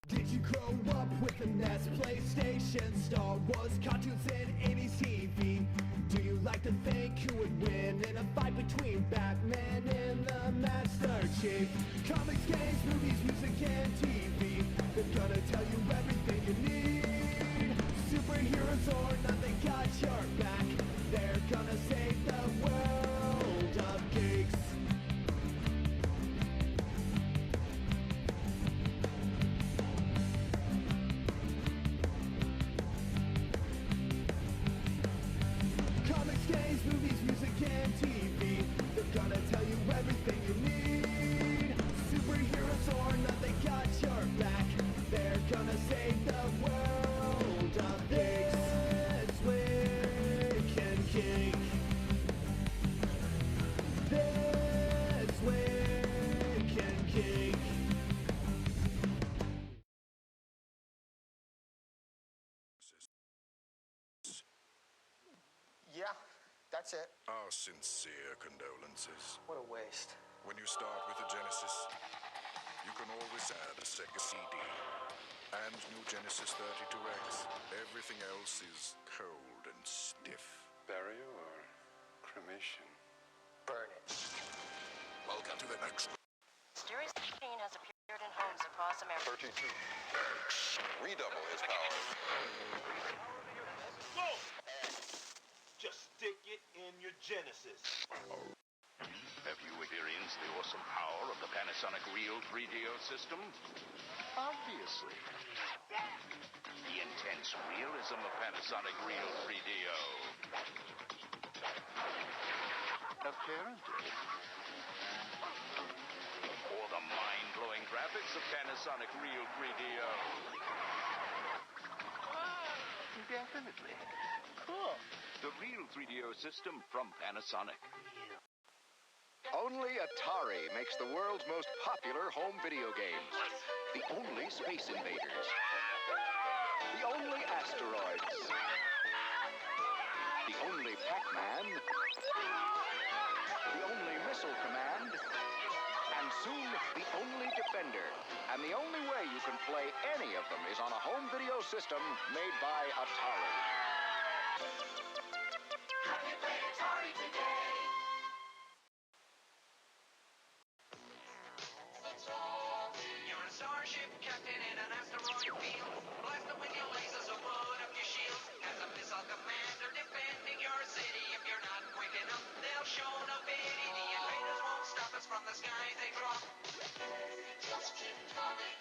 Did you grow up with the NES, PlayStation, Star Wars, cartoons, and 80s TV? Do you like to think who would win in a fight between Batman and the Master Chief? Comics, games, movies, music, and TV, they're gonna tell you everything you need. Superheroes or not, they got your back. They're gonna save the world of geeks. Games, movies, music, and TV, they're gonna tell you everything you need. Superheroes or not, they got your back. They're gonna save the world of This Week in Geek. This Week in Geek. Yeah, that's it. Our sincere condolences. What a waste. When you start with a Genesis, you can always add a Sega CD. And new Genesis 32X. Everything else is cold and stiff. Burial or cremation? Burn it. Welcome to the next. Jerry's machine has appeared in homes across America. 32. Redouble his powers. Whoa! Just stick it in your Genesis. Have you experienced the awesome power of the Panasonic Real 3DO system? Obviously. The intense realism of Panasonic Real 3DO. Apparently. Or the mind-blowing graphics of Panasonic Real 3DO. Definitely. Cool. The Real 3DO system from Panasonic. Only Atari makes the world's most popular home video games. The only Space Invaders. The only Asteroids. The only Pac-Man. The only Missile Command. And soon, the only Defender. And the only way you can play any of them is on a home video system made by Atari. Starship captain in an asteroid field. Blast them with your lasers or put up your shields. As a missile commander defending your city. If you're not quick enough, they'll show no pity. The invaders won't stop us from the skies they drop.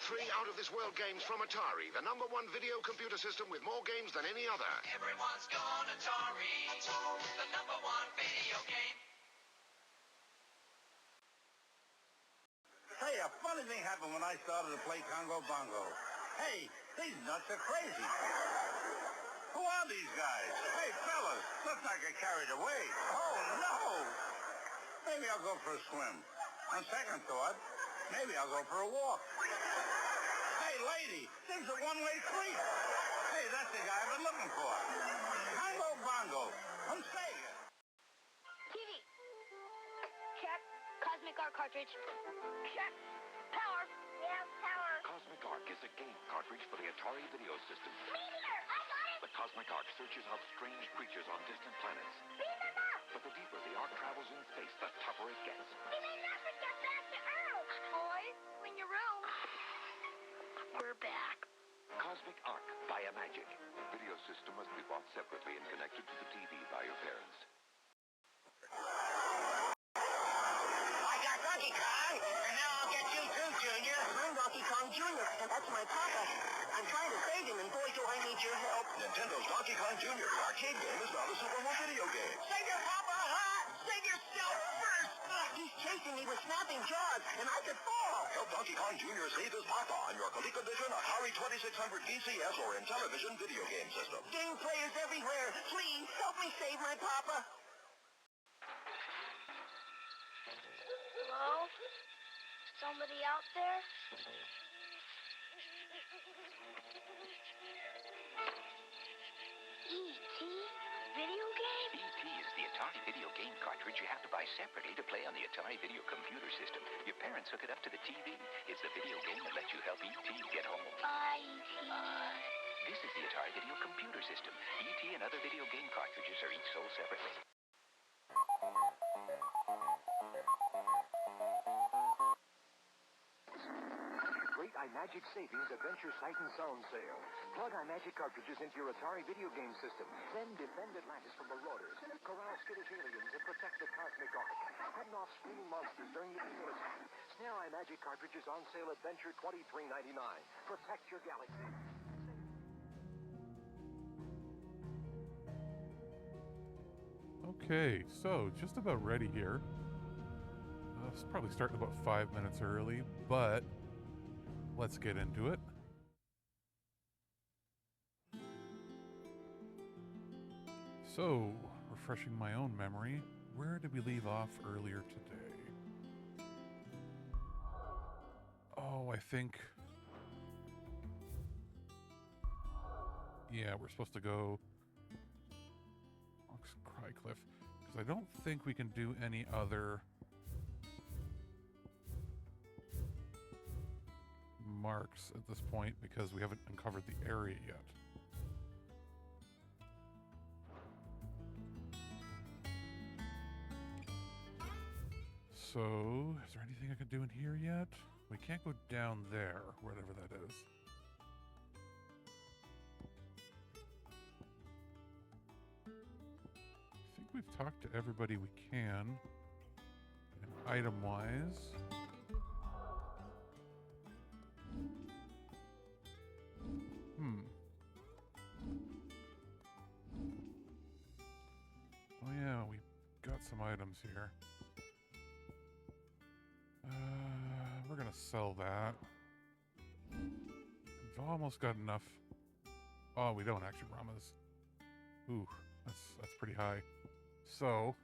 3 out-of-this-world games from Atari, the #1 video computer system with more games than any other. Everyone's gone Atari, the #1 video game. Hey, a funny thing happened when I started to play Congo Bongo. Hey, these nuts are crazy. Who are these guys? Hey, fellas, let's not get carried away. Oh, no. Maybe I'll go for a swim. On second thought, maybe I'll go for a walk. Hey, lady, this is a one-way street. Hey, that's the guy I've been looking for. Congo Bongo from Sega. TV. Check. Cosmic Arc cartridge. Check. Power. Yeah, power. Cosmic Arc is a game cartridge for the Atari video system. Meteor! I got it! The Cosmic Arc searches out strange creatures on distant planets. Beam them up! But the deeper the arc travels in space, the tougher it gets. We may never get back to Earth! Boys, clean your room. We're back. Cosmic Arc by Magic. Video system must be bought separately and connected to the TV by your parents. I got Donkey Kong, and now I'll get you too, Junior. I'm Donkey Kong Jr., and that's my papa. I'm trying to save him, and boy, do I need your help. Nintendo's Donkey Kong Jr., the arcade game, is now the Super Home video game. Save your papa, huh? Save yourself first! He's chasing me with snapping jaws, and I could fall. Help Donkey Kong Jr. save his papa on your ColecoVision, Atari 2600 VCS, or Intellivision video game system. Game players everywhere. Please, help me save my papa. Hello? Somebody out there? E.T.? Video game? E.T. is the Atari video game cartridge you have to buy separately to play on the Atari video computer system. Your parents hook it up to the TV. It's the video game that lets you help E.T. get home. This is the Atari Video Computer System. E.T. and other video game cartridges are each sold separately. Great iMagic Savings Adventure Sight and Sound Sale. Plug iMagic cartridges into your Atari video game system. Then defend Atlantis from the Marauders. Corral skittish aliens and protect the cosmic ark. Head off screaming monsters during the evil attack. Snare iMagic cartridges on sale. Adventure $23.99. Protect your galaxy. Okay, so just about ready here. It's probably starting about 5 minutes early, but let's get into it. So, refreshing my own memory, where did we leave off earlier today? Oh, I think... yeah, we're supposed to go... Crycliff, because I don't think we can do any other marks at this point because we haven't uncovered the area yet. So, is there anything I can do in here yet? We can't go down there, whatever that is. I think we've talked to everybody we can, and item-wise. Oh yeah, we got some items here. We're gonna sell that. We've almost got enough. Oh, we don't actually, Ramas. Ooh, that's pretty high. So,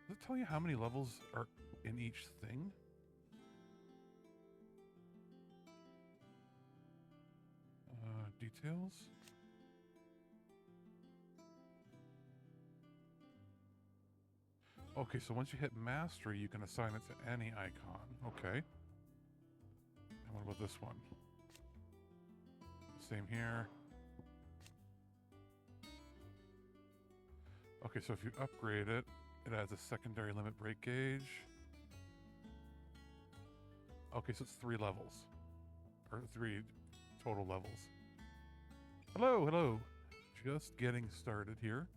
does it tell you how many levels are in each thing? Details? Okay, so once you hit mastery, you can assign it to any icon. Okay. And what about this one? Same here. Okay, so if you upgrade it, it adds a secondary limit break gauge. Okay, so it's 3 levels. Or 3 total levels. Hello, hello. Just getting started here.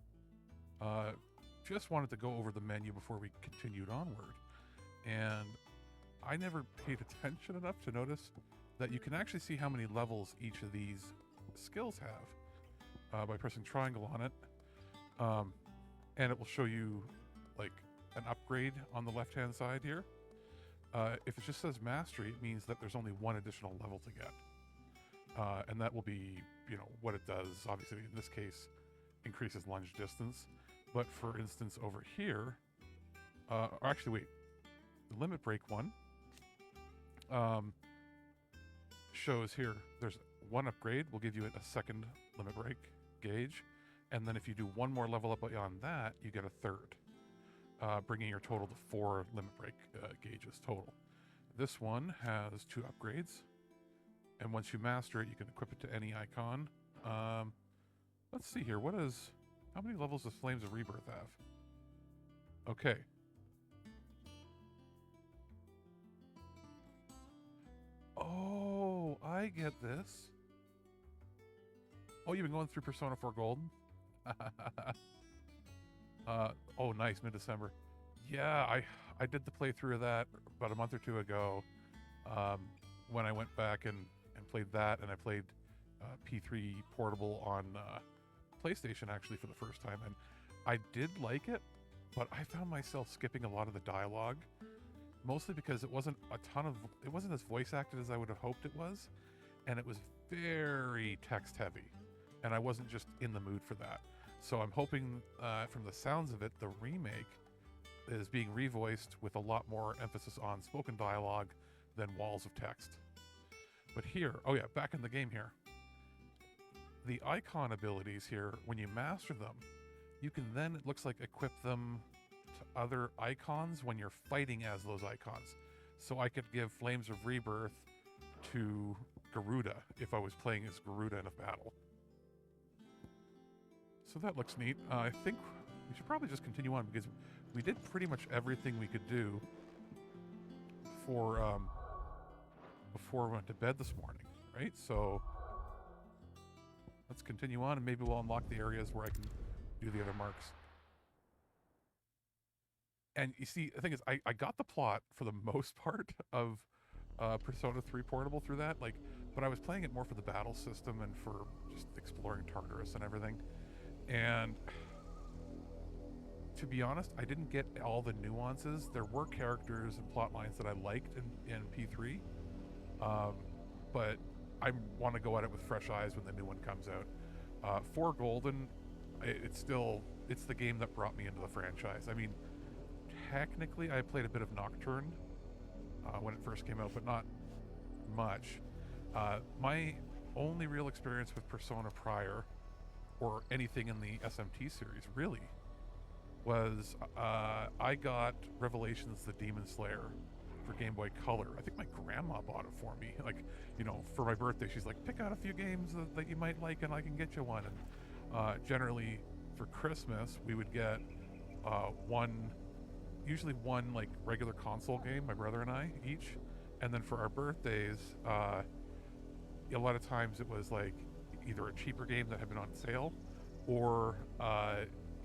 Just wanted to go over the menu before we continued onward. And I never paid attention enough to notice that you can actually see how many levels each of these skills have by pressing triangle on it. And it will show you like an upgrade on the left-hand side here. If it just says mastery, it means that there's only 1 additional level to get. And that will be, you know, what it does. Obviously, in this case, increases lunge distance. But for instance, over here, or actually, wait, the limit break one shows here, there's 1 upgrade, will give you a second limit break gauge. And then if you do 1 more level up beyond that, you get a 3rd, bringing your total to 4 limit break gauges total. This one has 2 upgrades. And once you master it, you can equip it to any icon. Let's see here. How many levels does Flames of Rebirth have? Okay. Oh, I get this. Oh, you've been going through Persona 4 Gold? Oh, nice, mid-December. Yeah, I did the playthrough of that about a month or 2 ago. When I went back and played that, and I played P3 Portable on PlayStation actually for the first time, and I did like it, but I found myself skipping a lot of the dialogue, mostly because it wasn't as voice acted as I would have hoped it was, and it was very text heavy, and I wasn't just in the mood for that. So I'm hoping, from the sounds of it, the remake is being revoiced with a lot more emphasis on spoken dialogue than walls of text. But here, oh yeah, back in the game here, the icon abilities here, when you master them, you can then, it looks like, equip them other icons when you're fighting as those icons. So I could give Flames of Rebirth to Garuda if I was playing as Garuda in a battle. So that looks neat. I think we should probably just continue on because we did pretty much everything we could do for before we went to bed this morning, right? So let's continue on and maybe we'll unlock the areas where I can do the other marks. And you see, the thing is, I got the plot for the most part of Persona 3 Portable through that, like, but I was playing it more for the battle system and for just exploring Tartarus and everything. And to be honest, I didn't get all the nuances. There were characters and plot lines that I liked in P3, but I want to go at it with fresh eyes when the new one comes out. For Golden, it's the game that brought me into the franchise. I mean, technically, I played a bit of Nocturne when it first came out, but not much. My only real experience with Persona prior, or anything in the SMT series, really, was I got Revelations: The Demon Slayer for Game Boy Color. I think my grandma bought it for me. Like, you know, for my birthday, she's like, pick out a few games that you might like and I can get you one. And generally, for Christmas, we would get usually one like regular console game, my brother and I each, and then for our birthdays, a lot of times it was like either a cheaper game that had been on sale, or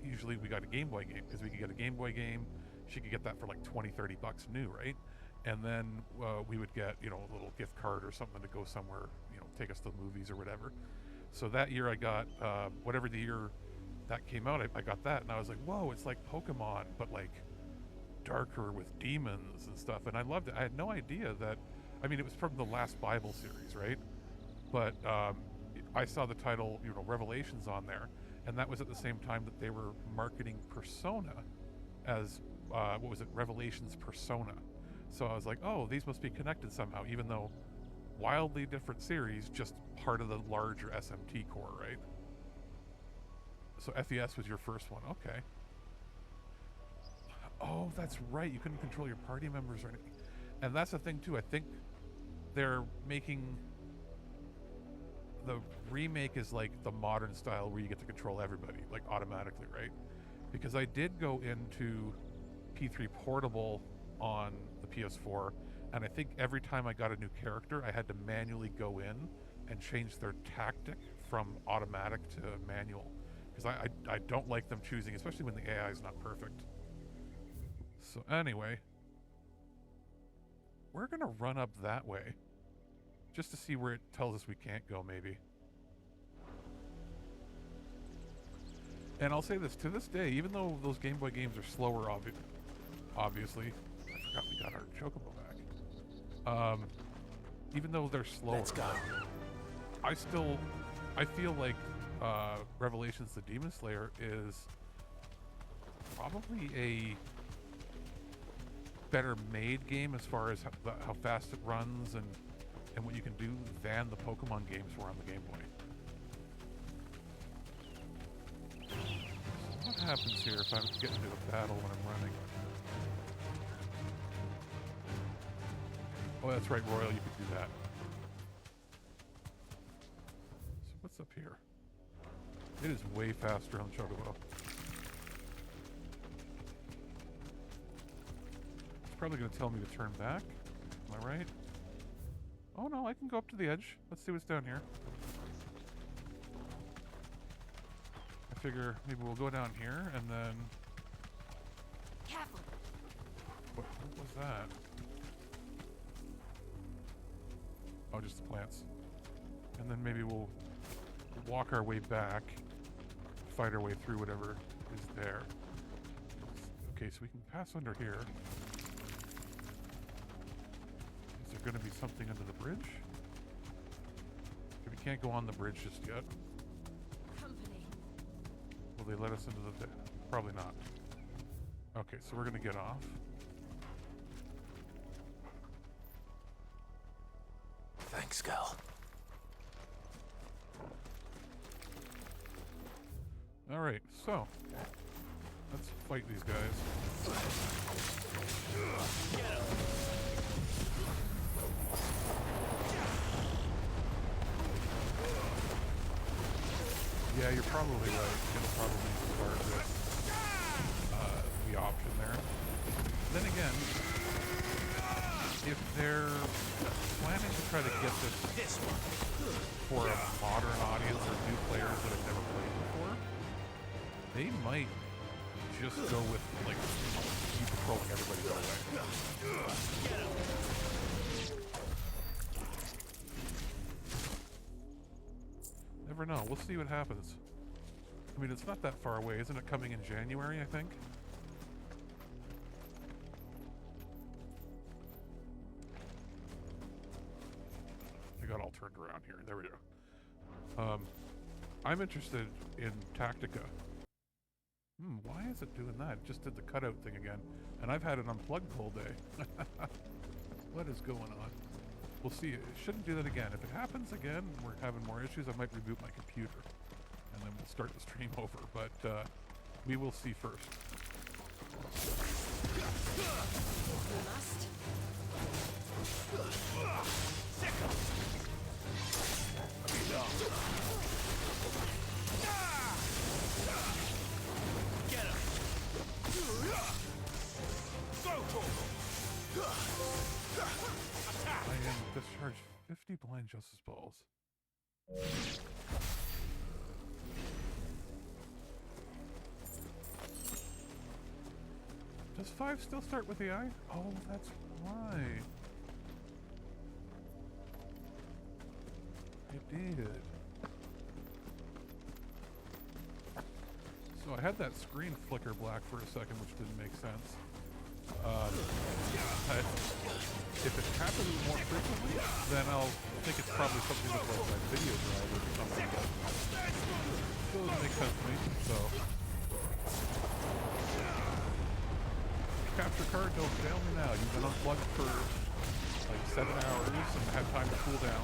usually we got a Game Boy game, because we could get a Game Boy game. She could get that for like $20-30 new, right? And then we would get, you know, a little gift card or something to go somewhere, you know, take us to the movies or whatever. So that year I got whatever the year that came out, I got that, and I was like, whoa, it's like Pokemon, but like darker with demons and stuff, and I loved it. I had no idea that, I mean, it was from the Last Bible series, right? But I saw the title, you know, Revelations on there, and that was at the same time that they were marketing Persona as, what was it, Revelations Persona. So I was like, oh, these must be connected somehow, even though wildly different series, just part of the larger SMT core, right? So FES was your first one, okay. Oh, that's right, you couldn't control your party members or anything. And that's the thing too, I think they're making the remake is like the modern style where you get to control everybody, like automatically, right? Because I did go into P3 Portable on the PS4, and I think every time I got a new character, I had to manually go in and change their tactic from automatic to manual. Because I don't like them choosing, especially when the AI is not perfect. So anyway, we're gonna run up that way just to see where it tells us we can't go, maybe. And I'll say this, to this day, even though those Game Boy games are slower, obviously, I forgot we got our Chocobo back. Even though they're slower, let's go. I feel like Revelations: The Demon Slayer is probably a better made game as far as how fast it runs and what you can do than the Pokemon games were on the Game Boy. So what happens here if I get into a battle when I'm running? Oh, that's right, Royal, you could do that. So what's up here? It is way faster on the Chocobo. It's probably going to tell me to turn back. Am I right? Oh no, I can go up to the edge. Let's see what's down here. I figure maybe we'll go down here and then... Careful. What was that? Oh, just the plants. And then maybe we'll walk our way back, fight our way through whatever is there. Okay, so we can pass under here. Is there going to be something under the bridge? Okay, we can't go on the bridge just yet. Company. Will they let us into the... Probably not. Okay, so we're going to get off. Thanks, Gal. Alright, so Let's fight these guys. Yeah, you're probably right. It'll probably start with the option there. Then again, if they're planning to try to get this for a modern audience or new players that have never played before, they might just go with, like, keep trolling everybody away. Never know. We'll see what happens. I mean, it's not that far away. Isn't it coming in January, I think? I got all turned around here. There we go. I'm interested in Tactica. Why is it doing that? It just did the cutout thing again. And I've had it unplugged the whole day. What is going on? We'll see. It shouldn't do that again. If it happens again, we're having more issues, I might reboot my computer. And then we'll start the stream over. But we will see first. Get him! I am discharged 50 blind justice balls. Does 5 still start with the I? Oh, that's right. It did. So I had that screen flicker black for a second, which didn't make sense. If it happens more frequently, then I'll think it's probably something with like my video driver or something. But it doesn't make sense to me, so. Capture card, don't fail me now. You've been unplugged for like 7 hours and had time to cool down.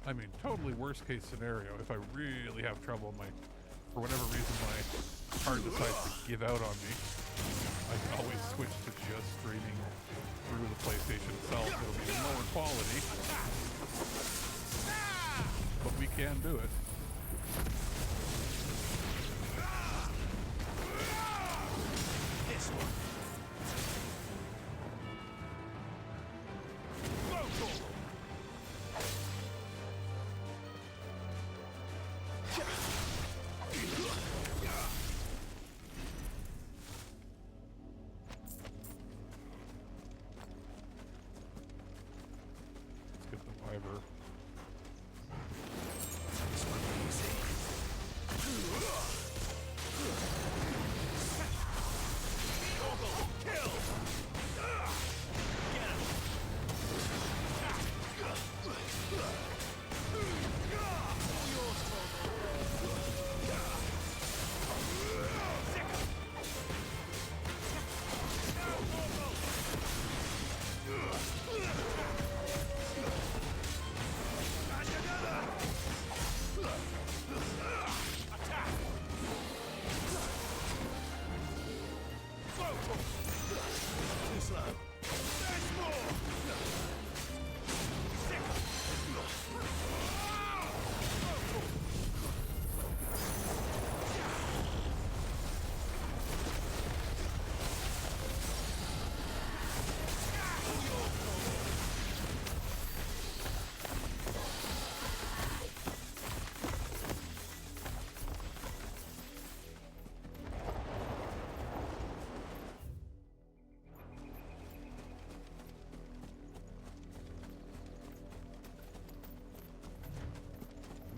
I mean, totally worst case scenario, if I really have trouble, for whatever reason my card decides to give out on me, I can always switch to just streaming through the PlayStation itself. It'll be lower quality, but we can do it. This one.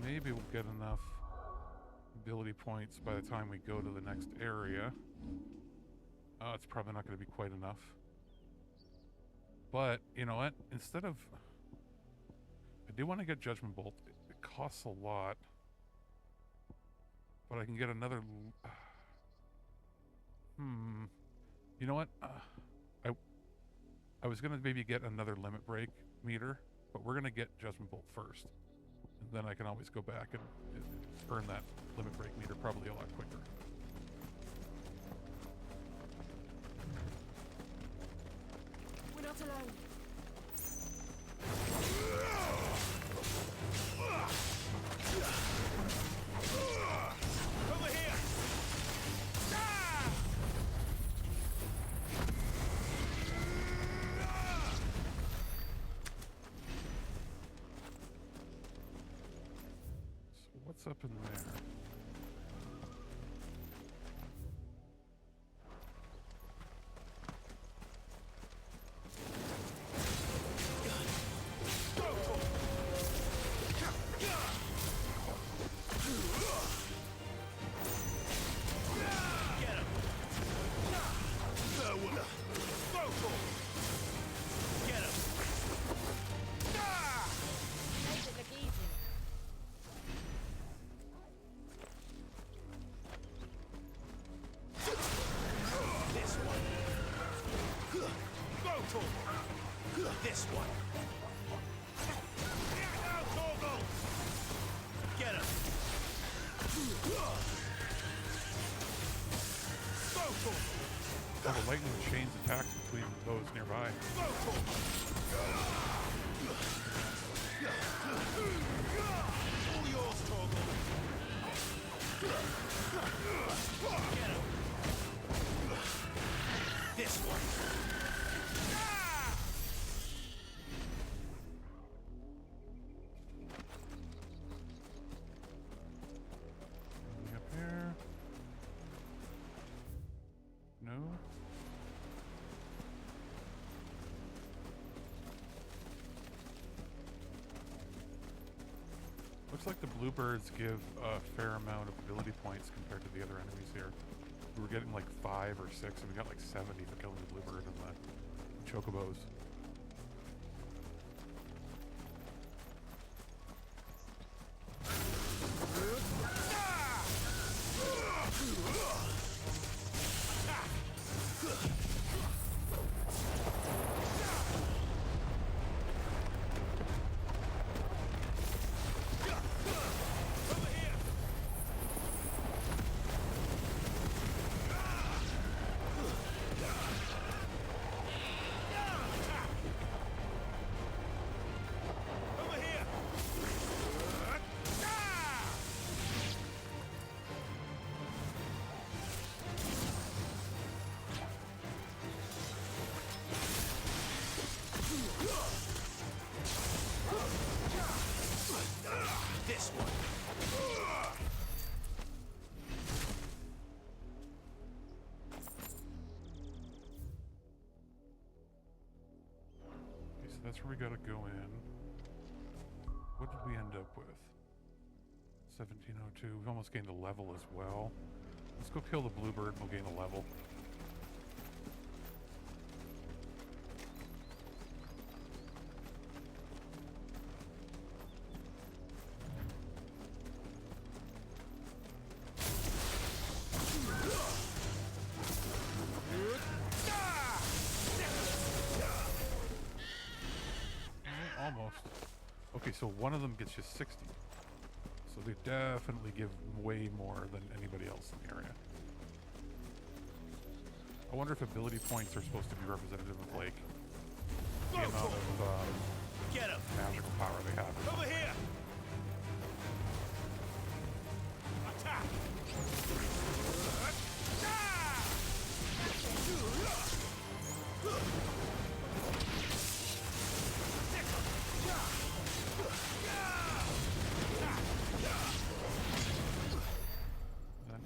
Maybe we'll get enough ability points by the time we go to the next area. It's probably not going to be quite enough. But, you know what? Instead of... I do want to get Judgment Bolt. It costs a lot. But I can get another... You know what? I was going to maybe get another limit break meter, but we're going to get Judgment Bolt first. And then I can always go back and earn that limit break meter probably a lot quicker. We're not alone. Over here! Ah! So what's up in there? This one. Now, Torgal! Get him! Oh, the lightning chains attacks between those nearby. All yours, Torgal! Get him! This one. Up here. No. Looks like the bluebirds give a fair amount of ability points compared to the other enemies here. We were getting like 5 or 6, and we got like 70 for killing the bluebird and the chocobos. This one. Okay, so that's where we gotta go in. What did we end up with? 1702. We've almost gained a level as well. Let's go kill the bluebird and we'll gain a level. Almost. Okay, so one of them gets you 60. So they definitely give way more than anybody else in the area. I wonder if ability points are supposed to be representative of, like, the amount of Get him. magical power they have. Over here! Attack!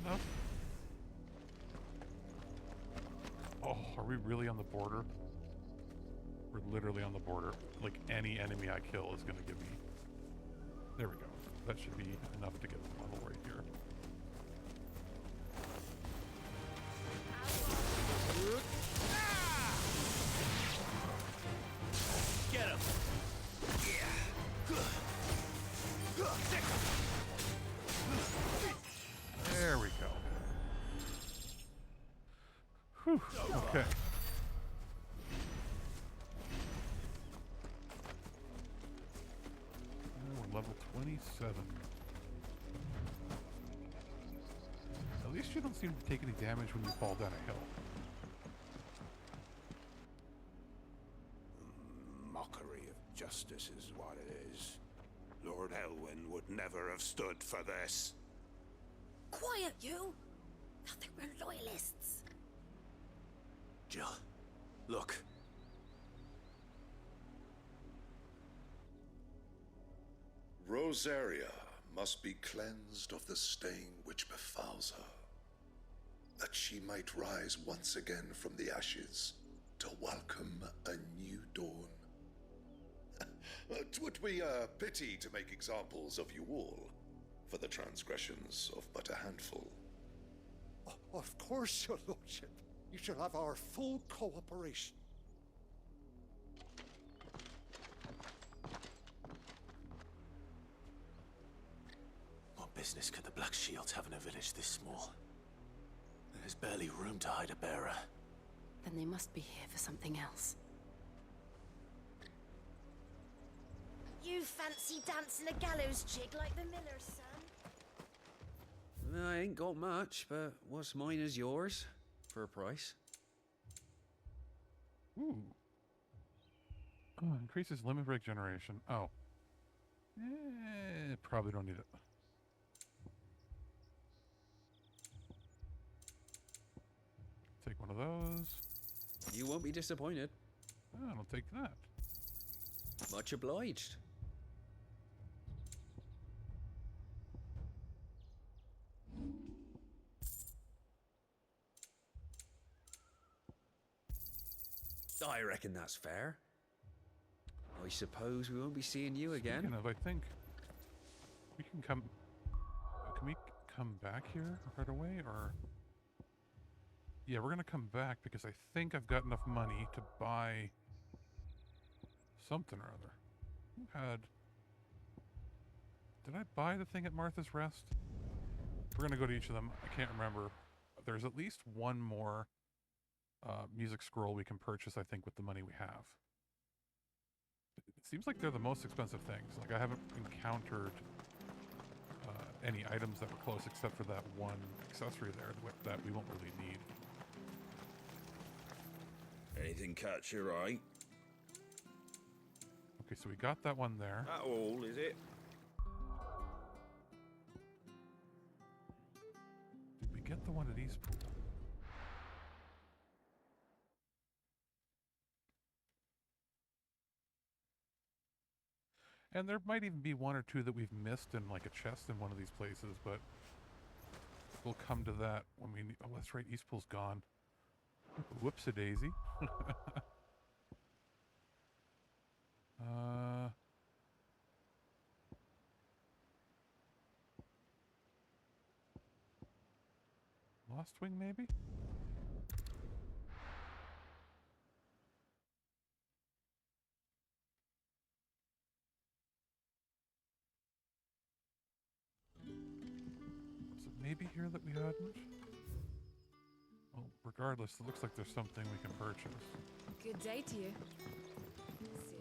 Enough? Oh, are we really on the border? We're literally on the border. Like, any enemy I kill is gonna give me... There we go. That should be enough to get the level right here. Get him! Whew, okay. We're level 27. At least you don't seem to take any damage when you fall down a hill. Mockery of justice is what it is. Lord Elwyn would never have stood for this. Quiet, you! I think we're loyalists. Jill, look. Rosaria must be cleansed of the stain which befouls her, that she might rise once again from the ashes to welcome a new dawn. 'Twould be a pity to make examples of you all for the transgressions of but a handful. Of course, your lordship. You shall have our full cooperation. What business could the Black Shields have in a village this small? There's barely room to hide a bearer. Then they must be here for something else. You fancy dancing a gallows jig like the miller's son? I ain't got much, but what's mine is yours. For a price. Ooh. Oh, increases limit break generation. Oh. Probably don't need it. Take one of those. You won't be disappointed. I'll take that. Much obliged. I reckon that's fair. I suppose we won't be seeing you again. Speaking of, I think we can come. Can we come back here right away, or? Yeah, we're gonna come back because I think I've got enough money to buy something or other. Who had? Did I buy the thing at Martha's Rest? We're gonna go to each of them. I can't remember. There's at least one more music scroll we can purchase, I think, with the money we have. It seems like they're the most expensive things. Like, I haven't encountered any items that were close except for that one accessory there that we won't really need. Anything catch your eye? Okay, so we got that one there. That all, is it? Did we get the one at Eastpool? And there might even be one or two that we've missed in like a chest in one of these places, but we'll come to that when we need. Oh, that's right, Eastpool's gone. Whoops-a-daisy. Lost Wing, maybe? Maybe here that we hadn't? Well, regardless, it looks like there's something we can purchase. Good day to you. Let's see.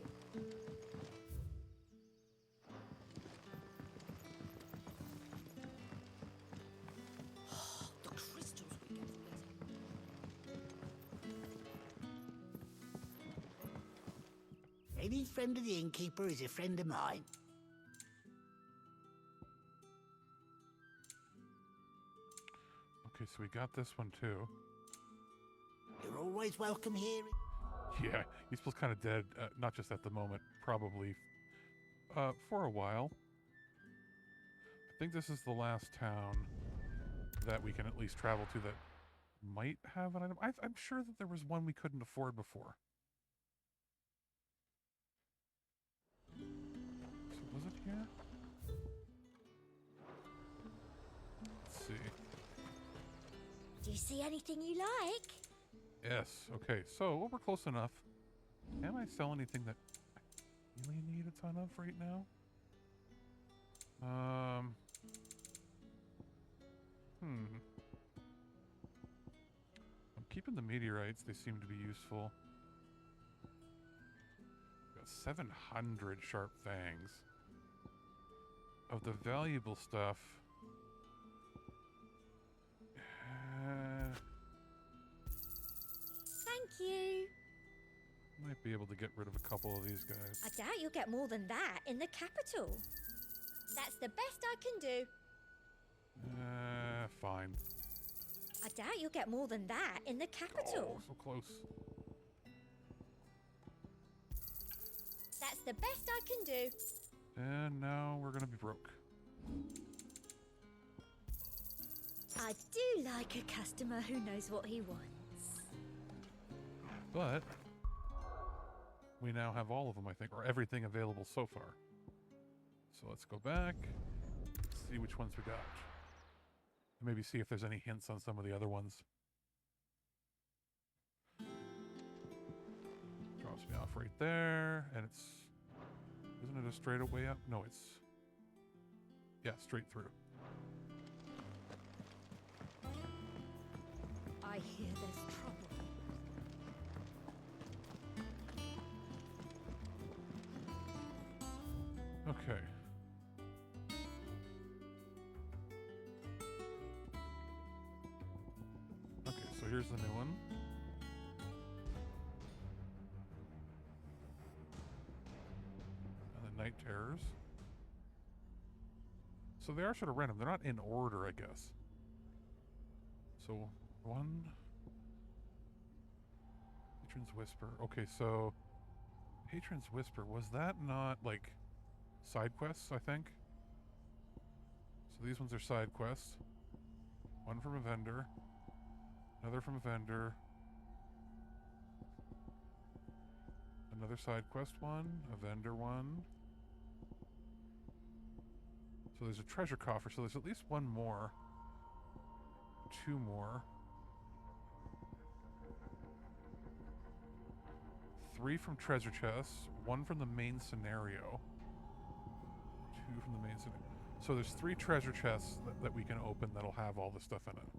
The crystals we get from this. Any friend of the innkeeper is a friend of mine. Okay, so we got this one too. You're always welcome here. Yeah, Eastpool's kind of dead, not just at the moment, probably for a while. I think this is the last town that we can at least travel to that might have an item. I'm sure that there was one we couldn't afford before. So was it here? Let's see. Do you see anything you like? Yes, okay, so we're close enough. Can I sell anything that I really need a ton of right now? I'm keeping the meteorites. They seem to be useful. Got 700 sharp fangs. Of the valuable stuff... Thank you. Might be able to get rid of a couple of these guys. I doubt you'll get more than that in the capital. That's the best I can do. Fine. I doubt you'll get more than that in the capital. Oh, so close. That's the best I can do. And now we're gonna be broke. I do like a customer who knows what he wants. But we now have all of them, I think, or everything available so far. So let's go back, see which ones we got. And maybe see if there's any hints on some of the other ones. Drops me off right there, and it's... Isn't it a straight way up? No, it's... Yeah, straight through. I hear there's trouble. Okay. Okay, so here's the new one. And the Night Terrors. So they are sort of random. They're not in order, I guess. So, one... Patron's Whisper. Okay, so... Patron's Whisper, was that not, like... side quests, I think? So these ones are side quests. One from a vendor. Another from a vendor. Another side quest one. A vendor one. So there's a treasure coffer, so there's at least one more. Two more. 3 from treasure chests. 1 from the main scenario. 2 from the main scenario. So there's 3 treasure chests that we can open that'll have all the stuff in it.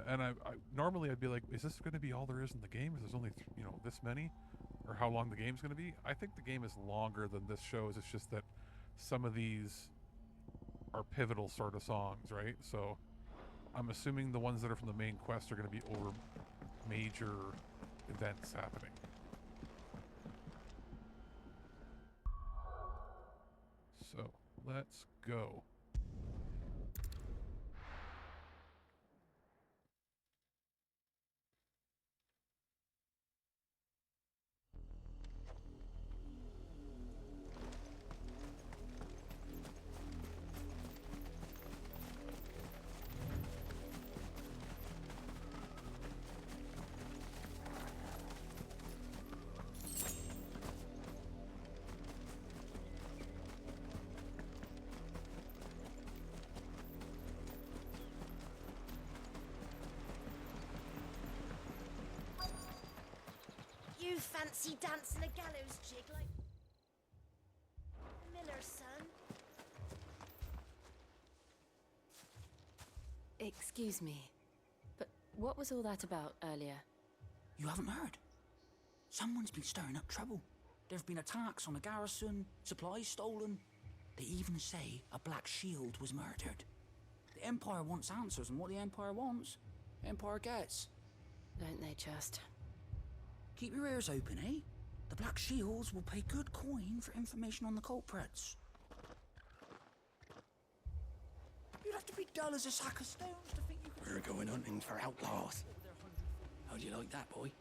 And I normally I'd be like, is this going to be all there is in the game? Is there's only this many, or how long the game's going to be? I think the game is longer than this shows. It's just that some of these are pivotal sort of songs, right? So I'm assuming the ones that are from the main quest are going to be over major events happening. So let's go. You fancy dancing a gallows jig like Miller's son? Excuse me, but what was all that about earlier? You haven't heard? Someone's been stirring up trouble. There have been attacks on the garrison, supplies stolen. They even say a Black Shield was murdered. The Empire wants answers, and what the Empire wants, the Empire gets. Don't they just? Keep your ears open, eh? The Black Shields will pay good coin for information on the culprits. You'd have to be dull as a sack of stones to think you could... We're going hunting for outlaws. How do you like that, boy?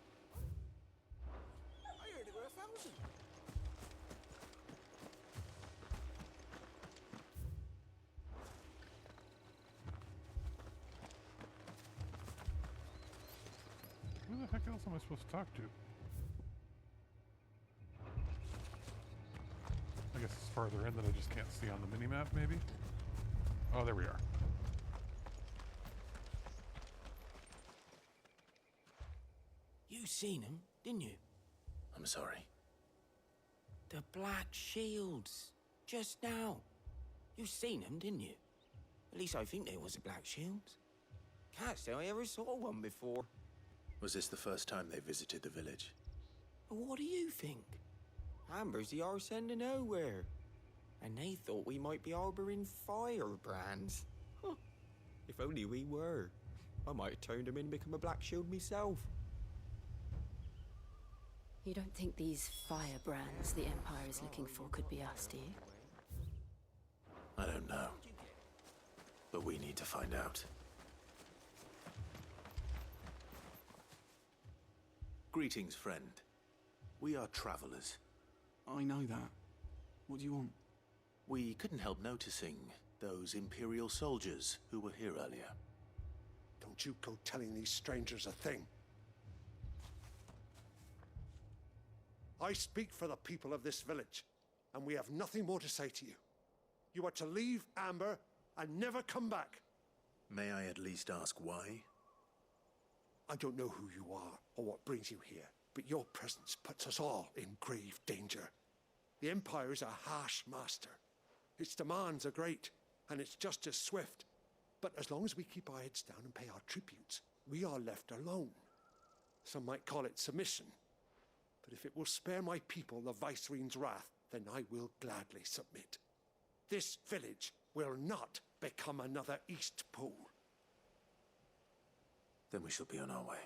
I heard it were 1,000. Who the heck else am I supposed to talk to? I guess it's farther in that I just can't see on the minimap, maybe? Oh, there we are. You seen him, didn't you? I'm sorry. The Black Shields. Just now. You seen them, didn't you? At least I think they was the Black Shields. Can't say I ever saw one before. Was this the first time they visited the village? What do you think? Amber's the arse end of nowhere. And they thought we might be harboring firebrands. Huh. If only we were. I might have turned them in and become a Black Shield myself. You don't think these firebrands the Empire is looking for could be us, do you? I don't know. But we need to find out. Greetings, friend. We are travelers. I know that. What do you want? We couldn't help noticing those Imperial soldiers who were here earlier. Don't you go telling these strangers a thing. I speak for the people of this village, and we have nothing more to say to you. You are to leave Amber and never come back. May I at least ask why? I don't know who you are or what brings you here, but your presence puts us all in grave danger. The Empire is a harsh master. Its demands are great, and its justice swift. But as long as we keep our heads down and pay our tributes, we are left alone. Some might call it submission. But if it will spare my people the Viceroy's wrath, then I will gladly submit. This village will not become another East Pool. Then we shall be on our way.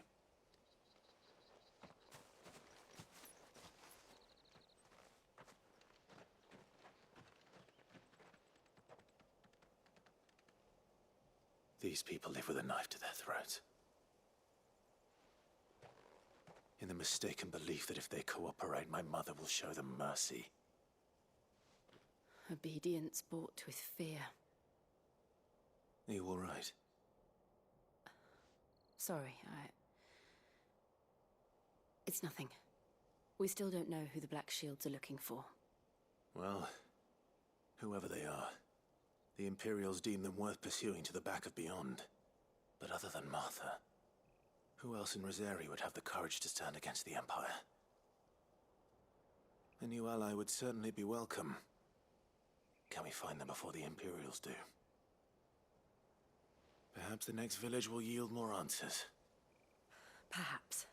These people live with a knife to their throats. In the mistaken belief that if they cooperate, my mother will show them mercy. Obedience bought with fear. Are you all right? Sorry, It's nothing. We still don't know who the Black Shields are looking for. Well, whoever they are, the Imperials deem them worth pursuing to the back of beyond. But other than Martha, who else in Rosari would have the courage to stand against the Empire? A new ally would certainly be welcome. Can we find them before the Imperials do? Perhaps the next village will yield more answers. Perhaps.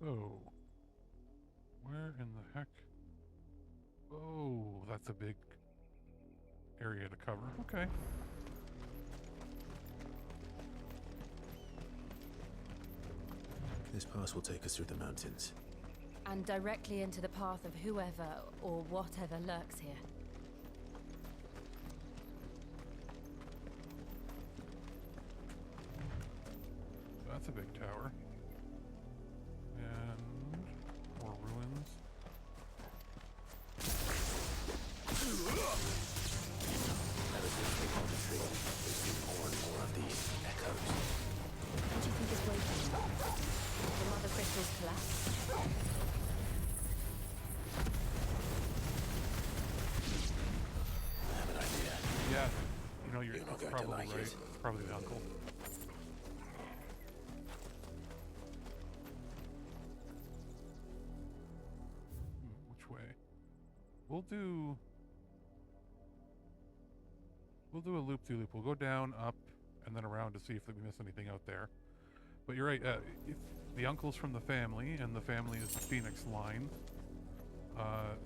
Oh. Where in the heck? Oh, that's a big area to cover. Okay. This pass will take us through the mountains. And directly into the path of whoever or whatever lurks here. That's a big tower. And more ruins. Ever since they called the tree, there's been more and more of these echoes. What do you think is waiting? The mother crystals collapse? I have an idea. Yeah, you know, you're not going probably to like right. it. It's probably the uncle. Which way? We'll do a loop-de-loop. We'll go down, up, and then around to see if we miss anything out there. But you're right. If the uncle's from the family, and the family is the Phoenix line,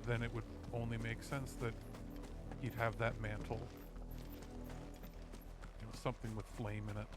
then it would only make sense that he'd have that mantle. You know, something with flame in it.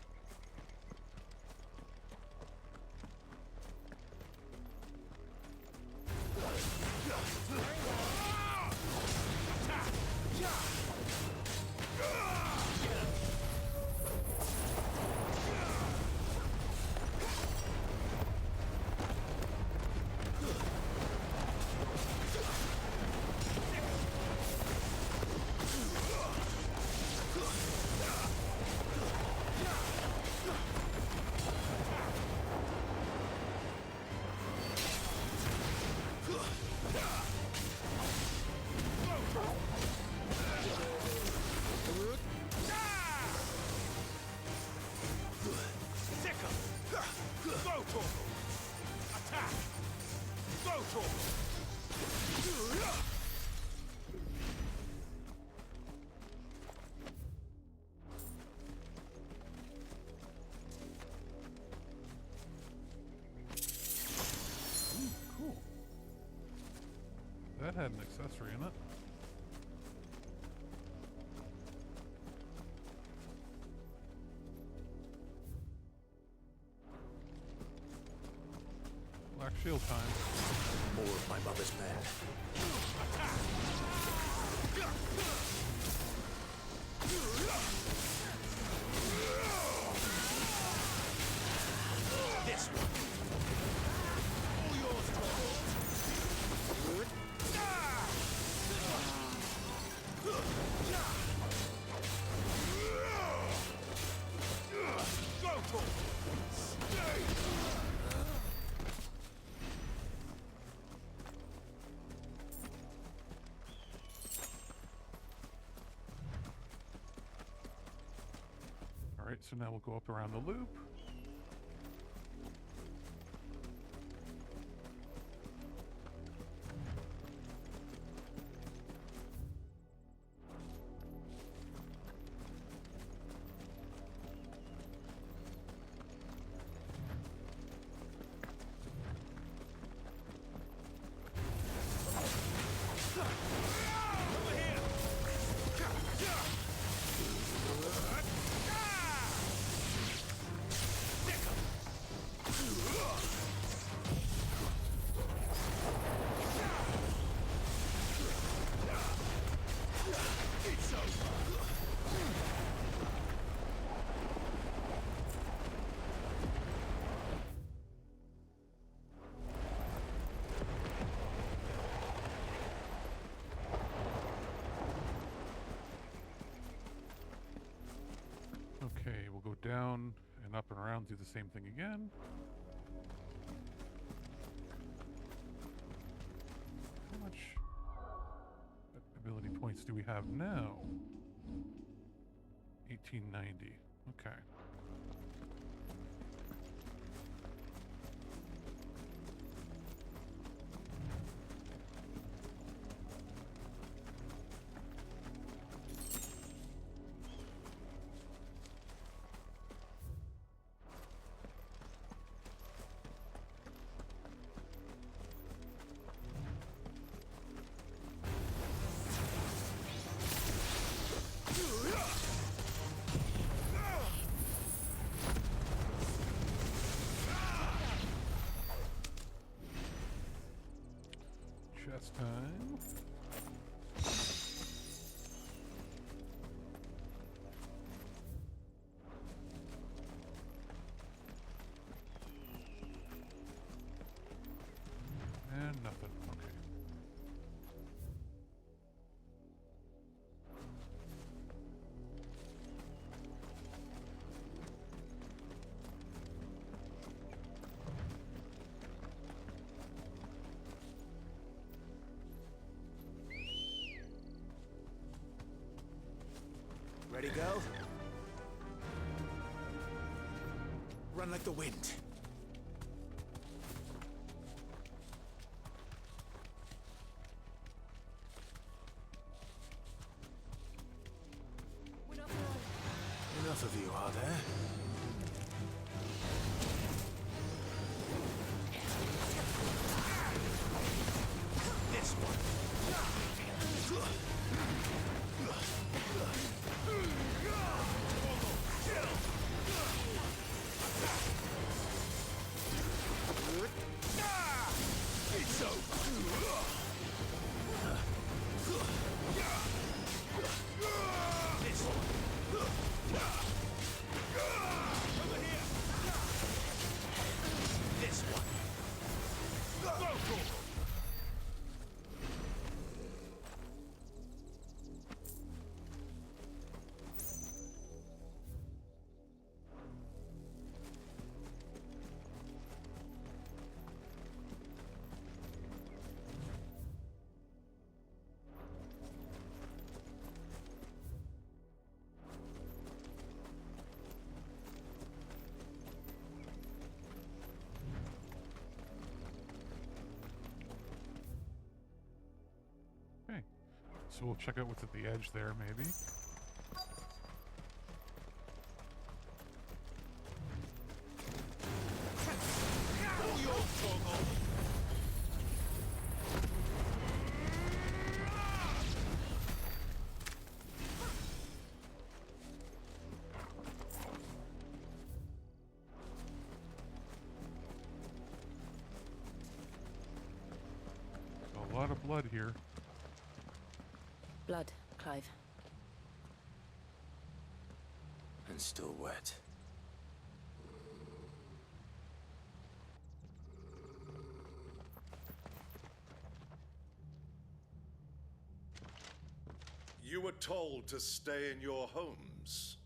had an accessory in it. Black shield time. More of my mother's men. This one. All yours, Go for it. Stay. Alright, so now we'll go up around the loop. Okay, we'll go down and up and around, do the same thing again. How much ability points do we have now? 1890. Okay. Chest time. And nothing. Okay. Ready, go? Run like the wind. Enough of you, are there? This one. It's over. This one. Over here. This one. Go for it. Okay. So we'll check out what's at the edge there, maybe. All yours, Toggle. blood here. Blood, Clive. And still wet. You were told to stay in your homes.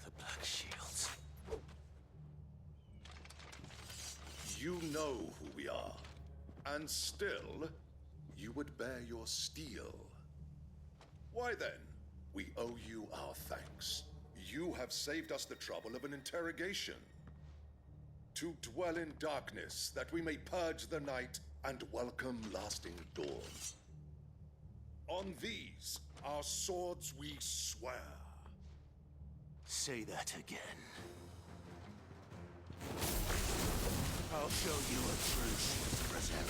The Black Shields. You know who we are. And still, you would bear your steel. Why then, we owe you our thanks. You have saved us the trouble of an interrogation. To dwell in darkness, that we may purge the night and welcome lasting dawn. On these, our swords we swear. Say that again. I'll show you a true shield Brazilian.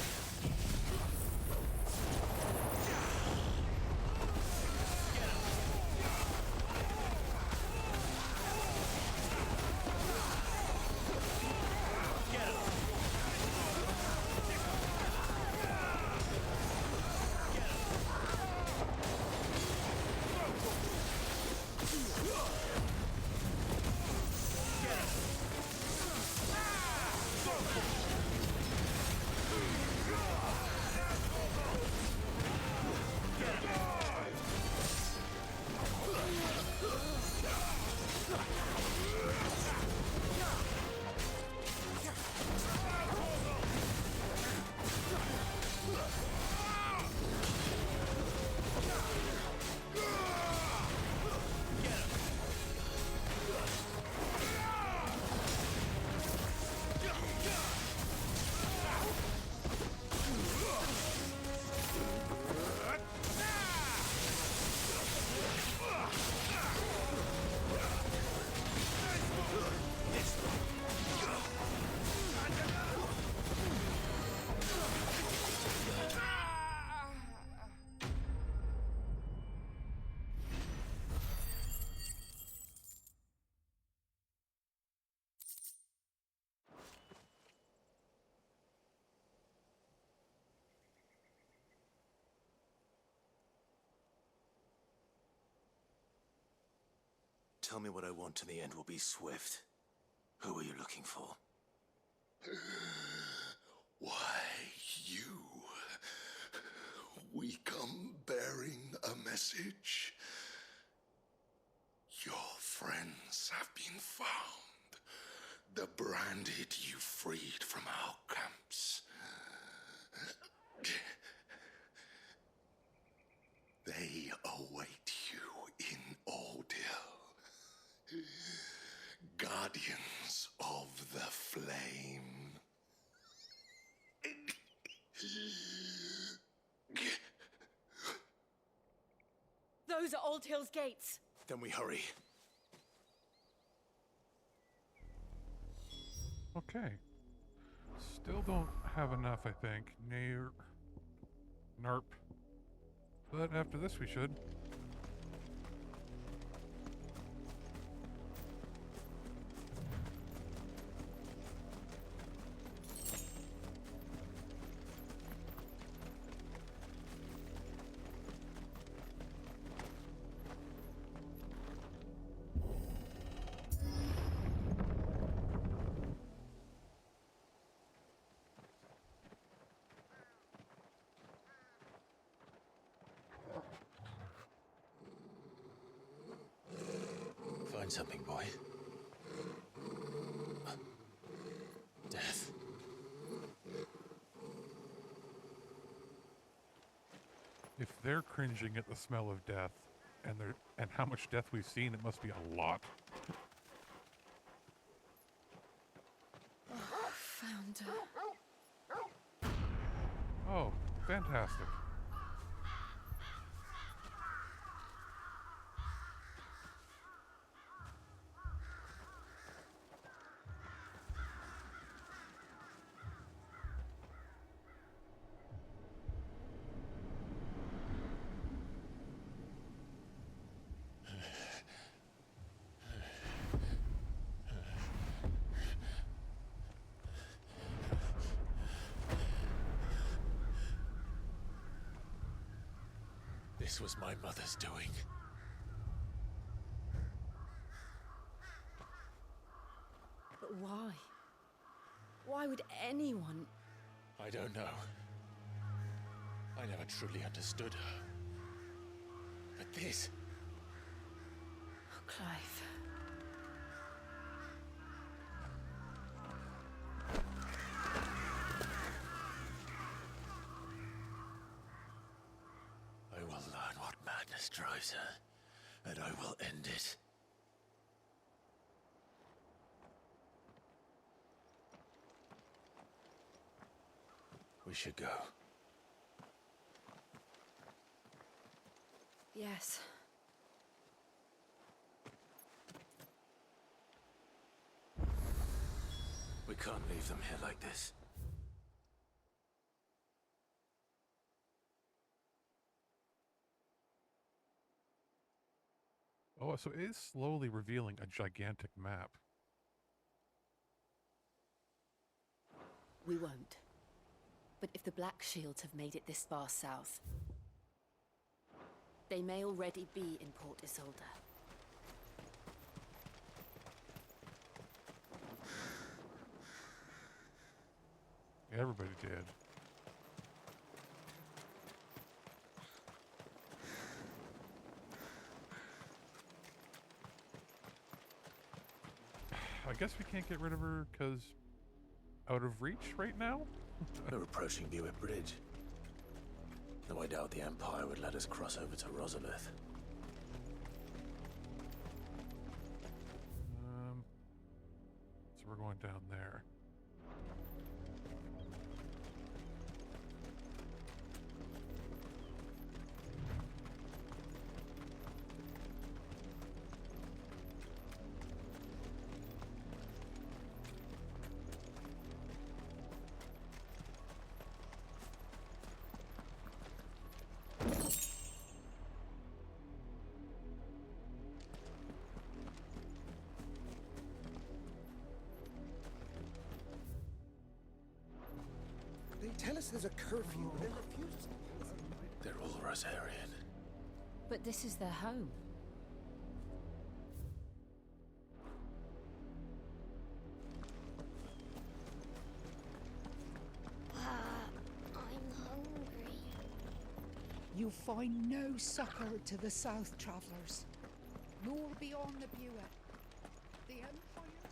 Tell me what I want and the end will be swift. Who are you looking for? Why, you. We come bearing a message. Your friends have been found. The branded you freed from our camps. They await you in Ordeal. Guardians of the Flame. Those are Old Hill's gates. Then we hurry. Okay. Still don't have enough, I think. Narp. But after this we should. Find something, boy. Death. If they're cringing at the smell of death, and how much death we've seen, it must be a lot. Oh, found her. Oh, fantastic. This was my mother's doing. But why? Why would anyone... I don't know. I never truly understood her. But this... Oh, Clive. I will learn what madness drives her, and I will end it. We should go. Yes. We can't leave them here like this. Oh, so it is slowly revealing a gigantic map. We won't. But if the Black Shields have made it this far south, they may already be in Port Isolde. Everybody did. I guess we can't get rid of her because out of reach right now? We're approaching Buick Bridge. Though I doubt the Empire would let us cross over to Rosalith. So we're going down there. They tell us there's a curfew, but then refuse us. They're all Rosarian. But this is their home. I'm hungry. You find no succor to the south travellers, nor beyond the Buet. The Empire has...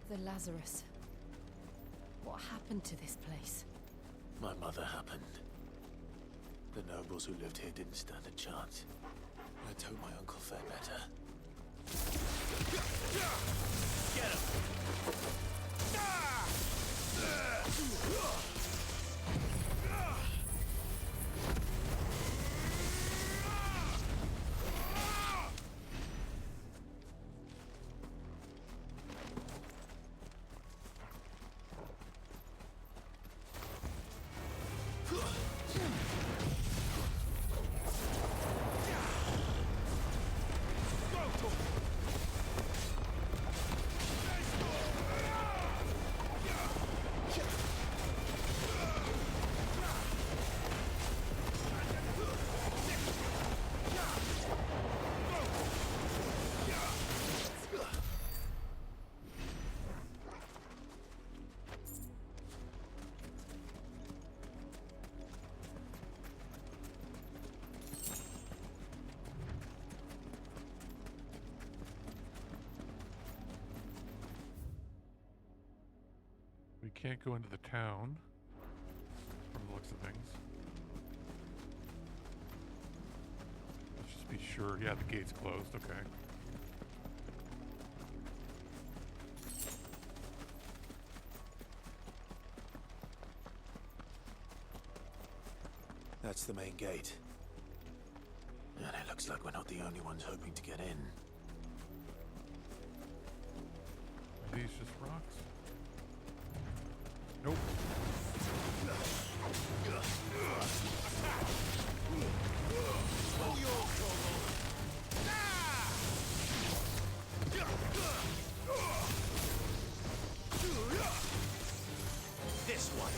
The Lazarus. What happened to this place? My mother happened. The nobles who lived here didn't stand a chance. Let's hope my uncle fared better. Get him! We can't go into the town, from the looks of things. Let's just be sure. Yeah, the gate's closed. Okay. That's the main gate. And it looks like we're not the only ones hoping to get in. Are these just rocks? Nope. This one.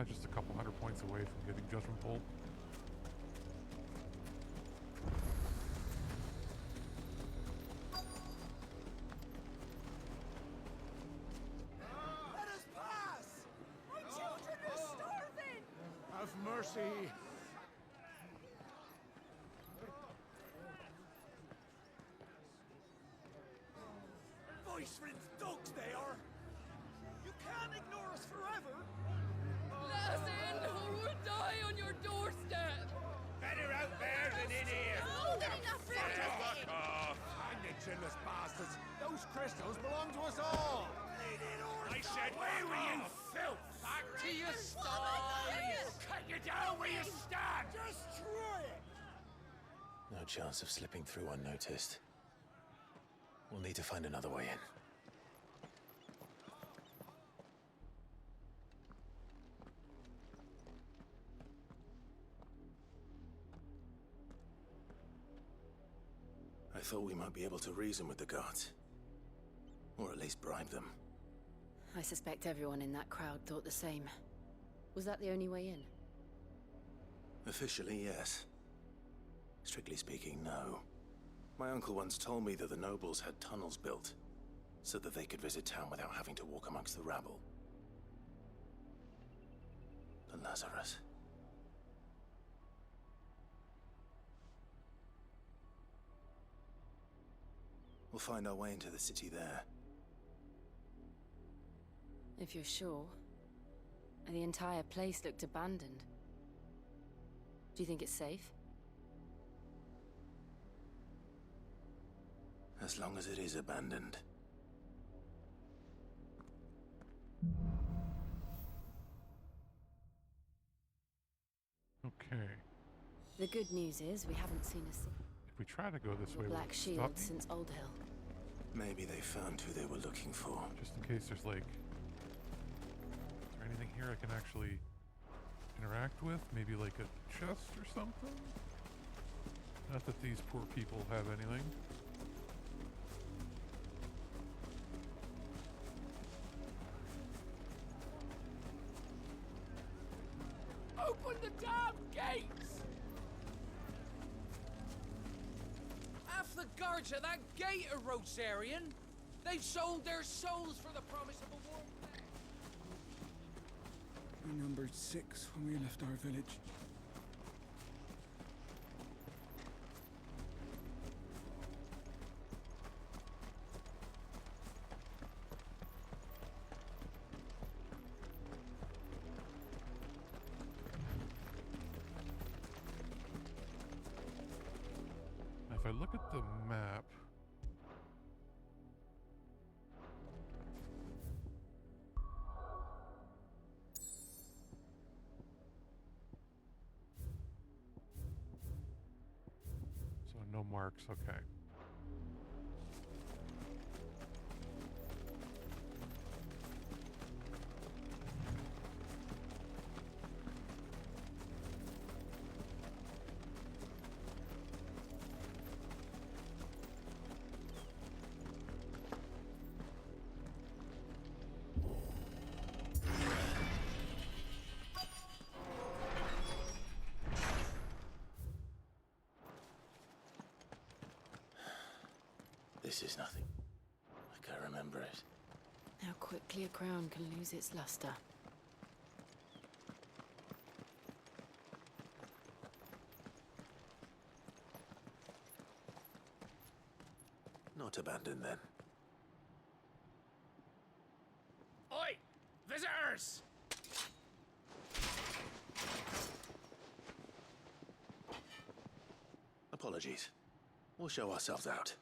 Just a couple 100 points away from getting Judgment Bolt. Let us pass! My children are starving! Have mercy! Voice-rinsed dogs they are! You can't ignore us forever! Let us in, or we'll die on your doorstep! Better out there than in here! More than enough room to Fuck off! Hang the chinless bastards! Those crystals belong to us all! I said, where were you, filth? Back to your sties! Cut you down where you stand! Destroy it! No chance of slipping through unnoticed. We'll need to find another way in. I thought we might be able to reason with the guards. Or at least bribe them. I suspect everyone in that crowd thought the same. Was that the only way in? Officially, yes. Strictly speaking, no. My uncle once told me that the nobles had tunnels built, so that they could visit town without having to walk amongst the rabble. The Lazarus. We'll find our way into the city there. If you're sure. The entire place looked abandoned. Do you think it's safe? As long as it is abandoned. Okay. The good news is we haven't seen a If we try to go this way, Black will it Shield stop me? since Old Hill. Maybe they found who they were looking for. Just in case there's like... Is there anything here I can actually interact with? Maybe like a chest or something? Not that these poor people have anything. Open the damn gates! guards at that gate are Rosarian. They've sold their souls for the promise of a warm bed. We numbered 6 when we left our village. If I look at the map, so no marks, okay. This is nothing. Like I remember it. How quickly a crown can lose its luster. Not abandoned then. Oi! Visitors! Apologies. We'll show ourselves out.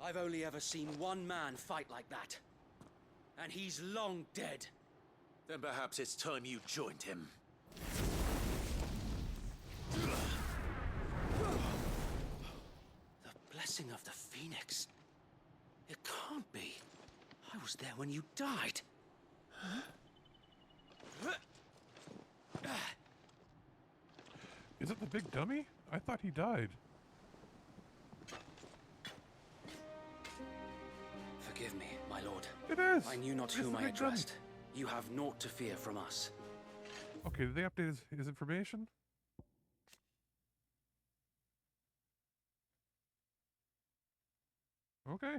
I've only ever seen one man fight like that. And he's long dead. Then perhaps it's time you joined him. The blessing of the Phoenix. It can't be. I was there when you died. Is it the big dummy? I thought he died. Forgive me, my lord. It is! I knew not It's whom the I big dummy. addressed. You have naught to fear from us. Okay, did they update his information? Okay.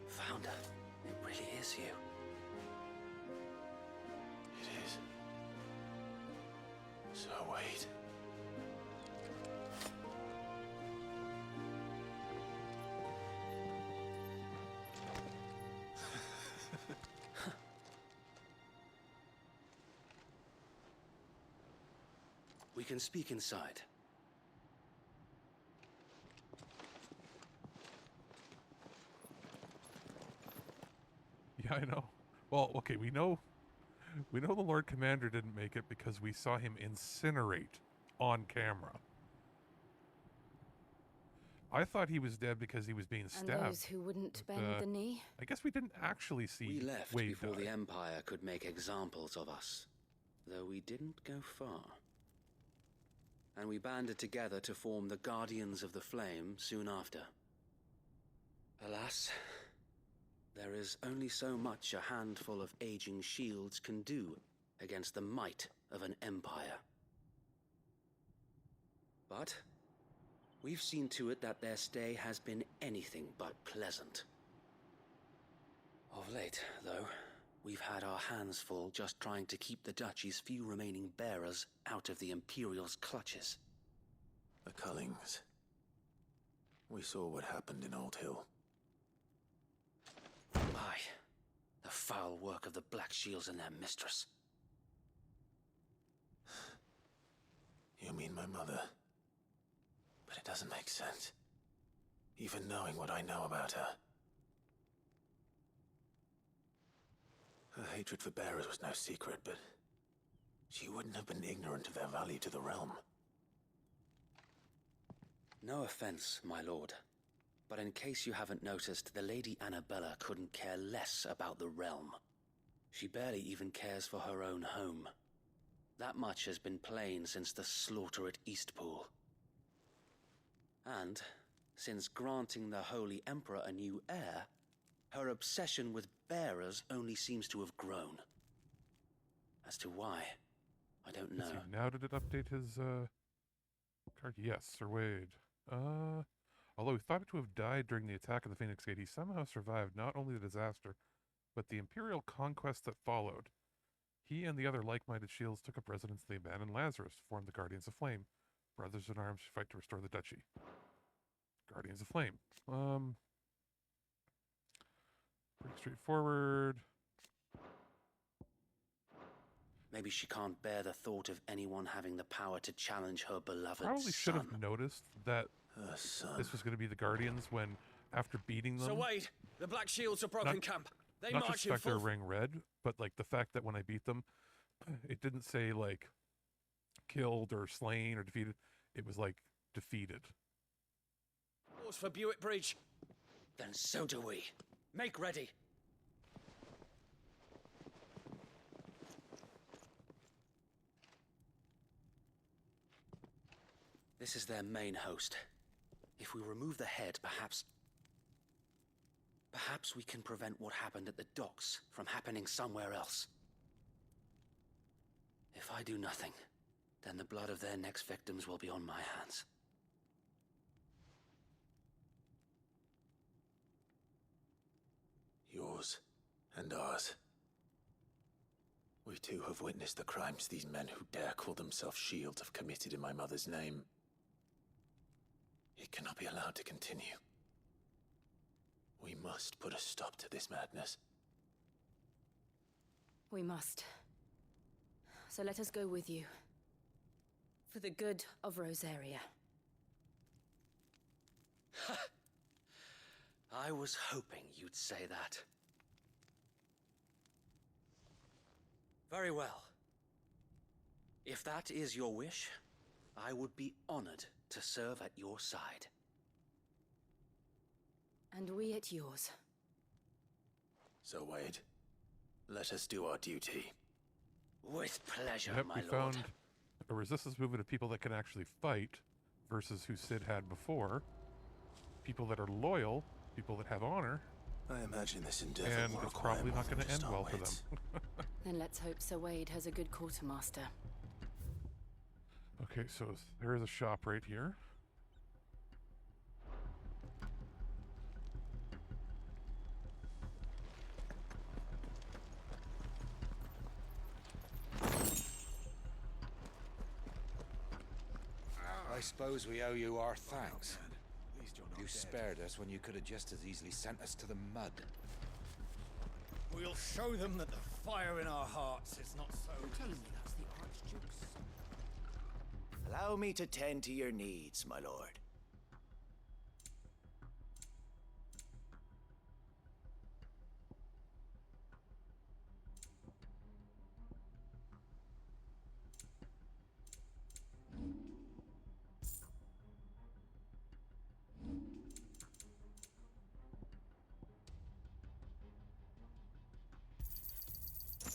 Founder, it really is you. It is. So wait. We can speak inside. Yeah, I know. Well, okay, we know the Lord Commander didn't make it because we saw him incinerate on camera. I thought he was dead because he was being stabbed. And those who wouldn't bend the knee? I guess we didn't actually see We left Wade before die. the Empire could make examples of us, though we didn't go far. And we banded together to form the Guardians of the Flame soon after. Alas, there is only so much a handful of aging shields can do against the might of an empire. But we've seen to it that their stay has been anything but pleasant. Of late, though, we've had our hands full just trying to keep the Duchy's few remaining bearers out of the Imperial's clutches. The Cullings. We saw what happened in Old Hill. Aye. The foul work of the Black Shields and their mistress. You mean my mother? But it doesn't make sense. Even knowing what I know about her. Her hatred for bearers was no secret, but she wouldn't have been ignorant of their value to the realm. No offense, my lord. But in case you haven't noticed, the Lady Annabella couldn't care less about the realm. She barely even cares for her own home. That much has been plain since the slaughter at Eastpool. And, since granting the Holy Emperor a new heir, her obsession with bearers only seems to have grown. As to why, I don't know. Now did it update his card? Yes, Sir Wade. Although he thought to have died during the attack of the Phoenix Gate, he somehow survived not only the disaster, but the Imperial conquest that followed. He and the other like-minded shields took up residence in the abandoned Lazarus, formed the Guardians of Flame. Brothers in arms fight to restore the duchy. Guardians of Flame. Pretty straightforward. Maybe she can't bear the thought of anyone having the power to challenge her beloved Probably should son. have noticed that this was going to be the Guardians when, after beating them... So Wade, the Black Shields are broken camp. They not march just in the fact they're full... wearing red, but like the fact that when I beat them, it didn't say like killed or slain or defeated. It was like defeated. Pause for Buick Bridge. Then so do we. Make ready. This is their main host. If we remove the head, perhaps we can prevent what happened at the docks from happening somewhere else. If I do nothing, then the blood of their next victims will be on my hands. Yours and ours. We too have witnessed the crimes these men who dare call themselves shields have committed in my mother's name. It cannot be allowed to continue. We must put a stop to this madness. We must. So let us go with you. For the good of Rosaria. I was hoping you'd say that. Very well. If that is your wish, I would be honored to serve at your side. And we at yours. So, Wade, let us do our duty. With pleasure, Yep, my we lord. found a resistance movement of people that can actually fight versus who Sid had before. People that are loyal, people that have honor. I imagine this endeavor and will it's require probably more not than going to end just our well for wits. them. Then let's hope Sir Wade has a good quartermaster. Okay, so there is a shop right here. I suppose we owe you our thanks. You spared us when you could have just as easily sent us to the mud. We'll show them that the fire in our hearts is not so... You're telling me that's the Archduke's son? Allow me to tend to your needs, my lord.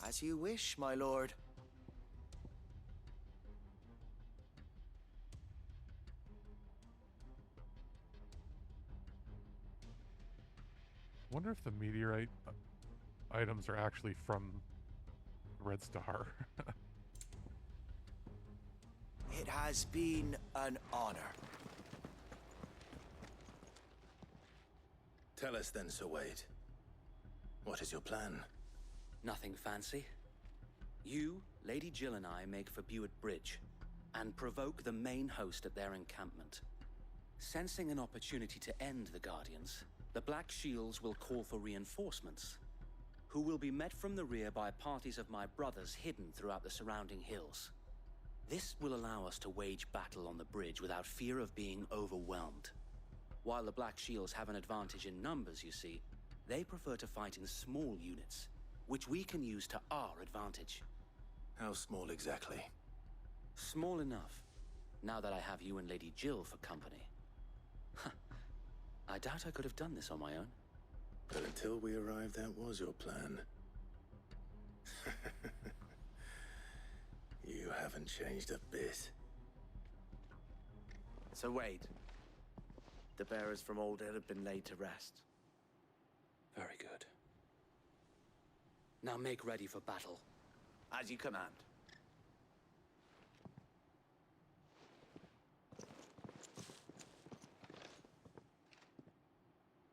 As you wish, my lord. Wonder if the meteorite items are actually from Red Star. It has been an honor. Tell us then, Sir Wade. What is your plan? Nothing fancy. You, Lady Jill and I make for Buick Bridge and provoke the main host at their encampment. Sensing an opportunity to end the Guardians, the Black Shields will call for reinforcements, who will be met from the rear by parties of my brothers hidden throughout the surrounding hills. This will allow us to wage battle on the bridge without fear of being overwhelmed. While the Black Shields have an advantage in numbers, you see, they prefer to fight in small units, which we can use to our advantage. How small exactly? Small enough, now that I have you and Lady Jill for company. I doubt I could have done this on my own. But until we arrived, that was your plan. You haven't changed a bit. So Wade, the bearers from Alder have been laid to rest. Very good. Now make ready for battle. As you command.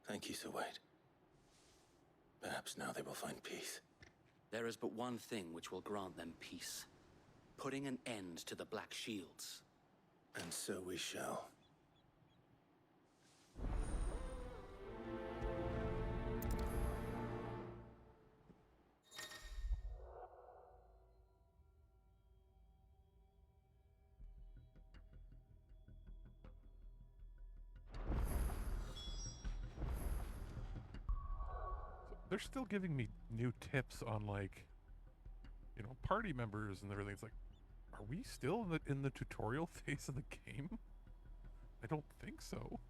Thank you, Sir Wade. Perhaps now they will find peace. There is but one thing which will grant them peace. Putting an end to the Black Shields. And so we shall. They're still giving me new tips on, like, you know, party members and everything. It's like, are we still in the tutorial phase of the game? I don't think so.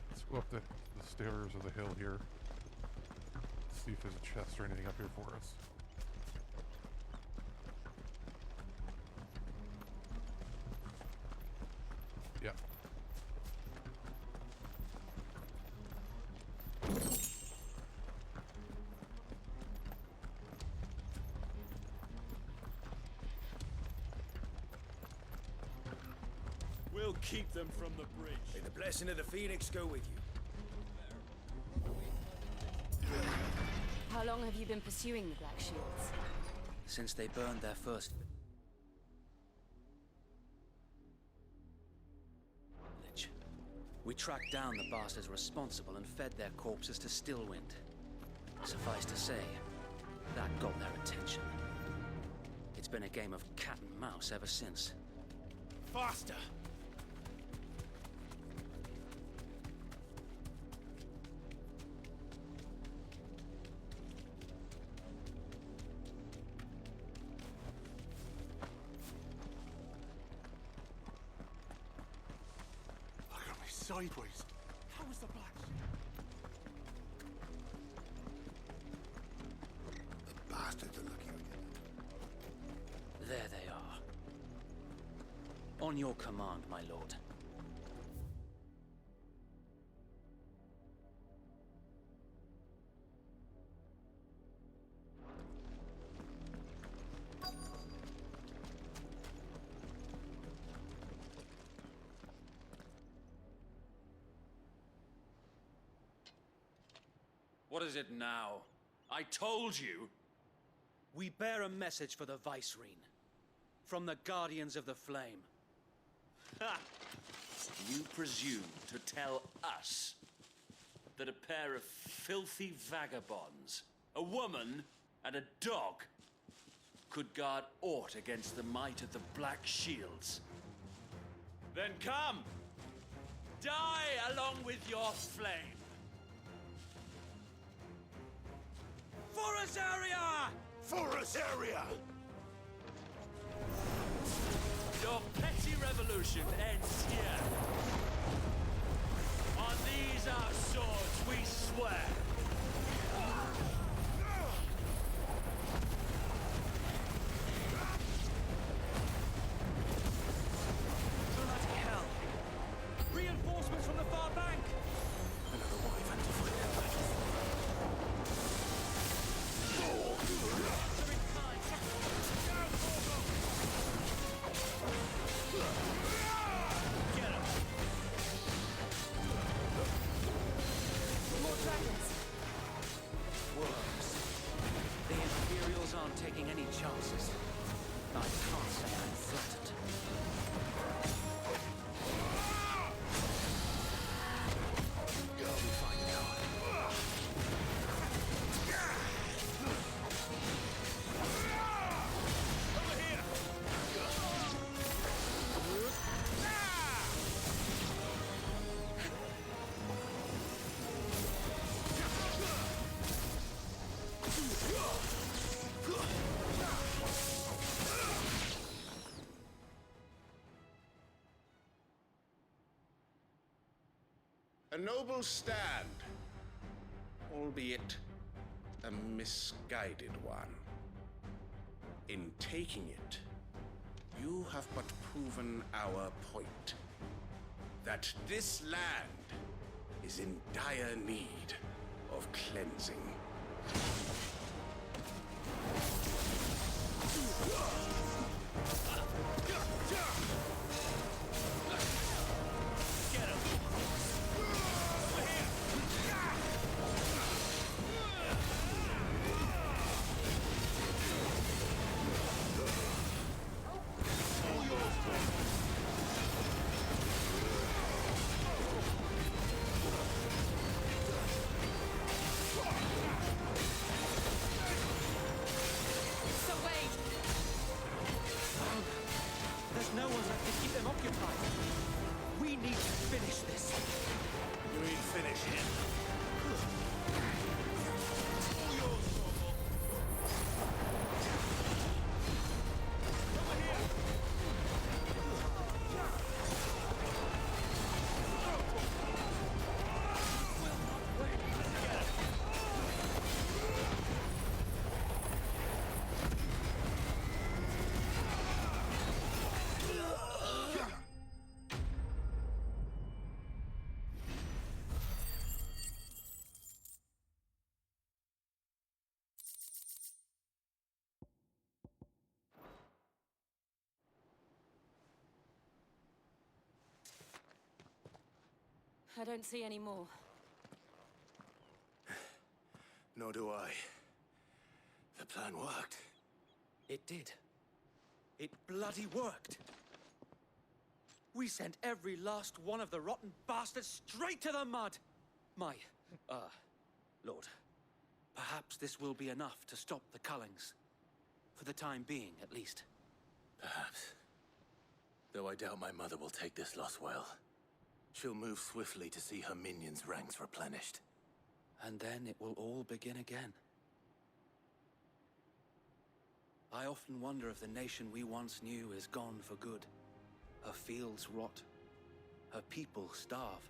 Let's go up the stairs of the hill here. See if there's a chest or anything up here for us. Yeah. We'll keep them from the bridge. May the blessing of the Phoenix go with you. How long have you been pursuing the Black Shields? Since they burned their first village. We tracked down the bastards responsible and fed their corpses to Stillwind. Suffice to say, that got their attention. It's been a game of cat and mouse ever since. Faster! Sideways. How is the Black The bastards are looking at you. There they are. On your command, my lord. What is it now? I told you! We bear a message for the Vicereine. From the Guardians of the Flame. Ha! You presume to tell us that a pair of filthy vagabonds, a woman and a dog, could guard aught against the might of the Black Shields? Then come! Die along with your flame! Forest area! Forest area! Your petty revolution ends here. On these our swords we swear. Bloody hell! Reinforcements from the far bank! Another wyvern to fight their battles. I can't say I'm flattered. I'll be fine now. Over here! A noble stand, albeit a misguided one. In taking it, you have but proven our point. That this land is in dire need of cleansing. There's no one left to keep them occupied. We need to finish this. You mean finish him? I don't see any more. Nor do I. The plan worked. It did. It bloody worked. We sent every last one of the rotten bastards straight to the mud! Lord, perhaps this will be enough to stop the Cullings. For the time being, at least. Perhaps. Though I doubt my mother will take this loss well. She'll move swiftly to see her minions' ranks replenished. And then it will all begin again. I often wonder if the nation we once knew is gone for good. Her fields rot. Her people starve.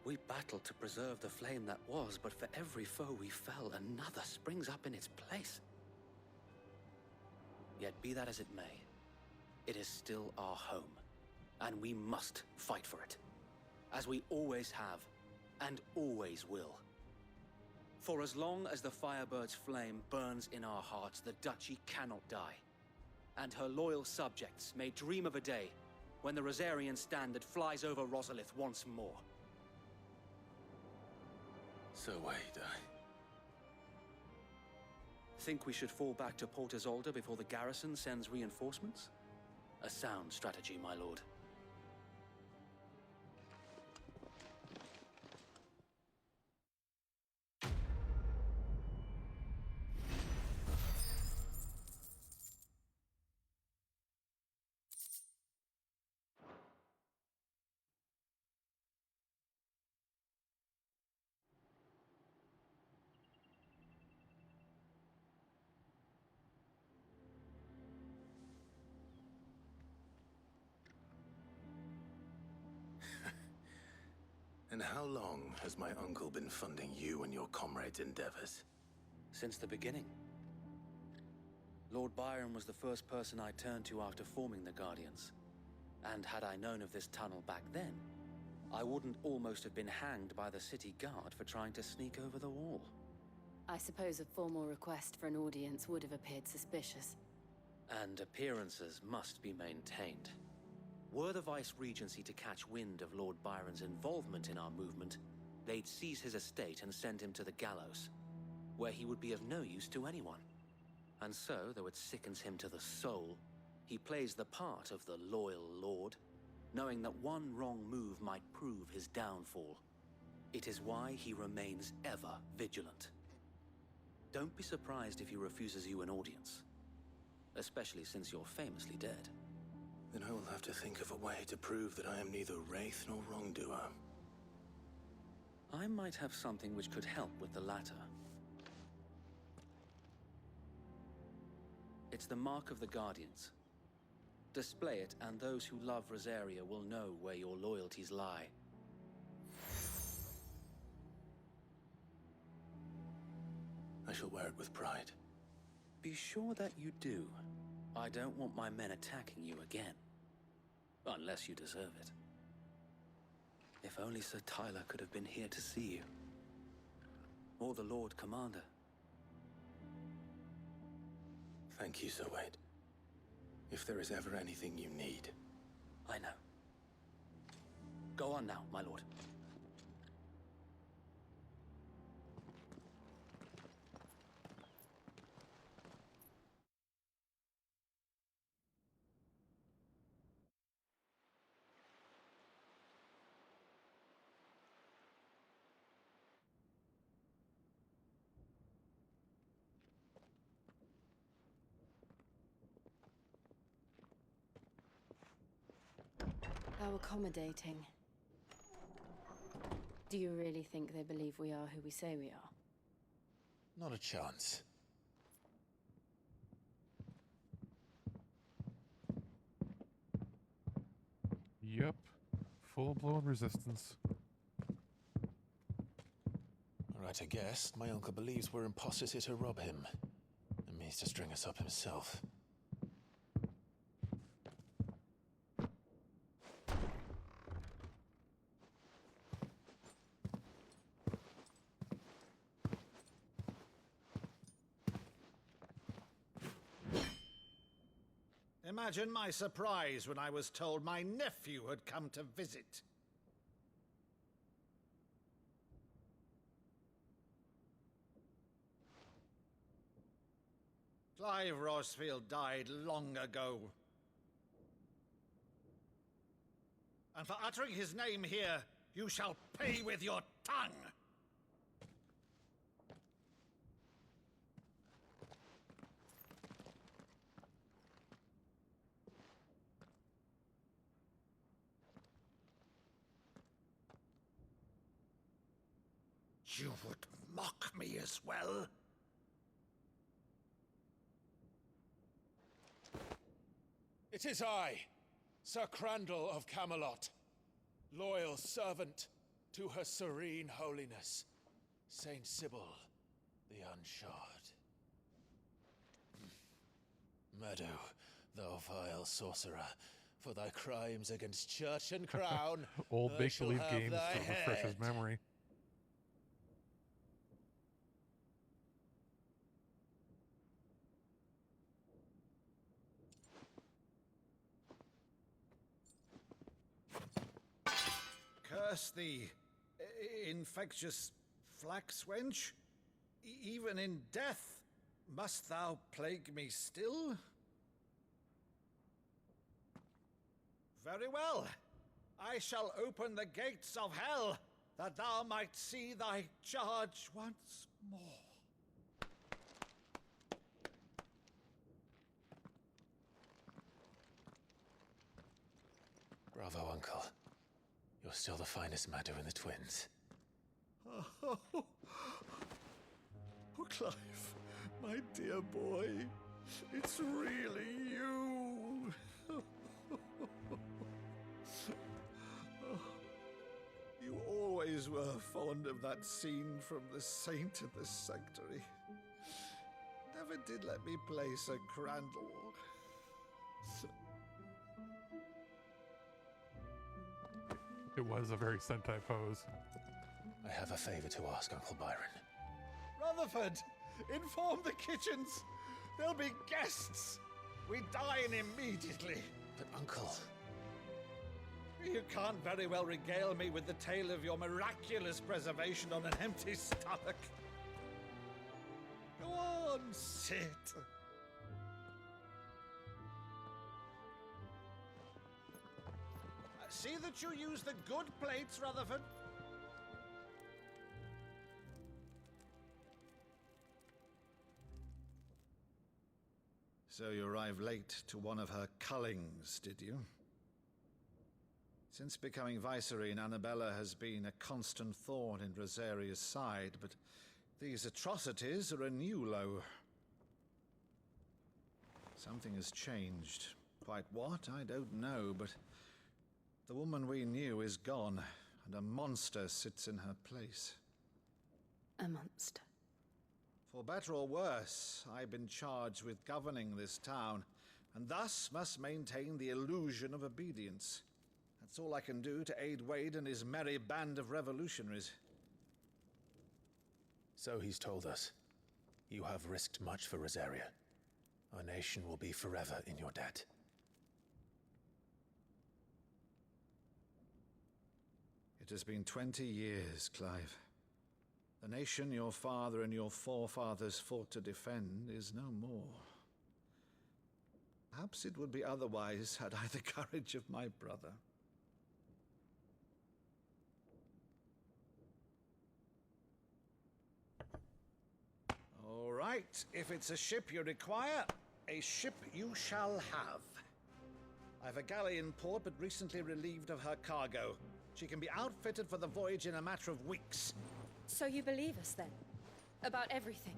We battled to preserve the flame that was, but for every foe we fell, another springs up in its place. Yet be that as it may, it is still our home, and we must fight for it. As we always have, and always will. For as long as the Firebird's flame burns in our hearts, the Duchy cannot die. And her loyal subjects may dream of a day when the Rosarian standard flies over Rosalith once more. So wait, Think we should fall back to Port Isolde before the garrison sends reinforcements? A sound strategy, my lord. And how long has my uncle been funding you and your comrades' endeavors? Since the beginning. Lord Byron was the first person I turned to after forming the Guardians. And had I known of this tunnel back then, I wouldn't almost have been hanged by the city guard for trying to sneak over the wall. I suppose a formal request for an audience would have appeared suspicious. And appearances must be maintained. Were the Vice-Regency to catch wind of Lord Byron's involvement in our movement, they'd seize his estate and send him to the gallows, where he would be of no use to anyone. And so, though it sickens him to the soul, He plays the part of the loyal lord, knowing that one wrong move might prove his downfall. It is why he remains ever vigilant. Don't be surprised if he refuses you an audience, especially since you're famously dead. Then I will have to think of a way to prove that I am neither wraith nor wrongdoer. I might have something which could help with the latter. It's the mark of the Guardians. Display it, and those who love Rosaria will know where your loyalties lie. I shall wear it with pride. Be sure that you do. I don't want my men attacking you again. Unless you deserve it. If only Sir Tyler could have been here to see you. Or the Lord Commander. Thank you, Sir Wade. If there is ever anything you need. I know. Go on now, my lord. How accommodating. Do you really think they believe we are who we say we are? Not a chance. Yep. Full-blown resistance. Right, I guess. My uncle believes we're imposters here to rob him. And means to string us up himself. Imagine my surprise when I was told my nephew had come to visit. Clive Rosfield died long ago. And for uttering his name here, you shall pay with your tongue! You would mock me as well? It is I, Sir Crandall of Camelot, loyal servant to Her Serene Holiness, Saint Sybil the Unshod. Meadow, thou vile sorcerer, for thy crimes against church and crown, Old I shall make-believe have games thy to refresh his head. memory. Curse thee, infectious flax wench. Even in death, must thou plague me still? Very well. I shall open the gates of hell, that thou might see thy charge once more. Bravo, Uncle. You're still the finest Meadow in the twins. Oh, Clive, my dear boy, it's really you. You always were fond of that scene from The Saint of the Sanctuary. Never did let me play Sir Crandall. It was a very Sentai pose. I have a favor to ask, Uncle Byron. Rutherford, inform the kitchens. There'll be guests. We dine immediately. But, Uncle... You can't very well regale me with the tale of your miraculous preservation on an empty stomach. Go on, sit. See that you use the good plates, Rutherford. So you arrived late to one of her cullings, did you? Since becoming Vicereine, Annabella has been a constant thorn in Rosaria's side, but these atrocities are a new low. Something has changed. Quite what, I don't know, but the woman we knew is gone, and a monster sits in her place. A monster. For better or worse, I've been charged with governing this town, and thus must maintain the illusion of obedience. That's all I can do to aid Wade and his merry band of revolutionaries. So he's told us. You have risked much for Rosaria. Our nation will be forever in your debt. It has been 20 years, Clive. The nation your father and your forefathers fought to defend is no more. Perhaps it would be otherwise had I the courage of my brother. All right, if it's a ship you require, a ship you shall have. I've a galley in port, but recently relieved of her cargo. She can be outfitted for the voyage in a matter of weeks. So you believe us then? About everything?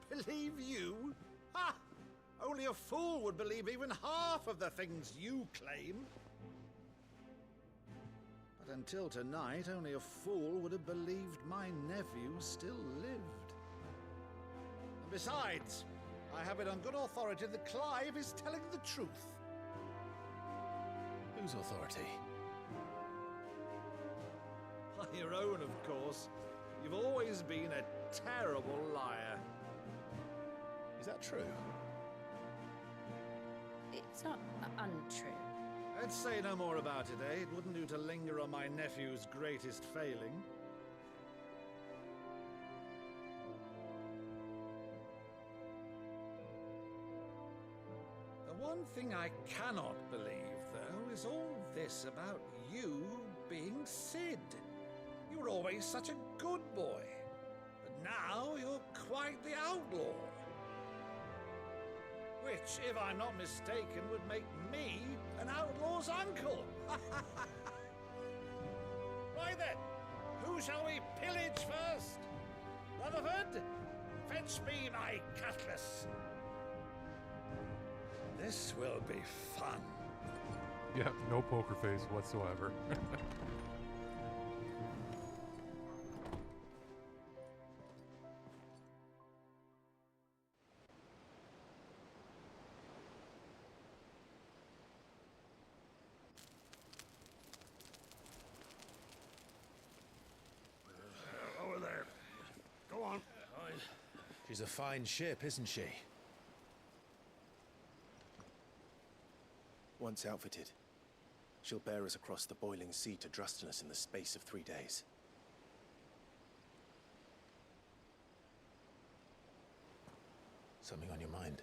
Believe you? Ha! Only a fool would believe even half of the things you claim. But until tonight, only a fool would have believed my nephew still lived. And besides, I have it on good authority that Clive is telling the truth. Whose authority? Your own, of course. You've always been a terrible liar. Is that true? It's not untrue. Let's say no more about it, eh? It wouldn't do to linger on my nephew's greatest failing. The one thing I cannot believe, though, is all this about you being Sid. You were always such a good boy, but now you're quite the outlaw. Which, if I'm not mistaken, would make me an outlaw's uncle. Right then, who shall we pillage first? Rutherford, fetch me my cutlass. This will be fun. Yeah, no poker face whatsoever. Over there. Go on. She's a fine ship, isn't she? Once outfitted, she'll bear us across the boiling sea to Drustinus in the space of 3 days. Something on your mind?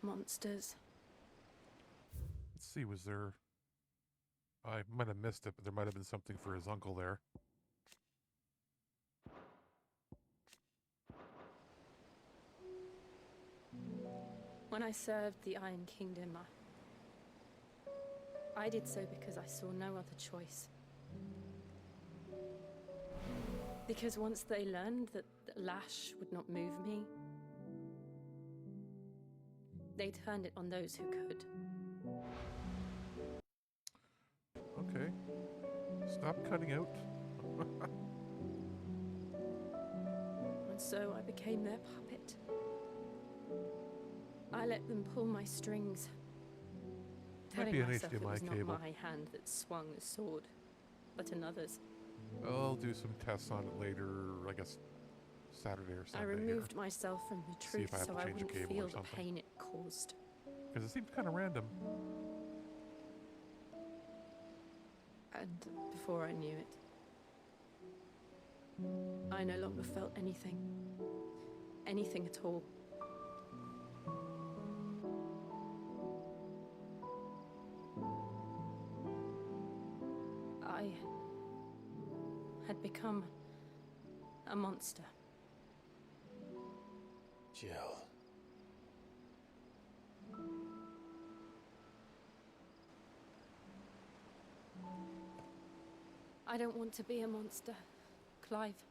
Monsters. Let's see, was there... I might have missed it, but there might have been something for his uncle there. When I served the Iron Kingdom, I did so because I saw no other choice. Because once they learned that Lash would not move me, they turned it on those who could. Okay. Stop cutting out. And so I became their puppet. I let them pull my strings, Might telling be an myself it HDMI was not cable. my hand that swung the sword, but another's. I'll do some tests on it later, I guess Saturday or I Sunday. removed myself from the See if truth I have so to I change a wouldn't cable or feel the something. pain it caused. Because it seems kind of random. And before I knew it, I no longer felt anything. anything at all. I had become a monster. Jill. I don't want to be a monster, Clive.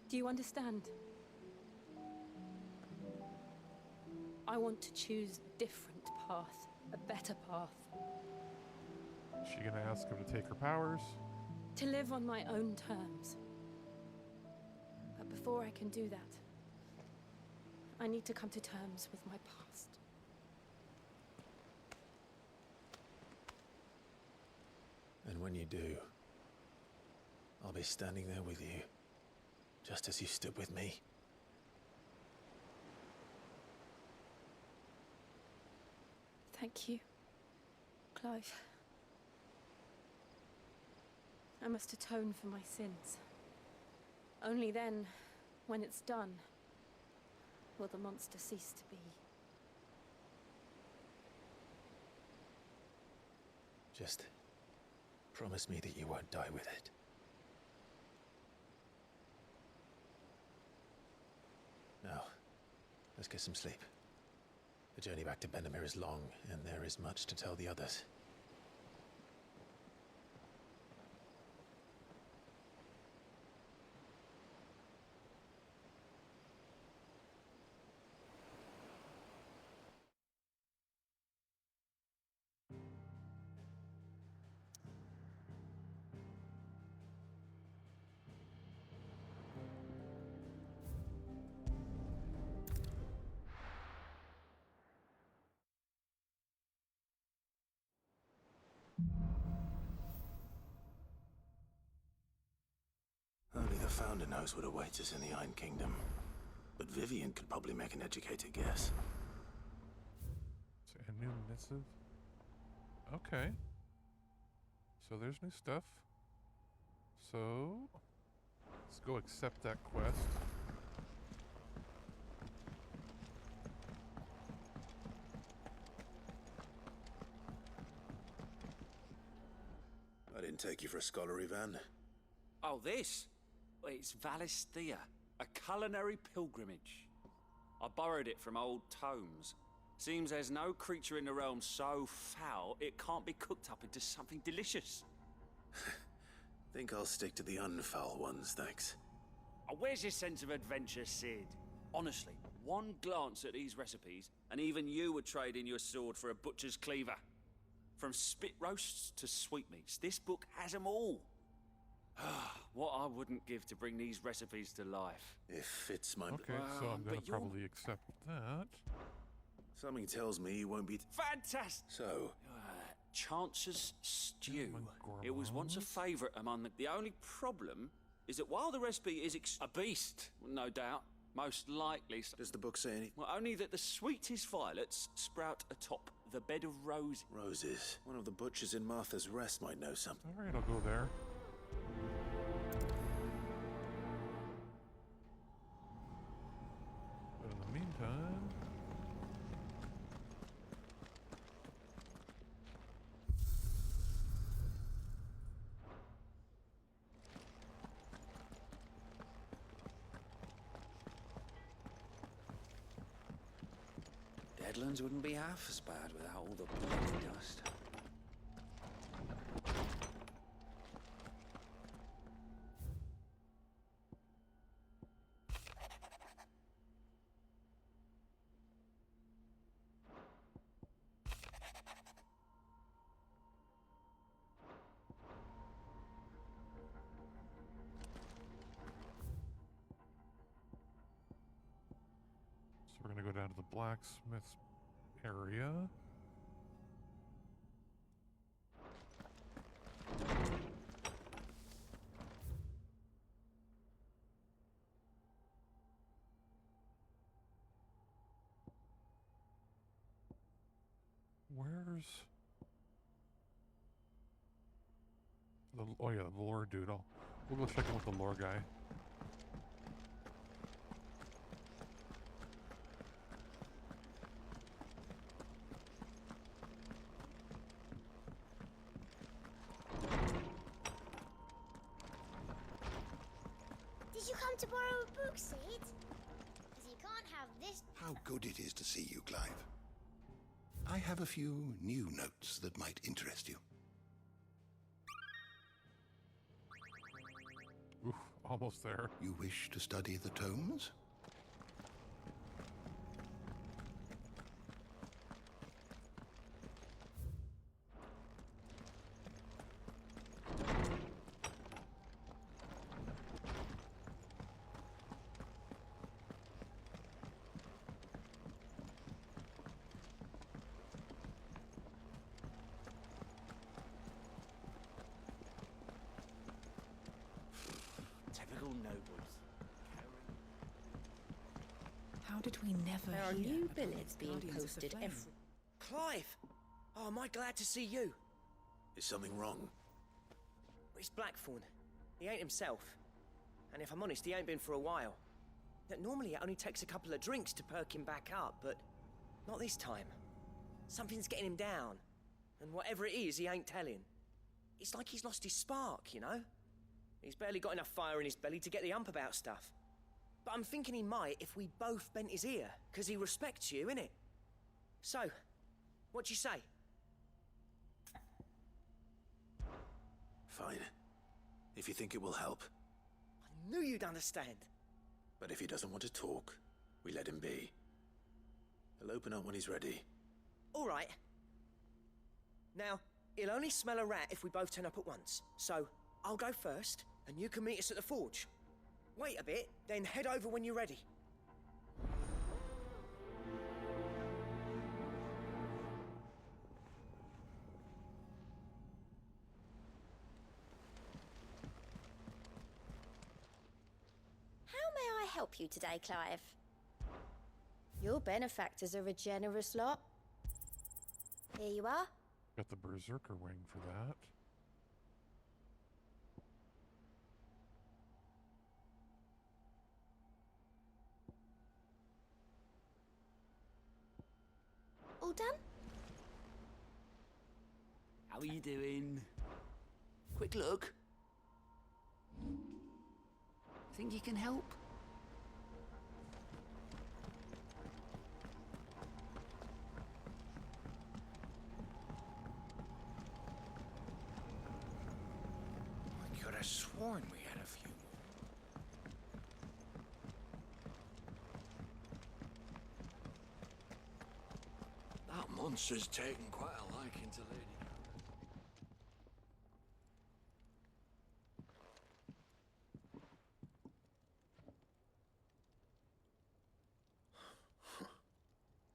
Do you understand? I want to choose a different path, a better path. Is she gonna ask him to take her powers? To live on my own terms. But before I can do that, I need to come to terms with my past. And when you do, I'll be standing there with you, just as you stood with me. Thank you, Clive. I must atone for my sins. Only then, when it's done, will the monster cease to be. Just promise me that you won't die with it. Now, let's get some sleep. The journey back to Benamir is long, and there is much to tell the others. Only the Founder knows what awaits us in the Iron Kingdom. But Vivian could probably make an educated guess. A new missive? Okay. So there's new stuff. So let's go accept that quest. I didn't take you for a scholar, Ivan. Oh, this? Well, it's Valisthea, a culinary pilgrimage. I borrowed it from old tomes. Seems there's no creature in the realm so foul it can't be cooked up into something delicious. Think I'll stick to the unfoul ones, thanks. Oh, where's your sense of adventure, Sid? Honestly, one glance at these recipes, and even you would trade in your sword for a butcher's cleaver. From spit roasts to sweetmeats, this book has them all. What I wouldn't give to bring these recipes to life. If it's my... Okay, so I'm gonna probably accept that. Something tells me you won't be... Fantastic! So... Chance's stew. It was once a favourite among the only problem is that while the recipe is a beast, no doubt, most likely... Does the book say anything? Well, only that the sweetest violets sprout atop the bed of roses. Roses. One of the butchers in Martha's Rest might know something. Alright, I'll go there. But in the meantime... Deadlands wouldn't be half as bad without all the bloody dust. So we're gonna go down to the blacksmith's area. Where's the... Oh yeah, the lore dude. We'll go check in with the lore guy. Did you come to borrow a book, Sid? Because you can't have this. How good it is to see you, Clive. I have a few new notes that might interest you. Oof, almost there. You wish to study the tomes? Typical nobles. How did we never There are hear new about billets the being Guardians of the posted Flame? every... Clive! Oh, am I glad to see you? Is something wrong? It's Blackthorn. He ain't himself. And if I'm honest, he ain't been for a while. Normally it only takes a couple of drinks to perk him back up, but not this time. Something's getting him down. And whatever it is, he ain't telling. It's like he's lost his spark, you know? He's barely got enough fire in his belly to get the ump about stuff. But I'm thinking he might if we both bent his ear, because he respects you, innit? So, what do you say? Fine. If you think it will help. I knew you'd understand. But if he doesn't want to talk, we let him be. He'll open up when he's ready. All right. Now, he'll only smell a rat if we both turn up at once. So, I'll go first, and you can meet us at the forge. Wait a bit, then head over when you're ready. How may I help you today, Clive? Your benefactors are a generous lot. Here you are. Got the Berserker wing for that. All done? How are you doing? Quick look. Think you can help? I could have sworn we had a few more. That monster's taken quite a liking to Lady.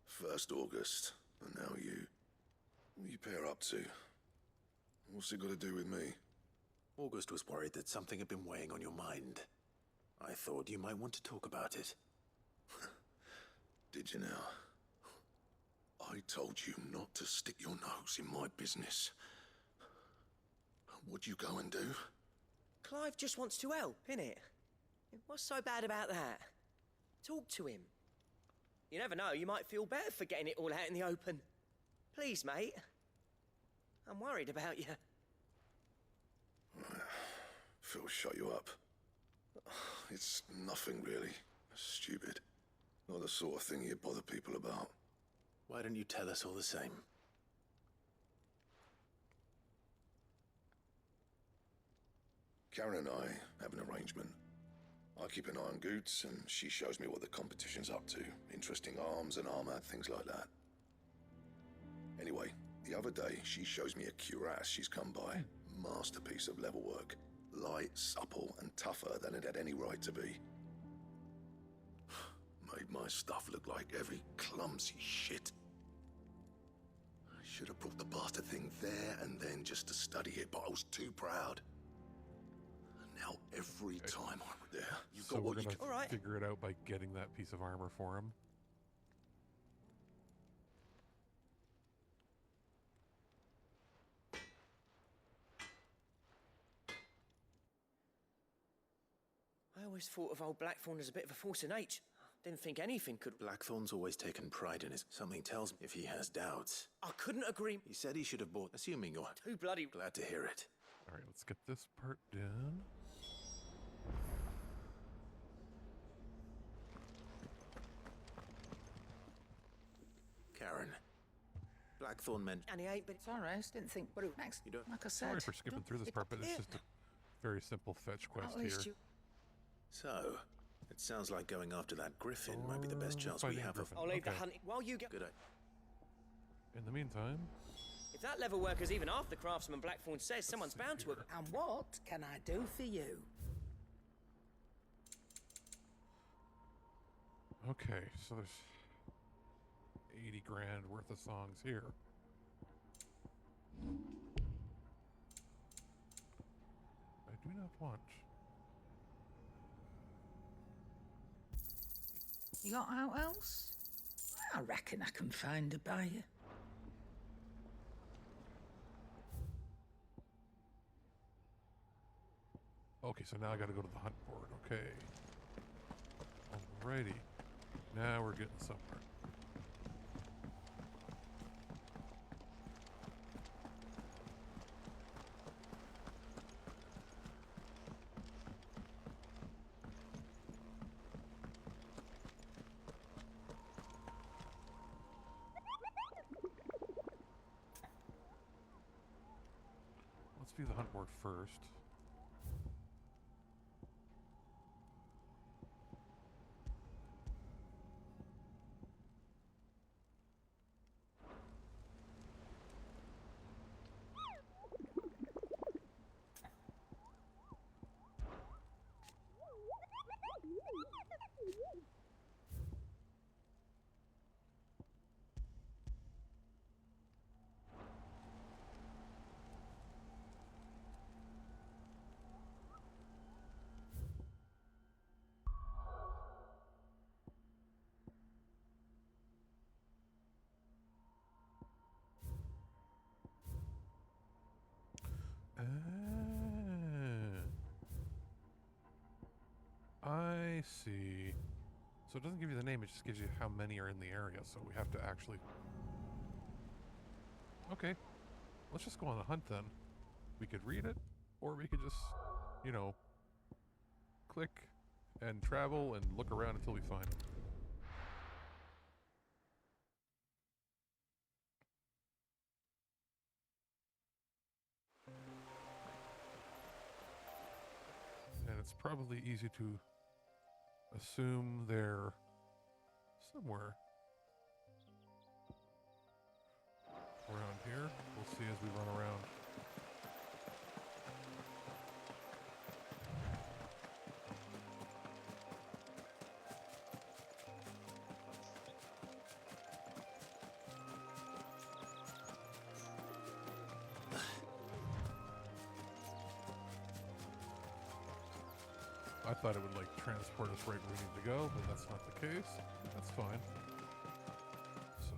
First August, and now you. What are you pair up to? What's it got to do with me? August was worried that something had been weighing on your mind. I thought you might want to talk about it. Did you now? I told you not to stick your nose in my business. What'd you go and do? Clive just wants to help, innit? What's so bad about that? Talk to him. You never know, you might feel better for getting it all out in the open. Please, mate. I'm worried about you. Phil, shut you up. It's nothing really. Stupid. Not the sort of thing you bother people about. Why don't you tell us all the same? Karen and I have an arrangement. I keep an eye on Goots, and she shows me what the competition's up to. Interesting arms and armor, things like that. Anyway, the other day, she shows me a cuirass she's come by. Masterpiece of level work. Light, supple, and tougher than it had any right to be. Made my stuff look like every clumsy shit. I should have brought the bastard thing there and then just to study it, but I was too proud. Now, every time I'm there, you've So got we're what you gonna can... figure it out by getting that piece of armor for him. I always thought of old Blackthorn as a bit of a force of nature. Didn't think anything could... Blackthorn's always taken pride in his... Something tells me if he has doubts. I couldn't agree... He said he should have bought... Assuming you're... Too bloody... Glad to hear it. Alright, let's get this part done. Blackthorn meant... And he ain't been... Sorry, I just didn't think what it was next. You don't... Like I said. Sorry for skipping through this part, but it's just a very simple fetch quest At least here. So, it sounds like going after that griffin might be the best chance we have of... I'll leave the hunting while you get... Good idea. In the meantime... If that level worker's even half the craftsman Blackthorn says, someone's bound to have... And what can I do for you? Okay, so there's 80 grand worth of songs here. I do not want. You got out else? I reckon I can find a buyer. Okay, so now I gotta go to the hunt board. Okay. Alrighty. Now we're getting somewhere. Let's view the hunt board first. I see. So it doesn't give you the name, it just gives you how many are in the area, so we have to actually... Okay. Let's just go on a hunt then. We could read it, or we could just, you know, click and travel and look around until we find it. And it's probably easy to assume they're somewhere around here. We'll see as we run around. I thought it would like transport us right where we need to go, but that's not the case. That's fine. So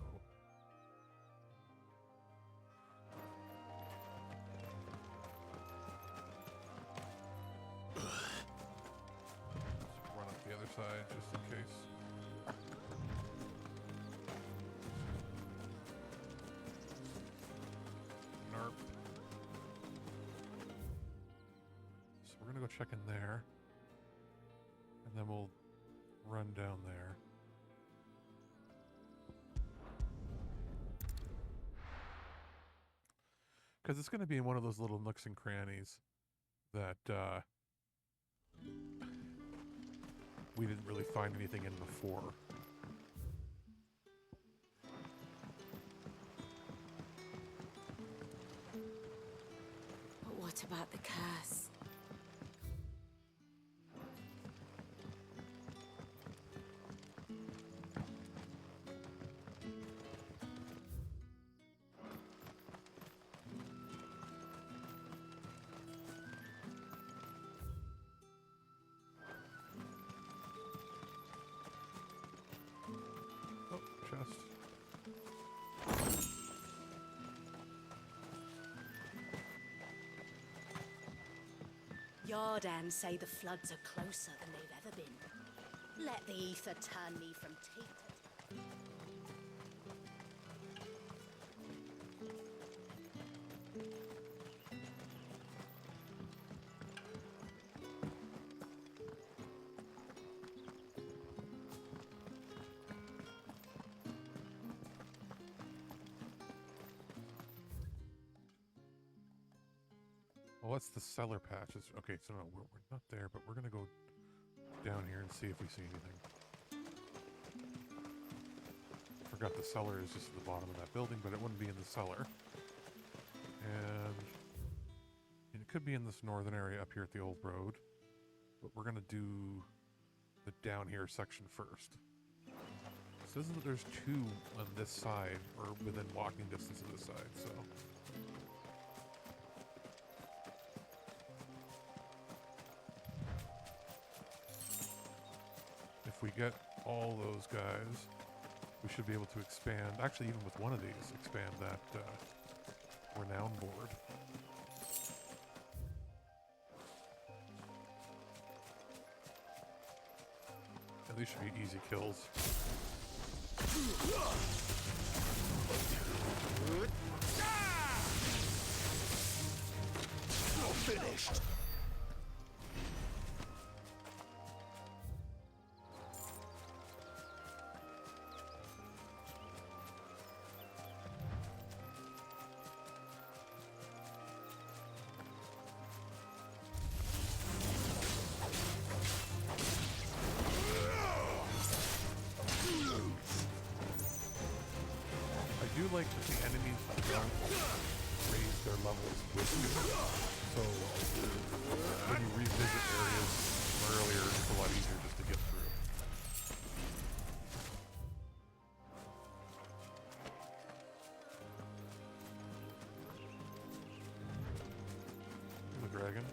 run up the other side just in case. Narp. So we're gonna go check in there. And then we'll run down there. Because it's going to be in one of those little nooks and crannies that we didn't really find anything in before. But what about the curse? Chest. Yardan say the floods are closer than they've ever been. Let the ether turn me from teat to teat. Oh, that's the cellar patches. Okay, so no, we're not there, but we're gonna go down here and see if we see anything. Forgot the cellar is just at the bottom of that building, but it wouldn't be in the cellar. And it could be in this northern area up here at the old road, but we're gonna do the down here section first. It says that there's two on this side, or within walking distance of this side, so. If we get all those guys, we should be able to expand, actually even with one of these, expand that renown board. And these should be easy kills. Finished. I do like that the enemies don't raise their levels with you. So when you revisit areas from earlier, it's a lot easier just to get through. The dragon.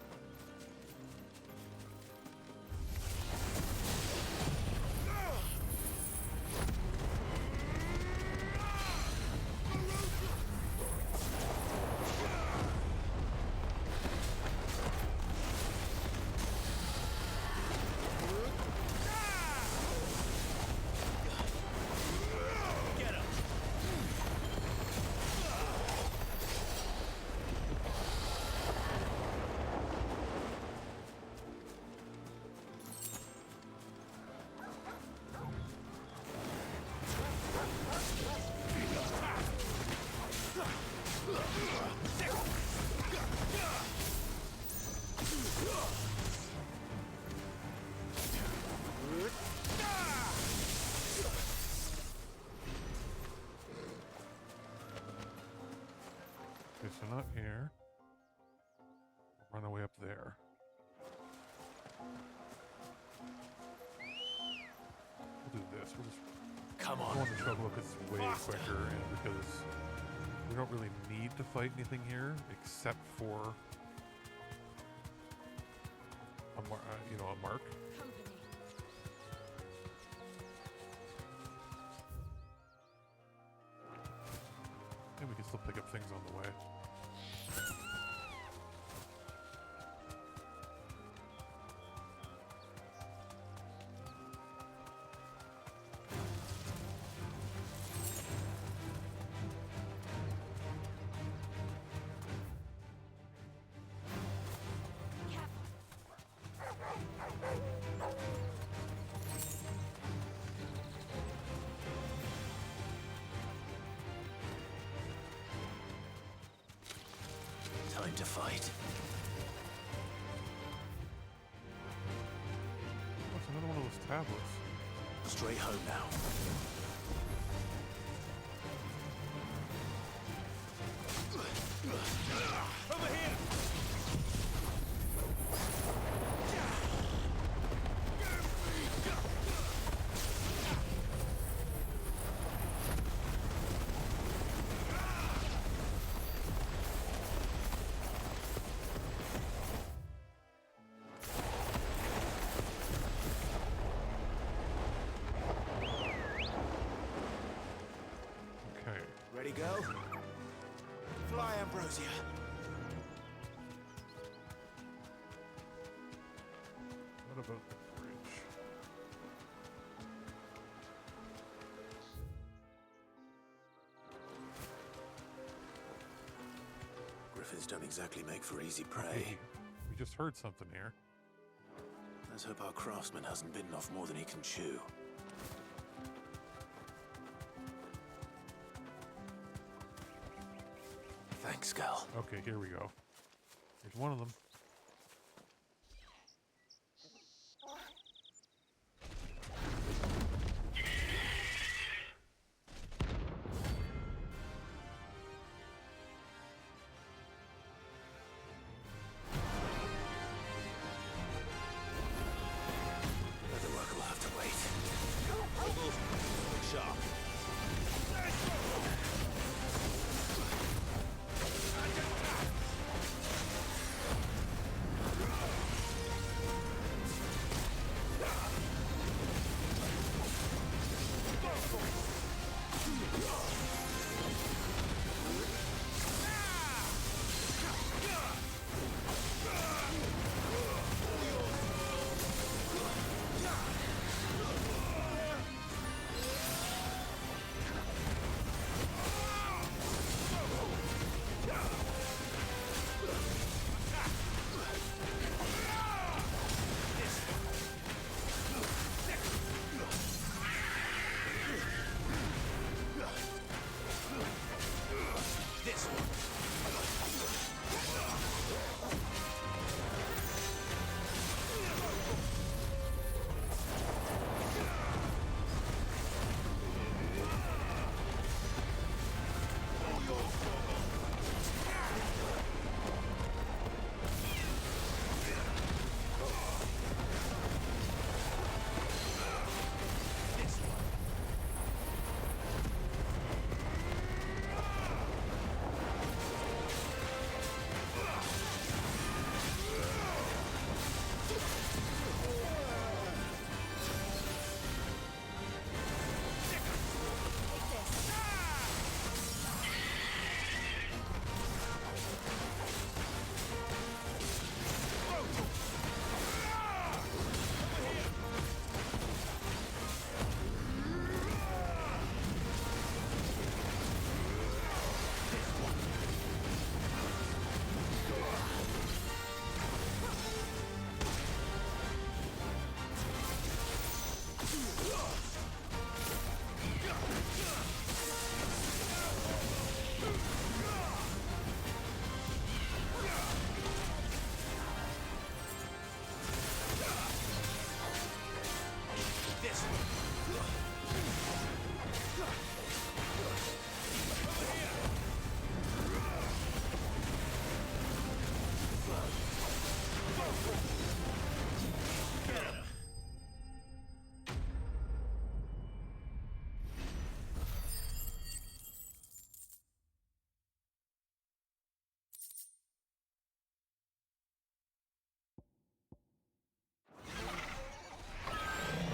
Okay, so not here. Run away up there. We'll do this. We'll just come on. Go on the struggle because it's way quicker, and because we don't really need to fight anything here except for a mark. And we can still pick up things on the way. Time to fight. What's another one of those tablets? Straight home now. Over here! Okay. Ready, go? Fly, Ambrosia. What about the bridge? Griffins don't exactly make for easy prey. Okay. We just heard something here. Let's hope our craftsman hasn't bitten off more than he can chew. Thanks, Gal. Okay, here we go. There's one of them. Other work will have to wait. Look sharp.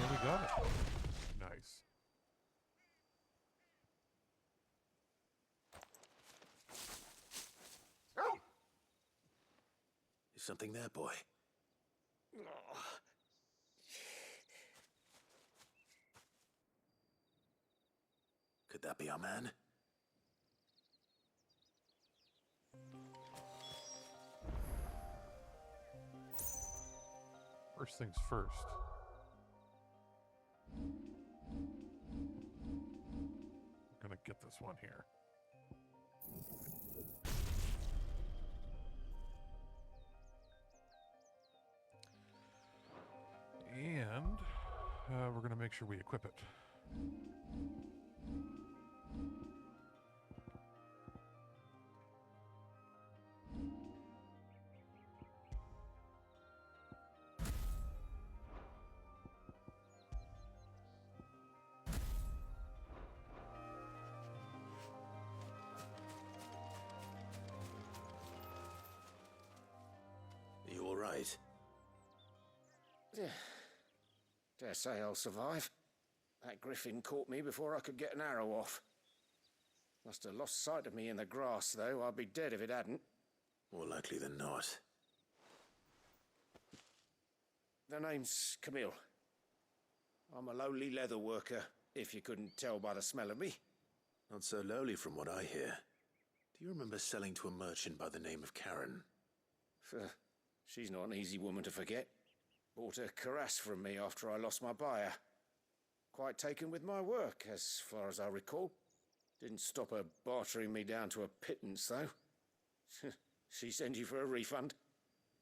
There we got it. Nice. Is something there, boy? Could that be our man? First things first. We're gonna get this one here. And we're gonna make sure we equip it. You all right? Dare say I'll survive. That griffin caught me before I could get an arrow off. Must have lost sight of me in the grass, though. I'd be dead if it hadn't. More likely than not. The name's Camille. I'm a lowly leather worker, if you couldn't tell by the smell of me. Not so lowly from what I hear. Do you remember selling to a merchant by the name of Karen? She's not an easy woman to forget. Bought a cuirass from me after I lost my buyer. Quite taken with my work, as far as I recall. Didn't stop her bartering me down to a pittance, though. She send you for a refund?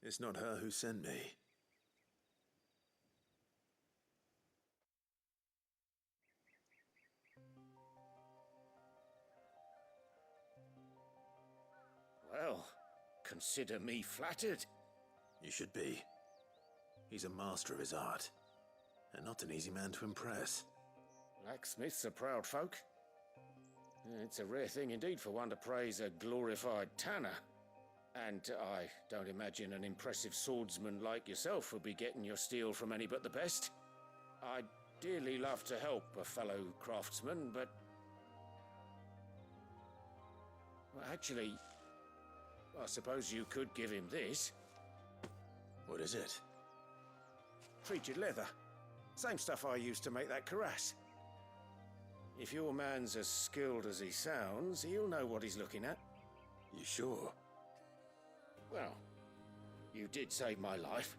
It's not her who sent me. Well, consider me flattered. You should be. He's a master of his art, and not an easy man to impress. Blacksmiths are proud folk. It's a rare thing indeed for one to praise a glorified tanner. And I don't imagine an impressive swordsman like yourself would be getting your steel from any but the best. I'd dearly love to help a fellow craftsman, but... Well, actually, I suppose you could give him this. What is it? Treated leather. Same stuff I used to make that cuirass. If your man's as skilled as he sounds, he'll know what he's looking at. You sure? Well, you did save my life.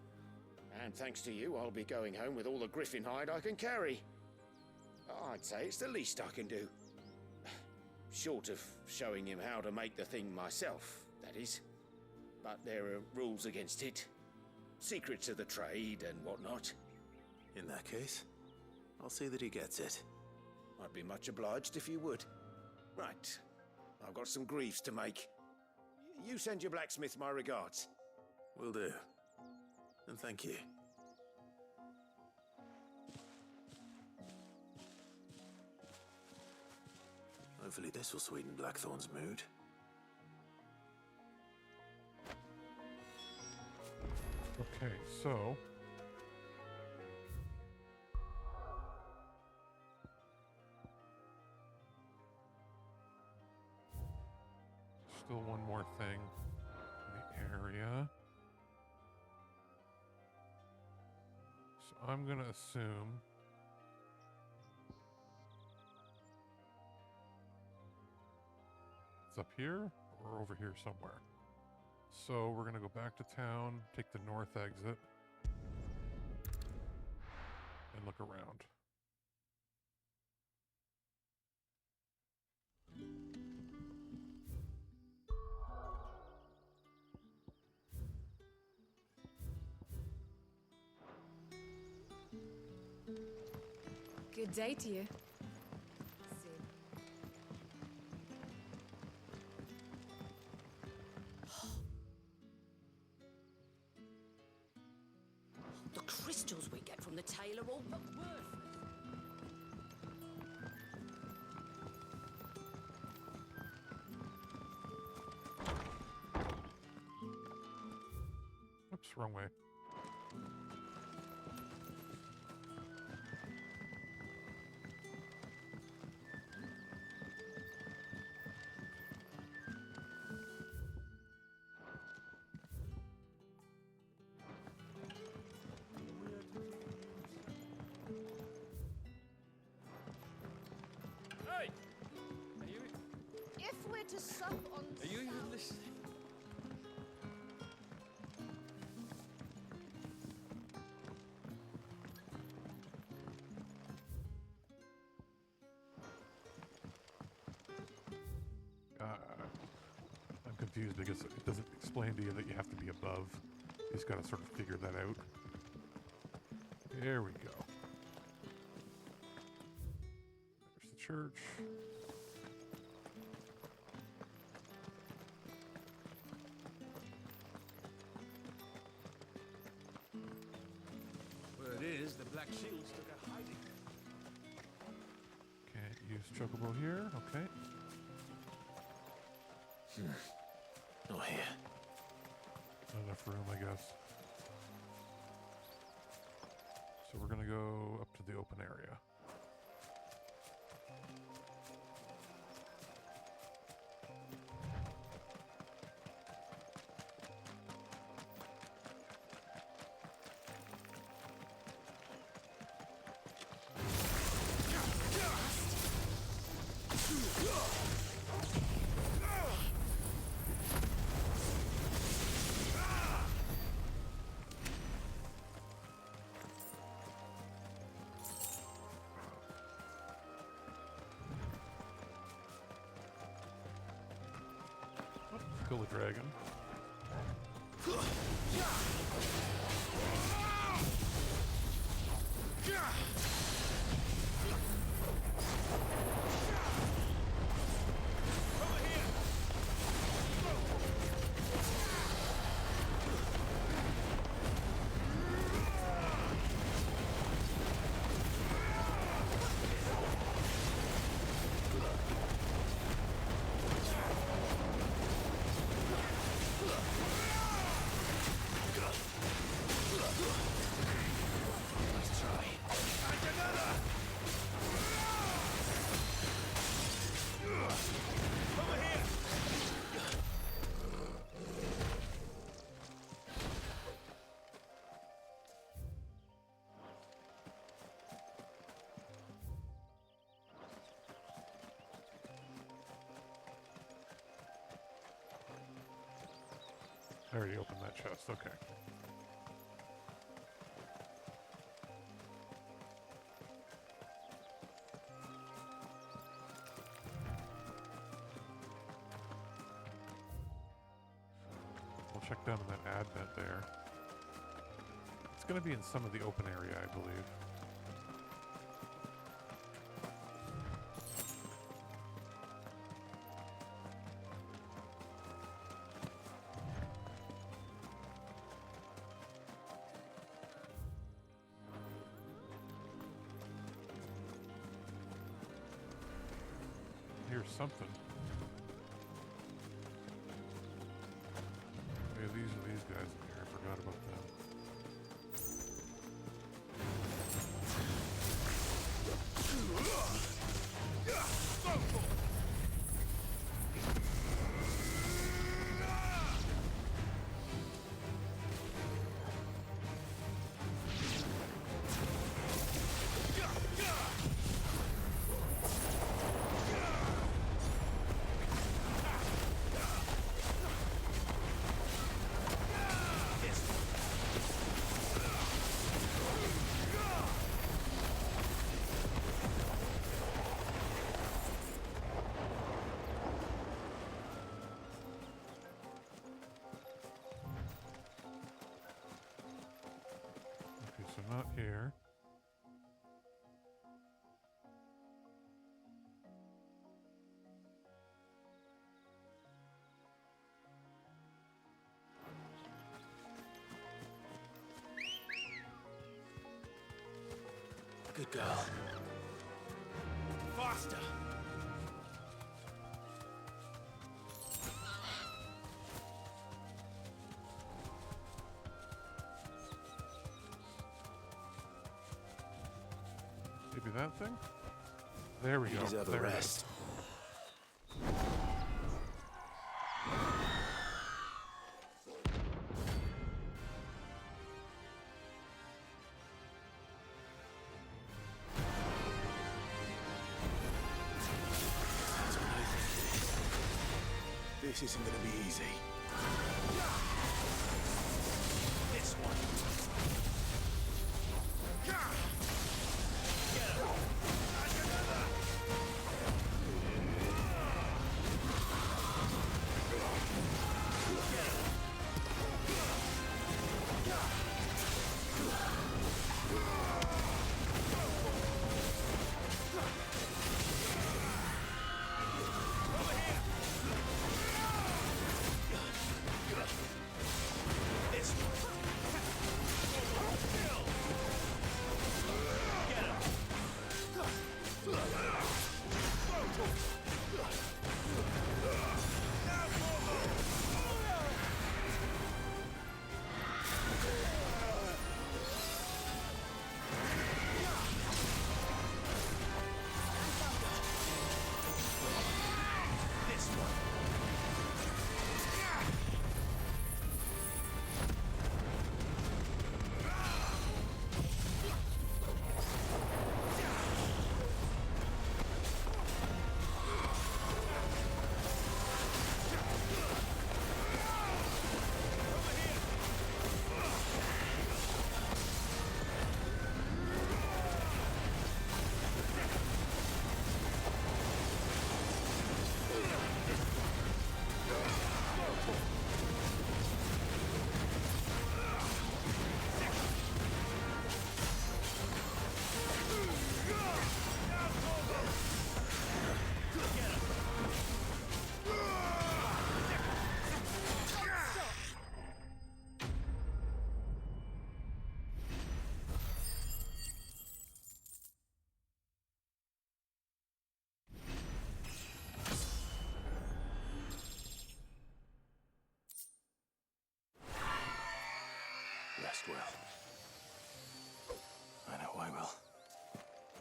And thanks to you, I'll be going home with all the griffin hide I can carry. I'd say it's the least I can do. Short of showing him how to make the thing myself, that is. But there are rules against it. Secrets of the trade and whatnot. In that case, I'll see that he gets it. I'd be much obliged if you would. Right, I've got some greaves to make. You send your blacksmith my regards. Will do. And thank you. Hopefully this will sweeten Blackthorn's mood. Okay, so... still one more thing in the area. So I'm gonna assume it's up here or over here somewhere. So we're gonna go back to town, take the north exit, and look around. Good day to you. The crystals we get from the tailor all but worthless. Oops, wrong way. Hey! Are you... If we're to sup on... Are you even listening? I'm confused because it doesn't explain to you that you have to be above. You just gotta sort of figure that out. There we go. There's the church. Word is, the Black Shields took a hiding. Can't use chocobo here. Okay. Not here. Not enough room, I guess. So we're gonna go up to the open area. Kill the dragon. I already opened that chest, okay. We'll check down in that ad vent there. It's going to be in some of the open area, I believe. Here's something. Yeah, these are these guys in here. I forgot about them. So not here. Good girl. Faster! Maybe that thing? There we go. You deserve a There it rest. is. This isn't gonna be easy. This one. This one.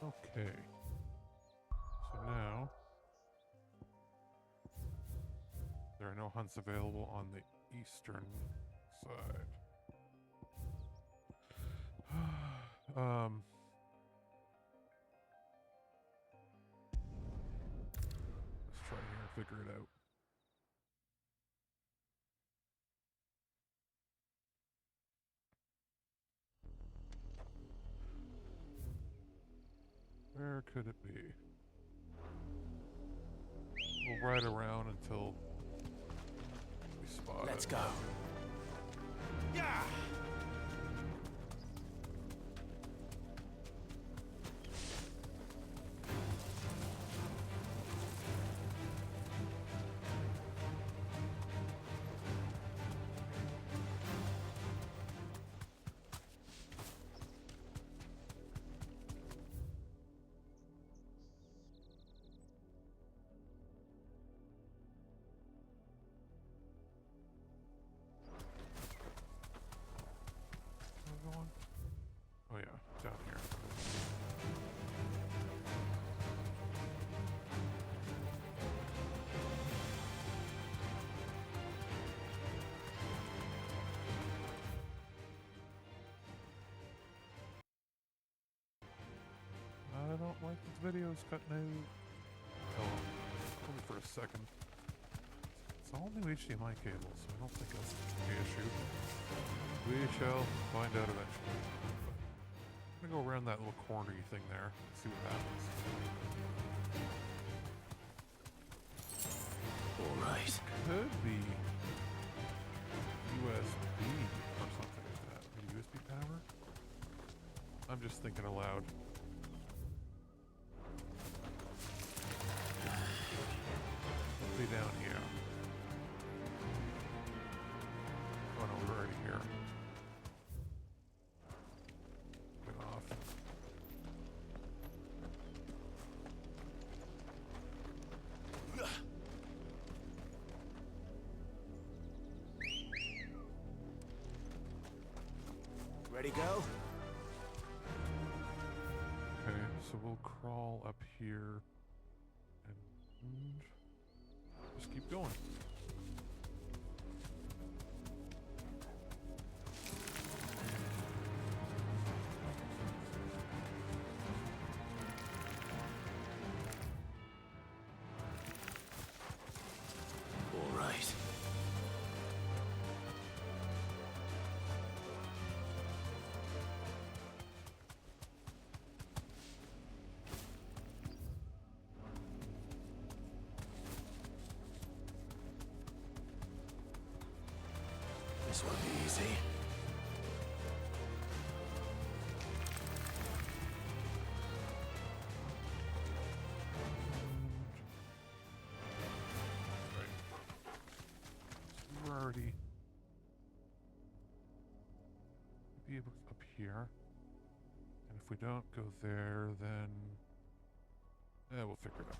Okay. So now there are no hunts available on the eastern side. Let's try here and figure it out. Where could it be? We'll ride around until we spot it. Let's go. Yeah! Oh yeah, down here. I don't like this video's cutting out. Oh, only for a second. It's all new HDMI cables, so I don't think that's the issue. We shall find out eventually. I'm gonna go around that little cornery thing there, see what happens. Alright. Could be USB or something like that. Maybe USB power? I'm just thinking aloud. Be down here. Oh no, we're already here. Get off. Ready, go? Okay, so we'll crawl up here and just keep going. All right. This won't be easy. We're already be able up here, and if we don't go there, then we'll figure it out.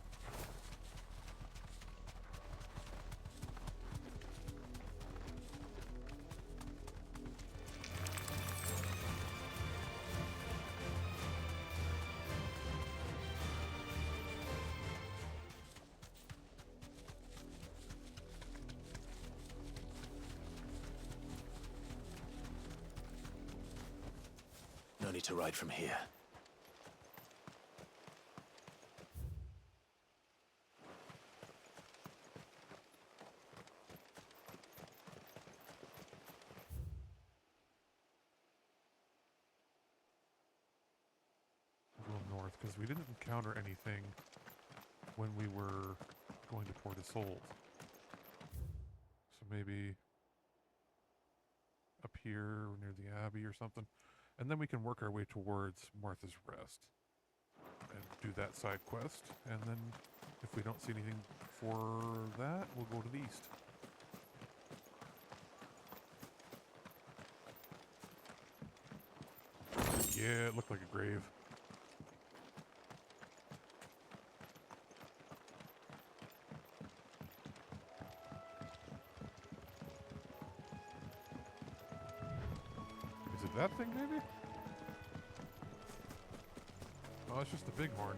No need to ride from here. We'll go north because we didn't encounter anything when we were going to Port Isolde. So maybe up here near the Abbey or something. And then we can work our way towards Martha's Rest and do that side quest. And then if we don't see anything for that, we'll go to the east. Yeah, it looked like a grave. Is it that thing, maybe? Oh, it's just the bighorn.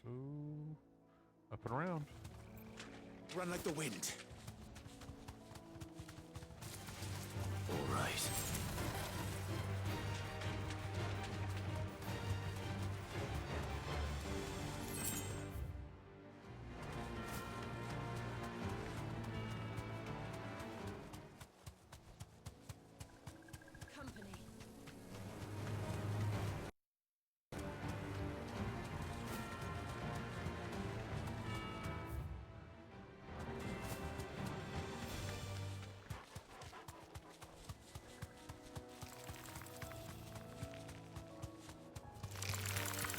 So, up and around. Run like the wind. All right. Company.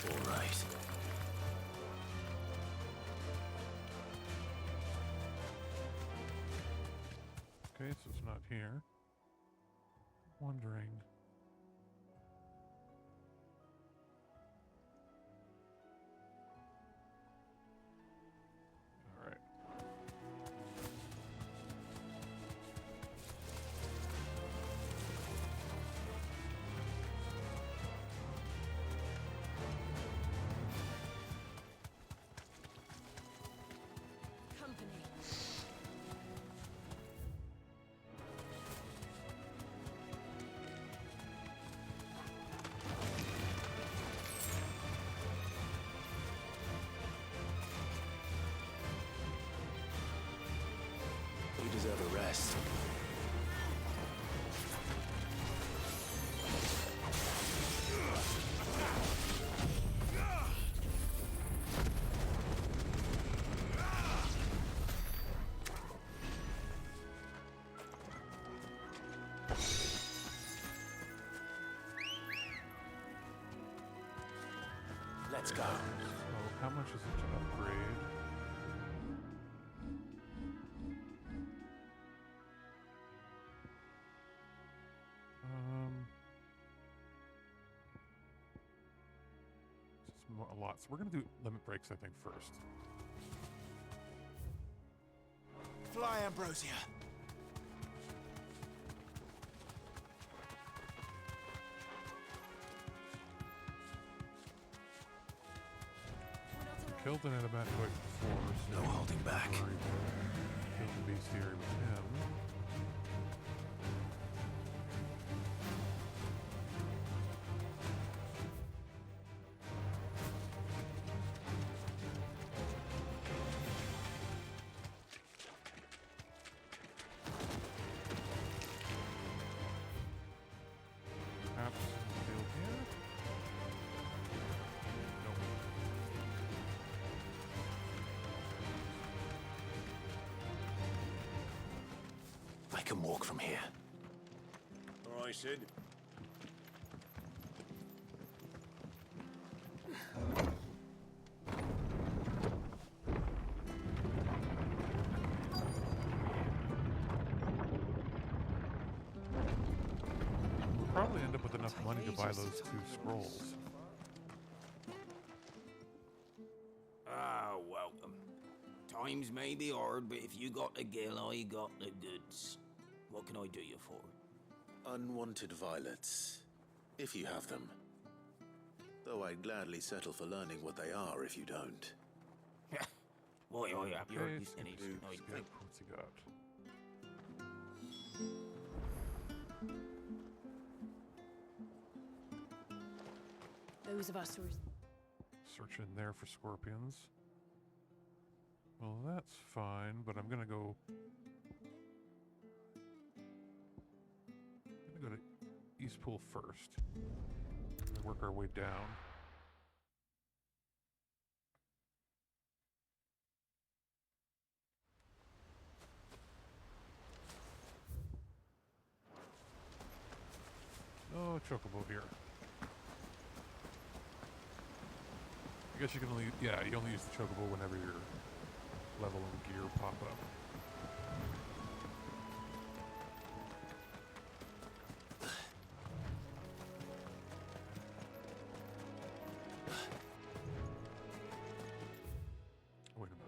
All right. Okay, so it's not here. Wondering. All right. Company. You deserve a rest. Let's go. So, how much is it to upgrade? A lot. So we're going to do limit breaks, I think, first. Fly, Ambrosia. Killed an enigmatic before, so no holding back. Kill the bestiary with him. Perhaps field here? Nope. I can walk from here. All right, Sid. We'll probably end up with enough money to buy those 2 scrolls. Ah, welcome. Times may be hard, but if you got the gill, I got the goods. What can I do you for? Unwanted violets, if you have them. Though I'd gladly settle for learning what they are if you don't. Why, I have your Okay, business. skip. What's he got? those of us who are... Search in there for scorpions. Well, that's fine, but I'm gonna go to East Pool first. And work our way down. No chocobo here. I guess you can only, yeah, you only use the chocobo whenever your level and gear pop up. Wait a minute.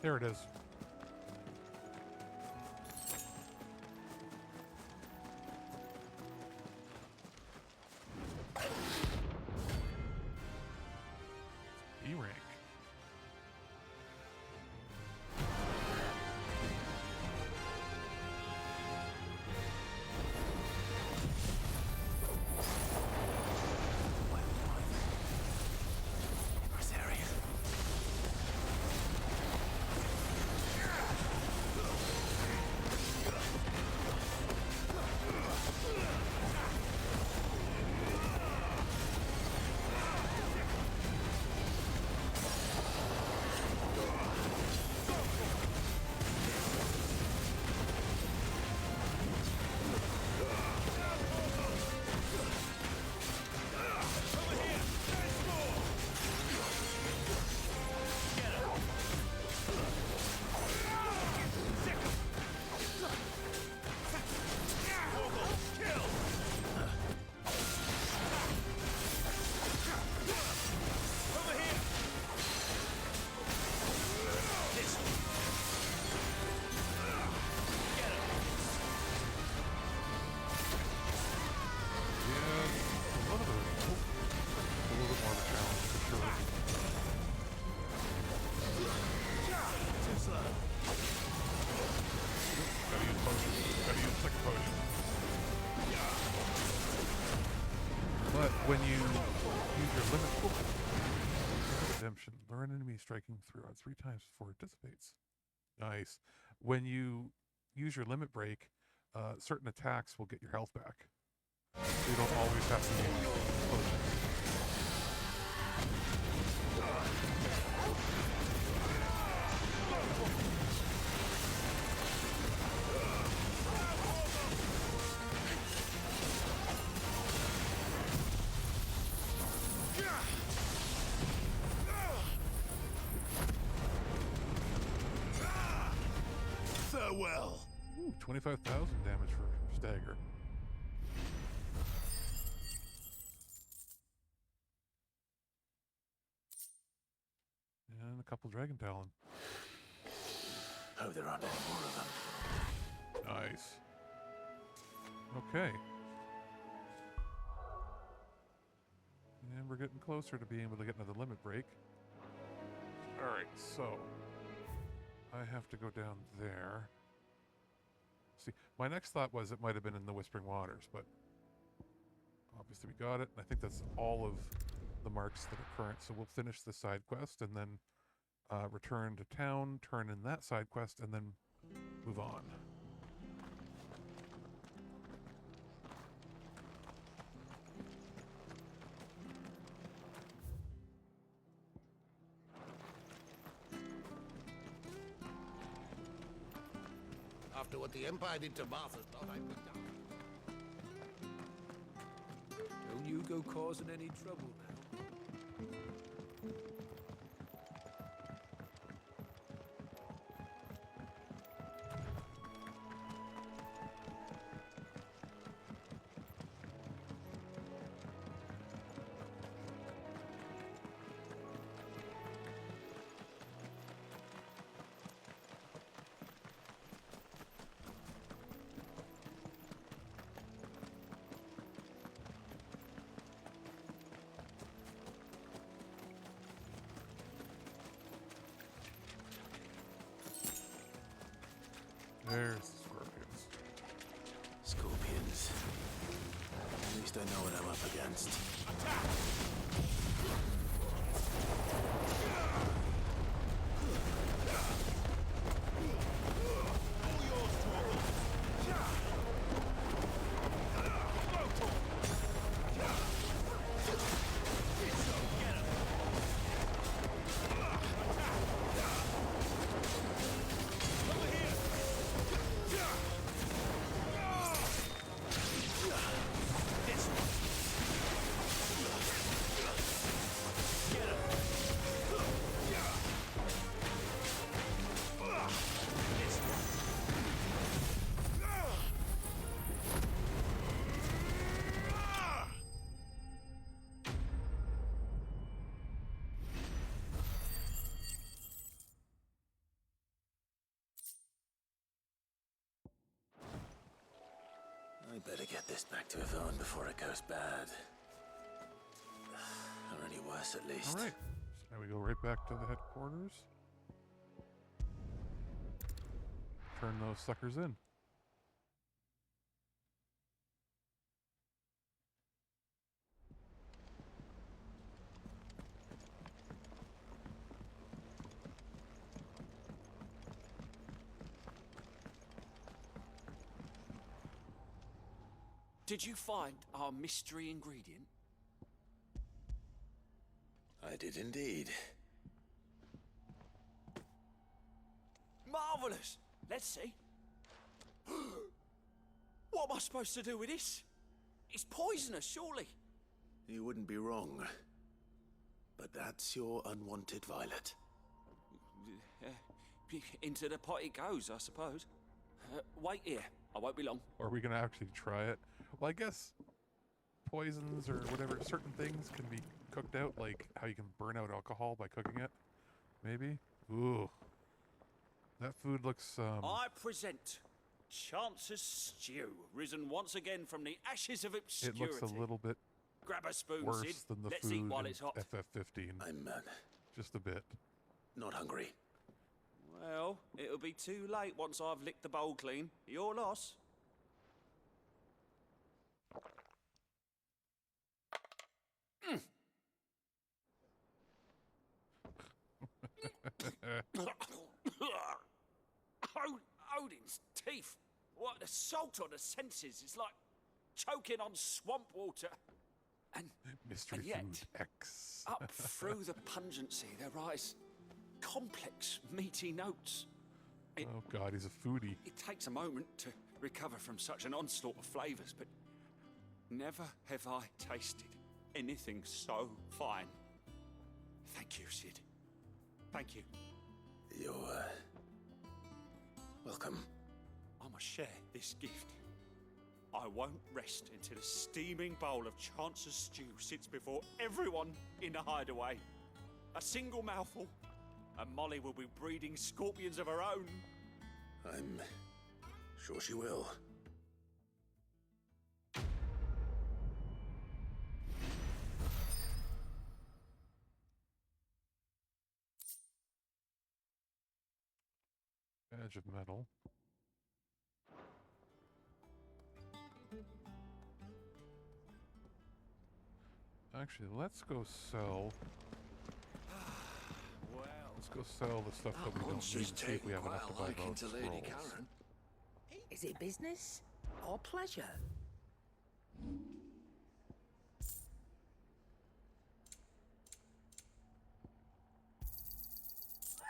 There it is. E rank. When you use your limit redemption, lure an enemy striking through on 3 times before it dissipates. Nice. When you use your limit break, certain attacks will get your health back. So you don't always have to use potions. Farewell. Ooh, 25,000 damage for stagger. And a couple Dragon Talon. Oh, there aren't any more of them. Nice. Okay. And we're getting closer to being able to get another limit break. Alright, so I have to go down there. See, my next thought was it might have been in the Whispering Waters, but obviously we got it, and I think that's all of the marks that are current. So we'll finish the side quest and then return to town, turn in that side quest, and then move on. After what the Empire did to Martha's daughter, I'd be down. Don't you go causing any trouble now. There's the scorpions. Scorpions. At least I know what I'm up against. I better get this back to Yvonne before it goes bad. Or any worse, at least. All right. So now we go right back to the headquarters. Turn those suckers in. Did you find our mystery ingredient? I did indeed. Marvellous! Let's see. What am I supposed to do with this? It's poisonous, surely. You wouldn't be wrong. But that's your unwanted violet. Into the pot it goes, I suppose. Wait here. I won't be long. Or are we going to actually try it? Well, I guess poisons or whatever, certain things can be cooked out, like how you can burn out alcohol by cooking it. Maybe? Ooh. That food looks, I present Chance's Stew, risen once again from the ashes of obscurity. It looks a little bit Grab a spoon, worse Sid. than the Let's food eat while in it's hot. FF15. I'm just a bit. Not hungry. Well, it'll be too late once I've licked the bowl clean. Your loss. Odin's teeth. What, the salt on the senses is like choking on swamp water. And, Mystery and yet, Food X. up through the pungency, there rise complex, meaty notes. Oh God, he's a foodie. It takes a moment to recover from such an onslaught of flavors, but never have I tasted anything so fine. Thank you, Sid. Thank you. You're, welcome. I must share this gift. I won't rest until a steaming bowl of Chance's Stew sits before everyone in the hideaway. A single mouthful, and Molly will be breeding scorpions of her own. I'm sure she will. Edge of metal. Actually, let's go sell. Let's go sell the stuff that we don't need and see if we have enough to buy those scrolls. Is it business or pleasure?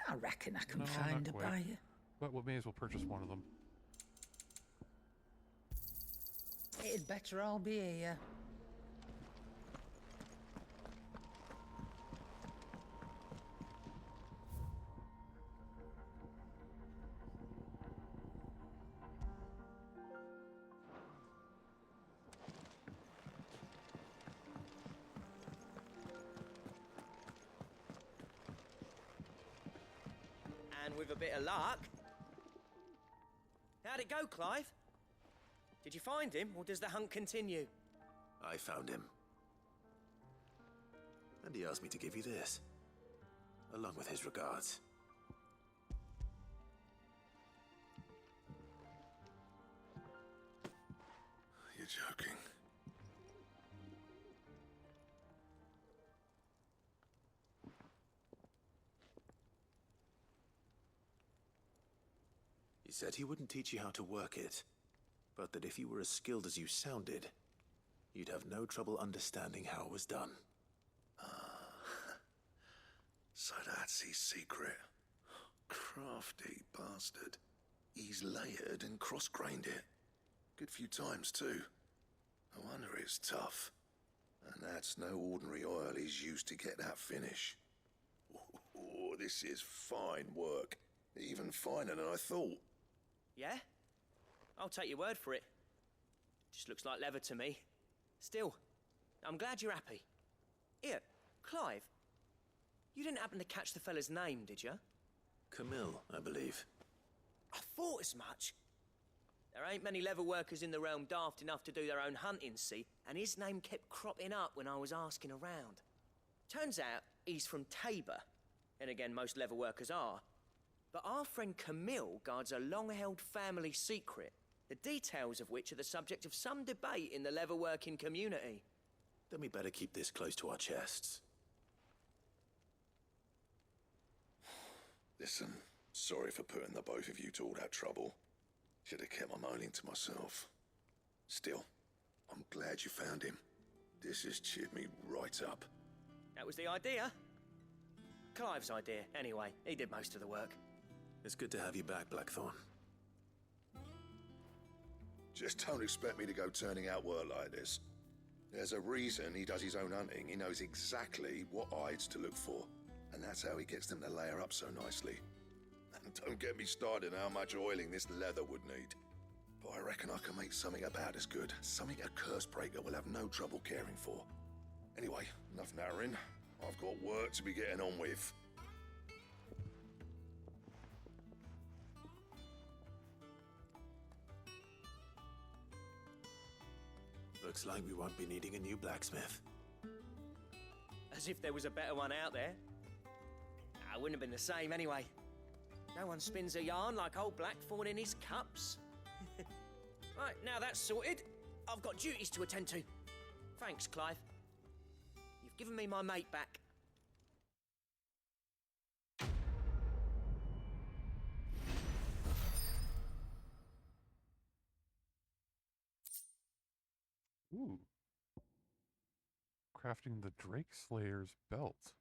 I reckon I can No, find not a quite. buyer. But we may as well purchase one of them. It'd better all be here. And with a bit of luck... How'd it go, Clive? Did you find him, or does the hunt continue? I found him. And he asked me to give you this, along with his regards. You're joking. He said he wouldn't teach you how to work it, but that if you were as skilled as you sounded, you'd have no trouble understanding how it was done. So that's his secret. Crafty bastard. He's layered and cross-grained it. Good few times, too. No wonder it's tough. And that's no ordinary oil he's used to get that finish. Oh, this is fine work. Even finer than I thought. Yeah? I'll take your word for it. Just looks like leather to me. Still, I'm glad you're happy. Here, Clive. You didn't happen to catch the fella's name, did you? Camille, I believe. I thought as much. There ain't many leather workers in the realm daft enough to do their own hunting, see? And his name kept cropping up when I was asking around. Turns out he's from Tabor. And again, most leather workers are. But our friend Camille guards a long-held family secret, the details of which are the subject of some debate in the leather-working community. Then we better keep this close to our chests. Listen, sorry for putting the both of you to all that trouble. Should have kept my moaning to myself. Still, I'm glad you found him. This has cheered me right up. That was the idea. Clive's idea, anyway. He did most of the work. It's good to have you back, Blackthorn. Just don't expect me to go turning out work like this. There's a reason he does his own hunting. He knows exactly what hides to look for. And that's how he gets them to layer up so nicely. And don't get me started on how much oiling this leather would need. But I reckon I can make something about as good. Something a Cursebreaker will have no trouble caring for. Anyway, enough narrowing. I've got work to be getting on with. Looks like we won't be needing a new blacksmith. As if there was a better one out there. I wouldn't have been the same anyway. No one spins a yarn like old Blackthorn in his cups. Right, now that's sorted, I've got duties to attend to. Thanks, Clive. You've given me my mate back. Ooh. Crafting the Drake Slayer's belt.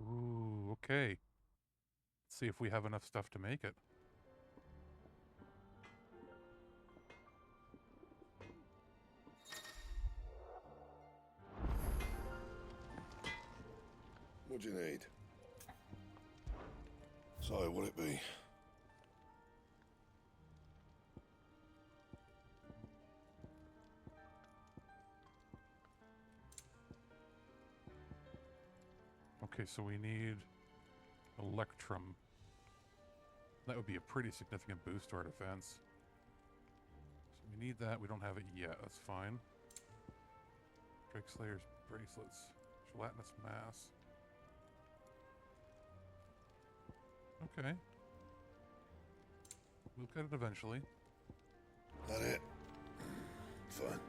Ooh, okay. Let's see if we have enough stuff to make it. What do you need? So, what'll it be? Okay, so we need Electrum. That would be a pretty significant boost to our defense. So we need that. We don't have it yet. That's fine. Drake Slayer's bracelets. Gelatinous mass. Okay. We'll get it eventually. That it? Fine.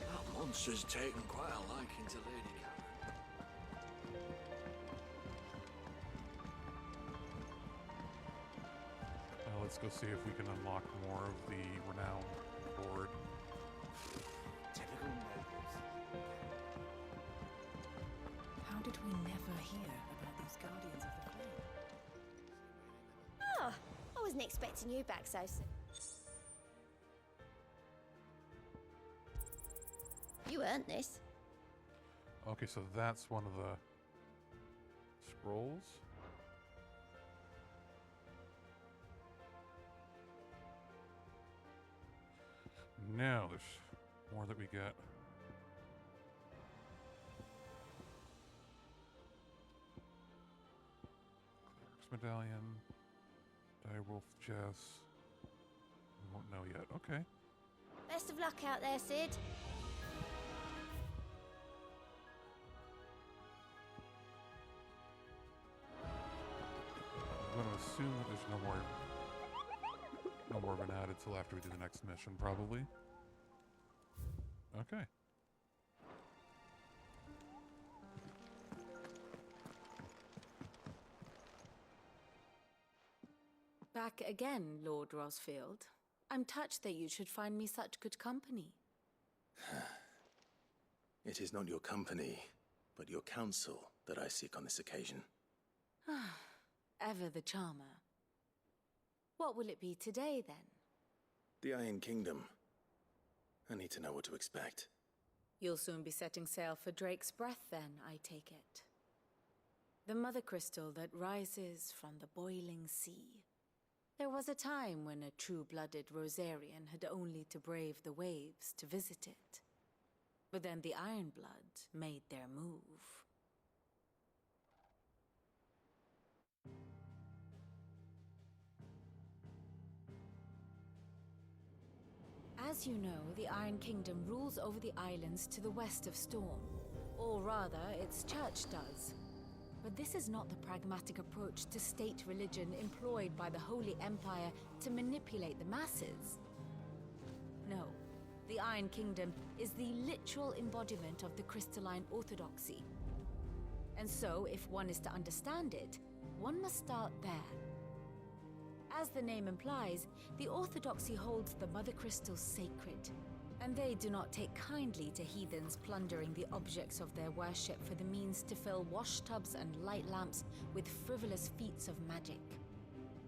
That monster's taken quite a liking to Lady Karen. Now let's go see if we can unlock more of the renown board. Typical nobles. How did we never hear about these Guardians of the Flame? Oh, I wasn't expecting you back so soon. You earned this. Okay, so that's one of the scrolls. Now there's more that we get. Cleric's Medallion, Direwolf Jess. We won't know yet. Okay. Best of luck out there, Sid. I'm going to assume that there's no more dwarven added till after we do the next mission, probably. Okay. Back again, Lord Rosfield. I'm touched that you should find me such good company. It is not your company, but your counsel that I seek on this occasion. Ever the charmer. What will it be today, then? The Iron Kingdom. I need to know what to expect. You'll soon be setting sail for Drake's Breath, then, I take it. The mother crystal that rises from the boiling sea. There was a time when a true-blooded Rosarian had only to brave the waves to visit it. But then the Ironblood made their move. As you know, the Iron Kingdom rules over the islands to the west of Storm. Or rather, its church does. But this is not the pragmatic approach to state religion employed by the Holy Empire to manipulate the masses. No, the Iron Kingdom is the literal embodiment of the crystalline orthodoxy. And so, if one is to understand it, one must start there. As the name implies, the orthodoxy holds the mother crystals sacred, and they do not take kindly to heathens plundering the objects of their worship for the means to fill washtubs and light lamps with frivolous feats of magic.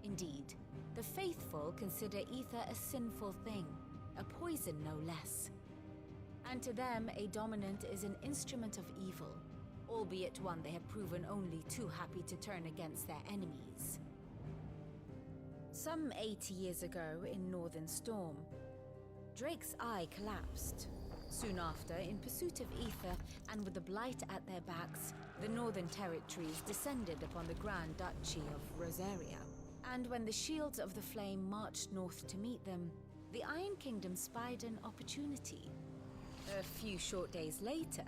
Indeed, the faithful consider ether a sinful thing, a poison no less. And to them, a dominant is an instrument of evil, albeit one they have proven only too happy to turn against their enemies. Some 80 years ago, in Northern Storm, Drake's eye collapsed. Soon after, in pursuit of ether and with the blight at their backs, the Northern Territories descended upon the Grand Duchy of Rosaria. And when the Shields of the Flame marched north to meet them, the Iron Kingdom spied an opportunity. A few short days later,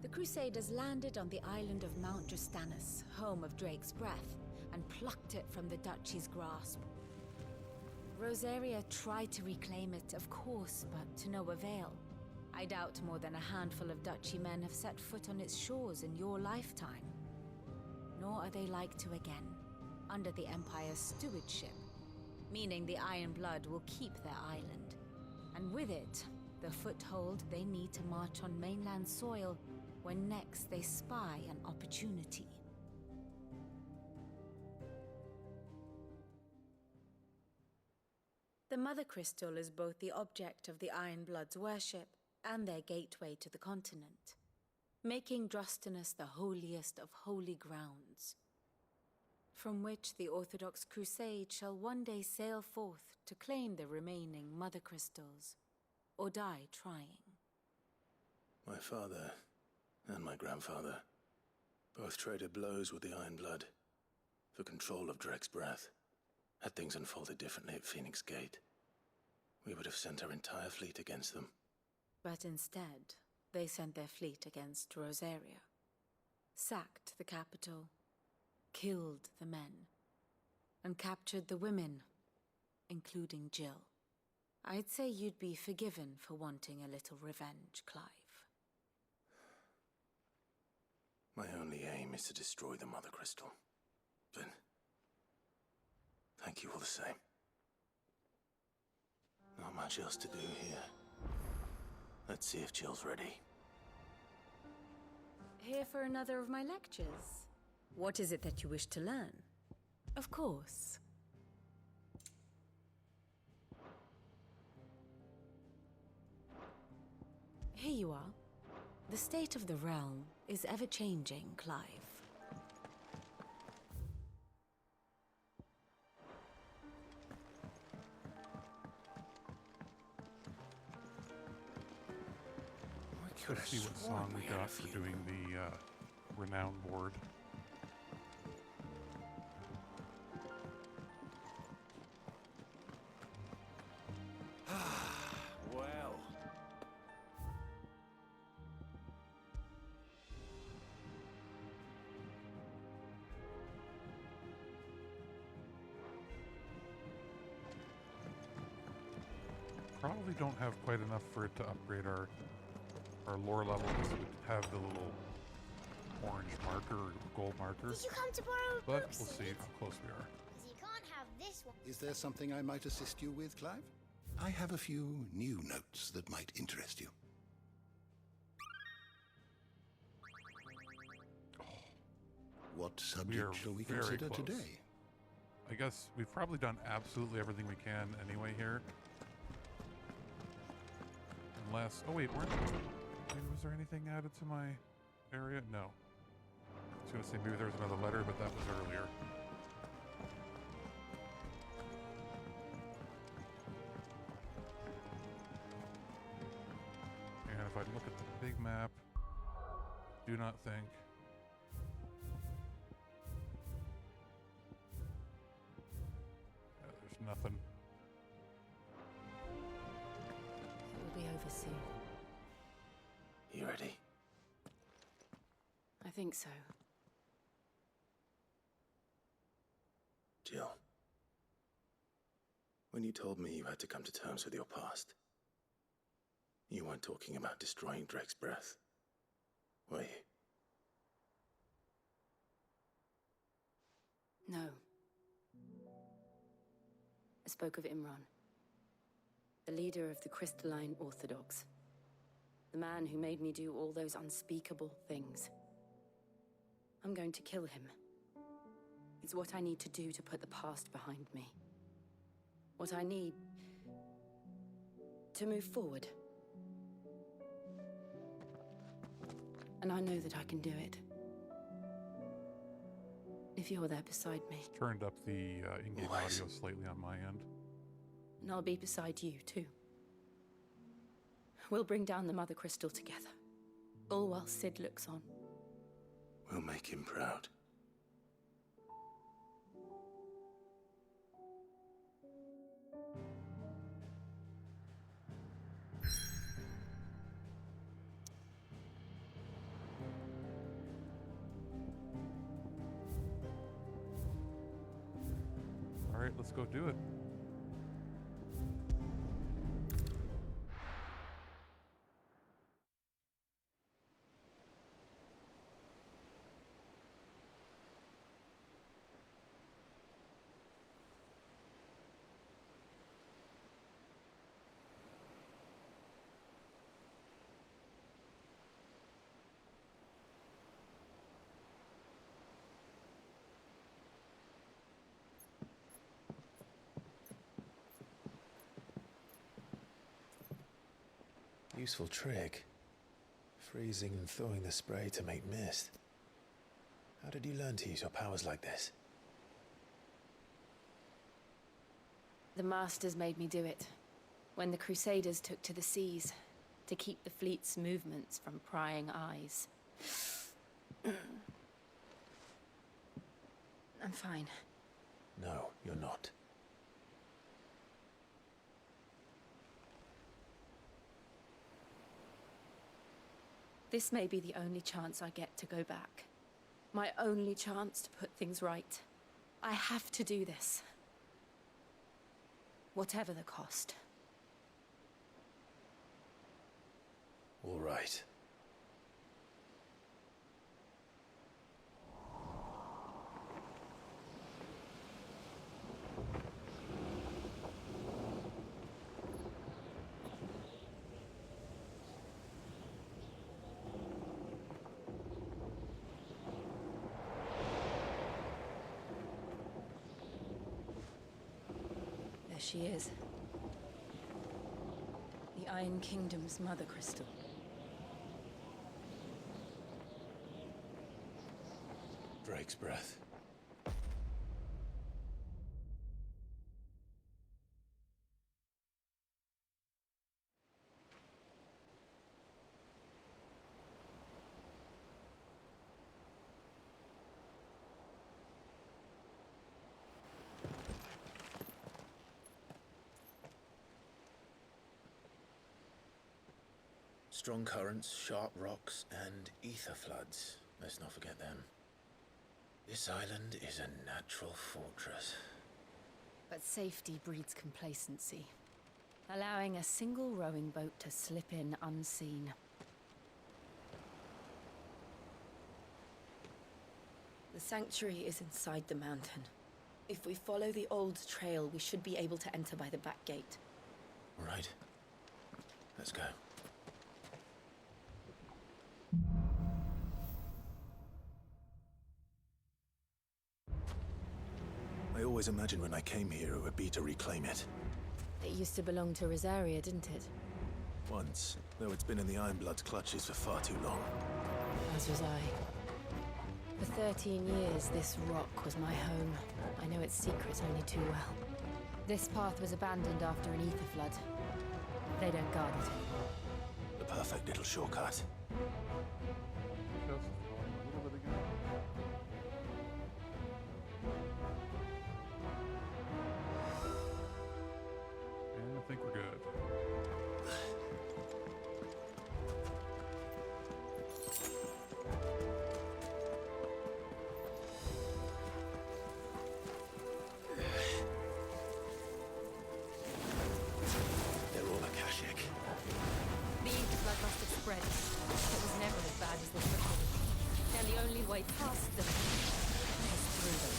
the Crusaders landed on the island of Mount Drastanus, home of Drake's Breath, and plucked it from the Duchy's grasp. Rosaria tried to reclaim it, of course, but to no avail. I doubt more than a handful of Duchy men have set foot on its shores in your lifetime. Nor are they like to again, under the Empire's stewardship, meaning the Iron Blood will keep their island, and with it, the foothold they need to march on mainland soil when next they spy an opportunity. The Mother Crystal is both the object of the Iron Blood's worship and their gateway to the continent, making Drastanus the holiest of holy grounds, from which the Orthodox Crusade shall one day sail forth to claim the remaining Mother Crystals, or die trying. My father and my grandfather both traded blows with the Iron Blood for control of Drake's Breath. Had things unfolded differently at Phoenix Gate, we would have sent our entire fleet against them. But instead, they sent their fleet against Rosaria, sacked the capital, killed the men, and captured the women, including Jill. I'd say you'd be forgiven for wanting a little revenge, Clive. My only aim is to destroy the Mother Crystal. But thank you all the same. Not much else to do here. Let's see if Jill's ready. Here for another of my lectures? What is it that you wish to learn? Of course. Here you are. The state of the realm is ever-changing, Clive. Let's see what song we got for doing the renown board. Well. probably don't have quite enough for it to upgrade our lore level because it would have the little orange marker or gold marker. Did you come to borrow But books? we'll see how close we are. Because you can't have this one. Is there something I might assist you with, Clive? I have a few new notes that might interest you. What subject shall we consider close. today? I guess we've probably done absolutely everything we can anyway here. Unless, oh wait, was there anything added to my area? No. I was gonna say maybe there was another letter, but that was earlier. And if I look at the big map, do not think. There's nothing. It will be over soon. You ready? I think so. Jill, when you told me you had to come to terms with your past, you weren't talking about destroying Drake's breath, were you? No. I spoke of Imran, the leader of the Crystalline Orthodox. The man who made me do all those unspeakable things. I'm going to kill him. It's what I need to do to put the past behind me. What I need to move forward. And I know that I can do it. If you're there beside me. Turned up the in-game audio slightly on my end. And I'll be beside you, too. We'll bring down the Mother Crystal together. All while Sid looks on. We'll make him proud. All right, let's go do it. Useful trick. Freezing and thawing the spray to make mist. How did you learn to use your powers like this? The Masters made me do it. When the Crusaders took to the seas, to keep the fleet's movements from prying eyes. I'm fine. No, you're not. This may be the only chance I get to go back. My only chance to put things right. I have to do this. Whatever the cost. All right. There she is. The Iron Kingdom's Mother Crystal. Drake's breath. Strong currents, sharp rocks, and ether floods. Let's not forget them. This island is a natural fortress. But safety breeds complacency. allowing a single rowing boat to slip in unseen. The sanctuary is inside the mountain. If we follow the old trail, we should be able to enter by the back gate. Right. Let's go. I always imagined when I came here it would be to reclaim it. It used to belong to Rosaria, didn't it? Once, though it's been in the Ironblood's clutches for far too long. As was I. For 13 years, this rock was my home. I know its secrets only too well. This path was abandoned after an ether flood. They don't guard it anymore. The perfect little shortcut. And I think we're good. They're all Akashic. The ether flood must have spread. It was never as bad as this before. And the only way past them is through them.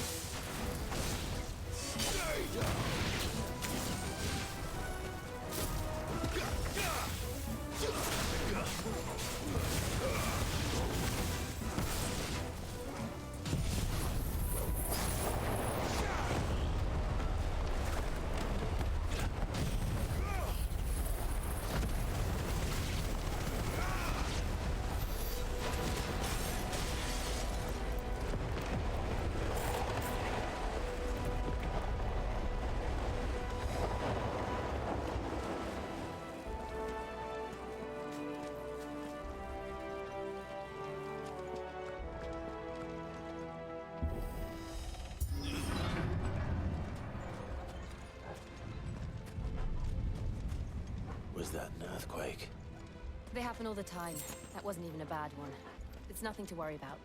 Was that an earthquake? They happen all the time. That wasn't even a bad one. It's nothing to worry about.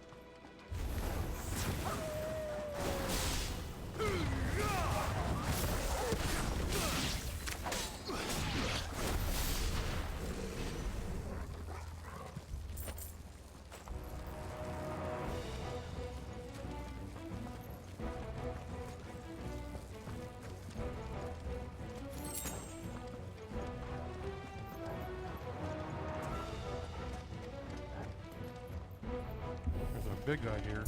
There's a big guy here.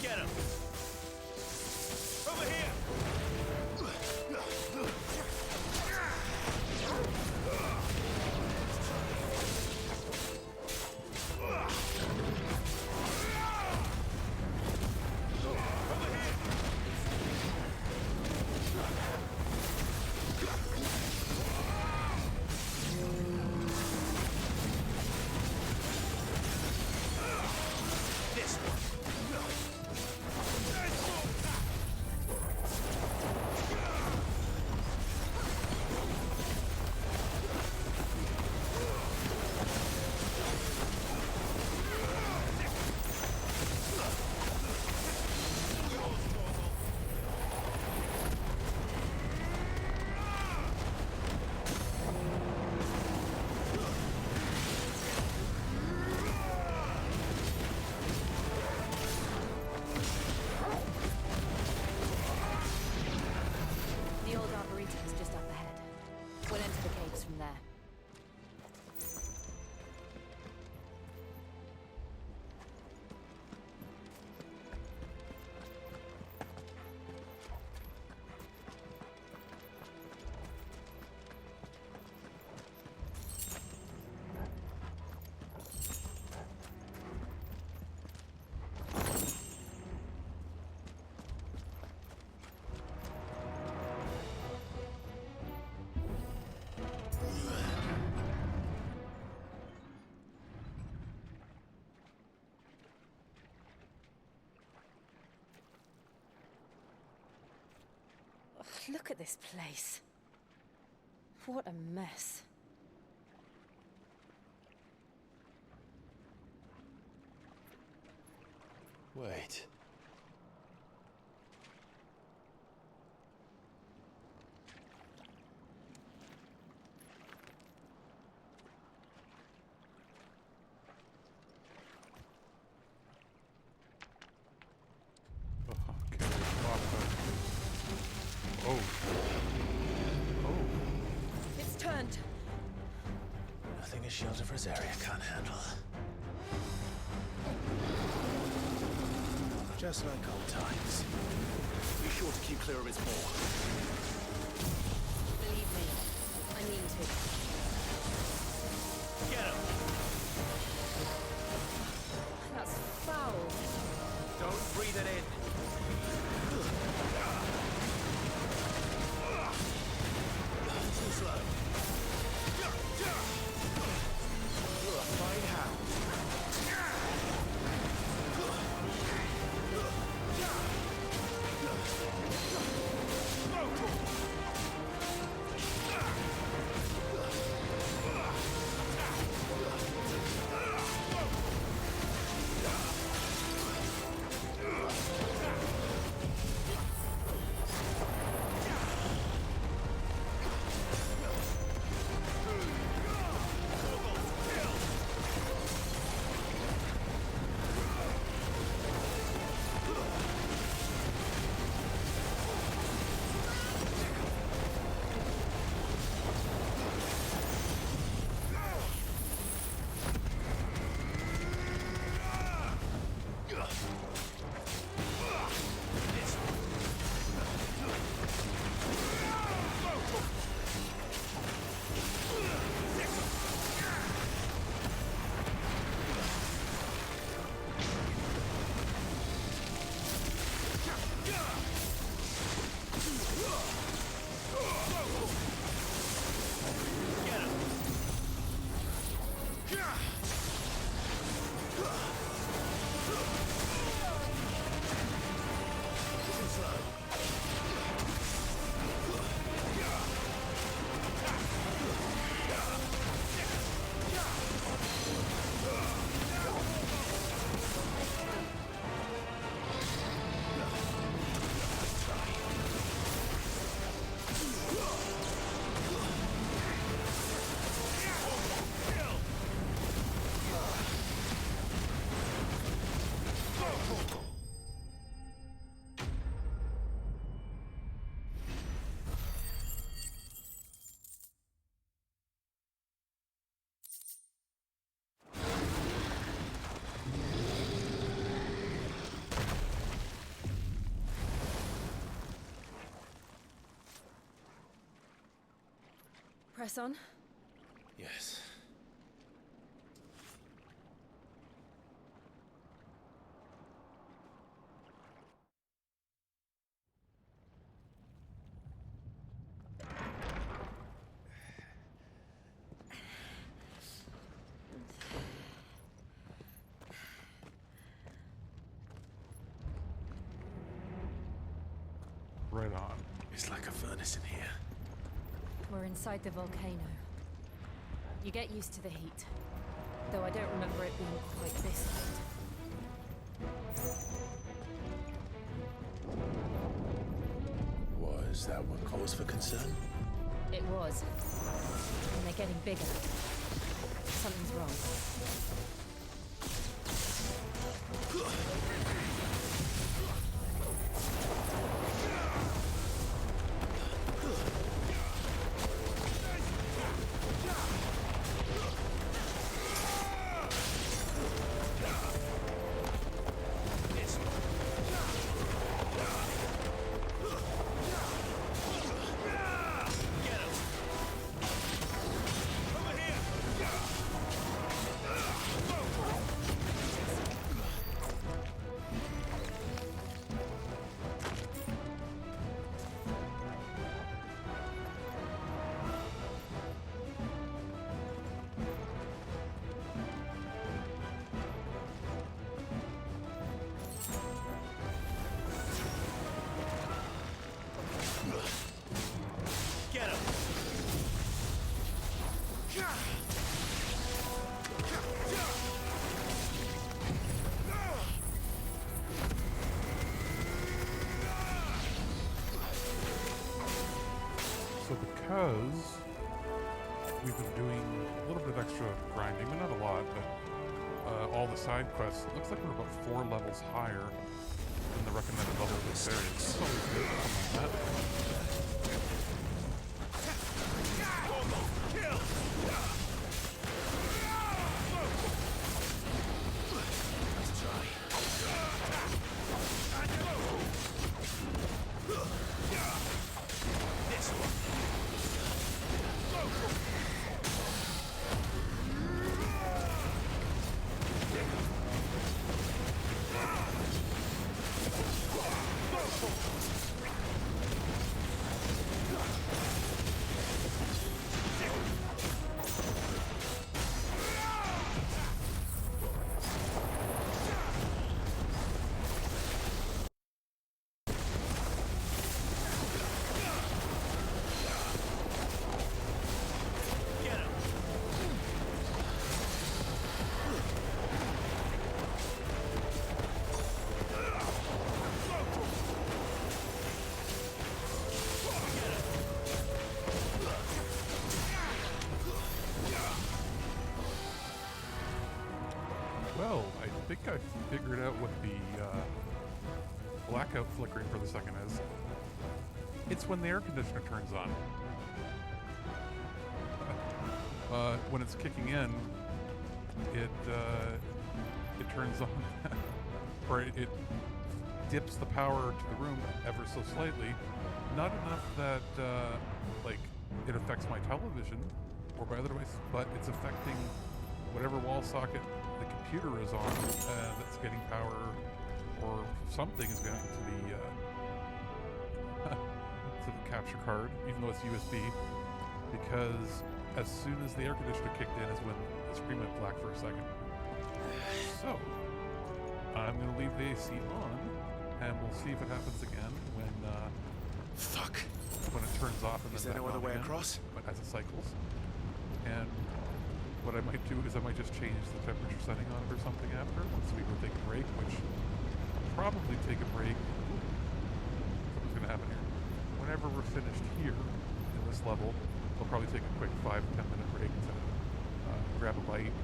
Get him! Over here! This one. The old Arboretum is just up ahead. We'll enter the caves from there. Ugh, look at this place. What a mess. Wait. Okay, awesome. Oh. Oh. It's turned. Nothing a shield of Rosaria can't handle. Just like old times. Be sure to keep clear of its maw. Believe me, I mean to. Get him! That's foul. Don't breathe it in. Too slow. You're a fine hound. Press on. Yes. Right on. It's like a furnace in here. We're inside the volcano. You get used to the heat. Though I don't remember it being quite this hot. Was that what cause for concern? It was. And they're getting bigger. Something's wrong. because we've been doing a little bit of extra grinding, but not a lot, but all the side quests, it looks like we're about 4 levels higher than the recommended level of this area. That's always good, something like that. Well, I think I figured out what the blackout flickering for the second is. It's when the air conditioner turns on. When it's kicking in, it turns on, or it dips the power to the room ever so slightly. Not enough that like it affects my television or my other device, but it's affecting whatever wall socket the computer is on that's getting power, or something is going to the to the capture card, even though it's USB, because as soon as the air conditioner kicked in is when the screen went black for a second. So I'm going to leave the AC on, and we'll see if it happens again when when it turns off and then Is there no other way across? But as it cycles. And what I might do is I might just change the temperature setting on it or something after, once we go take a break, which I'll probably take a break. Something's going to happen here. Whenever we're finished here in this level, we'll probably take a quick 5 to 10 minute break to grab a bite,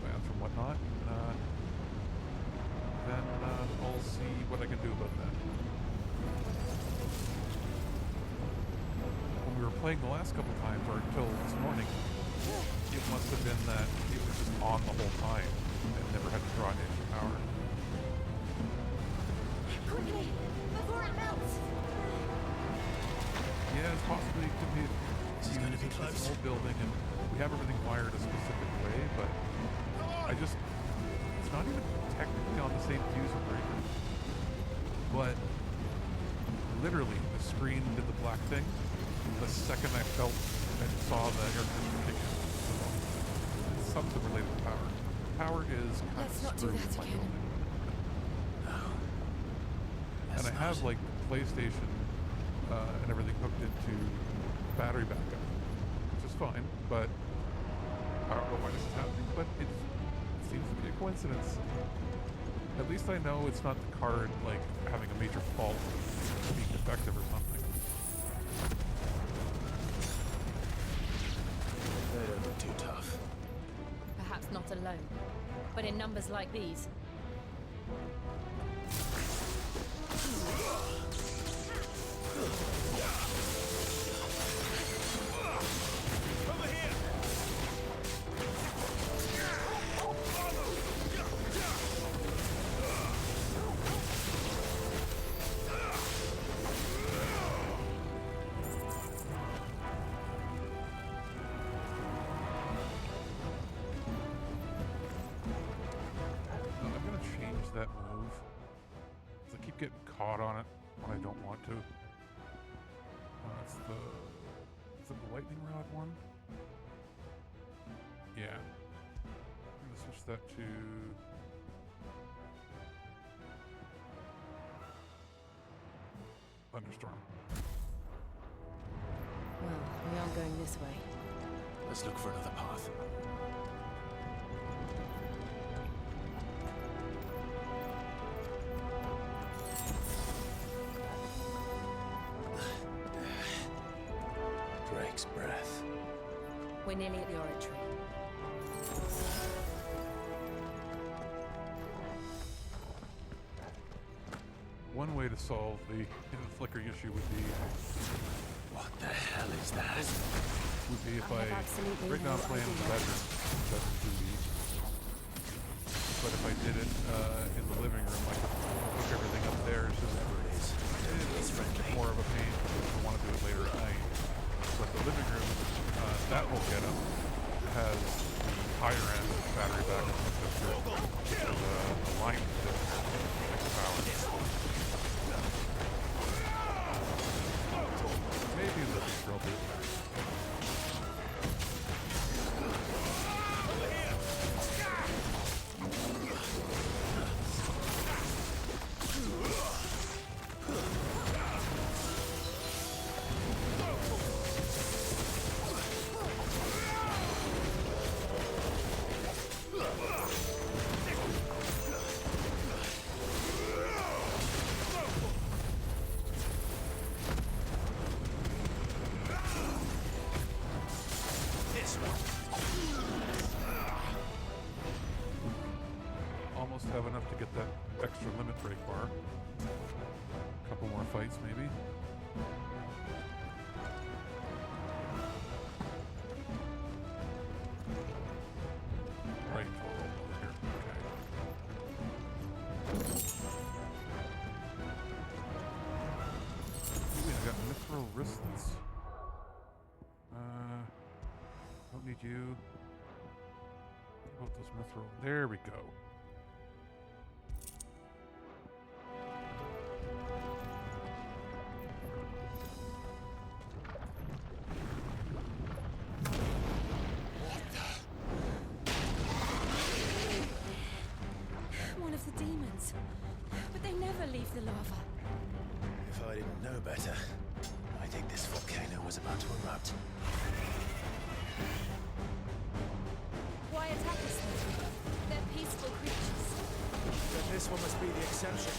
bathroom, whatnot. And, then I'll see what I can do about that. When we were playing the last couple times, or until this morning, it must have been that it was just on the whole time and never had to draw an extra power. Quickly, before it melts! Yeah, it's possibly it could be. This is going to be close. It's an old building, and we have everything wired a specific way, but it's not even technically on the same fuse breaker. But literally, the screen did the black thing the second I felt and saw the air conditioner kick in. It's something related to power. Power is kind of screwed with my building. And I have like PlayStation and everything hooked into battery backup, which is fine, but I don't know why this is happening, but it seems to be a coincidence. At least I know it's not the card like having a major fault, being defective or something. They don't look too tough. Perhaps not alone, but in numbers like these. Over here! I'm gonna change that move, because I keep getting caught on it when I don't want to. It's the... Is it the lightning rod one? Yeah. I'm gonna switch that to... Thunderstorm. Well, we aren't going this way. Let's look for another path. Dre, next breath. We're nearly at the oratory. One way to solve the flickering issue would be... What the hell is that? Would be if I right now I'm playing in the bedroom, that's 2D. But if I did it in the living room, I could hook everything up there. It's just more of a pain if I want to do it later at night. But the living room, that whole getup has the higher end battery backup system. There's a line that power. Maybe the drill bit. Almost have enough to get that extra limit break bar. A couple more fights, maybe. Right, over here. Okay. Ooh, I got mithril wristlets. Don't need you. What about this mithril? There we go. One of the demons. But they never leave the lava. If I didn't know better, I think this volcano was about to erupt. Why attack us then? They're peaceful creatures. Then this one must be the exception.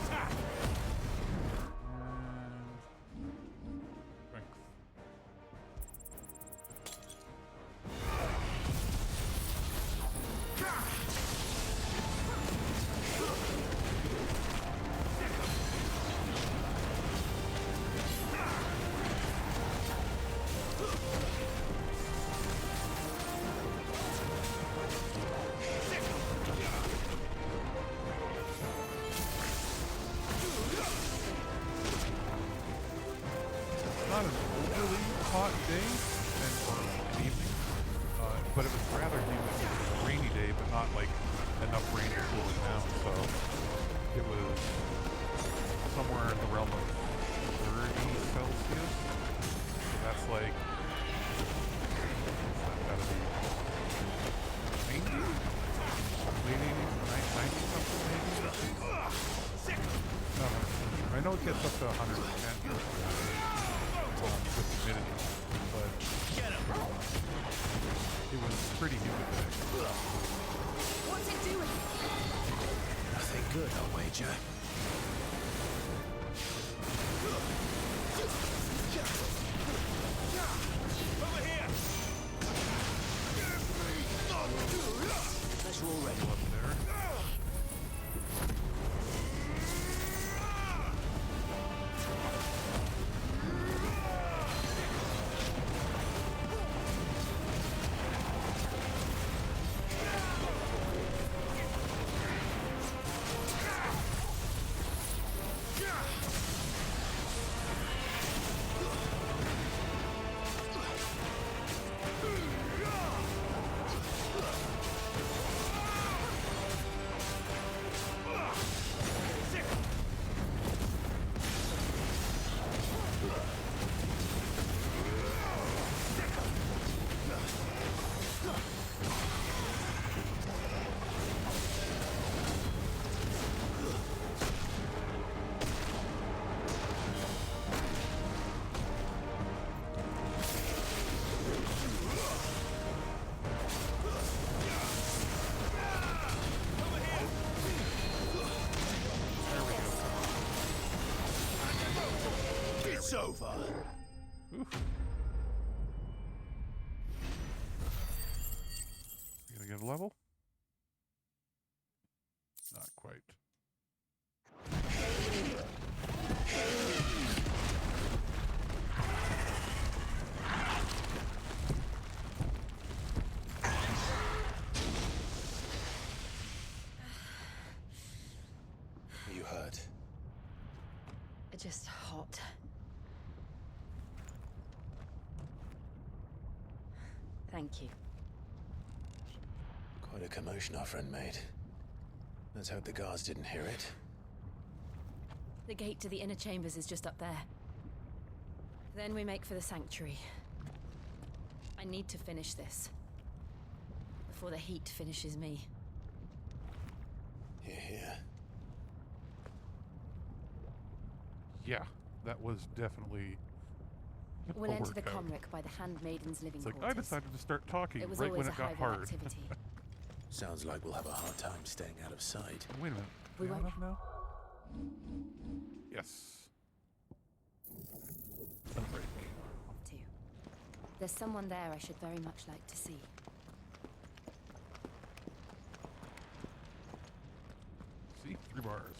Attack! Strength. Not an overly hot day and or evening, but it was rather humid. It was a rainy day, but not like enough rain to cool it down. So it was somewhere in the realm of 30 Celsius. So that's like, what's that gotta be? 90? Late 80s, 90 something maybe? No, I know it gets up to 110 with humidity, but it was pretty humid today. What's it doing? Nothing good, I'll wager. Over here! Unless you're already up there. over. Oof. You gonna get a level? Not quite. You hurt? Just hot. Thank you. Quite a commotion our friend made. Let's hope the guards didn't hear it. The gate to the inner chambers is just up there. Then we make for the sanctuary. I need to finish this. Before the heat finishes me. Hear, hear. Yeah, that was definitely We'll enter the workout. Comric by the Handmaiden's living It's like, quarters. I decided to start talking It was right when always it a got hive of hard. activity. Sounds like we'll have a hard time staying out of sight. Wait a minute. We Do won't- enough now? Yes. Sunbreak. Too. There's someone there I should very much like to see. See? 3 bars.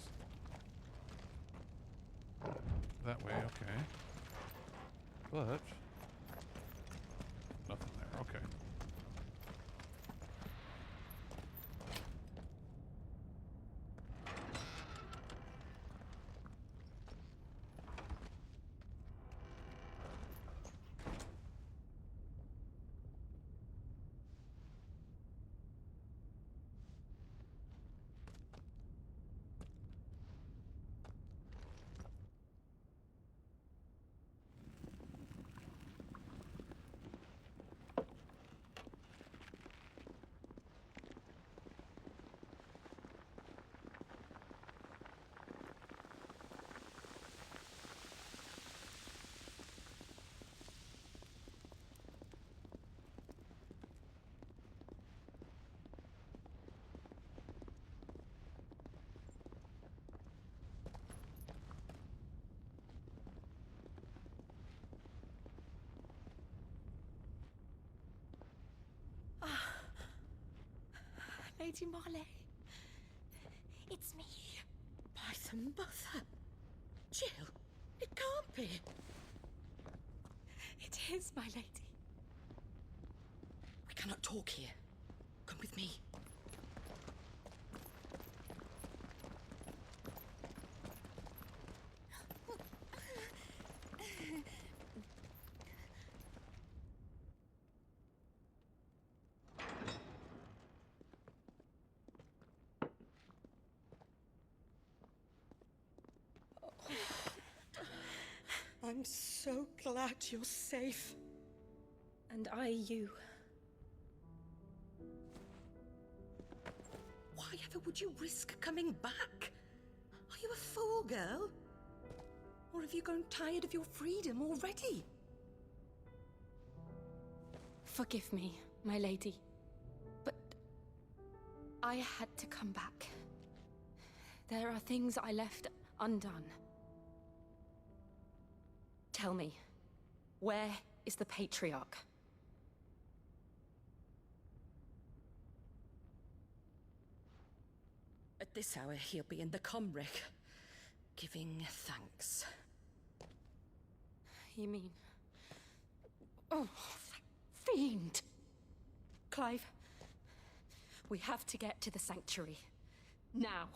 That way, okay. But nothing there, okay. Lady Marley. It's me. By the mother. Jill, it can't be. It is, my lady. We cannot talk here. Come with me. I'm so glad you're safe. And I you. Why ever would you risk coming back? Are you a fool, girl? Or have you grown tired of your freedom already? Forgive me, my lady. But I had to come back. There are things I left undone. Tell me, where is the Patriarch? At this hour, he'll be in the Comric, giving thanks. You mean... Oh, that fiend! Clive, we have to get to the sanctuary. Now.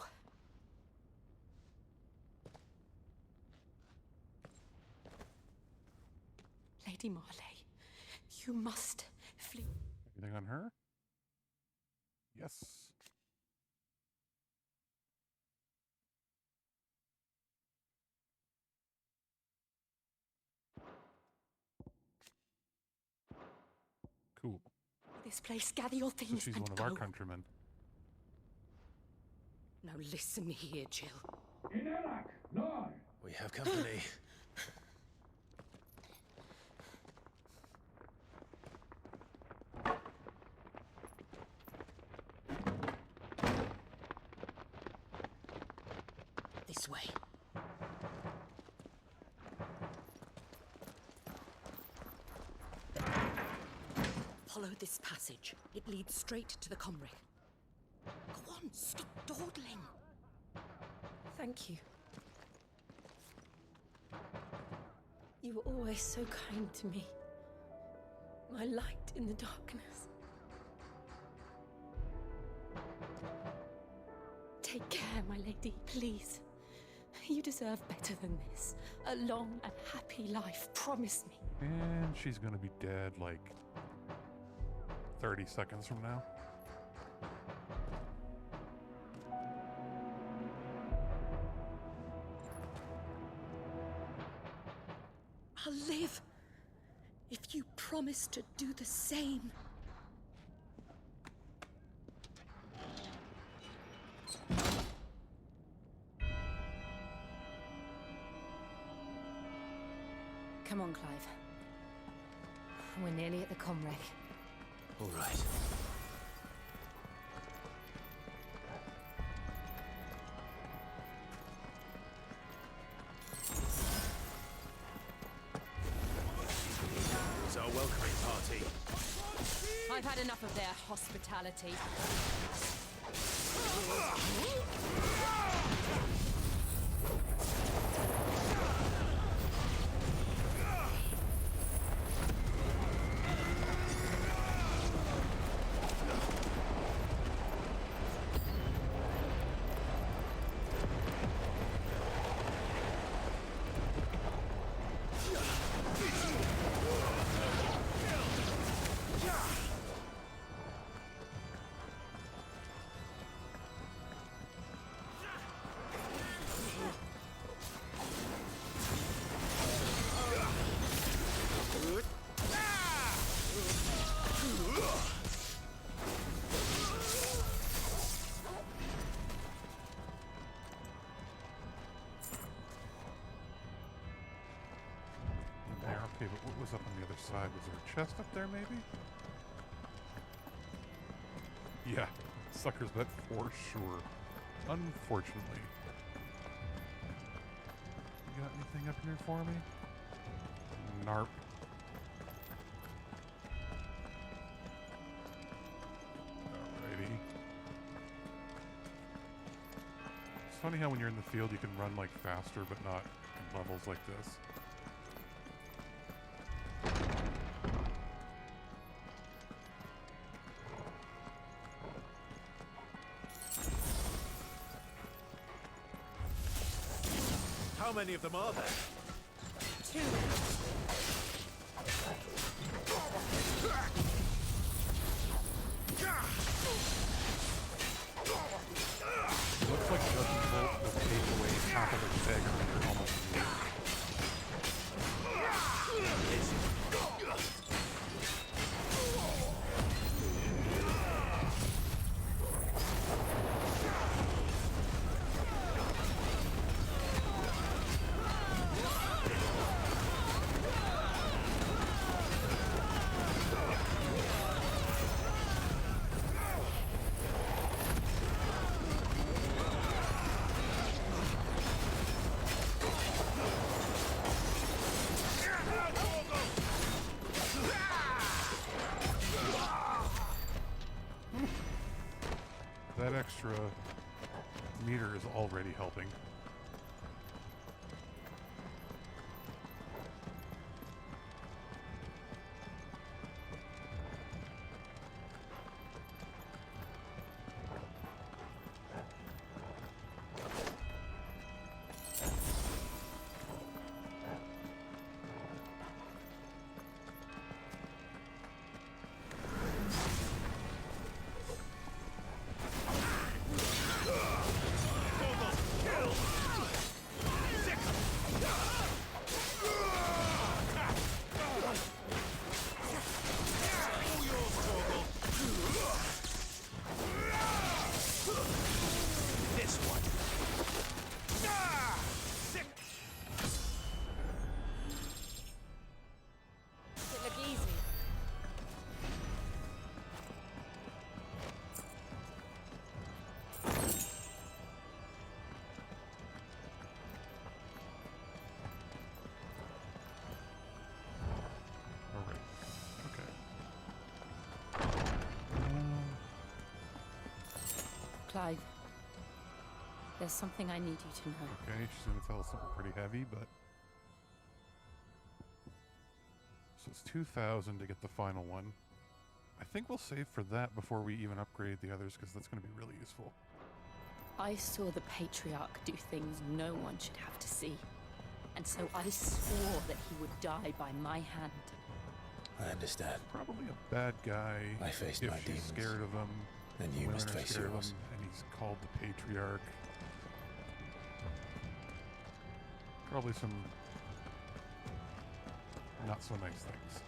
Lady Marley, you must flee. Anything on her? Yes. Cool. This place, gather your So things she's and one of go. our countrymen. Now listen here, Jill. We have company. This way. this passage. It leads straight to the Comric. Go on, stop dawdling. Thank you. You were always so kind to me. My light in the darkness. Take care, my lady, please. You deserve better than this. A long and happy life, promise me. And she's gonna be dead like 30 seconds from now. I'll live if you promise to do the same. Come on, Clive. We're nearly at the Comrec. All right. It's our welcoming party. I've had enough of their hospitality. Okay, but what was up on the other side? Was there a chest up there, maybe? Yeah, sucker's bet for sure. Unfortunately. You got anything up here for me? Narp. Alrighty. It's funny how when you're in the field you can run like faster, but not in levels like this. How many of them are there? 2. Looks like Judgment Bolt will take away half of the stagger and you're almost immune. That extra meter is already helping. Kill! Clive, there's something I need you to know. Okay, she's gonna tell us something pretty heavy, but... So it's 2,000 to get the final one. I think we'll save for that before we even upgrade the others, because that's gonna be really useful. I saw the Patriarch do things no one should have to see. And so I swore that he would die by my hand. I understand. Probably a bad guy. I faced if my she's demons. scared of him. And you women must are face scared of yours. him, and he's called the Patriarch. Probably some not so nice things.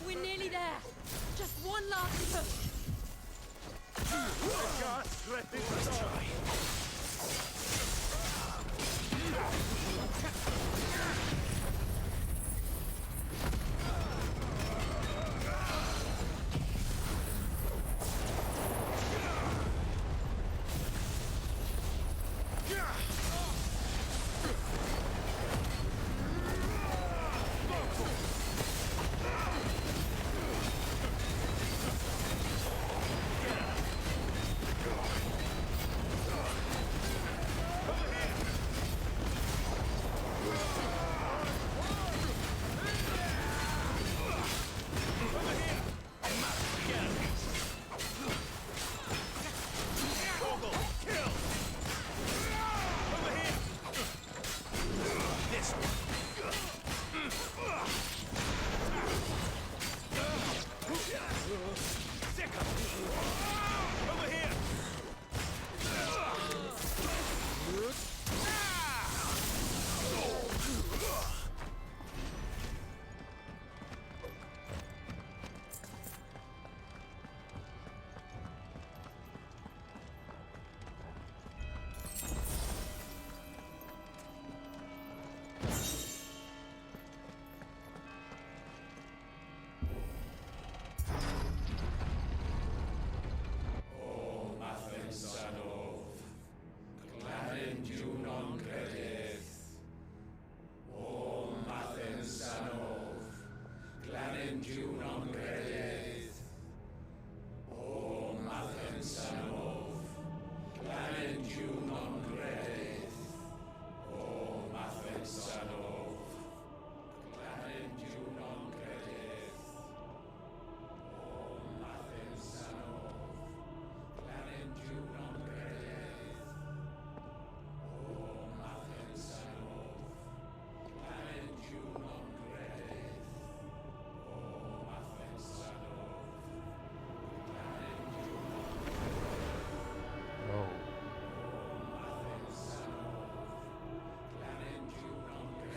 We're nearly there. Just one last push.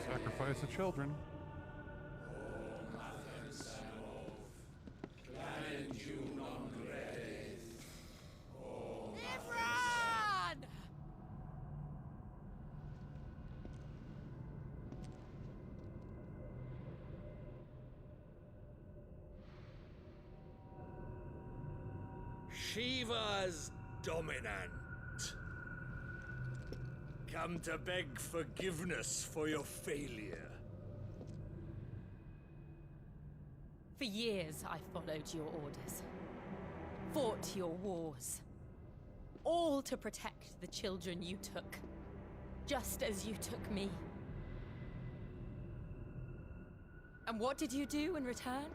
Sacrifice the children. Shiva's dominant. Come to beg forgiveness for your failure. For years, I followed your orders. Fought your wars. All to protect the children you took. Just as you took me. And what did you do in return?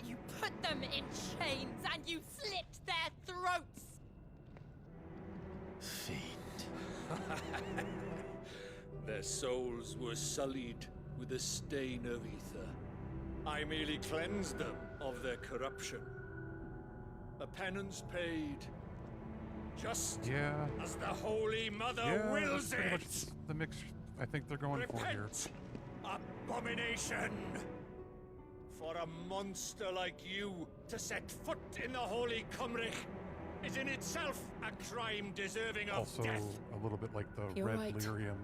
You put them in chains and you slit their throats! Fiend. Their souls were sullied with a stain of ether. I merely cleansed them of their corruption. A penance paid. Just as the Holy Mother wills that's pretty much it! the mix I think they're going for here. Repent, abomination! For a monster like you to set foot in the Holy Cymric is in itself a crime deserving of Also, death. a little bit like the You're Red right. Lyrium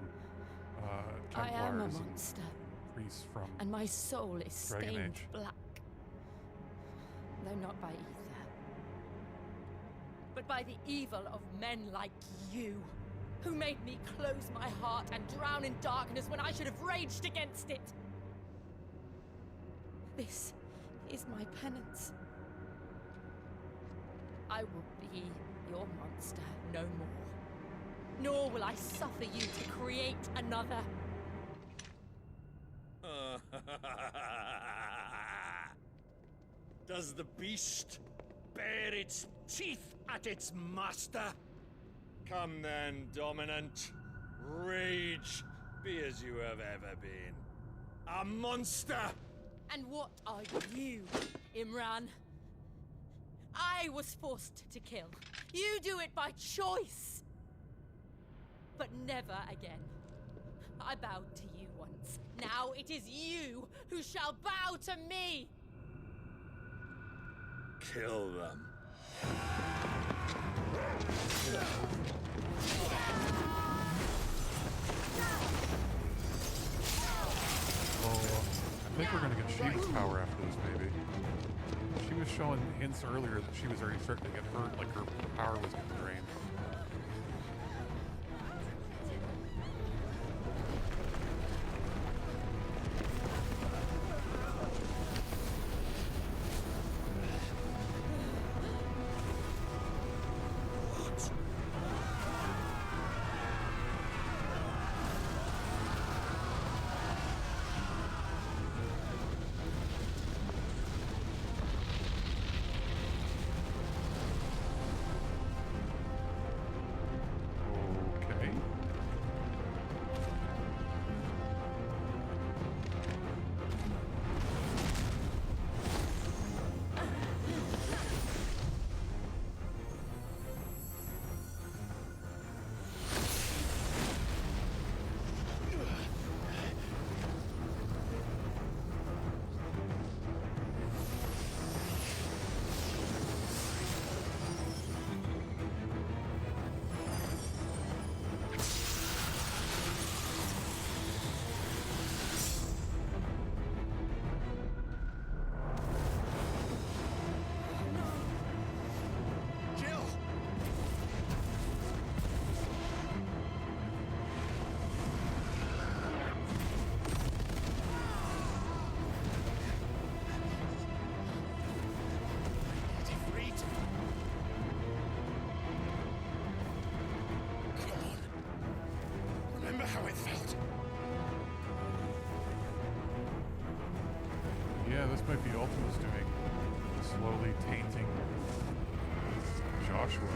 I am a Templars and monster. priest from And my soul is Dragon stained Age. black. Though not by ether, but by the evil of men like you, who made me close my heart and drown in darkness when I should have raged against it. This is my penance. I will be your monster no more. Nor will I suffer you to create another. Does the beast bare its teeth at its master? Come then, Dominant. Rage, be as you have ever been. A monster! And what are you, Imran? I was forced to kill. You do it by choice. But never again. I bowed to you once. Now it is you who shall bow to me! Kill them. I think we're gonna get Shiva's power after this, maybe. She was showing hints earlier that she was already starting to get hurt, like her power was getting drained. How it felt. Yeah, this might be Ultima's doing. Slowly tainting Joshua.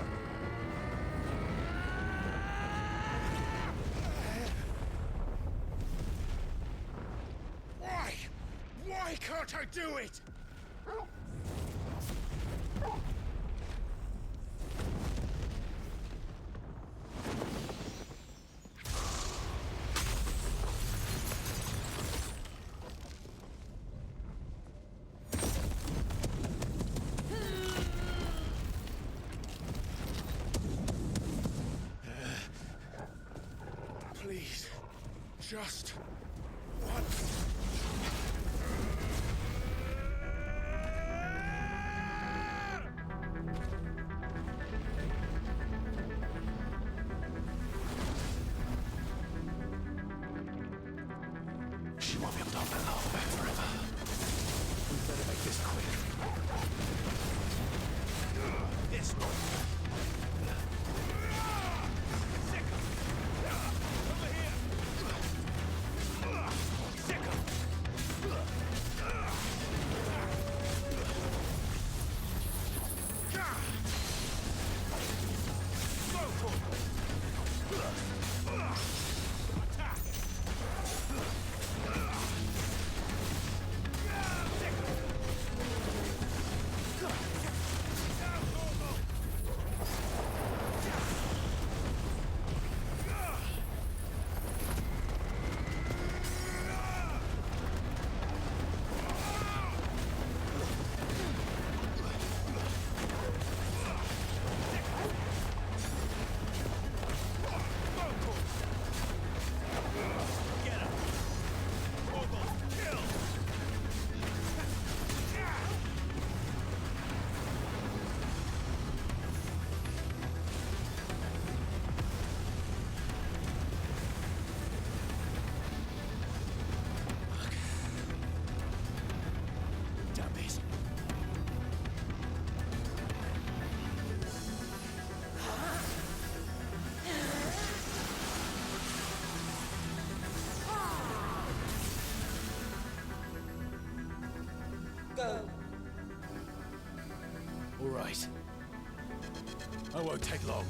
Why? Why can't I do it? Please, just once. She won't be able to hold that lava back forever. We better make this quick. This one. Over here! Sicker! bit. Go. All right. I won't take long.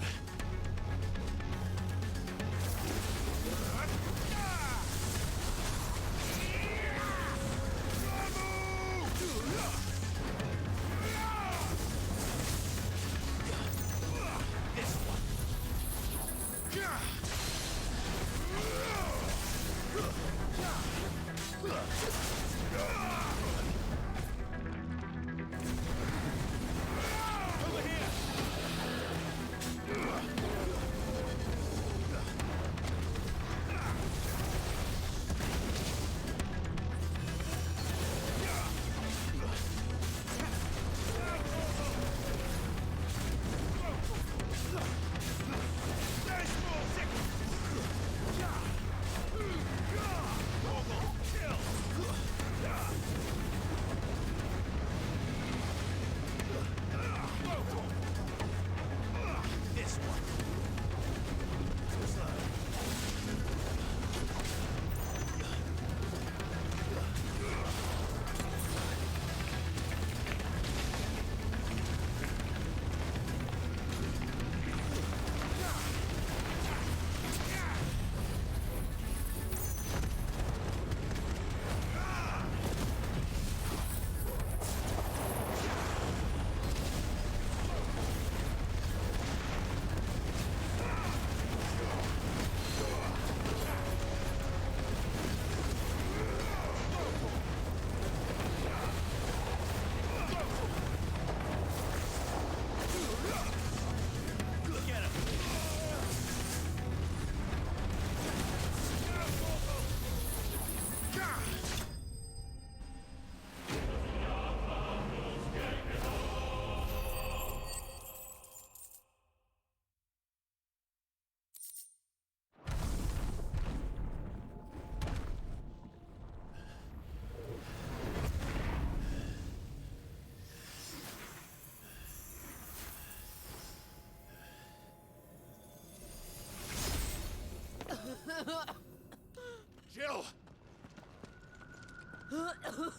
Jill!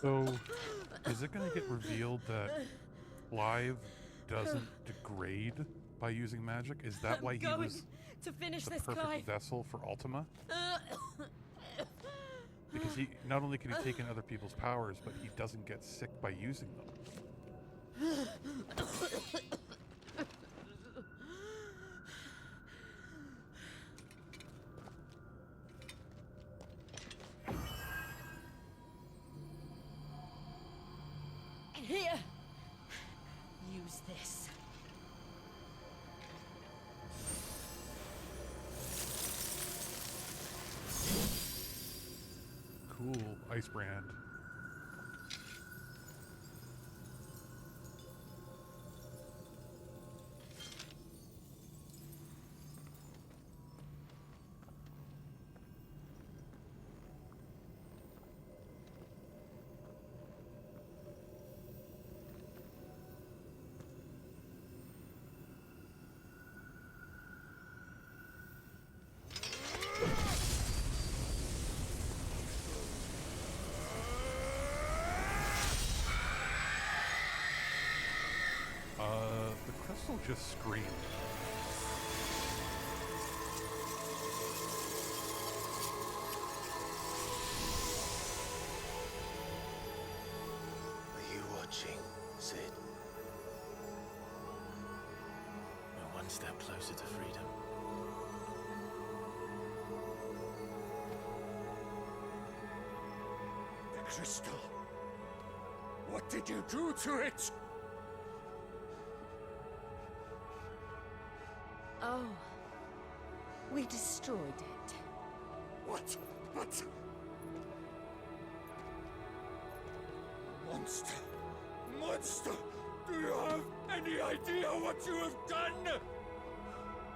So, is it going to get revealed that Clive doesn't degrade by using magic? Is that why he was to finish the this, perfect Clive. vessel for Ultima? Because he not only can he take in other people's powers, but he doesn't get sick by using them. Here. Use this. Cool, ice brand. The crystal just screamed. Are you watching, Sid? We're one step closer to freedom. The crystal. What did you do to it? Oh. We destroyed it. What? What? Monster! Monster! Do you have any idea what you have done?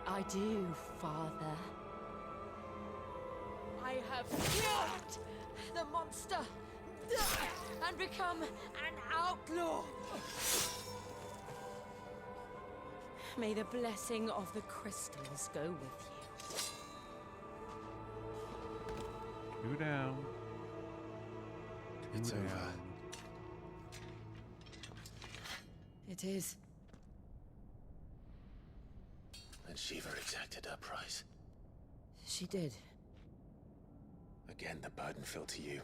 I do, Father. I have killed the monster! and become an outlaw. May the blessing of the crystals go with you. 2 down. It's over. It is. And Shiva exacted her price. She did. Again, the burden fell to you.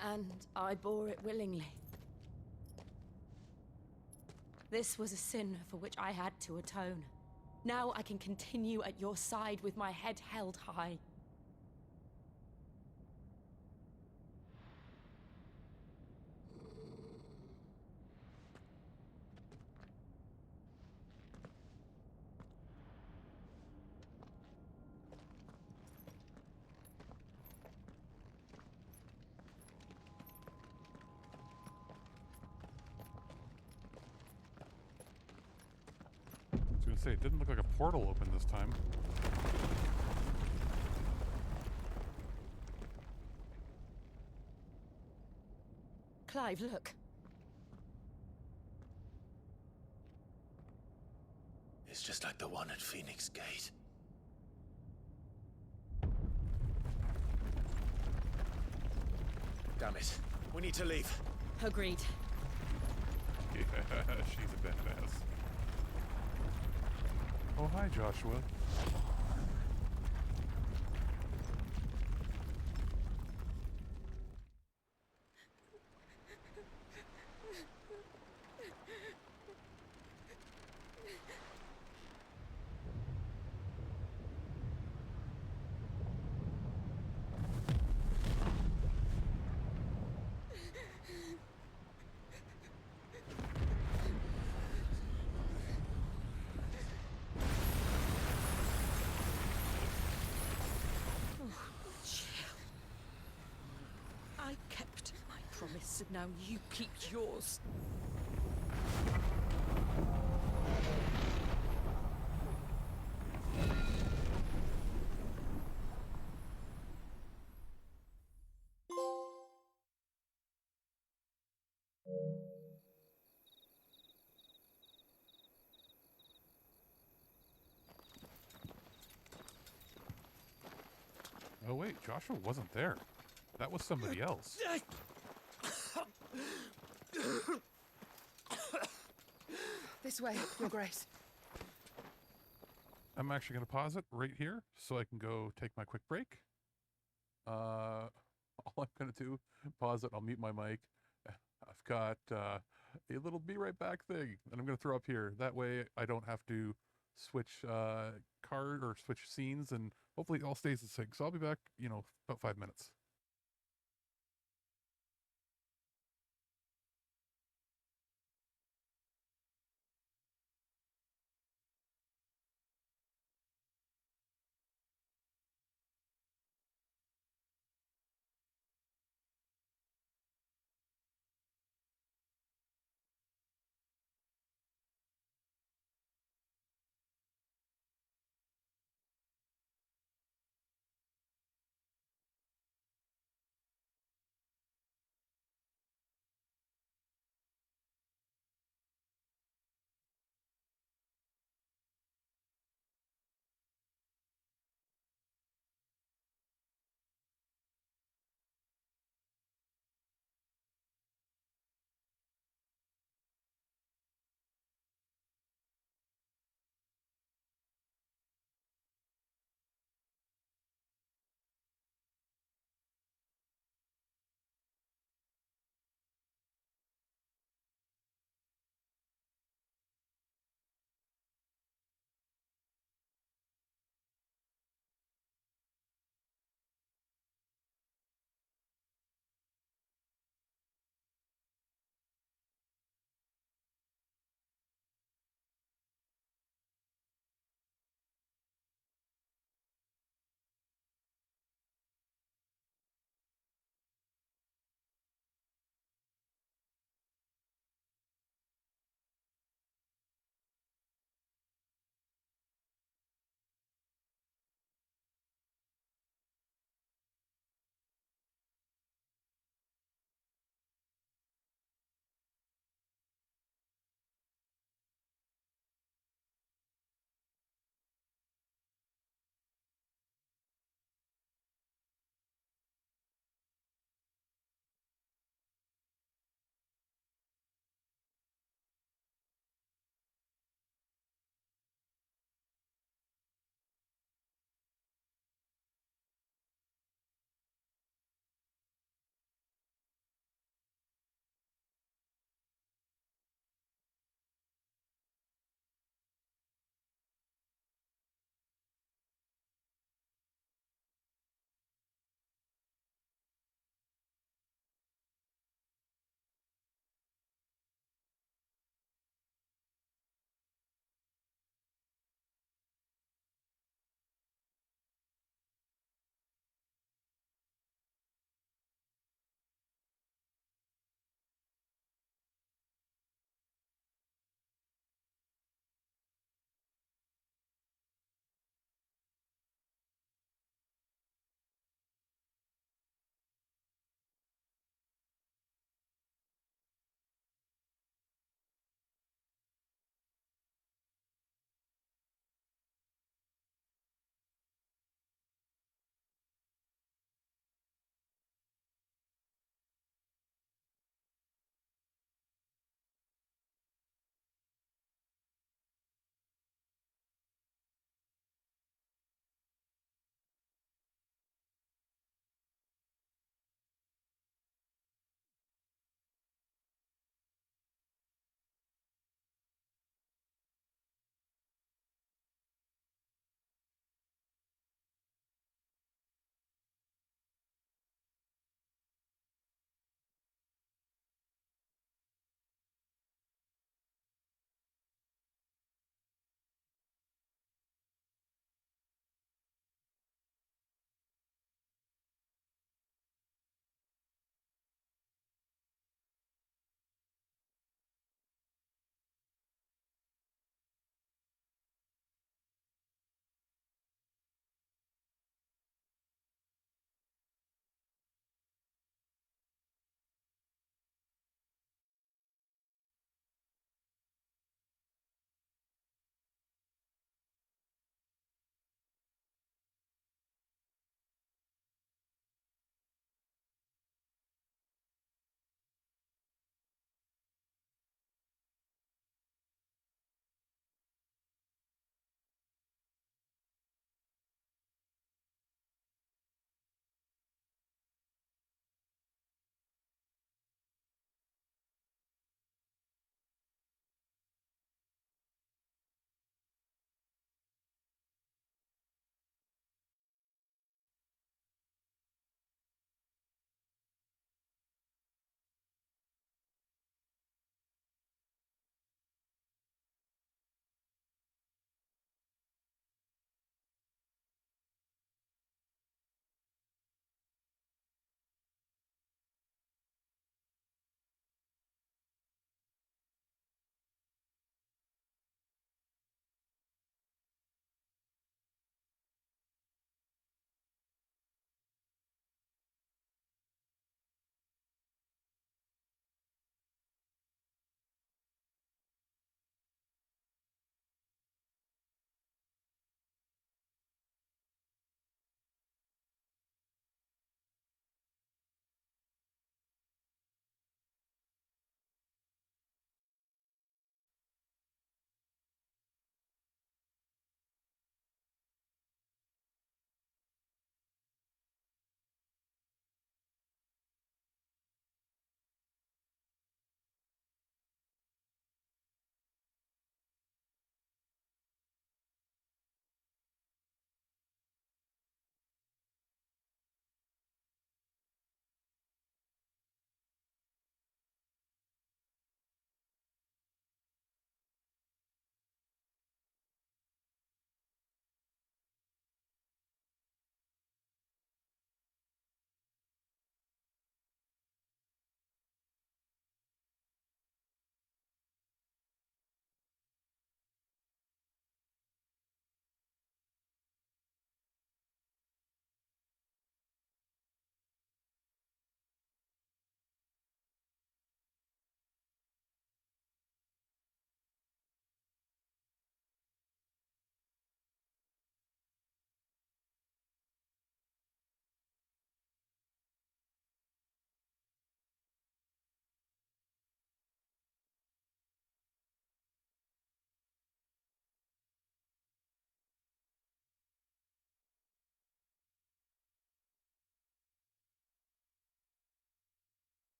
And I bore it willingly. This was a sin for which I had to atone. Now I can continue at your side with my head held high. I was gonna say, it didn't look like a portal opened this time. Clive, look. It's just like the one at Phoenix Gate. Damn it. We need to leave. Agreed. Yeah, she's a badass. Oh, hi, Joshua. I kept my promise, and now you keep yours. Oh wait, Joshua wasn't there. That was somebody else. This way, Your Grace. I'm actually going to pause it right here so I can go take my quick break. All I'm going to do, pause it, I'll mute my mic. I've got a little be right back thing that I'm going to throw up here. That way I don't have to switch card or switch scenes, and hopefully it all stays the same. So I'll be back, about 5 minutes.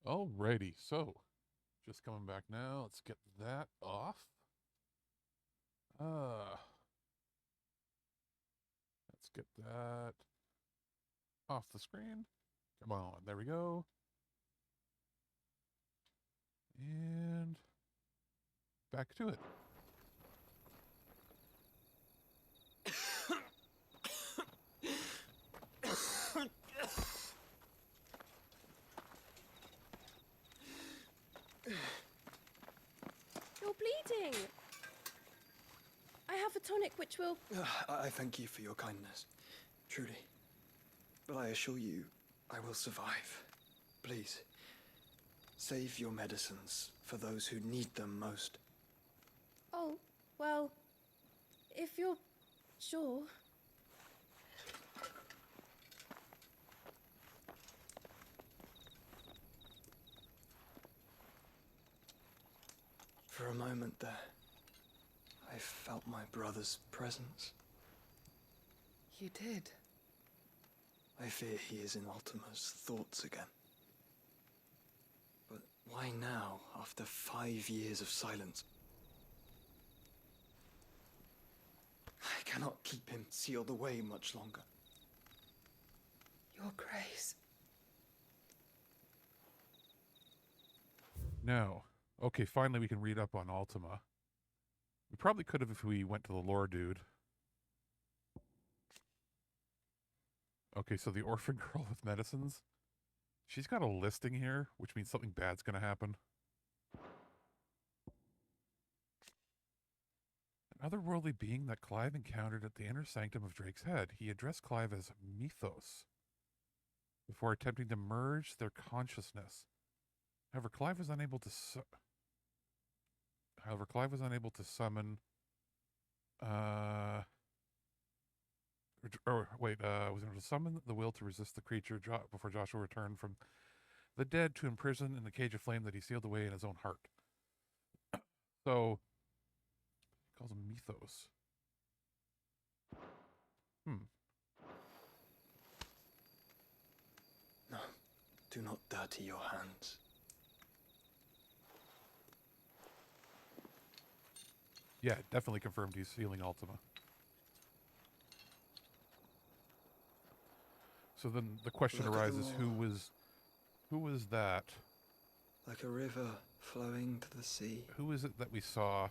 Alrighty, so just coming back now. Let's get that off. Let's get that off the screen. Come on, there we go. And back to it. You're bleeding. I have a tonic which will... I thank you for your kindness, truly. But I assure you, I will survive. Please, save your medicines for those who need them most. Oh, well, if you're sure... For a moment there, I felt my brother's presence. You did? I fear he is in Ultima's thoughts again. But why now, after 5 years of silence? I cannot keep him sealed away much longer. Your Grace. Now, okay, finally we can read up on Ultima. We probably could have if we went to the lore dude. Okay, so the orphan girl with medicines. She's got a listing here, which means something bad's going to happen. An otherworldly being that Clive encountered at the inner sanctum of Drake's Head. He addressed Clive as Mythos before attempting to merge their consciousness. However, Clive was unable to summon was able to summon the will to resist the creature before Joshua returned from the dead to imprison in the cage of flame that he sealed away in his own heart. So, he calls him Mythos. No, do not dirty your hands. Yeah, definitely confirmed he's sealing Ultima. So then the question arises, who was that? Like a river flowing to the sea. Who is it that we saw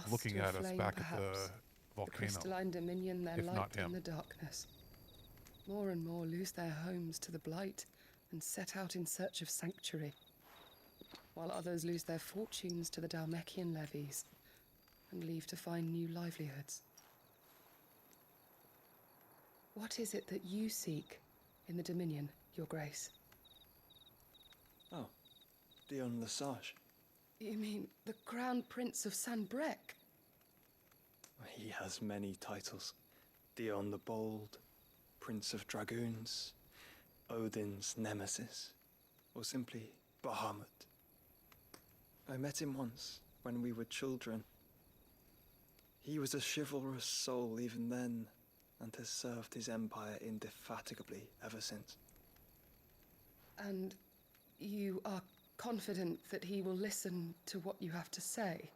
looking at us back at the volcano? The crystalline dominion, their if light not him. in the darkness. More and more lose their homes to the blight and set out in search of sanctuary, while others lose their fortunes to the Dalmekian levies and leave to find new livelihoods. What is it that you seek in the Dominion, Your Grace? Oh, Dion Lesage. You mean the Crown Prince of Sanbrec? He has many titles. Dion the Bold, Prince of Dragoons, Odin's Nemesis, or simply Bahamut. I met him once, when we were children. He was a chivalrous soul even then, and has served his empire indefatigably ever since. And you are confident that he will listen to what you have to say?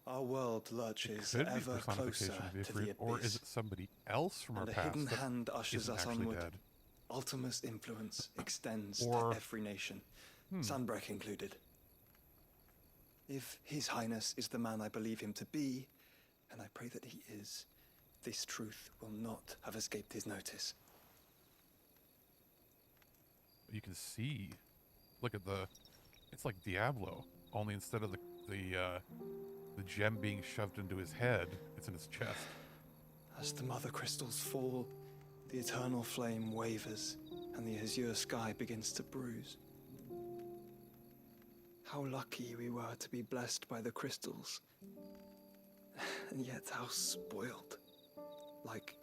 Our world lurches Could be ever closer personification of to the Ifrit, or is abyss. it somebody else from our And a past hidden that hand ushers isn't us actually onward. dead? Ultima's influence extends Or- to every nation, Sanbrec included. If His Highness is the man I believe him to be, and I pray that he is, this truth will not have escaped his notice. You can see, look at it's like Diablo, only instead of the gem being shoved into his head, it's in his chest. As the mother crystals fall, the eternal flame wavers, and the azure sky begins to bruise. How lucky we were to be blessed by the crystals, and yet how spoiled. Like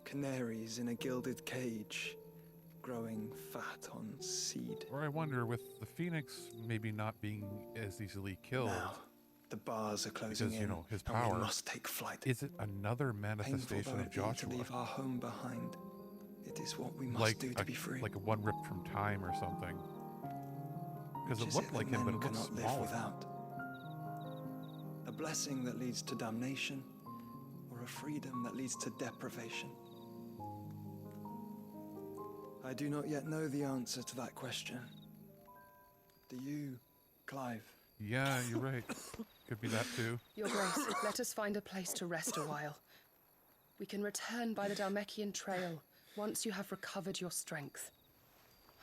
canaries in a gilded cage, growing fat on seed. Or I wonder, with the Phoenix maybe not being as easily killed, Now, the bars are closing because, in, you know, his and we power, must take flight. is it another Painful manifestation though of it be to Joshua? leave our home behind, It is what we must do to be free. Like a one ripped from time or something. Because Which it looked is like that him, but men it looks cannot live smaller. without. A blessing that leads to damnation, or a freedom that leads to deprivation. I do not yet know the answer to that question. Do you, Clive? Yeah, you're right. Could be that too. Your Grace, let us find a place to rest a while. We can return by the Dalmekian Trail once you have recovered your strength.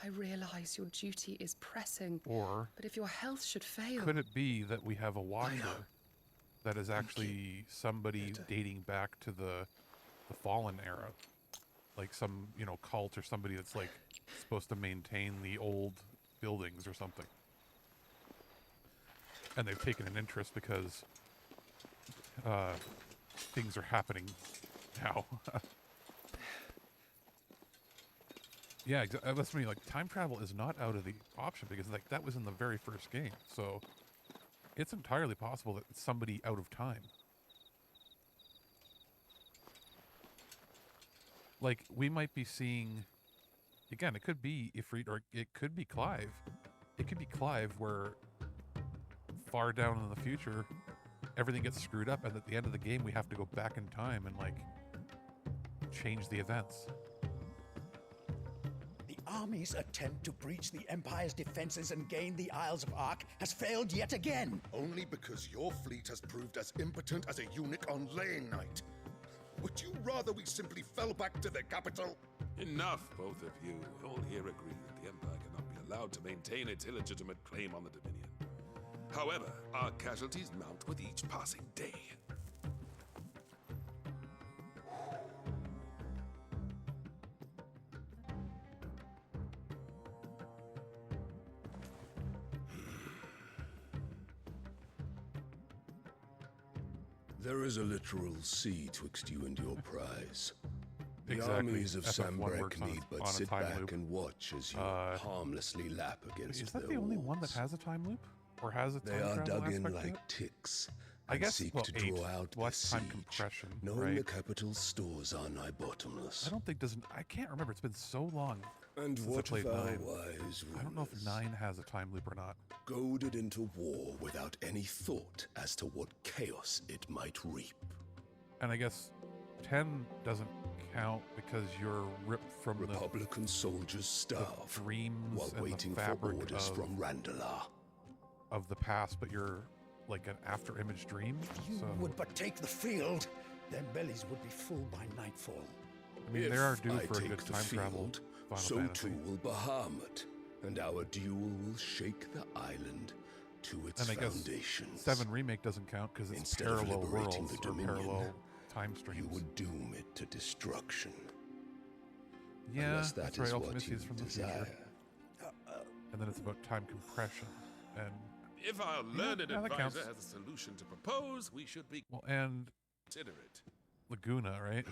I realize your duty is pressing, Or but if your health should fail... could it be that we have a watcher that is actually somebody dating back to the Fallen era? Like some, you know, cult or somebody that's like supposed to maintain the old buildings or something. And they've taken an interest because things are happening now. Yeah, that's me. Like, time travel is not out of the option because like that was in the very first game. So it's entirely possible that it's somebody out of time. Like, we might be seeing, again, it could be Ifrit, or it could be Clive. It could be Clive where far down in the future, everything gets screwed up, and at the end of the game, we have to go back in time and, like, change the events. The army's attempt to breach the Empire's defenses and gain the Isles of Ark has failed yet again. Only because your fleet has proved as impotent as a eunuch on laying night. Would you rather we simply fell back to the capital? Enough, both of you. All here agree that the Empire cannot be allowed to maintain its illegitimate claim on the Dominion. However, our casualties mount with each passing day. There is a literal sea twixt you and your prize. The Exactly. armies of FF1 Sambrek works on need a but time sit back loop. and watch as you harmlessly lap against Is that their the only walls. one that has a time loop? Or has a time They are travel dug in aspect to like it? ticks I and guess, seek well, to 8. draw out the Less time siege, compression, knowing right? the capital's stores are nigh bottomless. I don't think I can't remember. It's been so long And since I what played of our 9. wise I don't know if 9 has a time loop or not. Goaded into war without any thought as to what chaos it might reap. And I guess 10 doesn't count because you're ripped from Republican soldiers starve the dreams while and waiting the for fabric orders from Randalar. of the past, but you're like an after-image dream. You So would but take the field, their bellies would be full by nightfall. I mean, they If are due I for a take good the time travel. field, Final so Fantasy. too will Bahamut, and our duel will shake the island to its And I guess foundations. 7 Remake doesn't count because it's Instead of parallel liberating worlds the or Dominion, parallel time streams. You would doom it to destruction. Yeah, Unless that that's right. is what Ultimate you is from the desire. future. And then it's about time compression. And If our Yeah, learned yeah, that counts. advisor has a solution to propose, we should be well, and consider it. Laguna, right?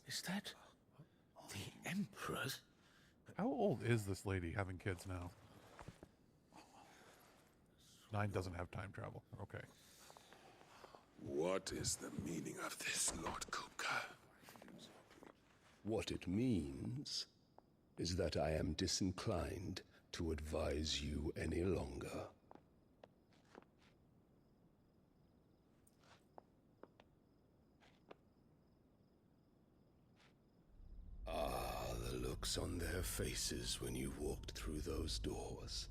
Is that the Emperor's? How old is this lady having kids now? 9 doesn't have time travel. Okay. What is the meaning of this, Lord Kupka? What it means is that I am disinclined to advise you any longer. Ah, the looks on their faces when you walked through those doors.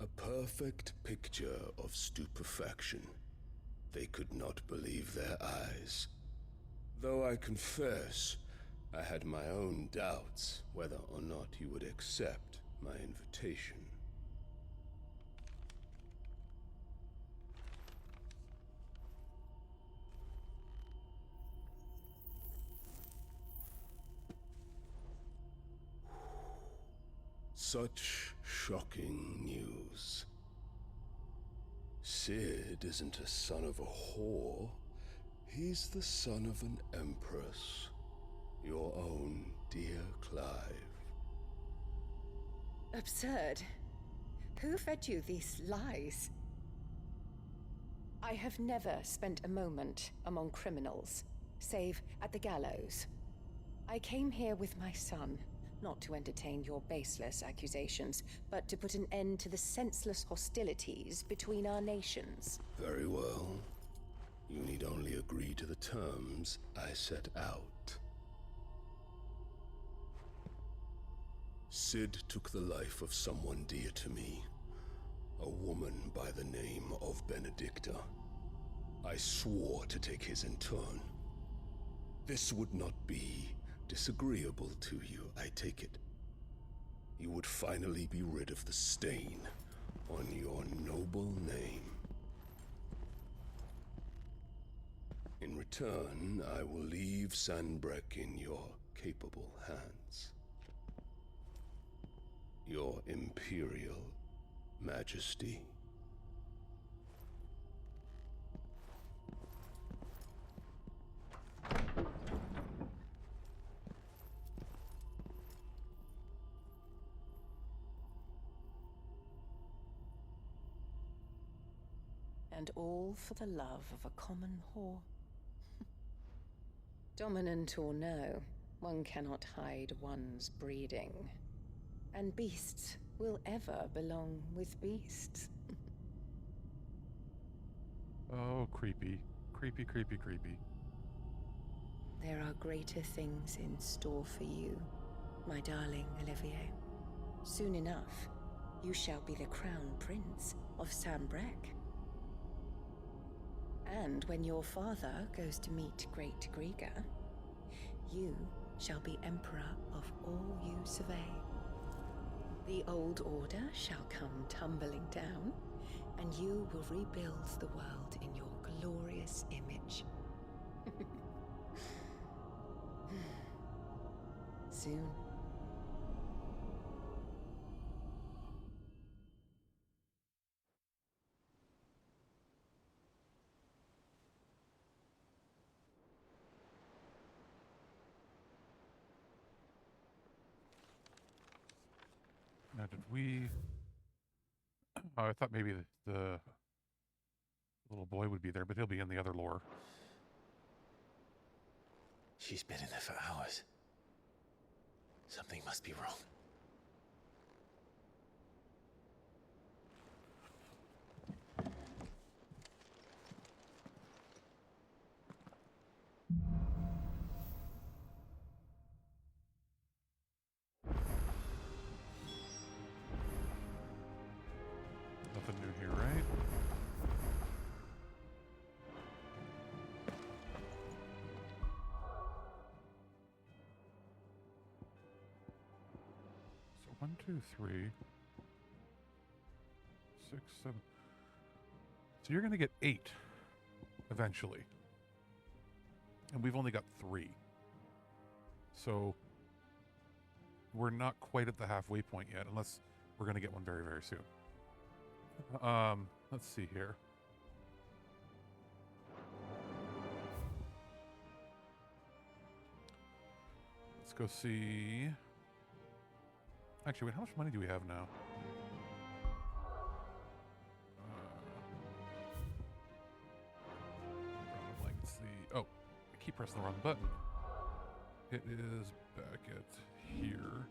A perfect picture of stupefaction. They could not believe their eyes. Though I confess, I had my own doubts whether or not you would accept my invitation. Such shocking news. Sid isn't a son of a whore. He's the son of an empress. Your own dear Clive. Absurd. Who fed you these lies? I have never spent a moment among criminals, save at the gallows. I came here with my son, not to entertain your baseless accusations, but to put an end to the senseless hostilities between our nations. Very well. You need only agree to the terms I set out. Sid took the life of someone dear to me, a woman by the name of Benedicta. I swore to take his in turn. This would not be disagreeable to you, I take it. You would finally be rid of the stain on your noble name. In return, I will leave Sanbreque in your capable hands. Your Imperial Majesty. And all for the love of a common whore. Dominant or no, one cannot hide one's breeding. And beasts will ever belong with beasts. Oh, creepy. Creepy, creepy, creepy. There are greater things in store for you, my darling Olivier. Soon enough, you shall be the crown prince of Sanbreque. And when your father goes to meet Great Griga, you shall be emperor of all you survey. The old order shall come tumbling down, and you will rebuild the world in your glorious image. Soon. Now, did we... Oh, I thought maybe the little boy would be there, but he'll be in the other lore. She's been in there for hours. Something must be wrong. Nothing new here, right? So 1, 2, 3, 6, 7. So you're going to get 8 eventually. And we've only got 3. So we're not quite at the halfway point yet, unless we're going to get one very, very soon. Let's see here. Let's go see. Actually, wait, how much money do we have now? Like it's the. Oh, I keep pressing the wrong button. It is back at here.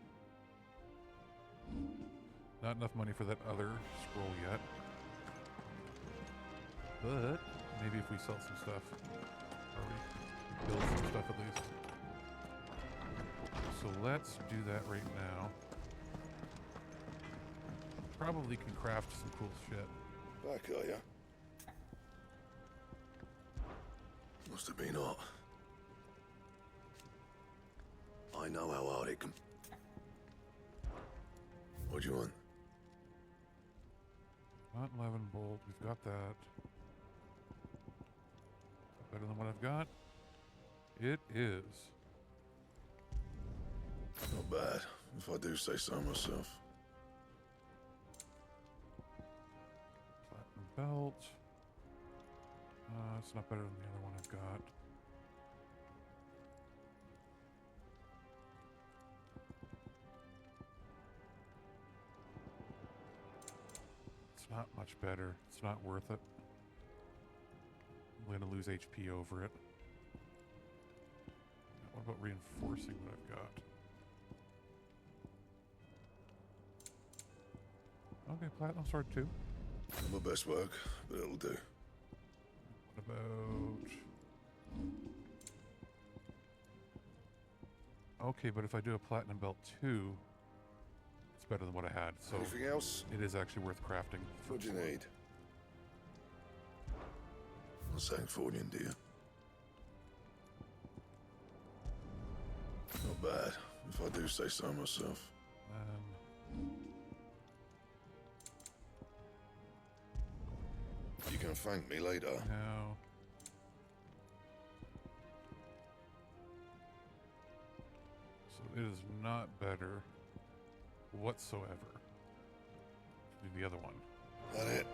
Not enough money for that other scroll yet. But maybe if we sell some stuff. Or we build some stuff at least. So let's do that right now. Probably can craft some cool shit. Back, are ya? Must have been hot. I know how hard it can... What do you want? Not 11 bolt, we've got that. Better than what I've got? It is. Not bad, if I do say so myself. Platinum belt. It's not better than the other one I've got. not much better. It's not worth it. I'm going to lose HP over it. What about reinforcing what I've got? Okay, Platinum Sword 2. Not my best work, but it'll do. What about... Okay, but if I do a Platinum Belt 2, it's better than what I had. So anything else? It is actually worth crafting. What do you need? Not Sancfornian, do you? Not bad, if I do say so myself. You can thank me later. No. So it is not better whatsoever to do the other one. That it?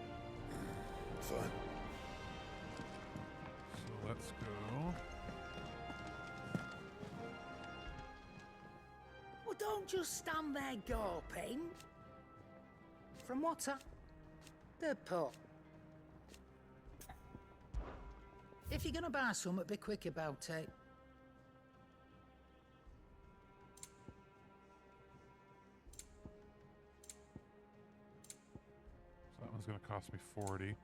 Fine. So let's go. Well, don't just stand there gawping. From what, sir? The pot. If you're gonna buy something, be quick about it. So that one's gonna cost me 40.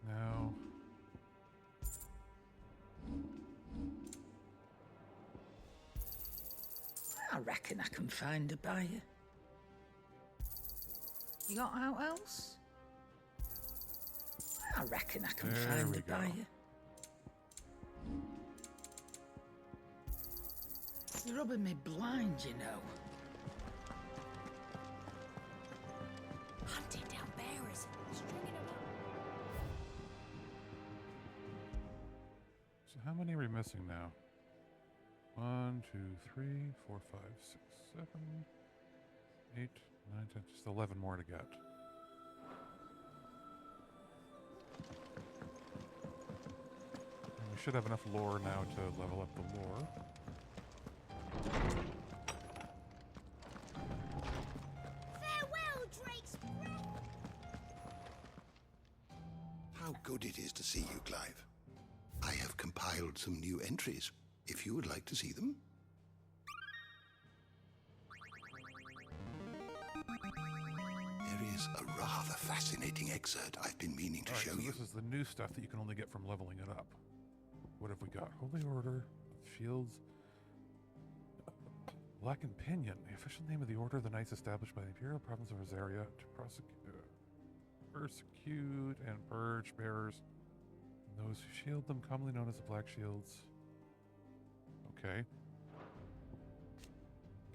Now... I reckon I can find a buyer. You got out else? I reckon I can find a buyer. You're rubbing me blind, you know. Hunting down bearers, stringing them up. So how many are we missing now? 1, 2, 3, 4, 5, 6, 7, 8, 9, 10, just 11 more to get. And we should have enough lore now to level up the lore. Farewell, Drake's breath! How good it is to see you, Clive. I have compiled some new entries, if you would like to see them. There is a rather fascinating excerpt I've been meaning to show you. This is the new stuff that you can only get from leveling it up. What have we got? Holy Order, Shields, Black and Pinion, the official name of the Order of the Knights established by the Imperial Province of Rosaria to persecute and purge bearers, and those who shield them, commonly known as the Black Shields. Okay.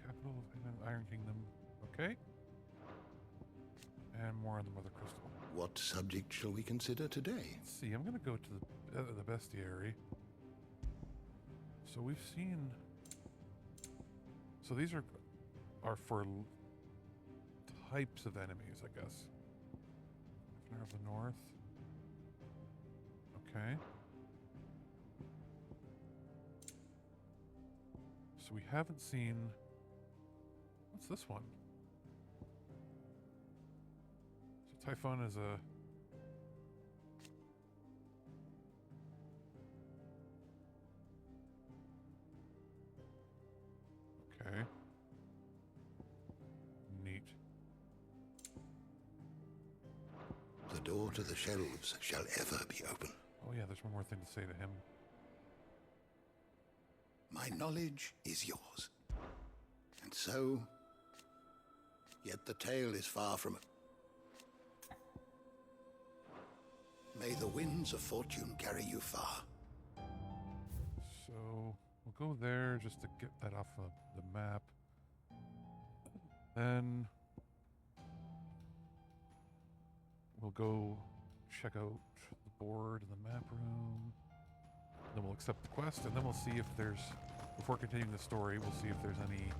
Capital of Iron Kingdom. Okay. And more on the Mother Crystal. What subject shall we consider today? Let's see, I'm going to go to the bestiary. So we've seen... So these are for types of enemies, I guess. Governor of the North. Okay. So we haven't seen... What's this one? So Typhon is a... Okay. Neat. The door to the shelves shall ever be open. Oh yeah, there's one more thing to say to him. My knowledge is yours. And so, yet the tale is far from it. May the winds of fortune carry you far. So, we'll go there just to get that off of the map. Then, we'll go check out the board in the map room. Then we'll accept the quest, and then we'll see if there's, before continuing the story, we'll see if there's any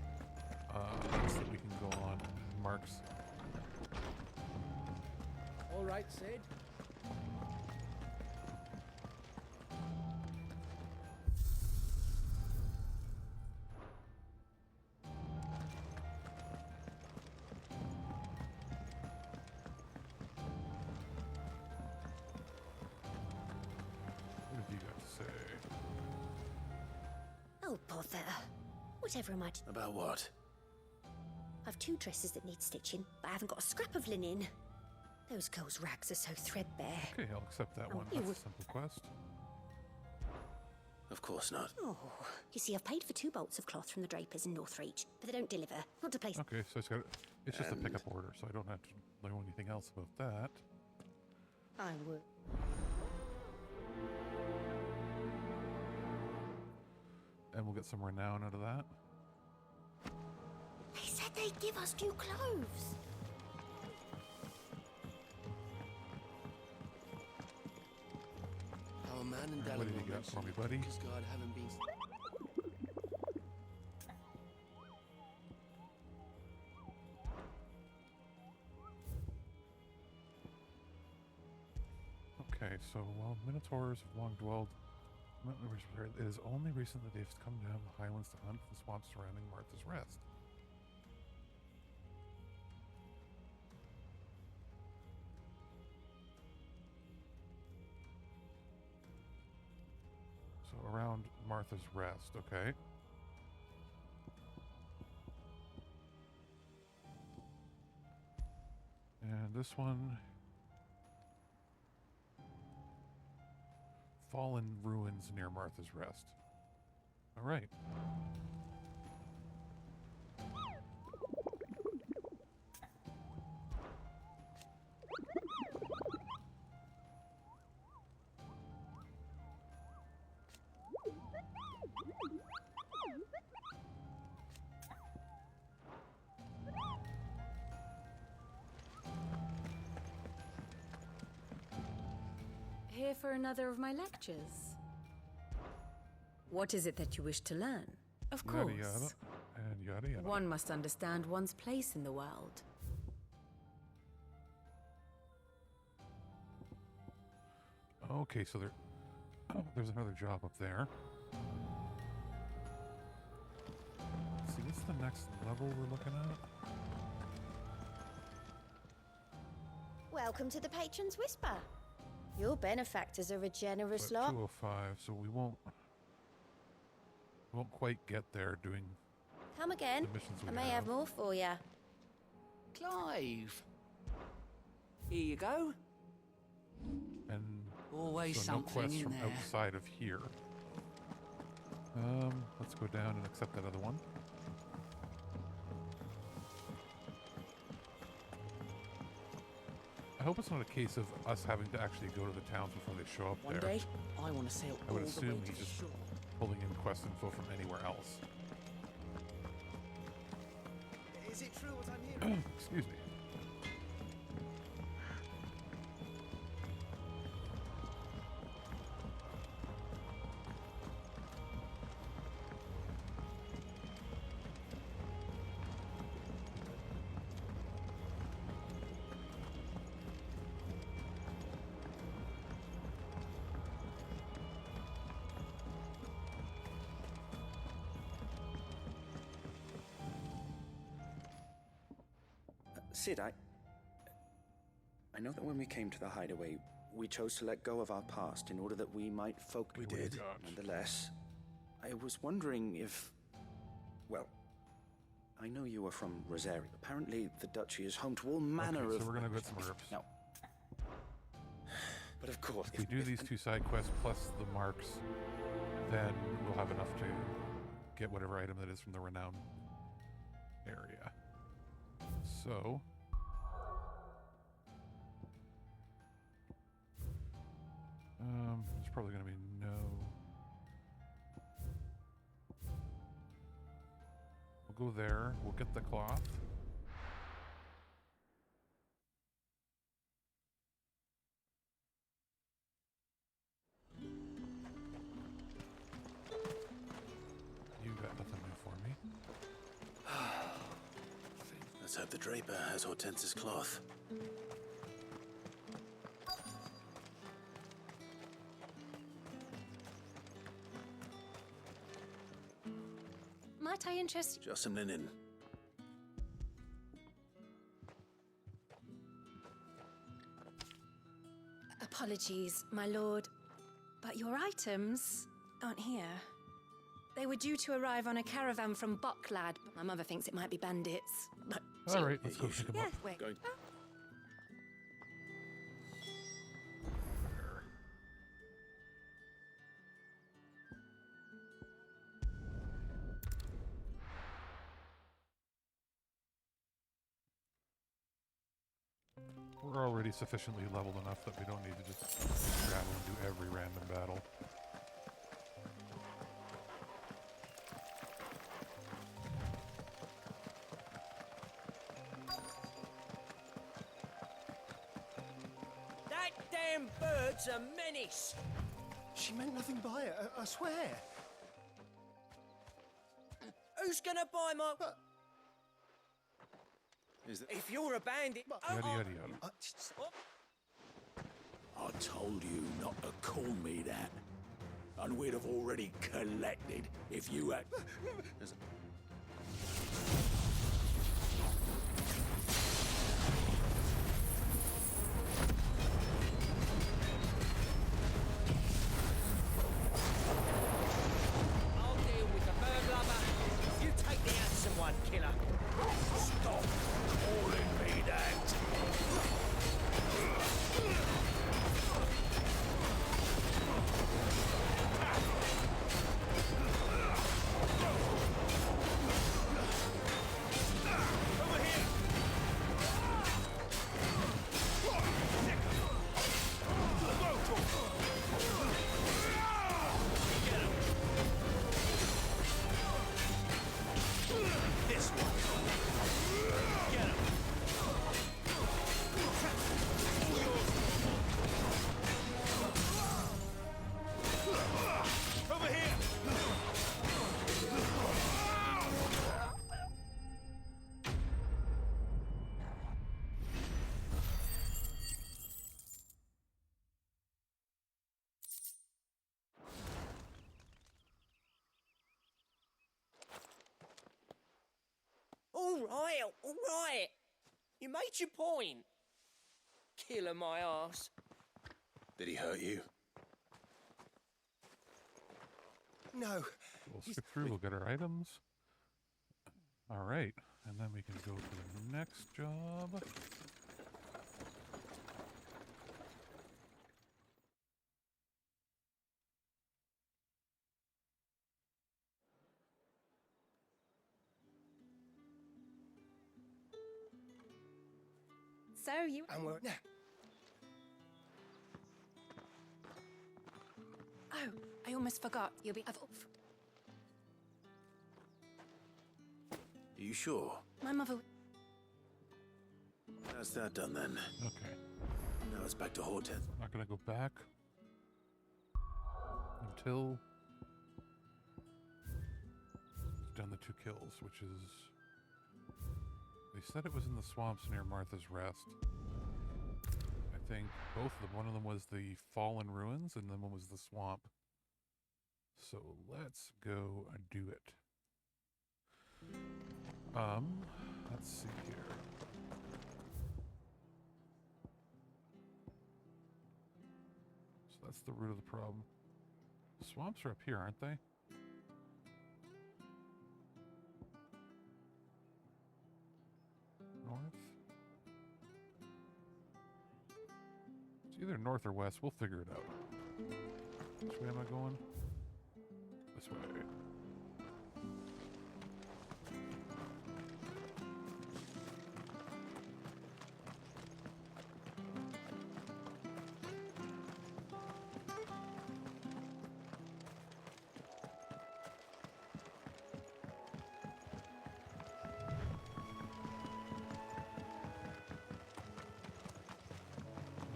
links that we can go on, marks. All right, Sid. Oh, bother. Whatever am I to... About what? I've 2 dresses that need stitching, but I haven't got a scrap of linen. Those girls' rags are so threadbare. Okay, I'll accept that one. That's a simple quest. Of course not. Oh, you see, I've paid for 2 bolts of cloth from the drapers in Northreach, but they don't deliver. Not to place... Okay, so it's just a pickup order, so I don't have to learn anything else about that. I would. And we'll get some renown out of that. They said they'd give us new clothes. Our man in What have you got for me, buddy? God haven't been... Okay, so while Minotaurs have long dwelled, it is only recently they've come down the highlands to hunt the swamps surrounding Martha's Rest. So around Martha's Rest, okay. And this one... Fallen ruins near Martha's Rest. All right. Here for another of my lectures. What is it that you wish to learn? Of course. Yada yada, and yada yada. One must understand one's place in the world. Okay, so there's another job up there. Let's see, what's the next level we're looking at? Welcome to the Patron's Whisper. Your benefactors are a generous lot. 205, so we won't quite get there doing Come again. the missions we I may have more for you. Clive. Here you go. And Always so no something quests in from there. outside of here. Let's go down and accept that other one. I hope it's not a case of us having to actually go to the towns before they show up One there. day, I want to sail I would all the way assume to he's the just shore. pulling in quest info from anywhere else. Is it true what I'm hearing? Excuse me. Sid, I know that when we came to the hideaway, we chose to let go of our past in order that we might focus. We did. Nonetheless, I was wondering if... Well, I know you are from Rosario. Apparently, the Duchy is home to all manner Okay, of... so we're gonna get some herbs. No. But of course... If we do these 2 side quests plus the marks, then we'll have enough to get whatever item that is from the renown area. So... there's probably going to be no... We'll go there, we'll get the cloth. You got nothing new for me. Let's hope the draper has Hortense's cloth. Might I interest you? Just some linen. Apologies, my lord, but your items aren't here. They were due to arrive on a caravan from Bucklad, but my mother thinks it might be bandits. But All right, let's go pick them yeah, up. wait. We're already sufficiently leveled enough that we don't need to just travel and do every random battle. That damn bird's a menace. She meant nothing by it, I swear. Who's gonna buy my... Is that... If you're a bandit... Yada, yada, yada. I told you not to call me that. And we'd have already collected if you had... I'll deal with the bird lover. You take the handsome one, killer. Stop calling me that. All right. You made your point. Killer my ass. Did he hurt you? No. We'll skip through, we'll get our items. Alright, and then we can go to the next job. So you... And we're... Now, Oh, I almost forgot. You'll be... Are you sure? My mother... That's that done then. Okay. Now it's back to Horteth. Not gonna go back until it's done the 2 kills, which is... They said it was in the swamps near Martha's Rest. I think both of them. One of them was the Fallen Ruins, and then one was the swamp. So let's go and do it. Let's see here. So that's the root of the problem. Swamps are up here, aren't they? North? It's either north or west. We'll figure it out. Which way am I going? This way.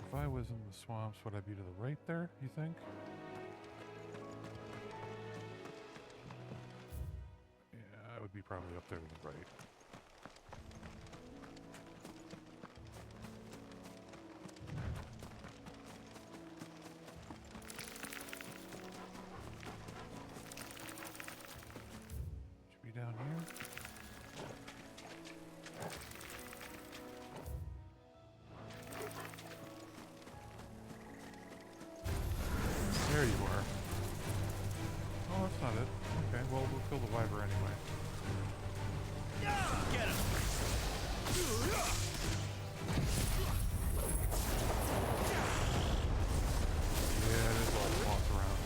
If I was in the swamps, would I be to the right there, you think? Yeah, I would be probably up there to the right. Should be down here. There you are. Oh, that's not it. Okay. well, we'll kill the Wyver anyway. Get him! Yeah, it is all walk around.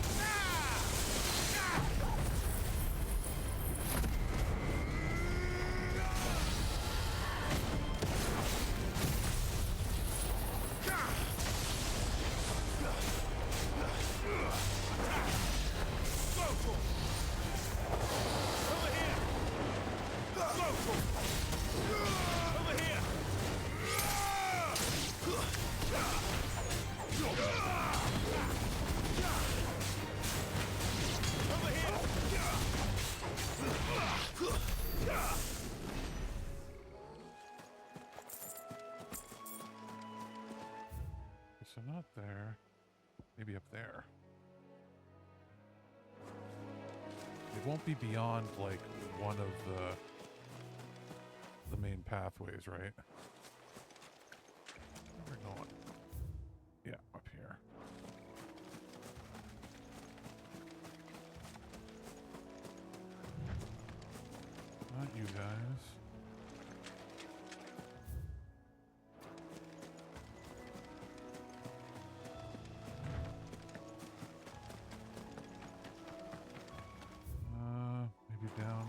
So not there. Maybe up there. It won't be beyond like one of the main pathways, right? Where are we going? Yeah, up here. Not you guys. Maybe down.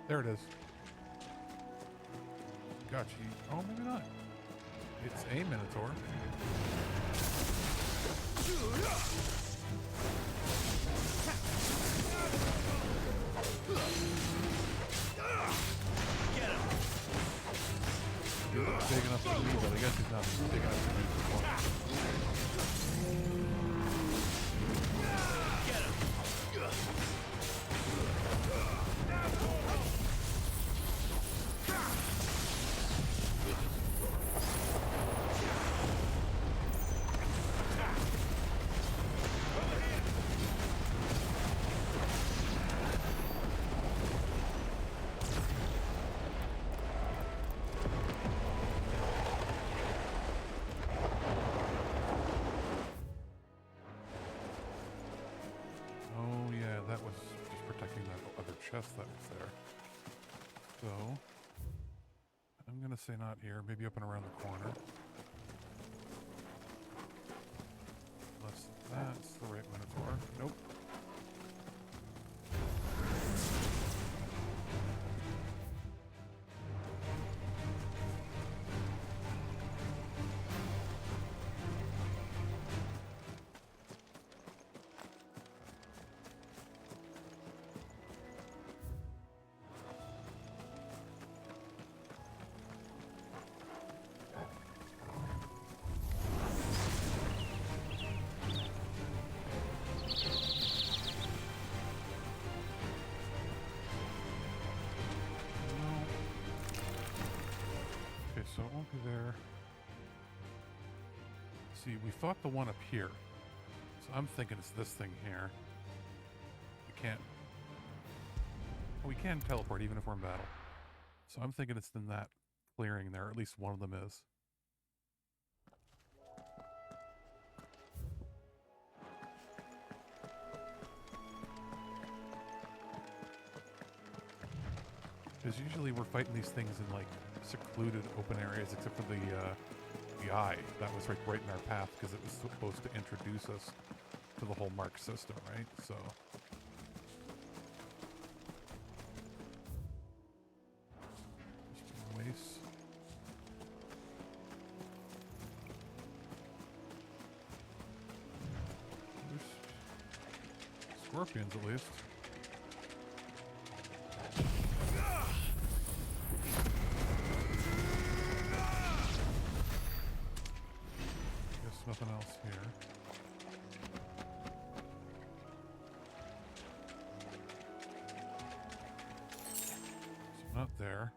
There it is. Gotcha. Oh, maybe not. It's a Minotaur. Get him! He looks big enough for me, but I guess he's not big enough for me before. Get him! Chest that was there. So, I'm gonna say not here, maybe up and around the corner. Unless that's the right Minotaur. Nope. So it won't be there. See, we fought the one up here. So I'm thinking it's this thing here. We can't... We can teleport even if we're in battle. So I'm thinking it's in that clearing there. At least one of them is. Because usually we're fighting these things in like secluded open areas, except for the eye. That was right in our path because it was supposed to introduce us to the whole mark system, right? So. Waste. There's scorpions at least. Nothing else here. So not there.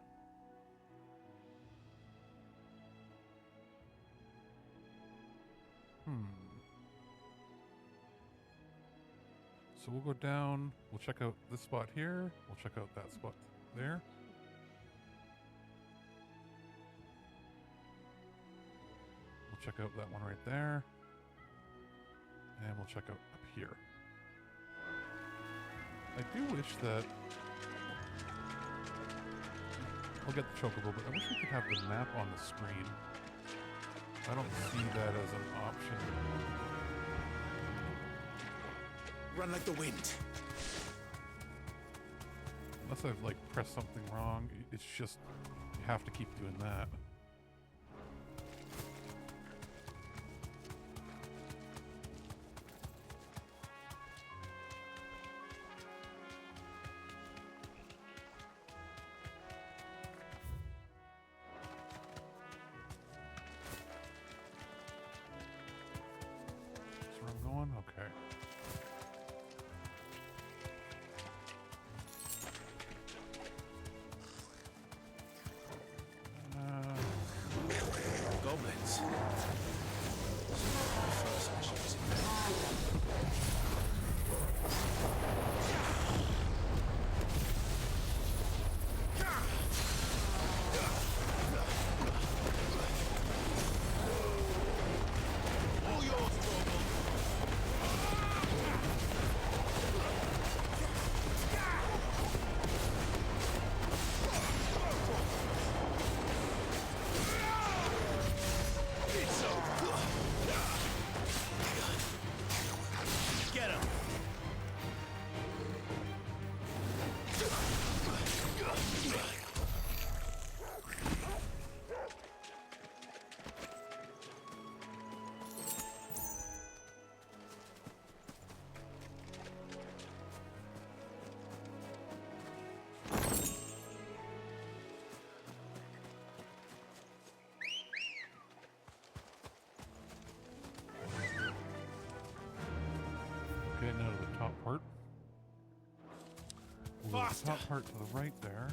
So we'll go down, we'll check out this spot here, we'll check out that spot there. check out that one right there. And we'll check out up here. I do wish that... I'll get the chocobo, but I wish we could have the map on the screen. I don't see that as an option. Run like the wind. Unless I've, like, pressed something wrong, it's just... You have to keep doing that. That's where I'm going? Okay. Goblins. All yours, Goblin. Get him! Okay, now to the top part. We'll go to the top part to the right there.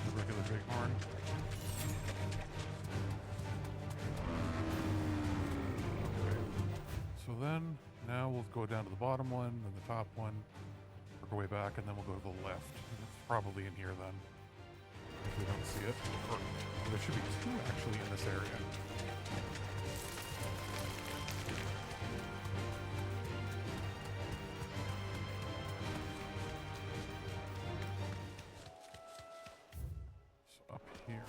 The regular bighorn. Okay. So then, now we'll go down to the bottom one, then the top one, work our way back, and then we'll go to the left. It's probably in here then, if we don't see it. Or there should be two actually in this area. So up here.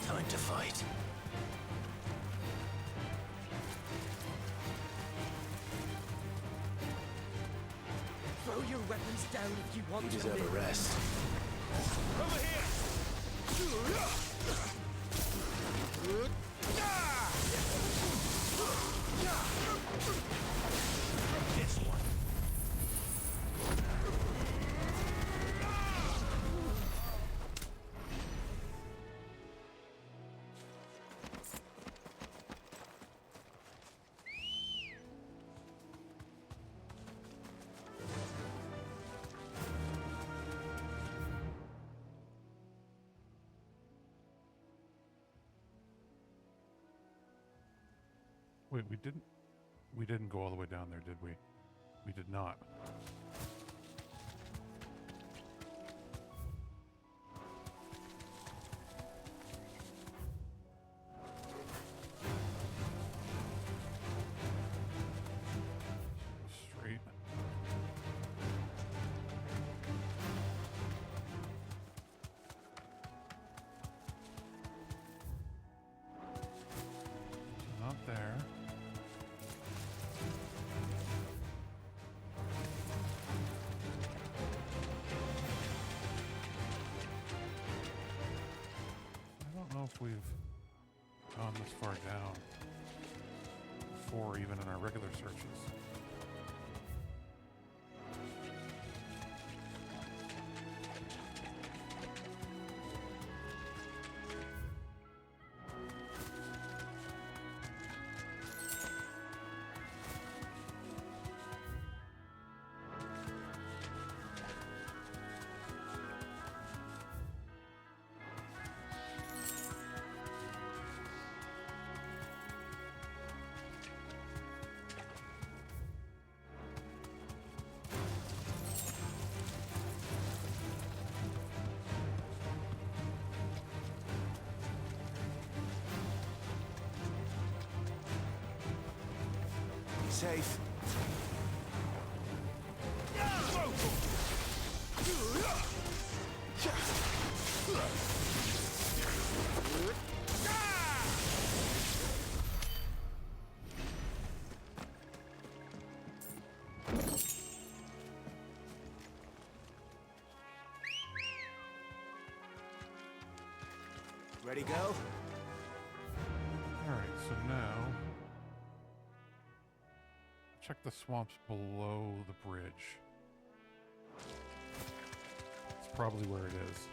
Time to fight. Throw your weapons down if you want You to deserve live. a rest. Over here! This one. Wait, we didn't go all the way down there, did we? We did not. Straight. Not there. I don't know if we've gone this far down. before, even in our regular searches. Safe. Ready, go? Alright, so now check the swamps below the bridge. It's probably where it is.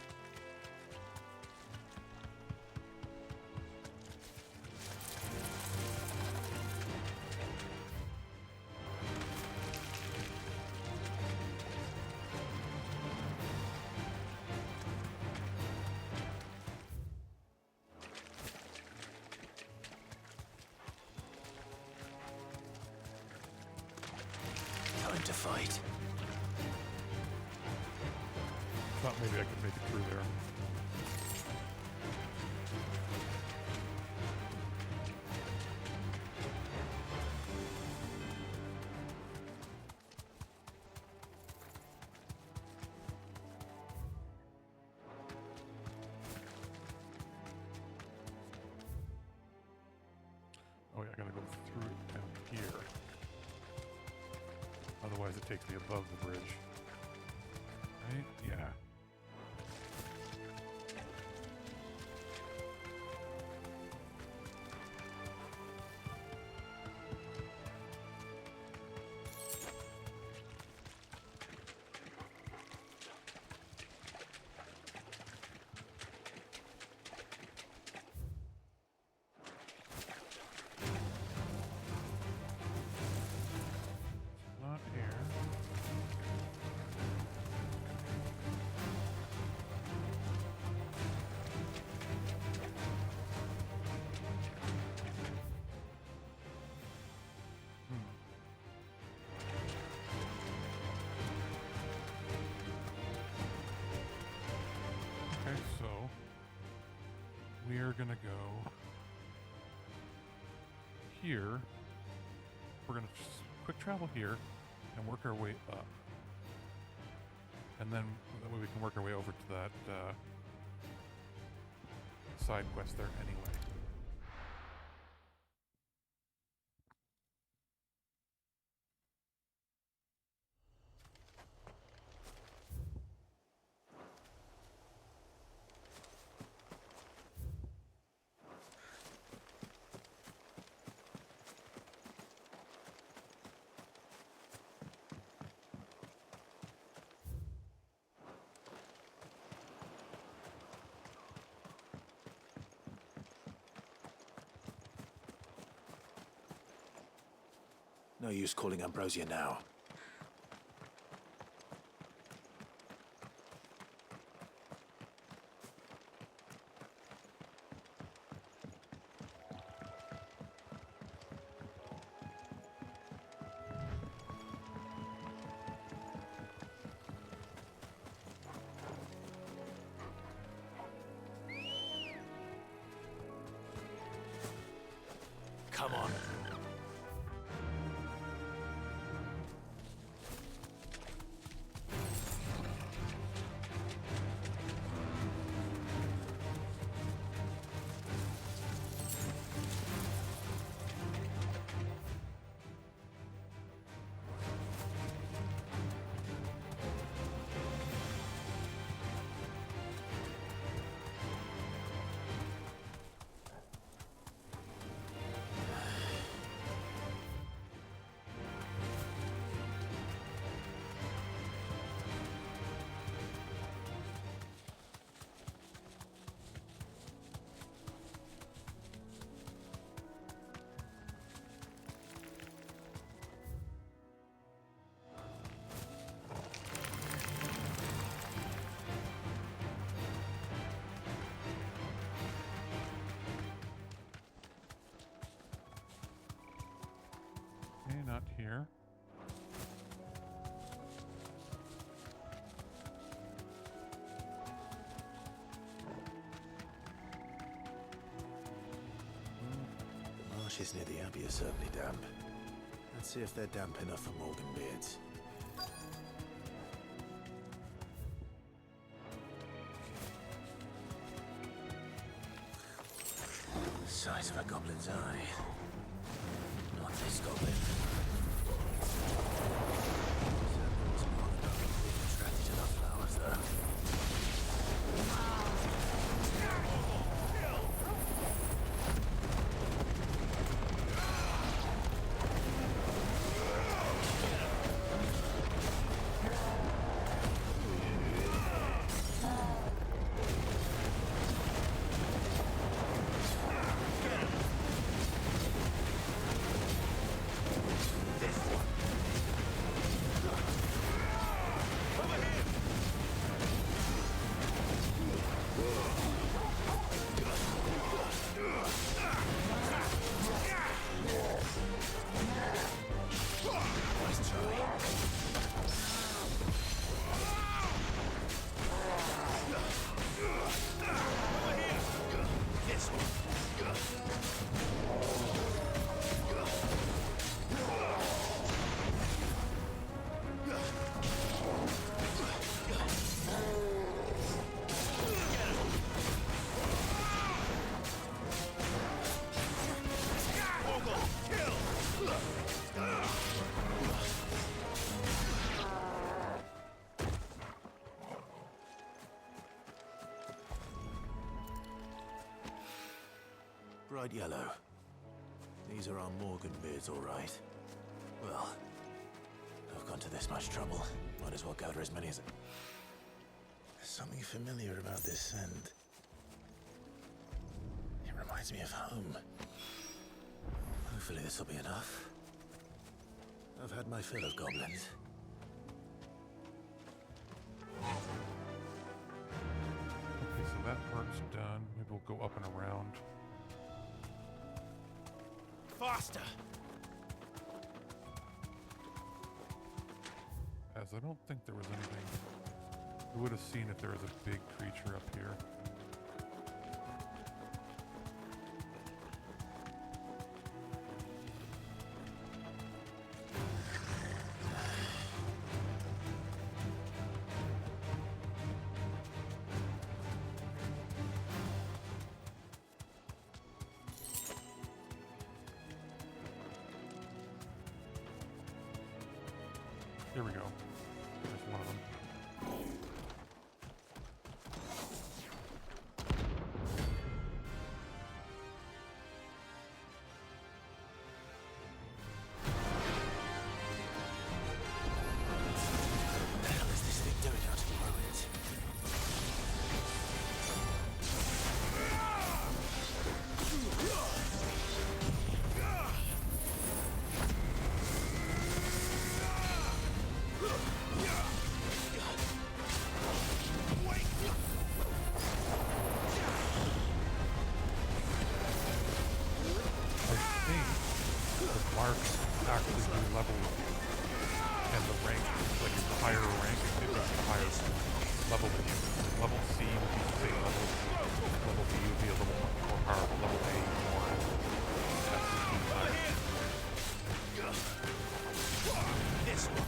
Time to fight. Thought maybe I could make it through there. Oh yeah, I gotta go through it down here. Otherwise it takes me above the bridge. Right? Yeah. Not here. Okay, so we are gonna go here. We're gonna just quick travel here and work our way up, and then that way we can work our way over to that side quest there anyway. No use calling Ambrosia now. Come on. not here. The marshes near the Abbey are certainly damp. Let's see if they're damp enough for Morgan beards. The size of a goblin's eye. Not this goblin. Certainly wasn't long enough to be attracted to the flowers, though. Bright yellow. These are our Morgan beards, all right. Well, I've gone to this much trouble. Might as well gather as many as... There's something familiar about this scent. It reminds me of home. Hopefully this will be enough. I've had my fill of goblins. Okay, so that part's done. Maybe we'll go up and around. Faster! As I don't think there was anything. We would have seen if there was a big creature up here. Here we go. There's one of them. What the hell is this thing doing out in the ruins? Marks actually do level with you. And the rank, like the higher rank, it makes the higher level with you. Level C would be the same level. Level B would be a little more powerful. Level A more. F would be higher. This one.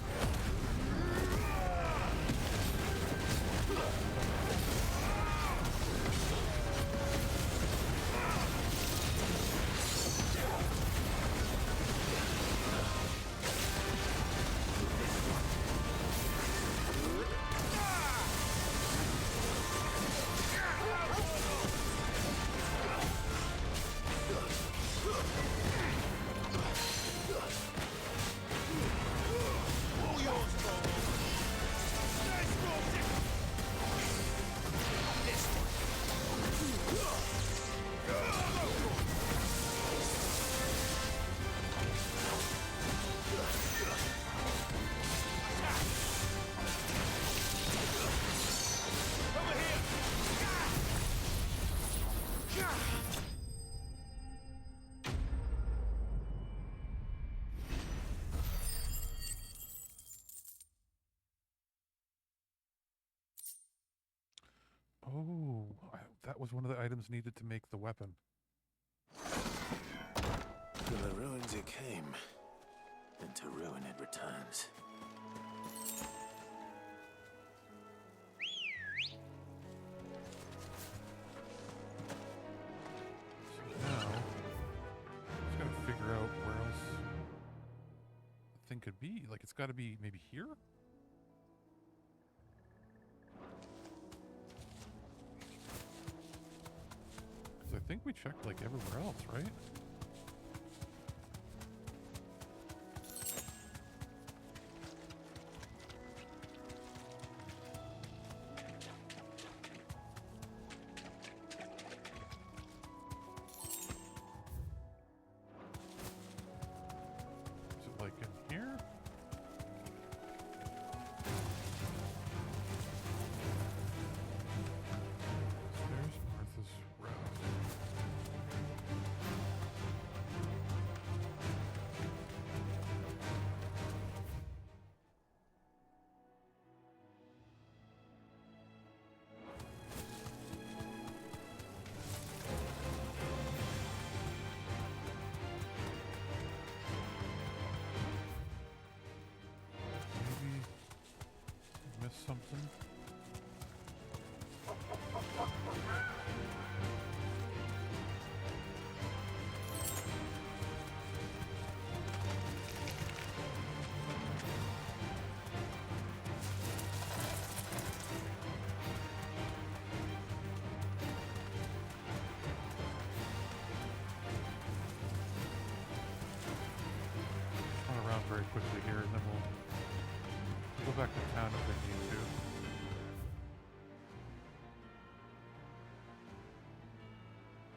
Oh, that was one of the items needed to make the weapon. To the ruins it came, and to ruin it returns. So now, just gotta figure out where else the thing could be. Like, it's gotta be maybe here? Because I think we checked, like, everywhere else, right? Is it, like, in here? There's Martha's route. Maybe missed something. Run around very quickly here, and then we'll go back to town if we need to.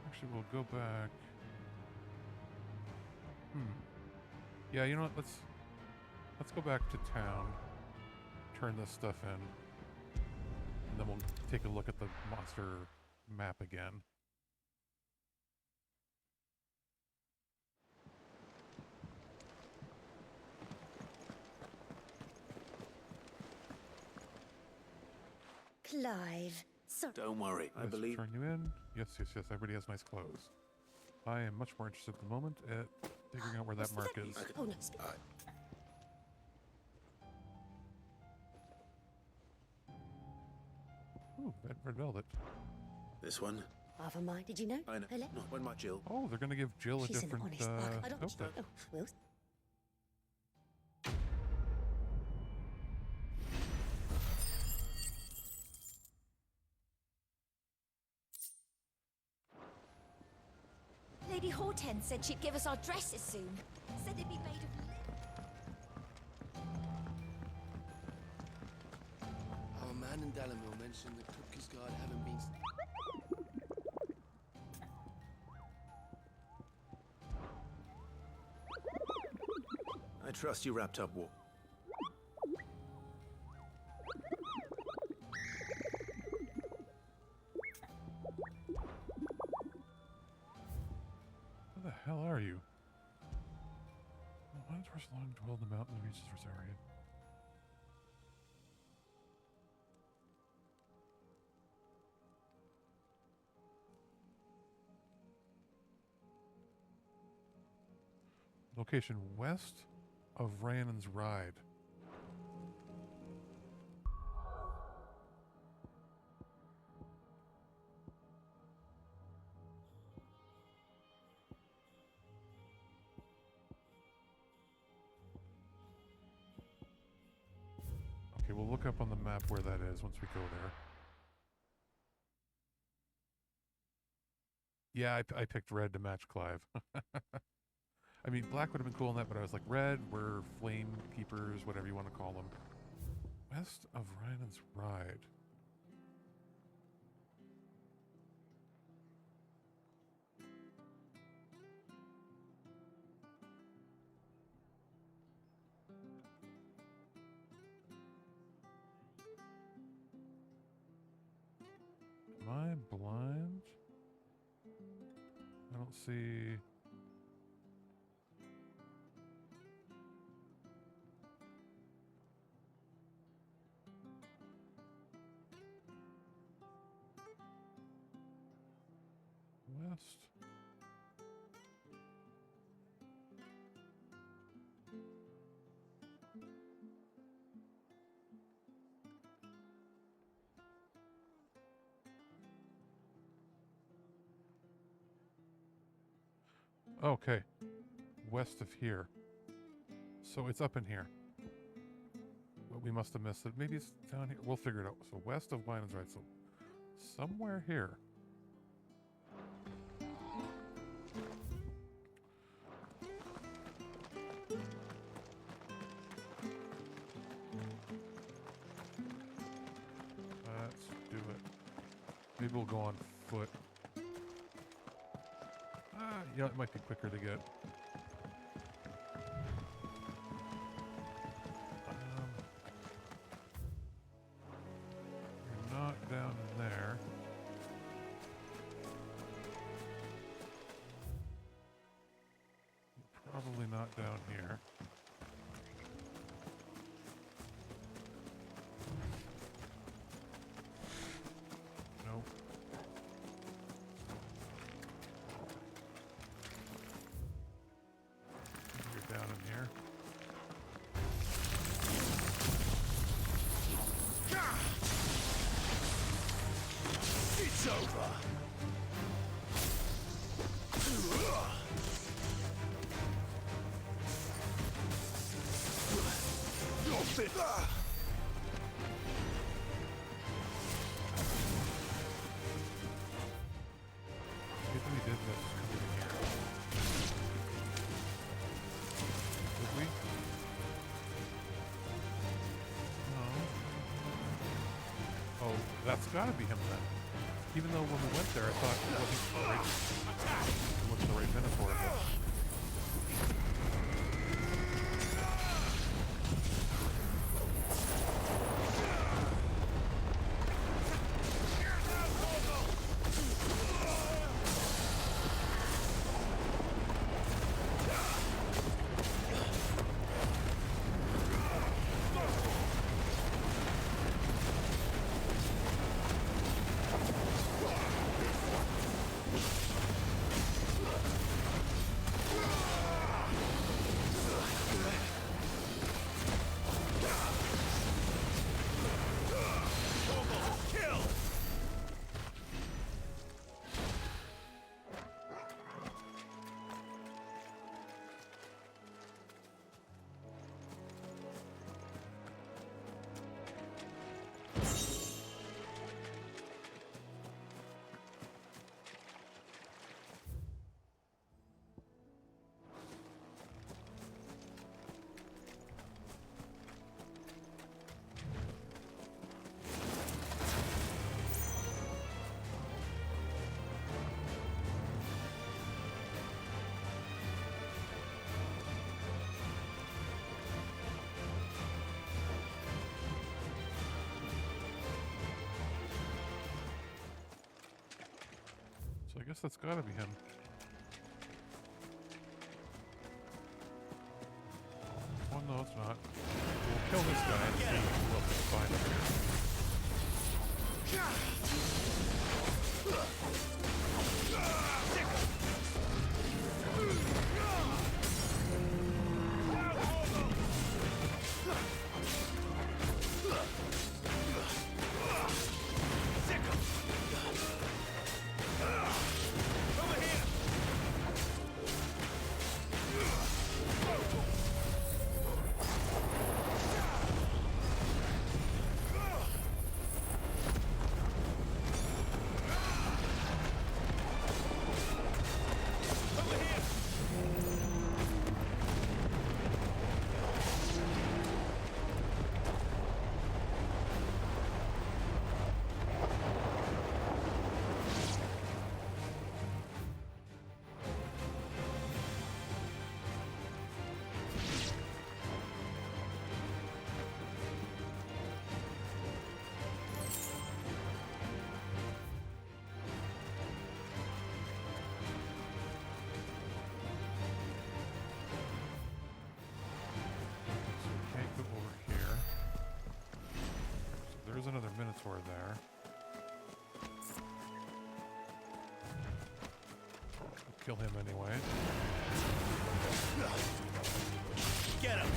Actually, we'll go back. Yeah, you know what? Let's go back to town. Turn this stuff in, and then we'll take a look at the monster map again. Clive, sorry. Don't worry, I Let's believe. turn you in. Yes, yes, yes. Everybody has nice clothes. I am much more interested at the moment at figuring out where that mark is. Oh, no. Ooh, red velvet. This one? Half a mind, did you know? I know. Hello? Not when my Jill. Oh, they're gonna give Jill a She's an different honest bug. I don't outfit. Oh, well. Lady Hortense said she'd give us our dresses soon. Said they'd be made of Our man in Dalamo mentioned the Cookies Guard haven't been. I trust you wrapped up what? Where the hell are you? Why does long dwell in the mountains and reaches Rosaria? Location west of Rhiannon's Ride. Okay, we'll look up on the map where that is once we go there. Yeah, I picked red to match Clive. I mean, black would have been cool in that, but I was like, red, we're flame keepers, whatever you want to call them. West of Rhiannon's Ride. Am I blind? I don't see... west. Okay, west of here. So it's up in here. Well, we must have missed it. Maybe it's down here. We'll figure it out. So west of Winans, right? So somewhere here. Let's do it. Maybe we'll go on foot. Yeah, it might be quicker to get. You're not down there. You're probably not down here. Nope. You're down in here. It's over. You're fit. If we did this in here. Did we? No. Oh, that's gotta be him then. Even though when we went there, I thought it wasn't the right Minotaur. So I guess that's gotta be him. Oh no, it's not. We'll kill this guy and see who else we can find over There's another Minotaur there. kill him anyway. Get him!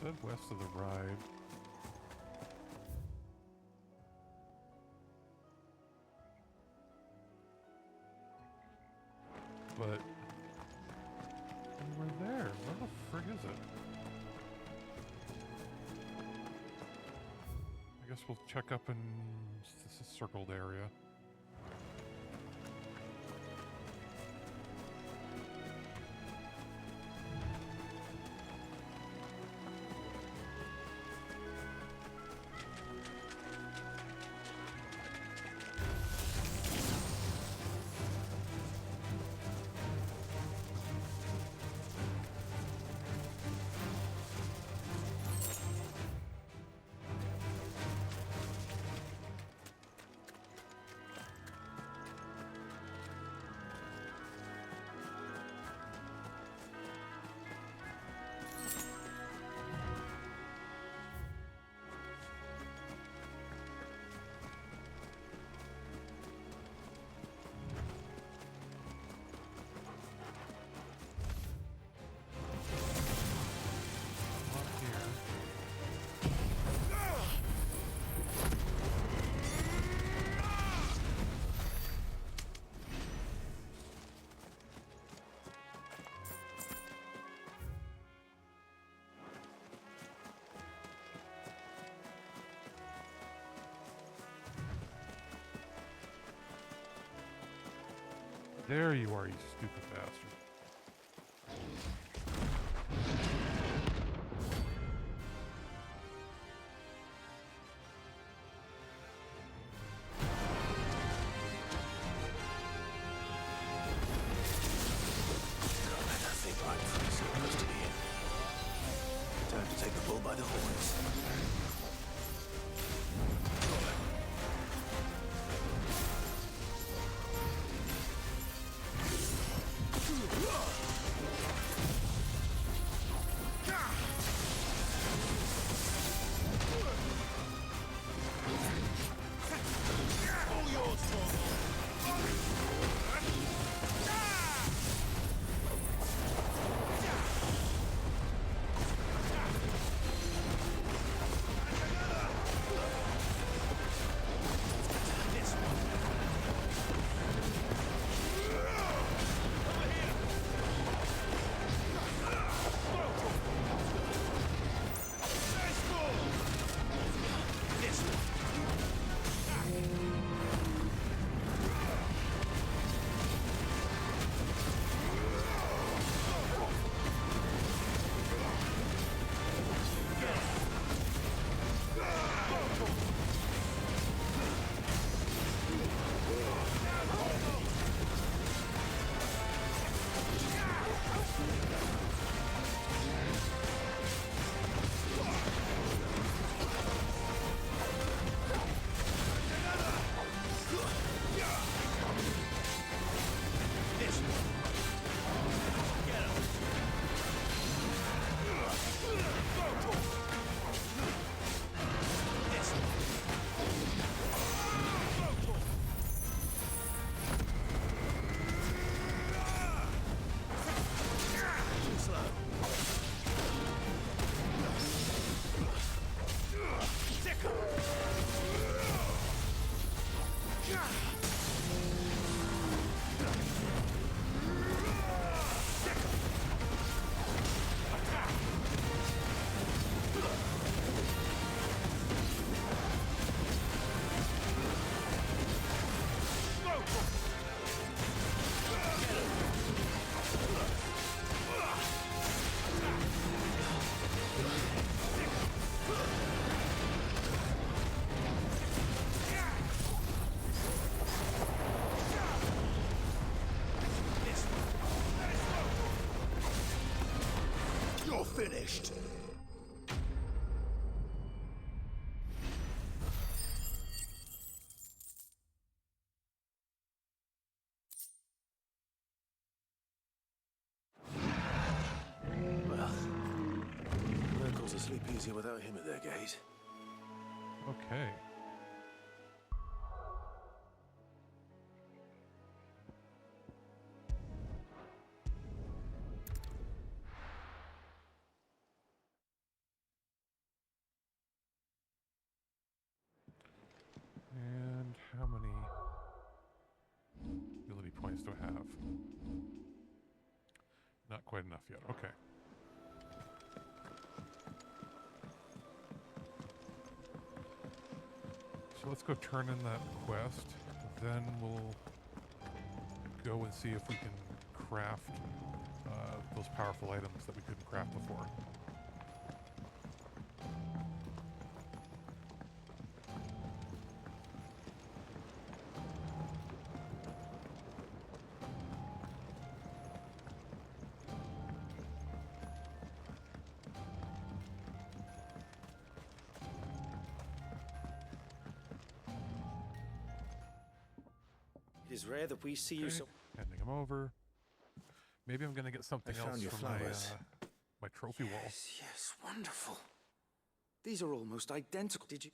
Said west of the ride. But we're there. Where the frick is it? I guess we'll check up in this circled area. There you are, you stupid bastard. I think I'm pretty so close to the end. Time to take the bull by the horns. finished. Well, locals will sleep easier without him at their gate. Okay. And how many ability points do I have? Not quite enough yet. Okay. So let's go turn in that quest. Then we'll go and see if we can craft those powerful items that we couldn't craft before. It is rare that we see you so. Handing them over. Maybe I'm gonna get something I found else your for flowers. my trophy wall. Yes, wonderful. These are almost identical. Did you?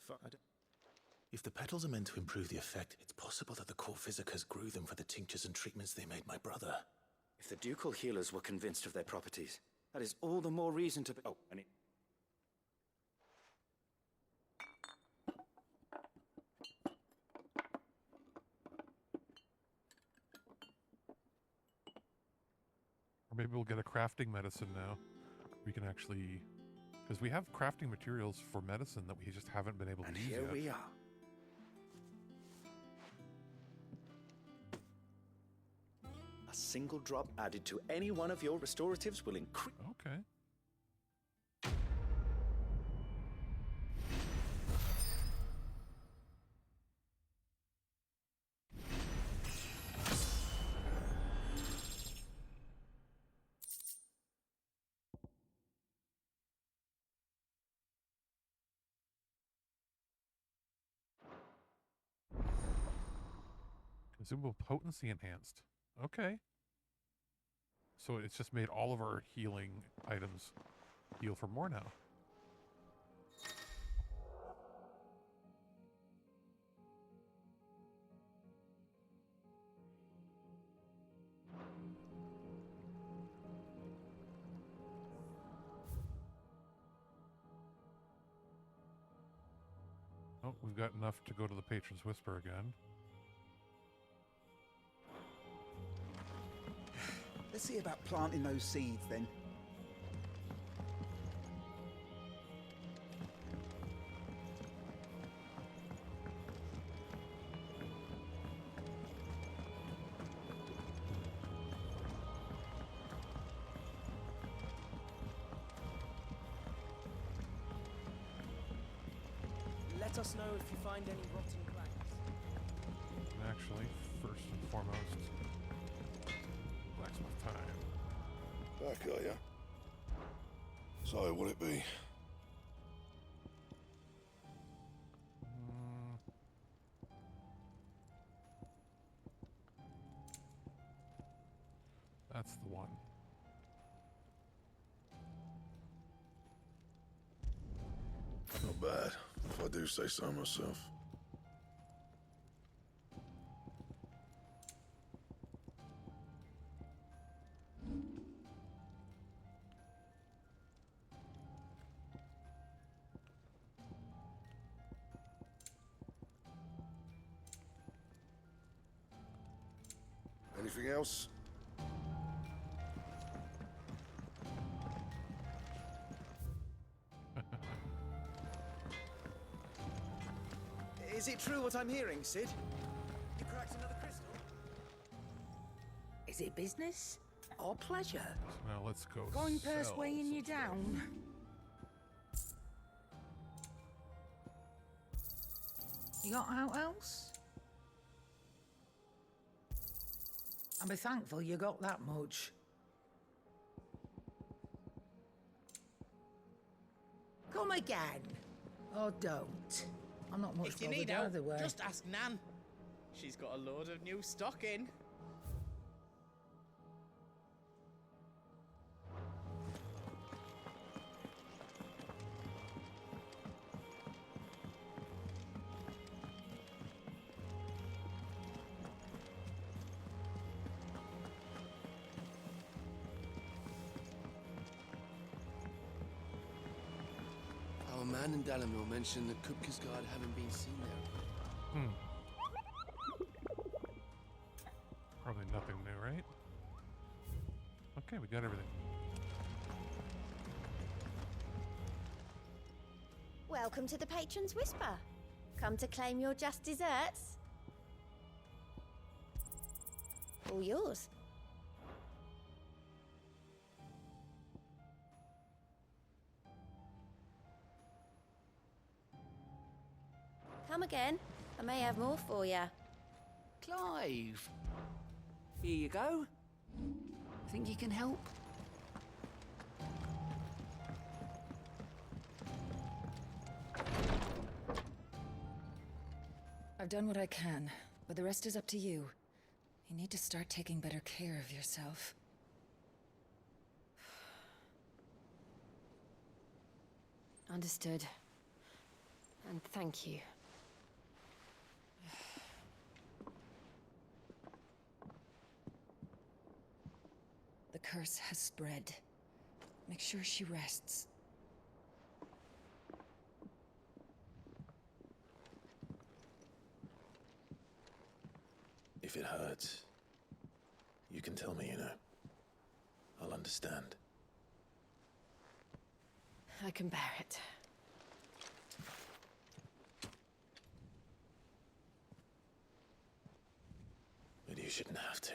If the petals are meant to improve the effect, it's possible that the core physicers grew them for the tinctures and treatments they made my brother. If the ducal healers were convinced of their properties, that is all the more reason to be. Oh, and it. Or maybe we'll get a crafting medicine now. We can actually, because we have crafting materials for medicine that we just haven't been able to use Here yet. we are. A single drop added to any one of your restoratives will increase. Okay. Consumable potency enhanced. Okay. So it's just made all of our healing items heal for more now. Oh, we've got enough to go to the Patron's Whisper again. Let's see about planting those seeds then. Let us know if you find any rotten plants. Actually, first and foremost, blacksmith time. Back, are ya? So, will it be? That's the one. Not bad, if I do say so myself. Anything else? Is it true what I'm hearing, Sid? You cracked another crystal? Is it business or pleasure? Now let's go. Going purse sell weighing some you down? You got out else? I'll be thankful you got that much. Come again. Or don't. I'm not much If you bothered need help, either way. just ask Nan. She's got a load of new stock in. Our man in Dalamil mentioned that Kupka's guard haven't been seen there. Probably nothing new, right? Okay, we got everything. Welcome to the Patron's Whisper. Come to claim your just desserts? All yours. Come again. I may have more for you. Clive! Here you go. Think you can help? I've done what I can, but the rest is up to you. You need to start taking better care of yourself. Understood. And thank you. The curse has spread. Make sure she rests. If it hurts, you can tell me, you know. I'll understand. I can bear it. But you shouldn't have to.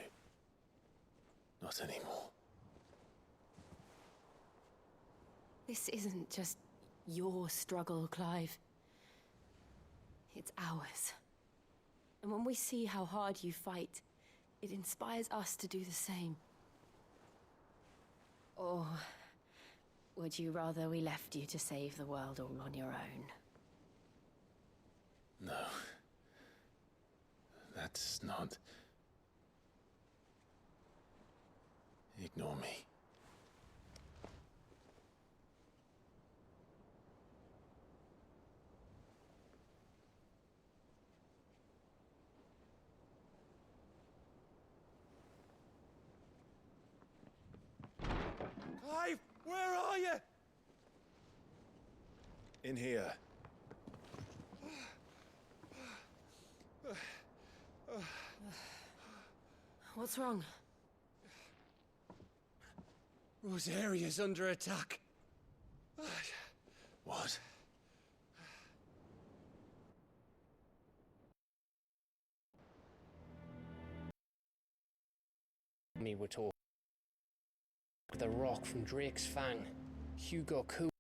Not anymore. This isn't just your struggle, Clive. It's ours. And when we see how hard you fight, it inspires us to do the same. Or would you rather we left you to save the world all on your own? No. That's not... Ignore me. Clive, where are you? In here. What's wrong? Rosaria's under attack. What? Me were talking. The rock from Drake's Fang. Hugo Coo.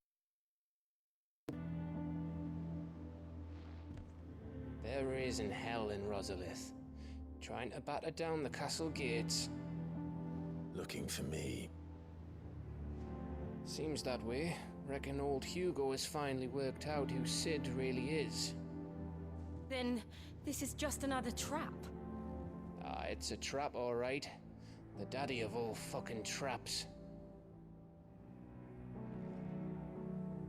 There is in hell in Rosalith, trying to batter down the castle gates. Looking for me. Seems that way. Reckon old Hugo has finally worked out who Sid really is. Then this is just another trap. Ah, it's a trap, all right. The daddy of all fucking traps.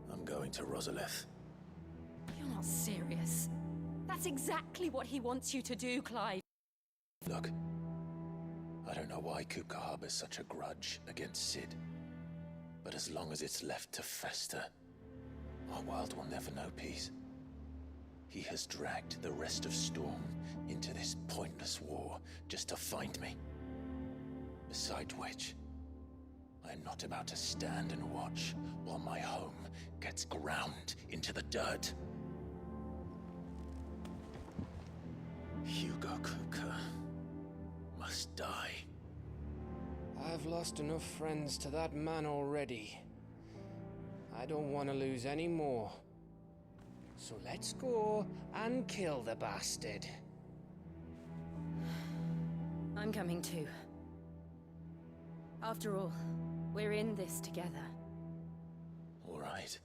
I'm going to Rosalith. You're not serious. That's exactly what he wants you to do, Clive. Look, I don't know why Kupka harbors such a grudge against Sid. But as long as it's left to fester, our world will never know peace. He has dragged the rest of Storm into this pointless war just to find me. Besides which, I am not about to stand and watch while my home gets ground into the dirt. Hugo Kupka must die. I've lost enough friends to that man already. I don't want to lose any more. So let's go and kill the bastard. I'm coming too. After all, we're in this together. All right.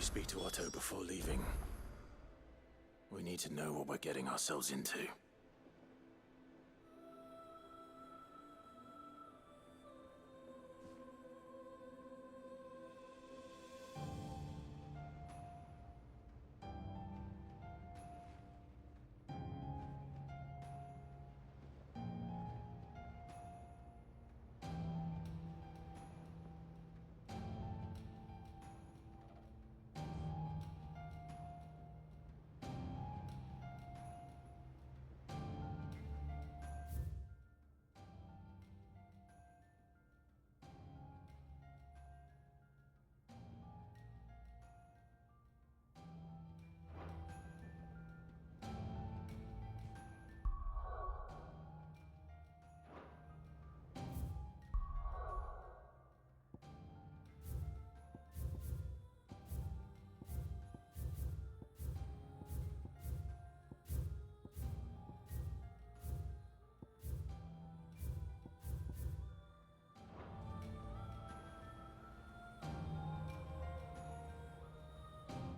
probably speak to Otto before leaving. We need to know what we're getting ourselves into.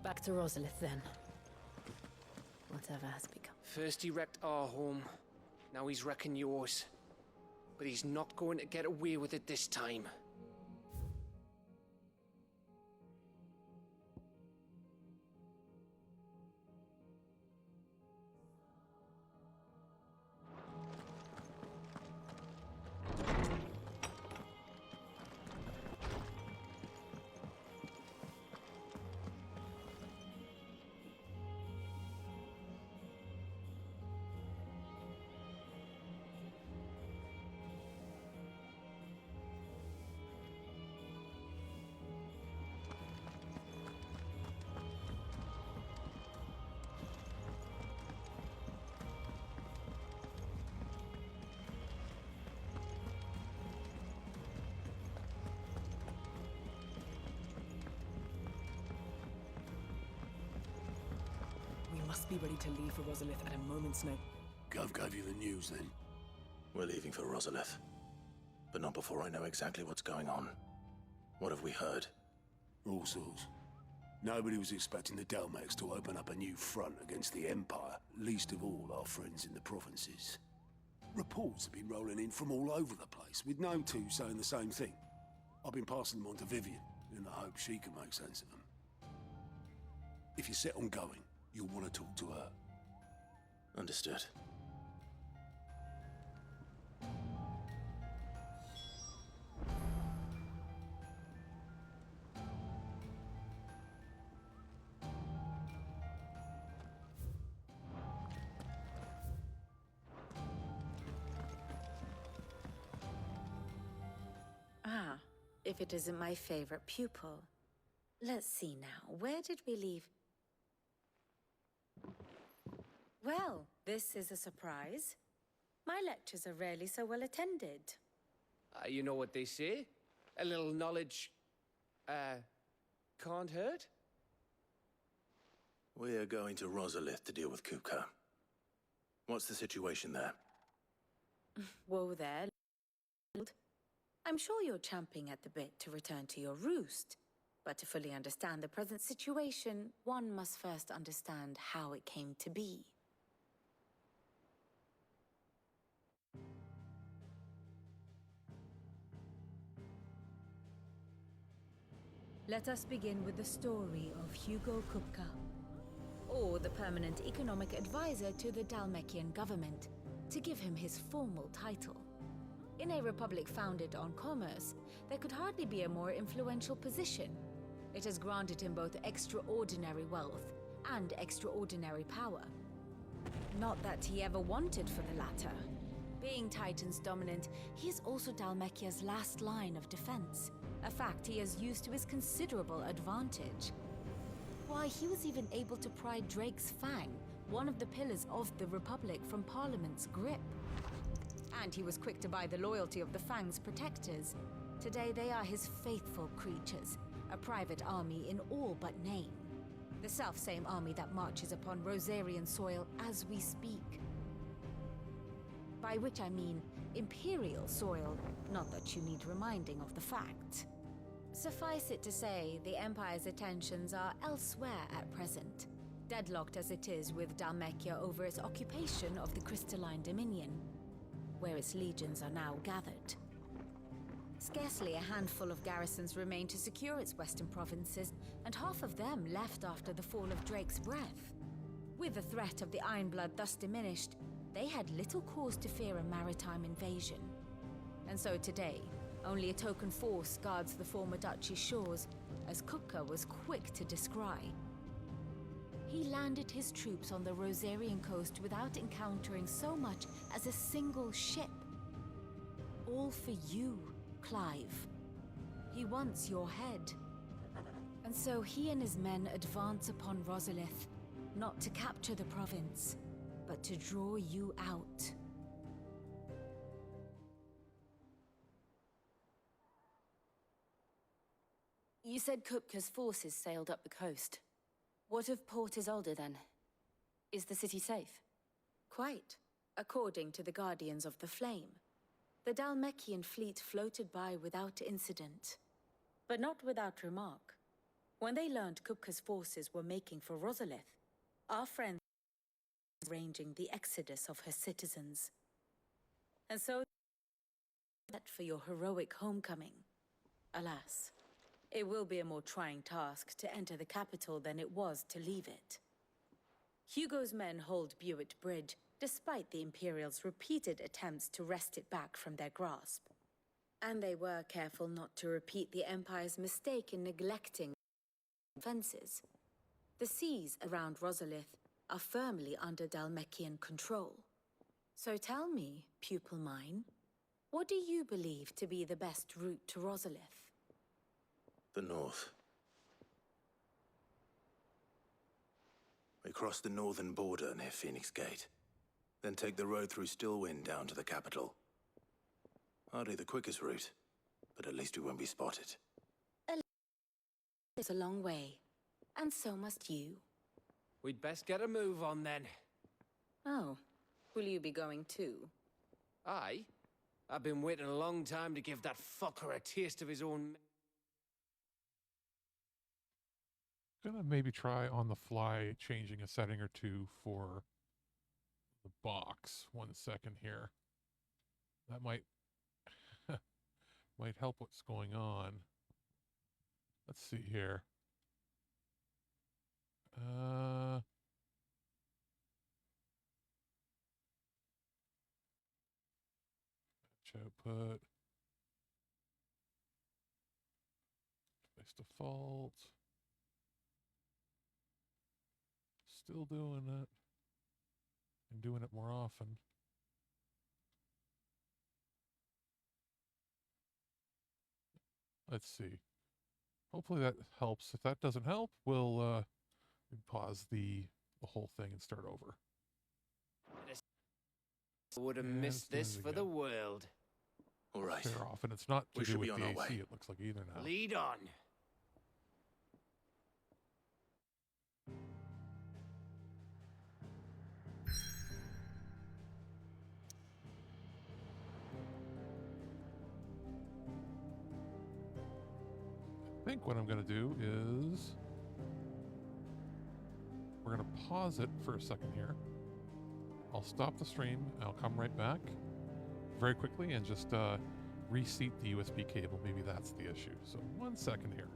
Back to Rosalith, then. Whatever has become. First he wrecked our home, now he's wrecking yours. But he's not going to get away with it this time. Must be ready to leave for Rosalith at a moment's notice. Gov gave you the news then? We're leaving for Rosalith. But not before I know exactly what's going on. What have we heard? All sorts. Nobody was expecting the Delmex to open up a new front against the Empire, least of all our friends in the provinces. Reports have been rolling in from all over the place, with no two saying the same thing. I've been passing them on to Vivian, in the hope she can make sense of them. If you're set on going, you'll want to talk to her. Understood. Ah, if it isn't my favorite pupil. Let's see now, where did we leave? Well, this is a surprise. My lectures are rarely so well attended. You know what they say? A little knowledge, can't hurt? We are going to Rosalith to deal with Kupka. What's the situation there? Whoa there. I'm sure you're champing at the bit to return to your roost. But to fully understand the present situation, one must first understand how it came to be. Let us begin with the story of Hugo Kupka, or the permanent economic advisor to the Dalmekian government, to give him his formal title. In a republic founded on commerce, there could hardly be a more influential position. It has granted him both extraordinary wealth and extraordinary power. Not that he ever wanted for the latter. Being Titan's dominant, he is also Dalmekia's last line of defense, a fact he has used to his considerable advantage. Why, he was even able to pry Drake's Fang, one of the pillars of the Republic, from Parliament's grip. And he was quick to buy the loyalty of the Fang's protectors. Today they are his faithful creatures, a private army in all but name. The self-same army that marches upon Rosarian soil as we speak. By which I mean Imperial soil, not that you need reminding of the fact. Suffice it to say, the Empire's attentions are elsewhere at present, deadlocked as it is with Dhalmekia over its occupation of the Crystalline Dominion, where its legions are now gathered. Scarcely a handful of garrisons remain to secure its western provinces, and half of them left after the fall of Drake's Breath. With the threat of the Ironblood thus diminished, they had little cause to fear a maritime invasion. And so today, only a token force guards the former duchy's shores, as Kupka was quick to descry. He landed his troops on the Rosarian coast without encountering so much as a single ship. All for you, Clive. He wants your head. And so he and his men advance upon Rosalith, not to capture the province, but to draw you out. You said Kupka's forces sailed up the coast. What of Port Isolde, then? Is the city safe? Quite, according to the Guardians of the Flame. The Dhalmekian fleet floated by without incident. But not without remark. When they learned Kupka's forces were making for Rosalith, our friends were arranging the exodus of her citizens. And so, set for your heroic homecoming. Alas, it will be a more trying task to enter the capital than it was to leave it. Hugo's men hold Buet Bridge, despite the Imperials' repeated attempts to wrest it back from their grasp. And they were careful not to repeat the Empire's mistake in neglecting defenses. The seas around Rosalith are firmly under Dhalmekian control. So tell me, pupil mine, what do you believe to be the best route to Rosalith? The north. We cross the northern border near Phoenix Gate. Then take the road through Stillwind down to the capital. Hardly the quickest route, but at least we won't be spotted. It's a long way, and so must you. We'd best get a move on then. Oh, will you be going too? Aye. I've been waiting a long time to give that fucker a taste of his own... Gonna maybe try on the fly changing a setting or two for the box. 1 second here. That might might help what's going on. Let's see here. Batch output. Place default. Still doing it. And doing it more often. Let's see. Hopefully that helps. If that doesn't help, we'll pause the whole thing and start over. I would have missed this for the world. All right. Fair off, and it's not to We do should with be on the our AC, way. it looks like either now. Lead on. I think what I'm going to do is we're going to pause it for a second here. I'll stop the stream. I'll come right back very quickly and just reseat the USB cable. Maybe that's the issue. So 1 second here.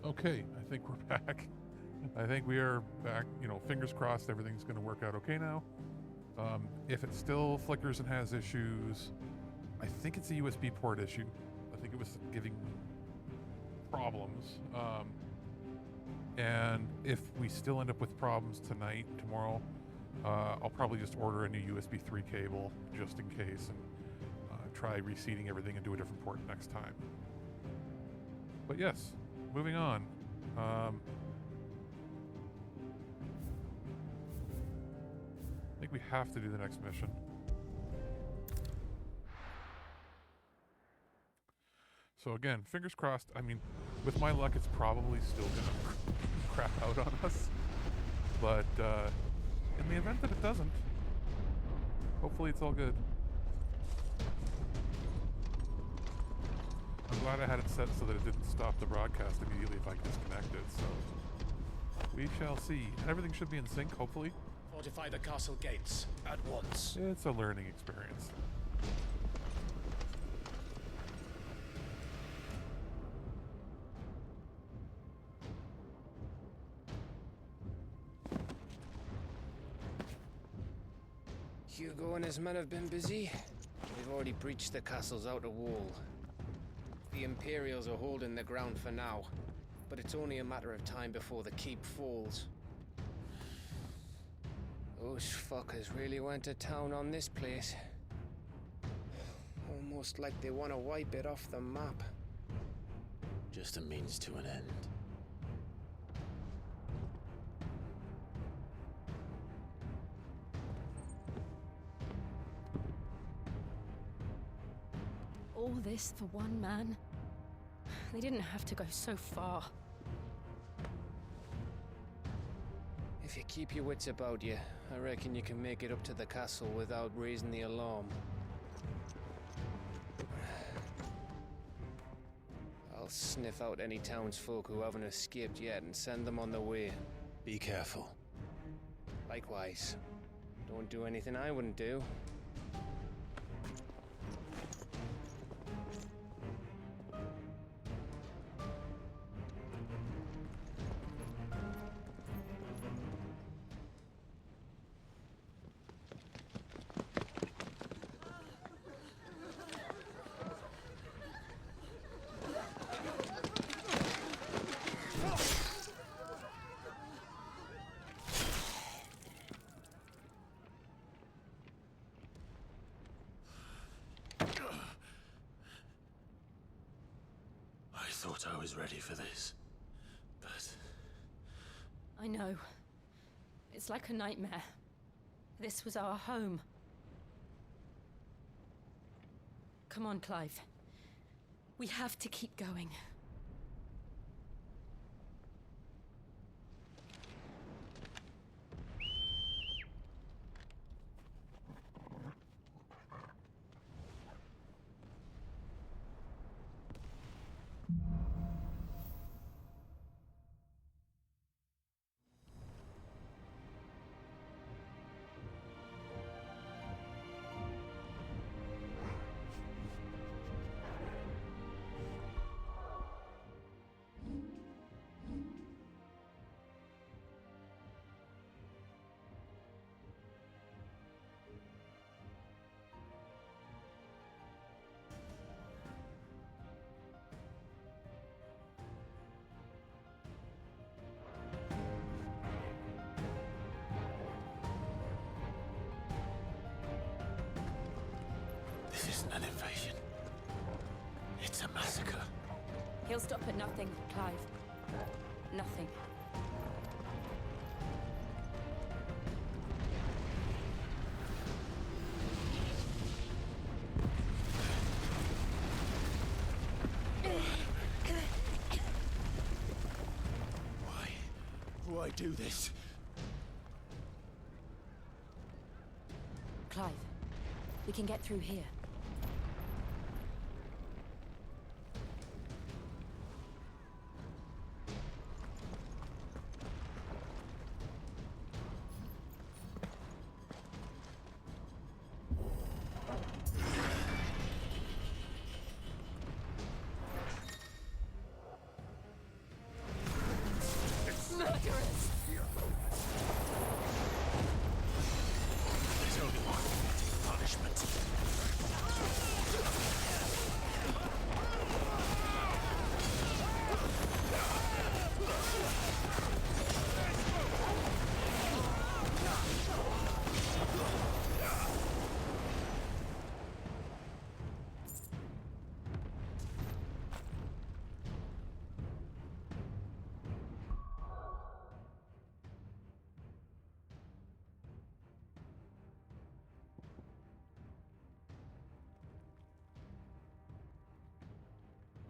Okay, I think we're back. I think we are back. You know, fingers crossed everything's going to work out okay now. If it still flickers and has issues, I think it's a USB port issue. I think it was giving problems. And if we still end up with problems tonight, tomorrow, I'll probably just order a new USB 3 cable just in case and try reseating everything and do a different port next time. But yes, moving on. I think we have to do the next mission. So again, fingers crossed. I mean, with my luck, it's probably still gonna crap out on us. But in the event that it doesn't, hopefully it's all good. I'm glad I had it set so that it didn't stop the broadcast immediately if I disconnected, so we shall see. And everything should be in sync, hopefully. Fortify the castle gates at once. It's a learning experience. Hugo and his men have been busy. They've already breached the castle's outer wall. The Imperials are holding the ground for now, but it's only a matter of time before the keep falls. Those fuckers really went to town on this place. Almost like they want to wipe it off the map. Just a means to an end. All this for one man? They didn't have to go so far. If you keep your wits about you, I reckon you can make it up to the castle without raising the alarm. I'll sniff out any townsfolk who haven't escaped yet and send them on their way. Be careful. Likewise. Don't do anything I wouldn't do. I thought I was ready for this, but... I know. It's like a nightmare. This was our home. Come on, Clive. We have to keep going. This isn't an invasion. It's a massacre. He'll stop at nothing, Clive. Nothing. Why do this? Clive, we can get through here.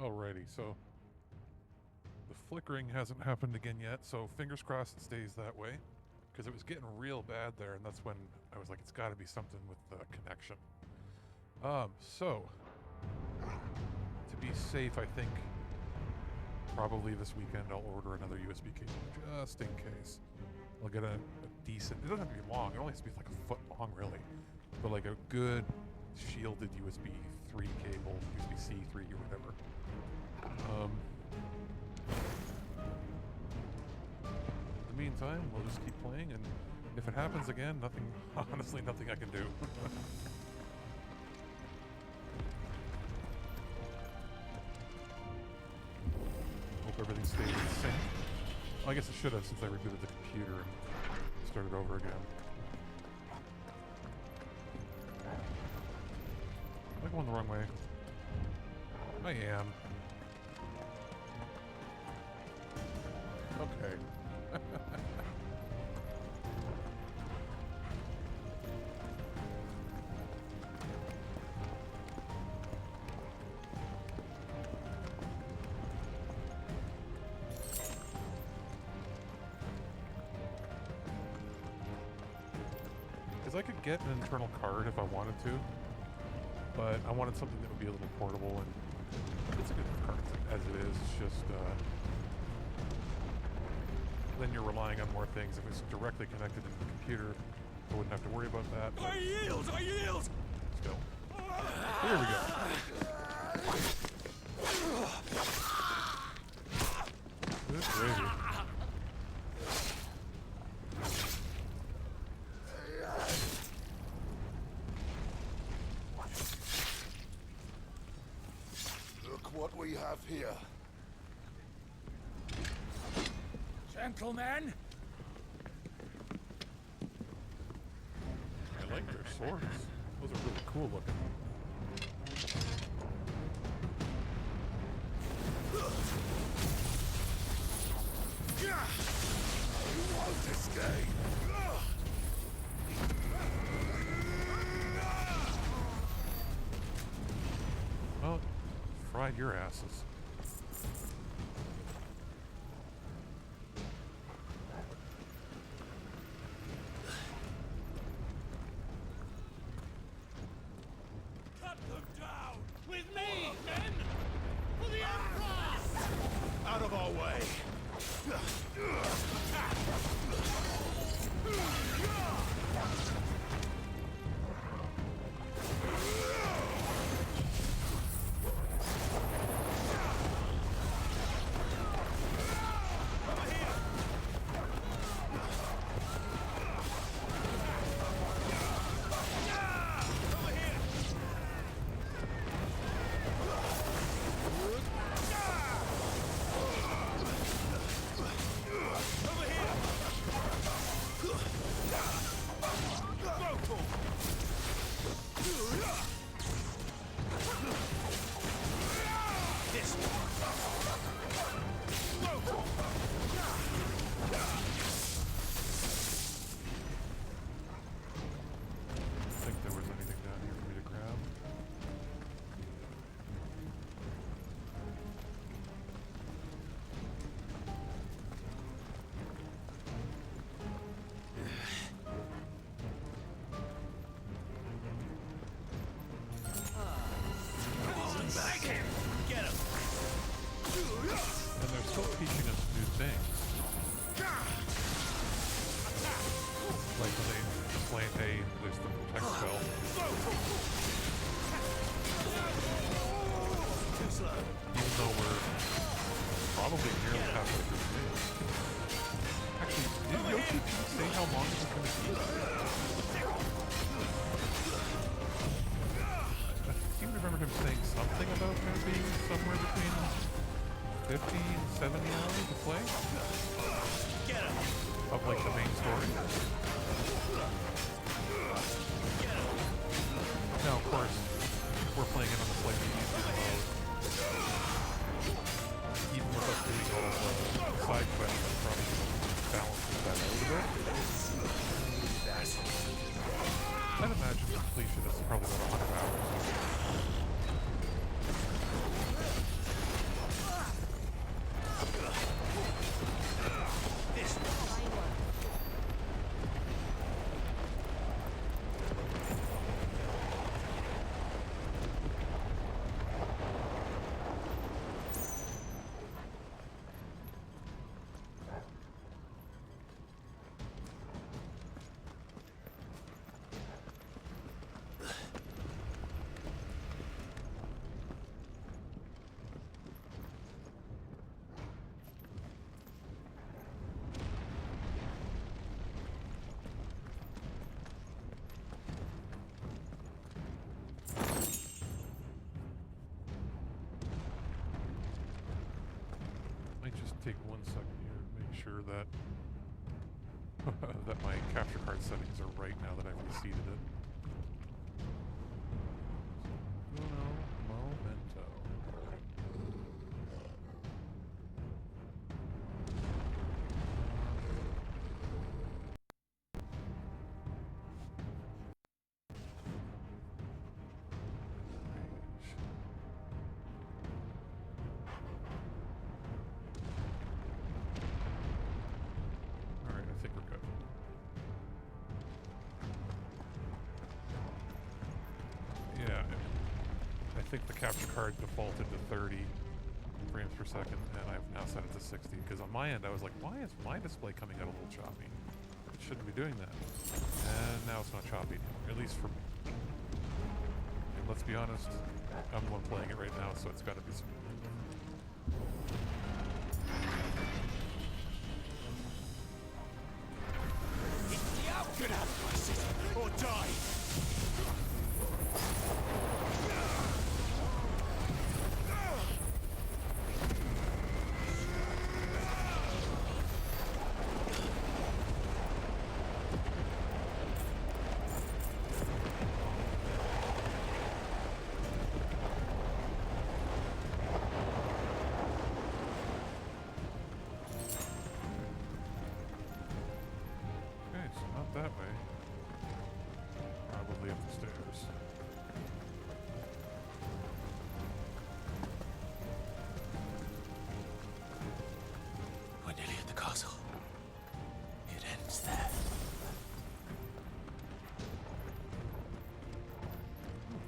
Alrighty, so the flickering hasn't happened again yet, so fingers crossed it stays that way, because it was getting real bad there, and that's when I was like, it's got to be something with the connection. So to be safe, I think probably this weekend I'll order another USB cable just in case. I'll get a decent, it doesn't have to be long, it only has to be like a foot long really, but like a good shielded USB 3 cable, USB-C 3 or whatever. In the meantime, we'll just keep playing, and if it happens again, nothing, honestly nothing I can do. Hope everything stays the same. Well, I guess it should have since I rebooted the computer and started over again. Am I going the wrong way? I am. Okay. Because I could get an internal card if I wanted to, but I wanted something that would be a little portable, and it's a good card as it is. It's just then you're relying on more things. If it's directly connected to the computer, I wouldn't have to worry about that. I yield! I yield! Still. Here we go. Good gravy. Look what we have here. Gentlemen! I like their swords. Those are really cool looking. You won't escape. Well, fried your asses. Cut them down! With me, men! For the Emperor! Out of our way. I think there was anything down here for me to grab. Back him! Get him! And they're still teaching us new things. Like when they explain, hey, there's the protect spell. Even though we're probably nearly halfway through the game. Actually, did Yoshi say how long it was going to be? I seem to remember him saying something about there being somewhere between 50 and 70 hours to play? Of like the main story. Now, of course, we're playing it on the slightly easier mode. Even with us doing all of the side quests, that probably balances that out a bit. I'd imagine completion is probably about 100 hours. just take 1 second here and make sure that that my capture card settings are right now that I've reseated it. Uno momento. Alright, I think we're good. Yeah, I think the capture card defaulted to 30 frames per second, and I've now set it to 60, because on my end I was like, why is my display coming out a little choppy? It shouldn't be doing that. And now it's not choppy anymore, at least for me. And let's be honest, I'm the one playing it right now, so it's got to be smooth. Get out of my city, or die! Okay, so not that way. Probably up the stairs. We're nearly at the castle. It ends there.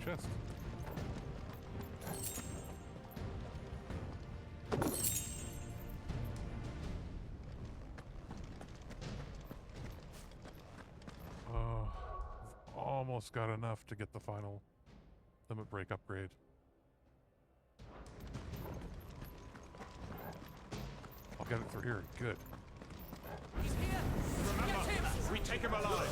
Chest. Almost got enough to get the final limit break upgrade. I'll get it through here. Good. Remember, we take him alive!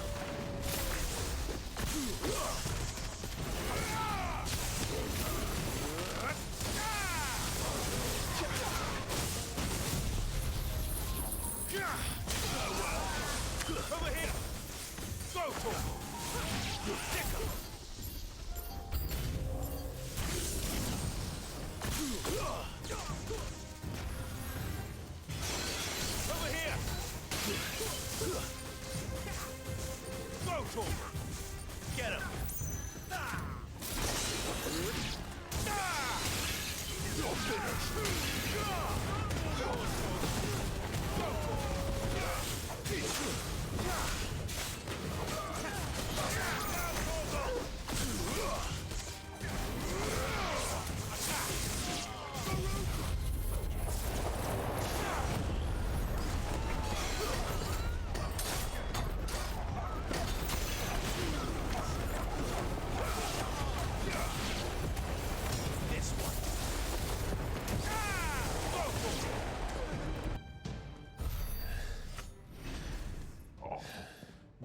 Over here! Go for it! Over here! Go to him! Get him! You're finished!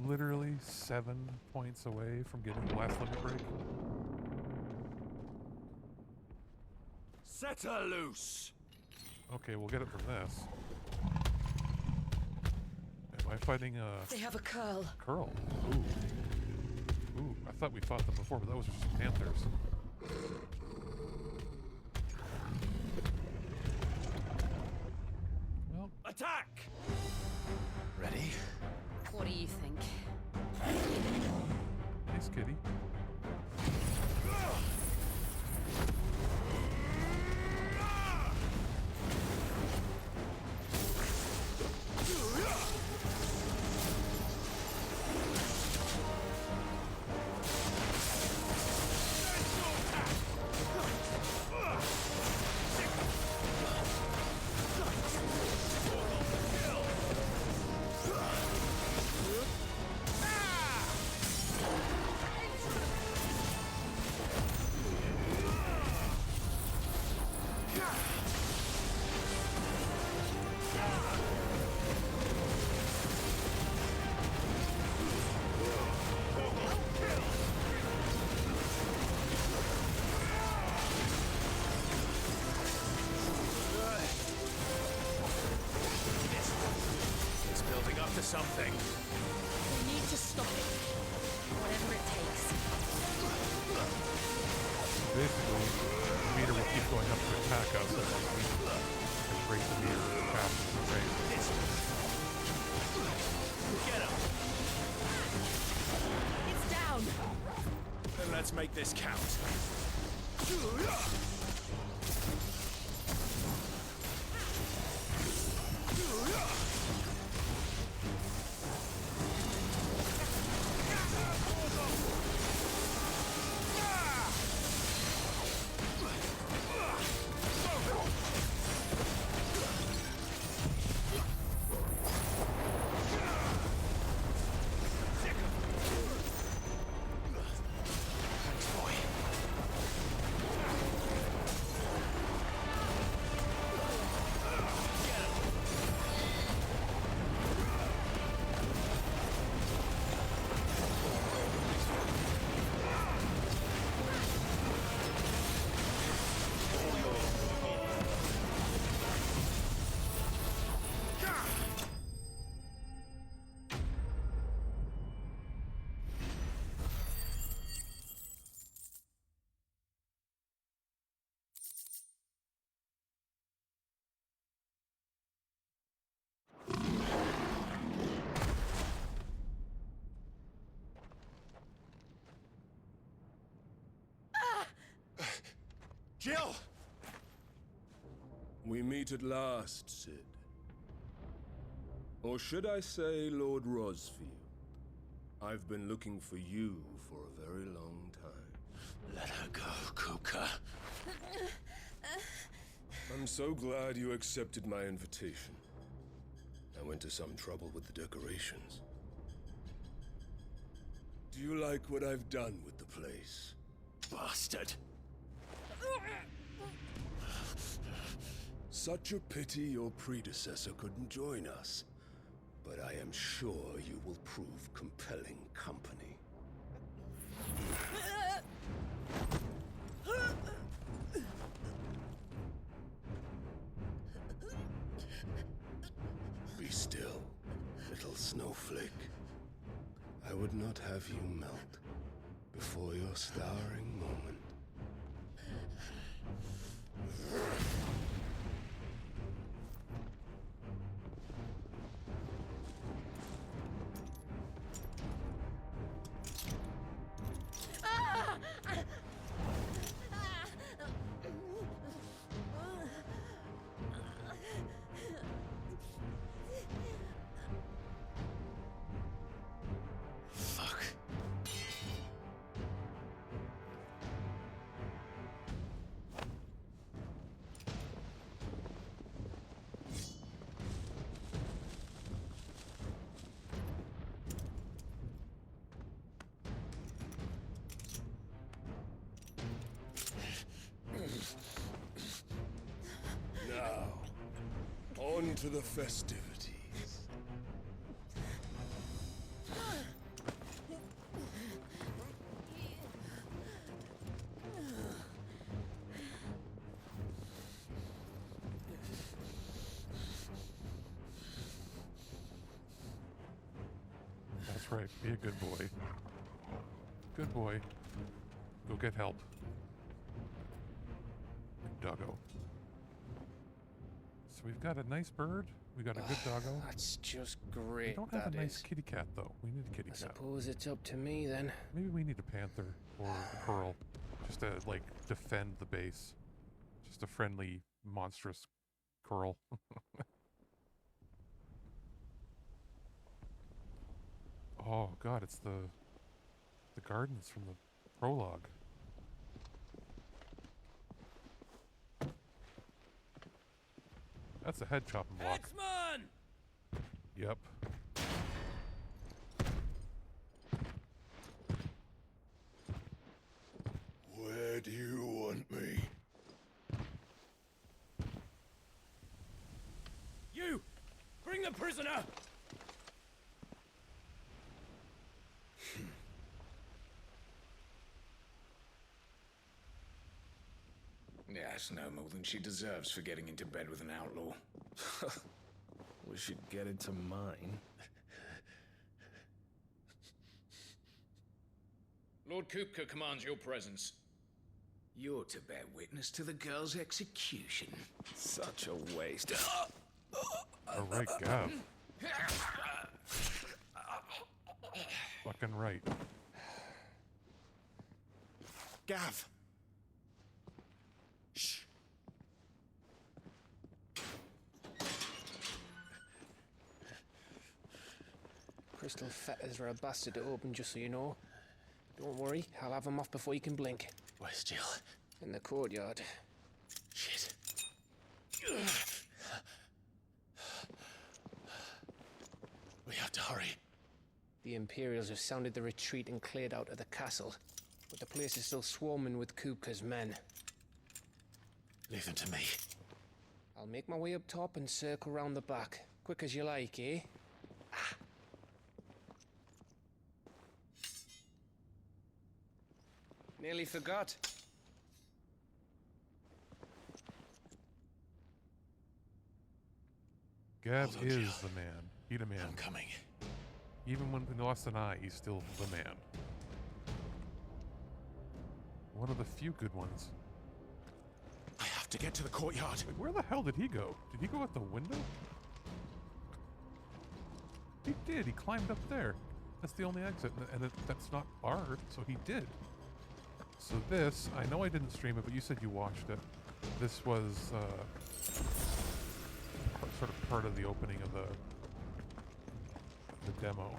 Literally 7 points away from getting the last limit break. Set her loose! Okay, we'll get it from this. Am I fighting a... They have a curl. Curl? Ooh. Ooh, I thought we fought them before, but that was just panthers. Well... Attack! Ready? What do you think? Nice kitty. going up to attack us, and then we break the mirror and attack us, right? Get him! It's down! Then let's make this count. Jill! We meet at last, Sid. Or should I say, Lord Rosfield? I've been looking for you for a very long time. Let her go, Kupka. I'm so glad you accepted my invitation. I went to some trouble with the decorations. Do you like what I've done with the place? Bastard! Such a pity your predecessor couldn't join us. But I am sure you will prove compelling company. Be still, little snowflake. I would not have you melt before your starring moment. Fuck. Now, on to the festivities. That's right. Be a good boy. Good boy. Go get help. Doggo. So we've got a nice bird. We got a good doggo. That's just We great. don't have that a nice is. kitty cat though. We need a kitty I cat. suppose it's up to me then. Maybe we need a panther or a pearl, just to like defend the base. Just a friendly, monstrous curl. Oh god, it's the gardens from the prologue. That's a head chopping block. X-Man! Yep. Where do you want me? You! Bring the prisoner! Yes, no more than she deserves for getting into bed with an outlaw. We should get into mine. Lord Kupka commands your presence. You're to bear witness to the girl's execution. Such a waste. All right, Gav. Fucking right. Gav! Shh. Crystal fetters are a bastard to open, just so you know. Don't worry, I'll have them off before you can blink. Where's Jill? In the courtyard. Shit. We have to hurry. The Imperials have sounded the retreat and cleared out of the castle, but the place is still swarming with Kupka's men. Leave them to me. I'll make my way up top and circle round the back. Quick as you like, eh? Nearly forgot. Gav is the man. He the man. I'm coming. Even when he lost an eye, he's still the man. One of the few good ones. I have to get to the courtyard. Wait, where the hell did he go? Did he go out the window? He did. He climbed up there. That's the only exit, and that's not barred, so he did. So this, I know I didn't stream it, but you said you watched it. This was sort of part of the opening of the demo.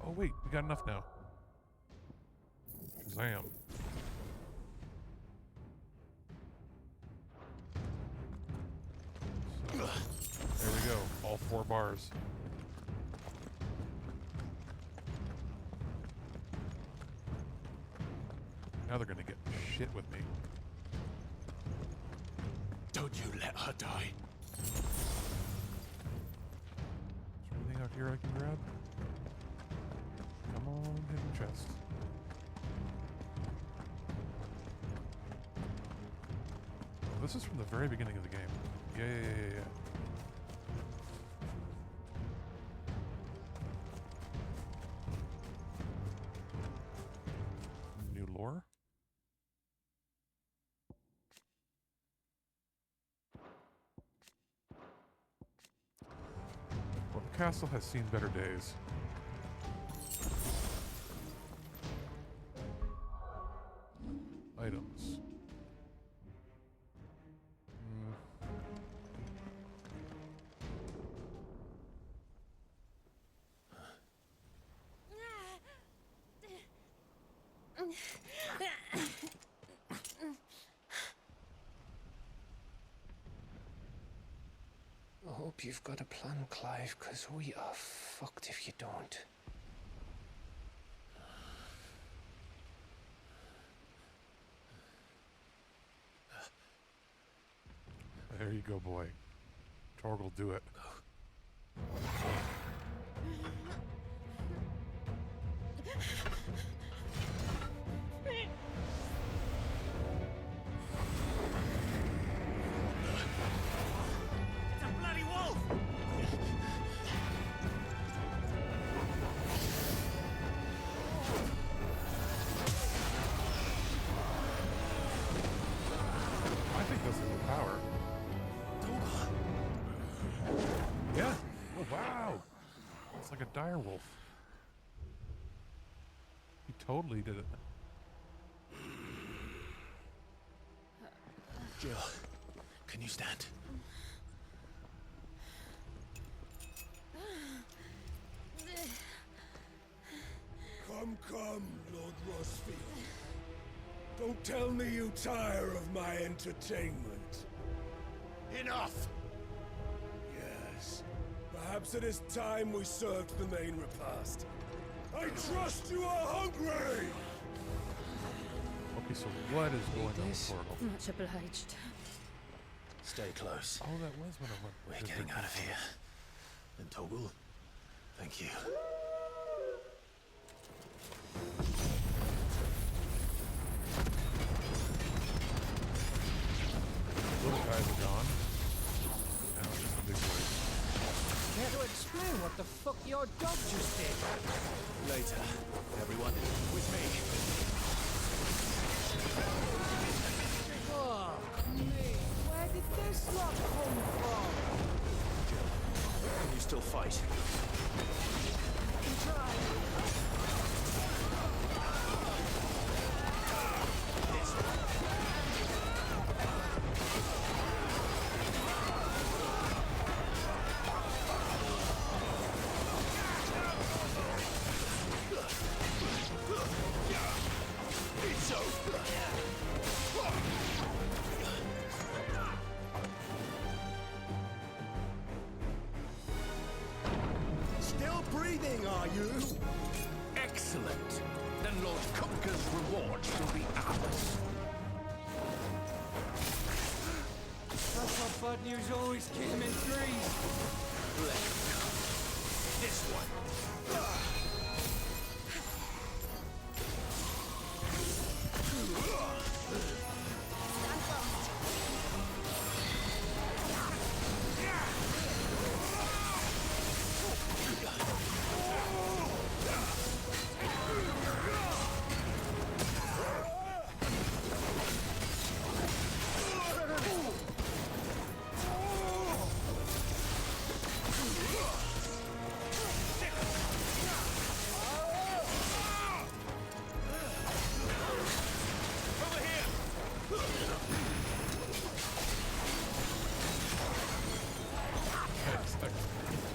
Oh wait, we got enough now. Shazam. So, there we go, all 4 bars. Now they're gonna get shit with me. Don't you let her die. Is there anything out here I can grab? Come on, hidden chest. Oh, this is from the very beginning of the game. Yeah. New lore? Well, the castle has seen better days. Items. I hope you've got a plan, Clive, because we are fucked if you don't. There you go, boy. Torgal, do it. It's a bloody wolf! I think this is the power. Yeah. Oh, wow. It's like a dire wolf. He totally did it. Jill, can you stand? Come, Lord Rosfield. Don't tell me you tire of my entertainment. Enough! Yes. Perhaps it is time we served the main repast. I trust you are hungry! Okay, so what is going on with Torgal? Much obliged. Stay close. Oh, that was when I went. We're getting out of here. And Torgal, thank you. Little guys are gone. Now it's just the big boys. Care to explain what what the fuck your dog just did. Later, everyone. With me. Fuck me. Where did this lot come from? Can you still fight? Still breathing, are you? Excellent. Then Lord Kupka's reward shall be ours. That's how bad news always came in threes. This one.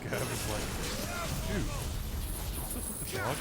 Gav is like, dude, this is the dog.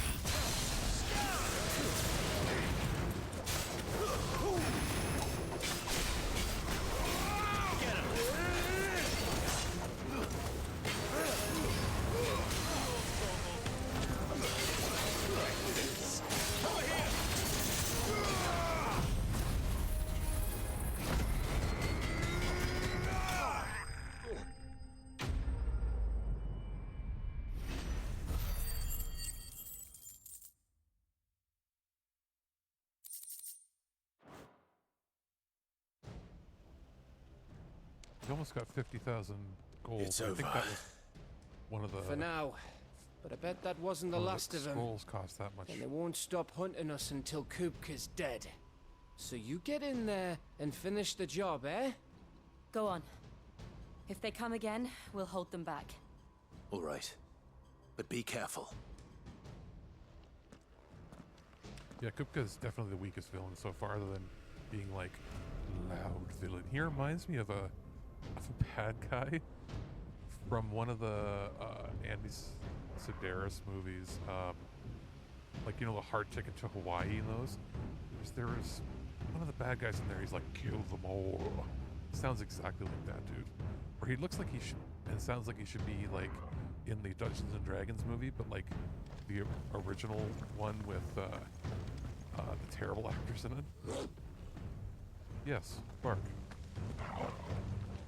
You almost got 50,000 gold. It's I think over. that was one of the. For now. But I bet that wasn't the one last of them. Scrolls cost that much. And they won't stop hunting us until Kupka's dead. So you get in there and finish the job, eh? Go on. If they come again, we'll hold them back. All right. But be careful. Yeah, Kupka's definitely the weakest villain so far, other than being like loud villain. He reminds me of a bad guy from one of the Andy Sedaris movies, like, you know, the Hard Ticket to Hawaii and those. There was one of the bad guys in there. He's like, kill them all. Sounds exactly like that dude. Or he looks like he should, and sounds like he should be like in the Dungeons and Dragons movie, but like the original one with the terrible actors in it. Yes, Bark.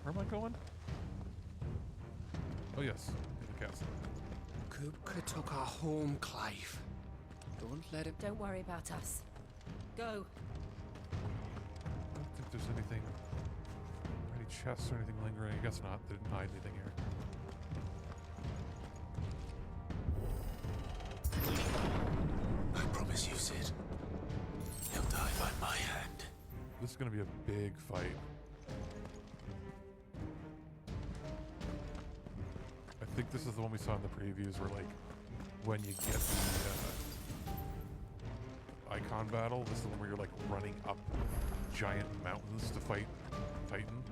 Where am I going? Oh yes, in the castle. Kupka took our home, Clive. Don't let it... Don't worry about us. Go. I don't think there's anything, any chests or anything lingering. I guess not. They didn't hide anything here. I promise you, Sid. He'll die by my hand. This is going to be a big fight. I think this is the one we saw in the previews where, like, when you get the icon battle, this is the one where you're, like, running up giant mountains to fight Titan.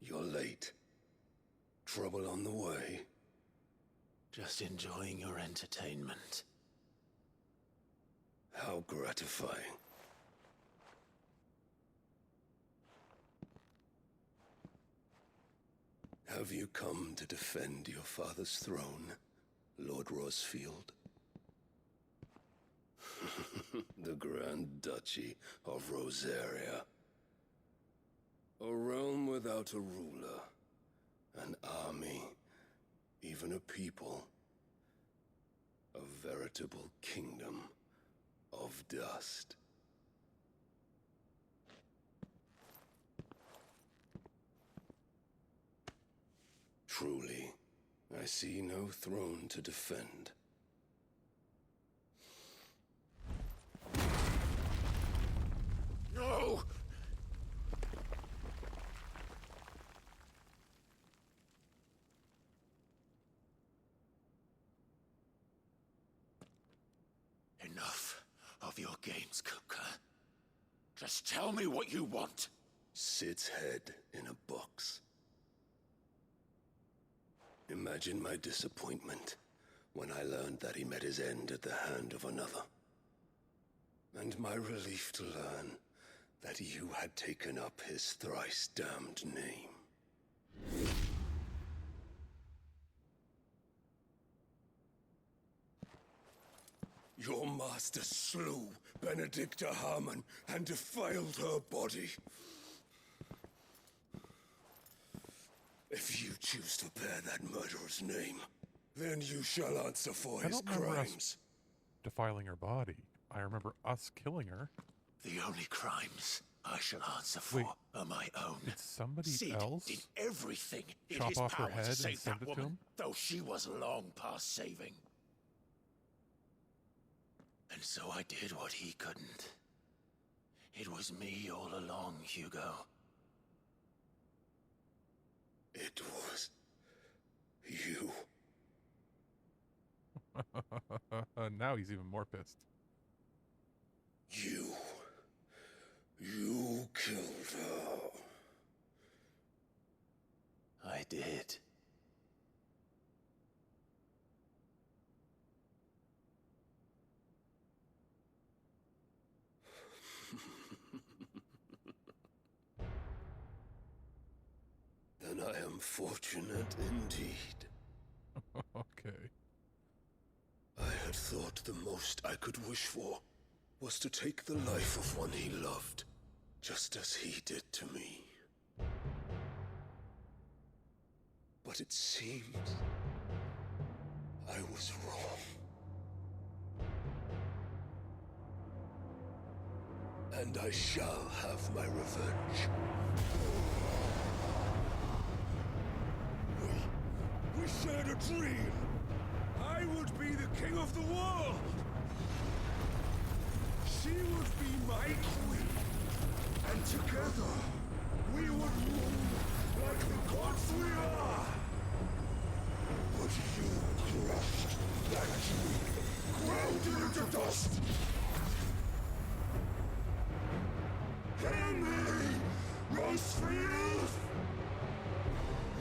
You're late. Trouble on the way. Just enjoying your entertainment. How gratifying. Have you come to defend your father's throne, Lord Rosfield? The Grand Duchy of Rosaria. A realm without a ruler. An army even a people. A veritable kingdom of dust. Truly, I see no throne to defend. No! Enough of your games, Kupka. Just tell me what you want. Sid's head in a box. Imagine my disappointment when I learned that he met his end at the hand of another. And my relief to learn that you had taken up his thrice damned name. Your master slew Benedicta Harmon and defiled her body. If you choose to bear that murderer's name, then you shall answer for his crimes. Defiling her body. I remember us killing her. The only crimes I shall answer for are my own. Did somebody Sid else did everything in chop his off her power head to and save send that it to woman, him? though she was long past saving. And so I did what he couldn't. It was me all along, Hugo. It was you. Now he's even more pissed. You killed her. I did. Then I am fortunate indeed. Okay. I had thought the most I could wish for was to take the life of one he loved, just as he did to me. But it seems I was wrong. And I shall have my revenge. We shared a dream. I would be the king of the world. She would be my queen. And together, we would rule like the gods we are. But you crushed that dream, ground it into dust. Hear me, Rosefield!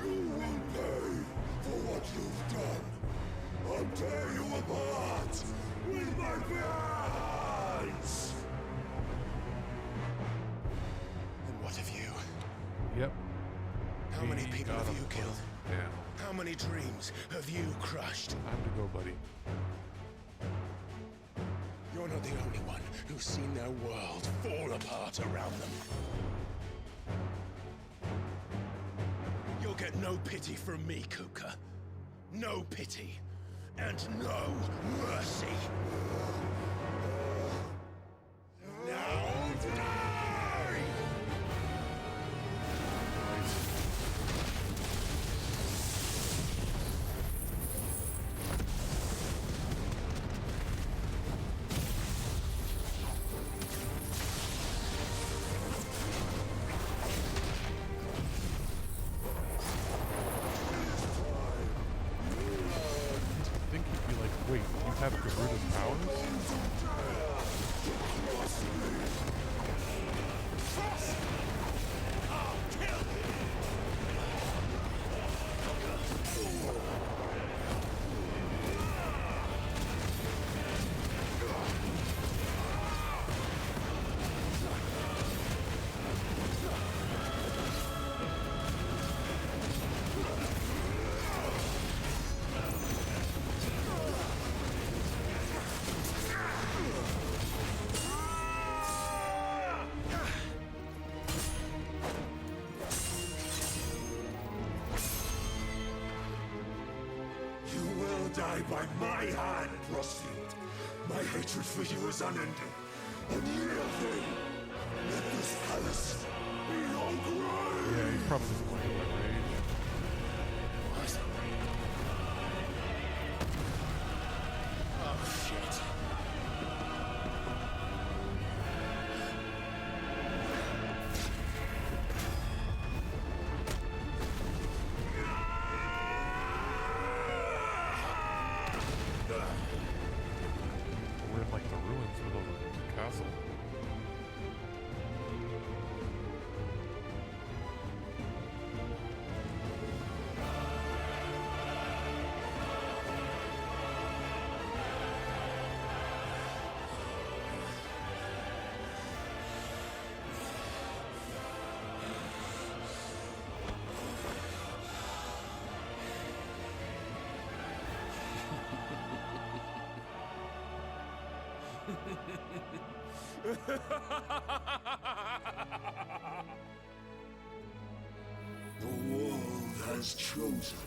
You will pay for what you've done. I'll tear you apart with my bare hands! And what have you? Yep. How many people have you killed? Yeah. How many dreams have you crushed? Time to go, buddy. You're not the only one who's seen their world fall apart around them. You'll get no pity from me, Kuka. No pity. And no mercy. Now die! Think he'd be like, wait, you have Garuda's powers? by my hand, proceed. My hatred for you is unending. Unyielding. Let this palace be your grave. Yeah, he probably doesn't want to go that rage. What? Oh, shit. We're in like the ruins of the castle. The world has chosen.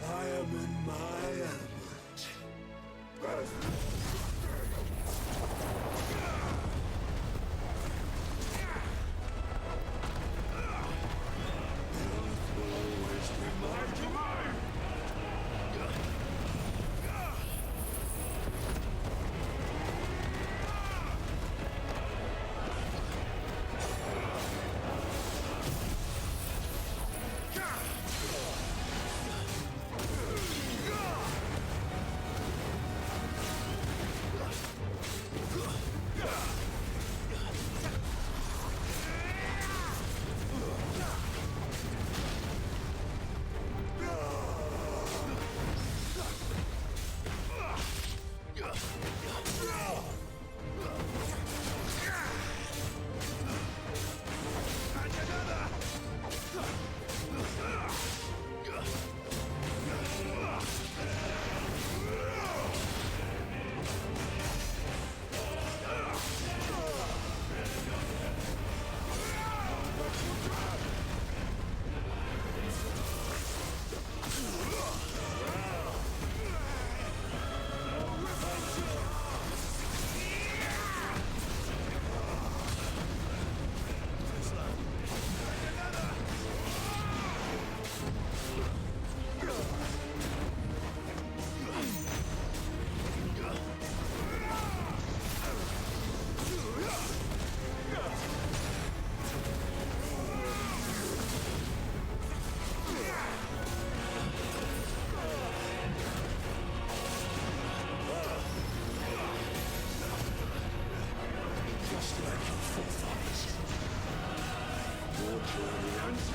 I am in my element. Earth will always be my domain. Just like your forefathers. Your journey ends.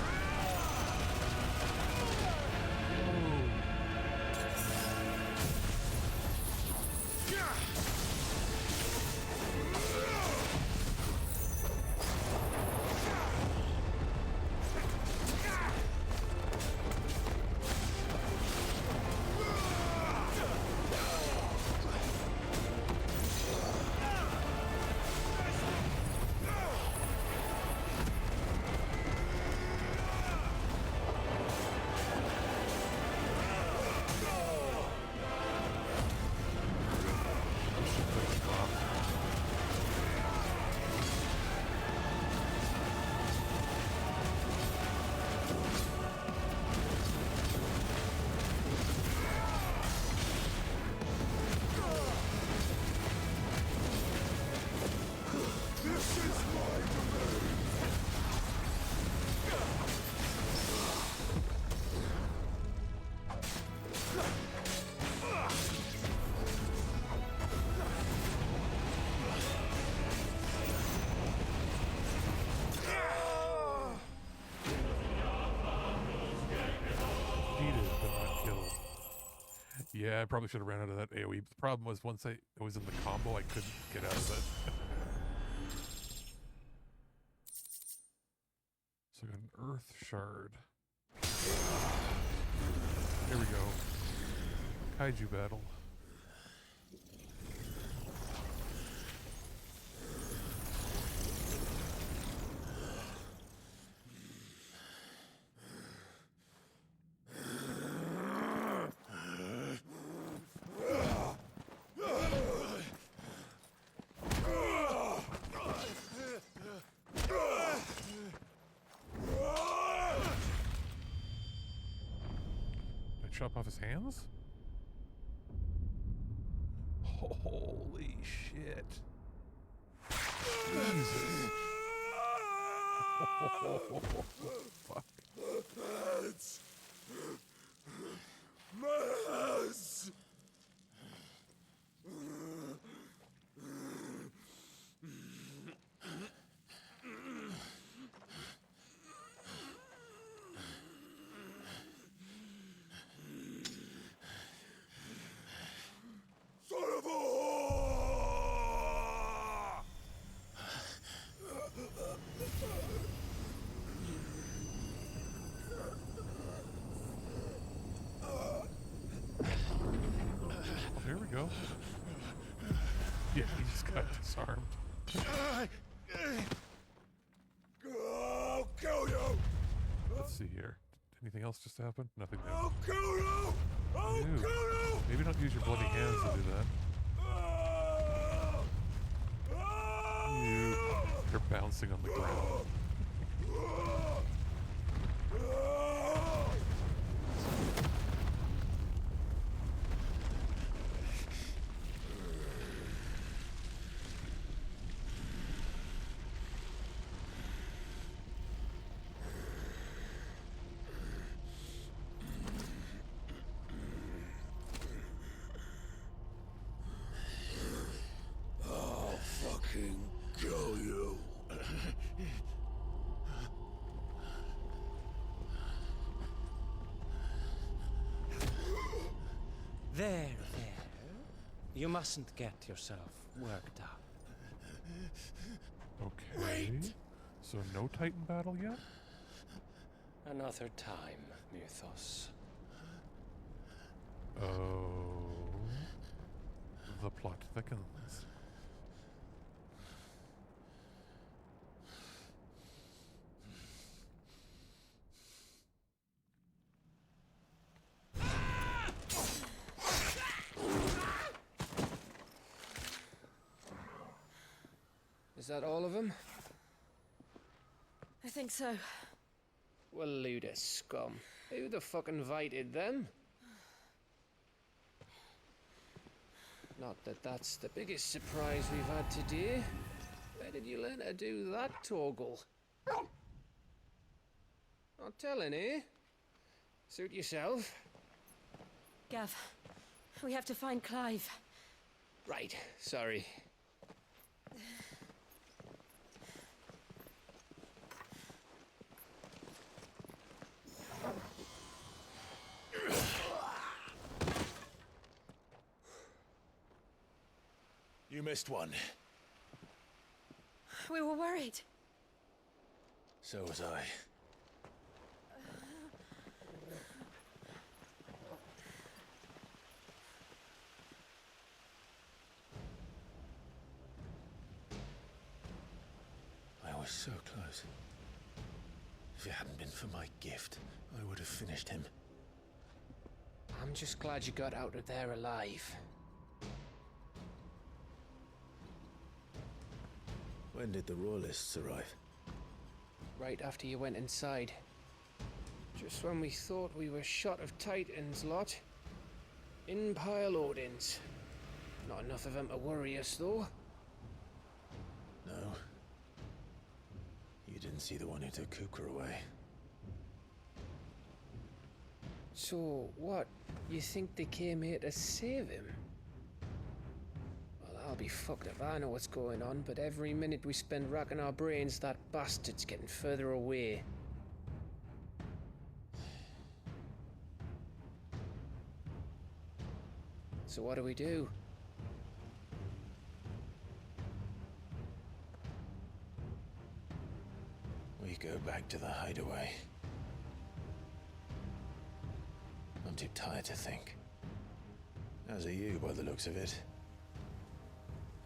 Yeah, I probably should have ran out of that AoE. The problem was once I was in the combo, I couldn't get out of it. So I got an Earth Shard. Here we go. Kaiju battle. chop off his hands? Holy shit. Jesus. Fuck. Meds! Meds! Son of a whore! There we go. Yeah, he just got disarmed. I'll kill you! Let's see here. Anything else just happened? Nothing new. I'll kill you! I'll Ew. kill you! Maybe don't use your bloody hands to do that. Ew. They're bouncing on the ground. I'll fucking kill you. There. You mustn't get yourself worked up. Okay. So no Titan battle yet? Another time, Mythos. Oh. The plot thickens. Is that all of them? I think so. Well, load of scum. Who the fuck invited them? Not that that's the biggest surprise we've had today. Where did you learn to do that, Torgal? Not telling, eh? Suit yourself. Gav, we have to find Clive. Right, sorry. You missed one. We were worried. So was I. I was so close. If it hadn't been for my gift, I would have finished him. I'm just glad you got out of there alive. When did the Royalists arrive? Right after you went inside. Just when we thought we were shot of Titans, lot. In pile Odins. Not enough of them to worry us, though. No. You didn't see the one who took Kukra away. So, what? You think they came here to save him? Well, I'll be fucked if I know what's going on, but every minute we spend racking our brains, that bastard's getting further away. So what do? We go back to the hideaway. I'm too tired to think. As are you, by the looks of it.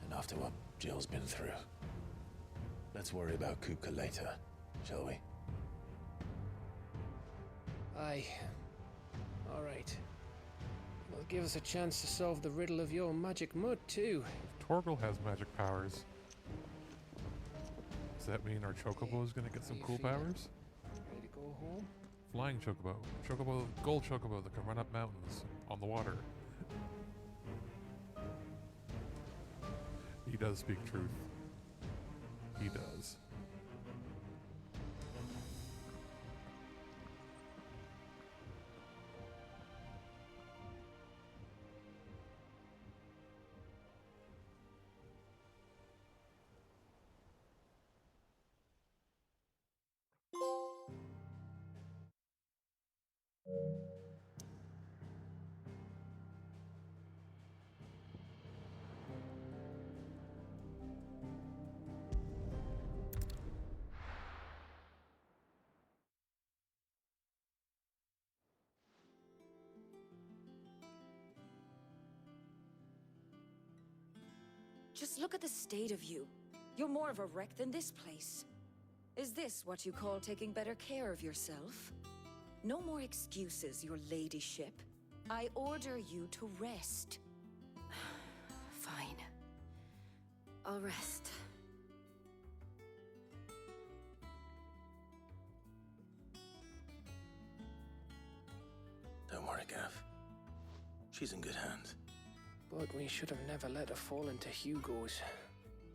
And after what Jill's been through. Let's worry about Kupka later, shall we? Aye. All right. It'll give us a chance to solve the riddle of your magic mud, too. Torgal has magic powers. Does that mean our Chocobo is going to get some cool powers? Ready to go home? Flying chocobo. Chocobo, gold chocobo that can run up mountains on the water. He does speak truth. He does. Just look at the state of you. You're more of a wreck than this place. Is this what you call taking better care of yourself? No more excuses, your ladyship. I order you to rest. Fine. I'll rest. Don't worry, Gav. She's in good hands. But we should have never let her fall into Hugo's.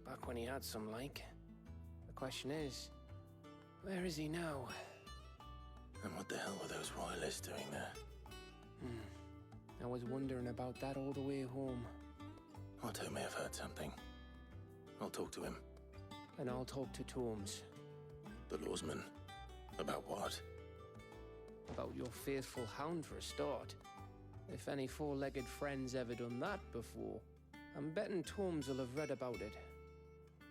Back when he had some like. The question is, where is he now? And what the hell were those royalists doing there? I was wondering about that all the way home. Otto may have heard something. I'll talk to him. And I'll talk to Tomes. The lawsman. About what? About your faithful hound for a start. If any four-legged friend's ever done that before, I'm betting Tomes will have read about it.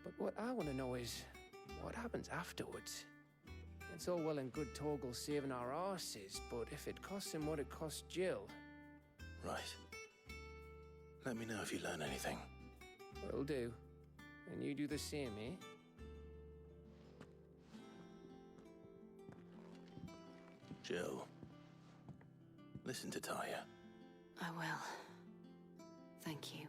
But what I want to know is, what happens afterwards? It's all well and good Torgal saving our arses, but if it costs him what it cost Jill... Right. Let me know if you learn anything. Will do. And you do the same, eh? Jill. Listen to Taya. I will. Thank you.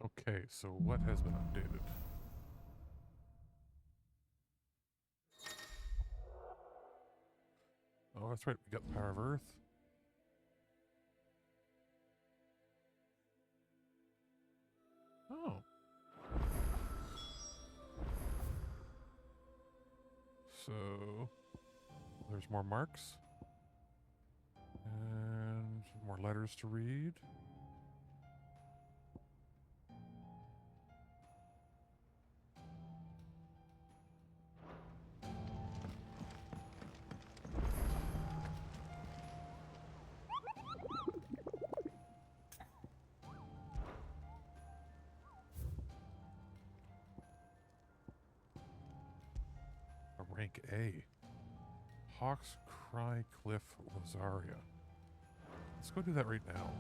Okay, so what has been updated? Oh, that's right, we got Power of Earth. Oh. So, there's more marks. And more letters to read. Rank A. Hawk's Cry Cliff Rosaria. Let's go do that right now.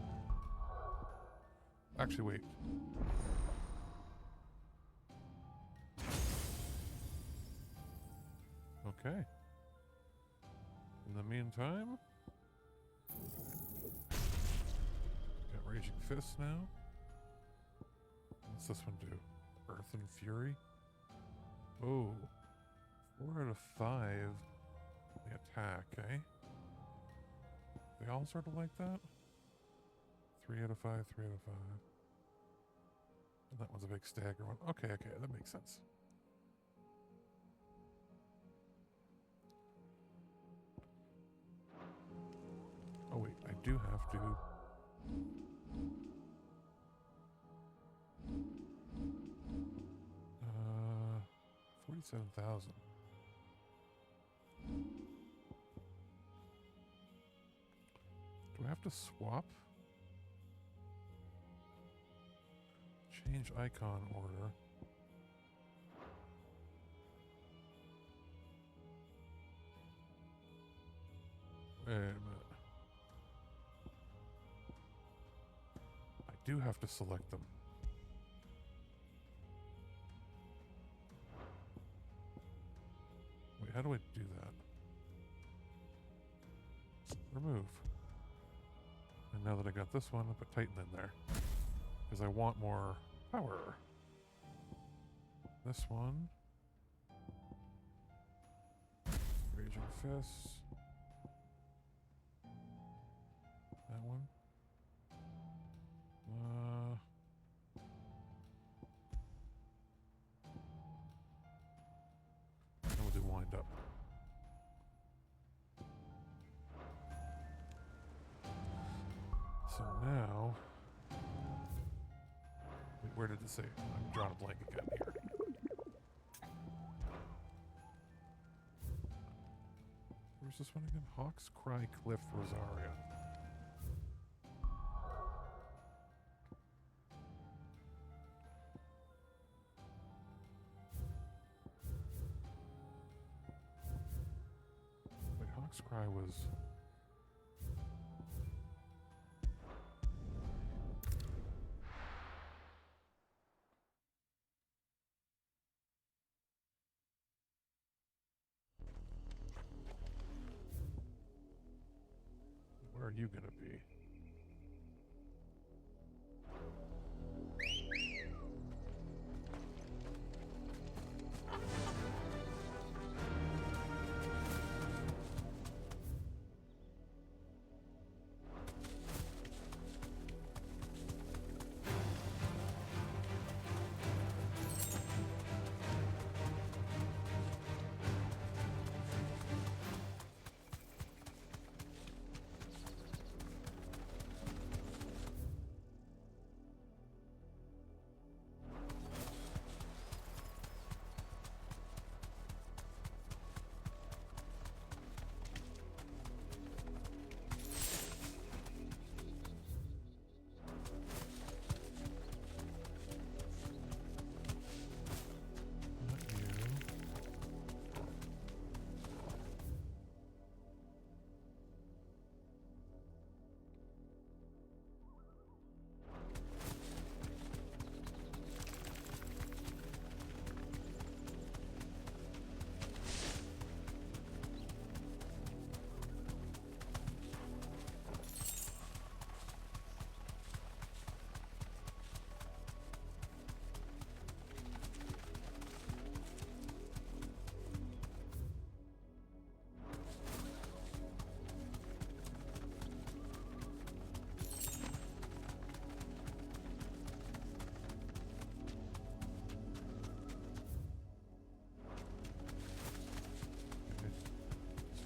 Actually, wait. Okay. In the meantime, got Raging Fist now. What's this one do? Earth and Fury? Oh. 4 out of 5. The attack, eh? They all sort of like that? 3 out of 5, 3 out of 5. And that one's a big stagger one. Okay, that makes sense. Oh wait, I do have to... 47,000. Do I have to swap? Change icon order. Wait a minute. I do have to select them. Wait, how do I do that? Remove. And now that I got this one, I'll put Titan in there. Because I want more power. This one. Raging Fists. That one. And we'll do Wind Up. So now, wait, where did it say? I'm drawing a blank again here. Where's this one again? Hawk's Cry Cliff Rosaria. Wait, Hawk's Cry was... Where are you gonna be?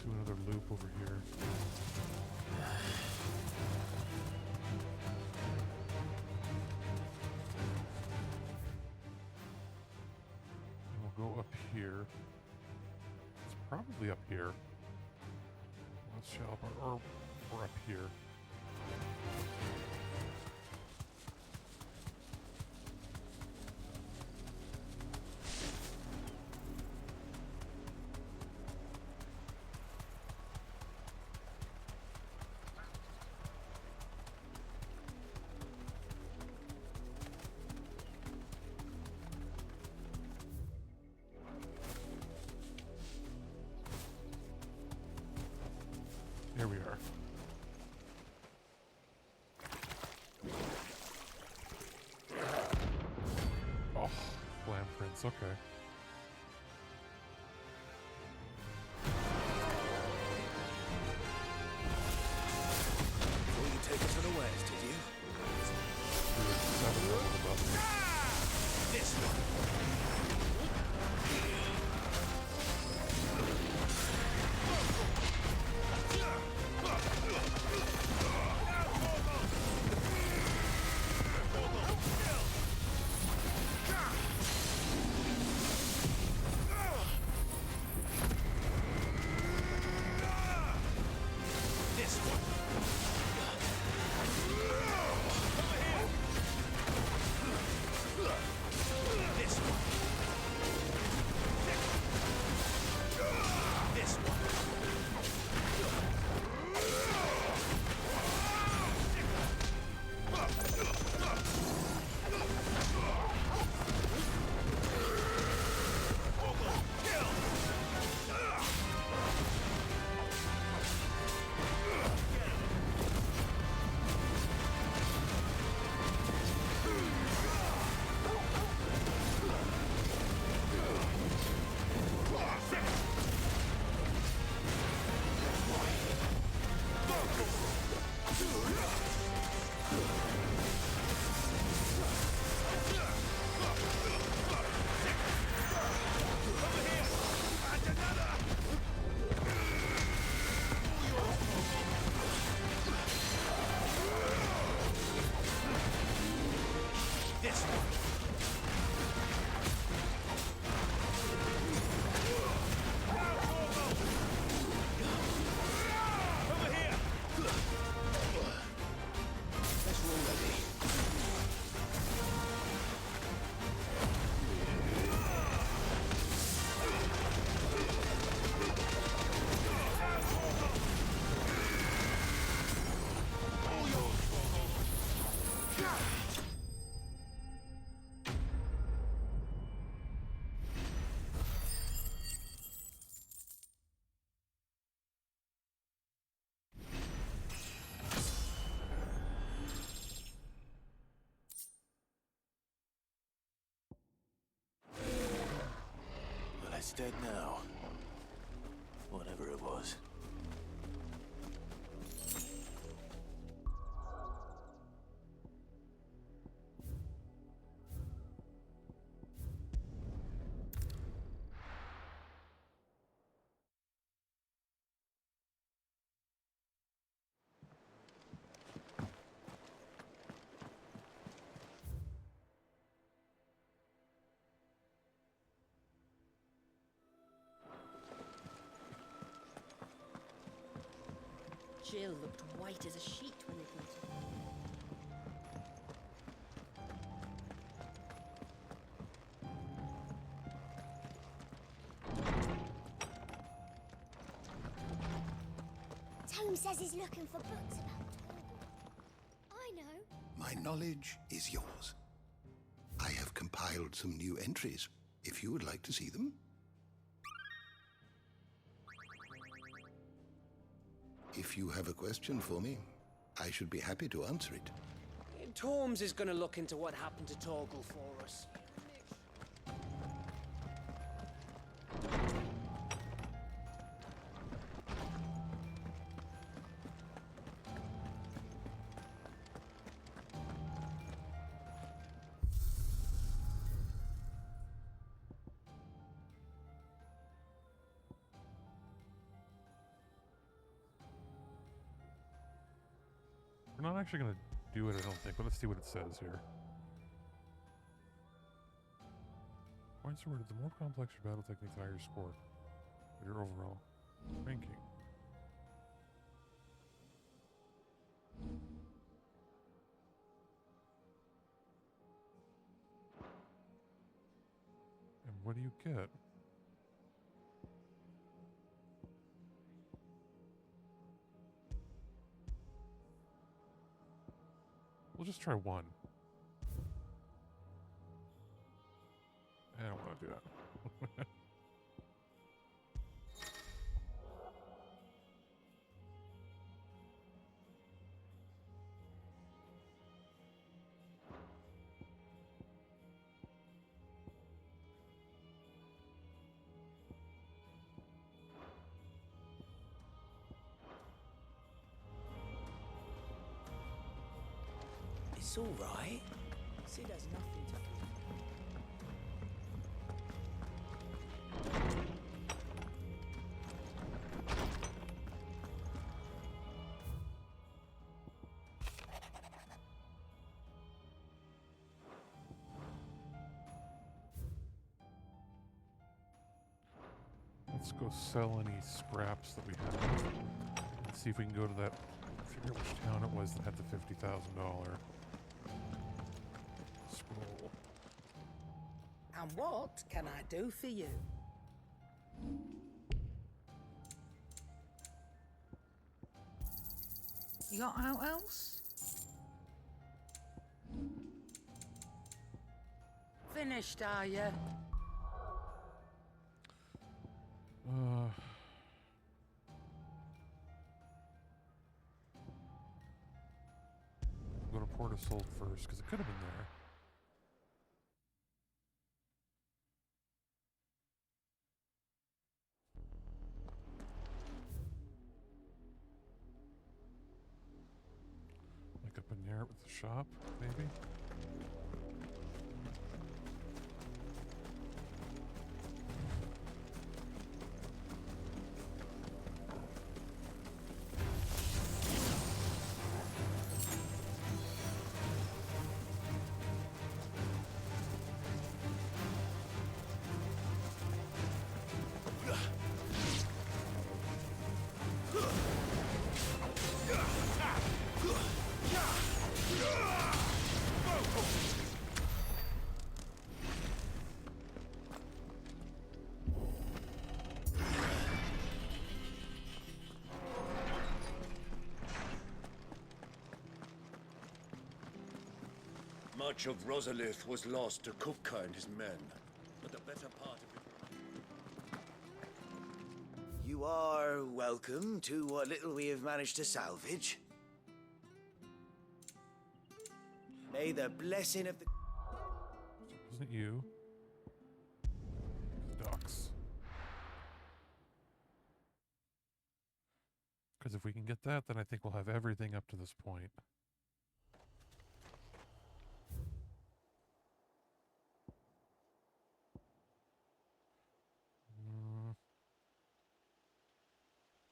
Do another loop over here. And we'll go up here. It's probably up here. Let's shell up or up here. Here we are. Oh, Flam Prince, okay. Will you take us to the west, did you? This one. It's dead now. Whatever it was. Jill looked white as a sheet when it went. Tome says he's looking for books about Torgal. I know. My knowledge is yours. I have compiled some new entries, if you would like to see them. If you have a question for me, I should be happy to answer it. Torms is gonna look into what happened to Torgal for us. We're not actually going to do it, I don't think, but let's see what it says here. Points awarded. The more complex your battle techniques, the higher your score. Your overall ranking. And what do you get? We'll just try one. I don't want to do that. It's all right. Sid has nothing to fear. Let's go sell any scraps that we have. Let's see if we can go to that. Figure which town it was that had the $50,000 scroll. And what can I do for you? You got out else? Finished, are you? Go to Port of Sold first, because it could have been there. Like up in there with the shop, maybe? Much of Rosalith was lost to Kupka and his men, but the better part of it... You are welcome to what little we have managed to salvage. May the blessing of the... Wasn't you? The ducks. Because if we can get that, then I think we'll have everything up to this point.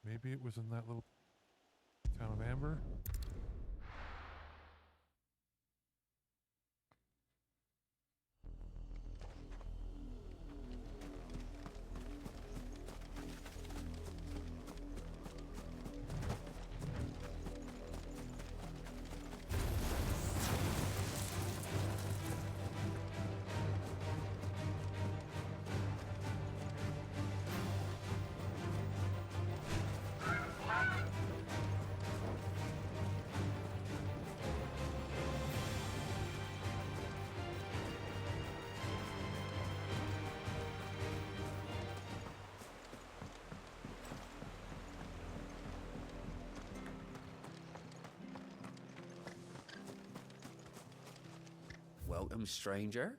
Maybe it was in that little town of Amber? Welcome, stranger.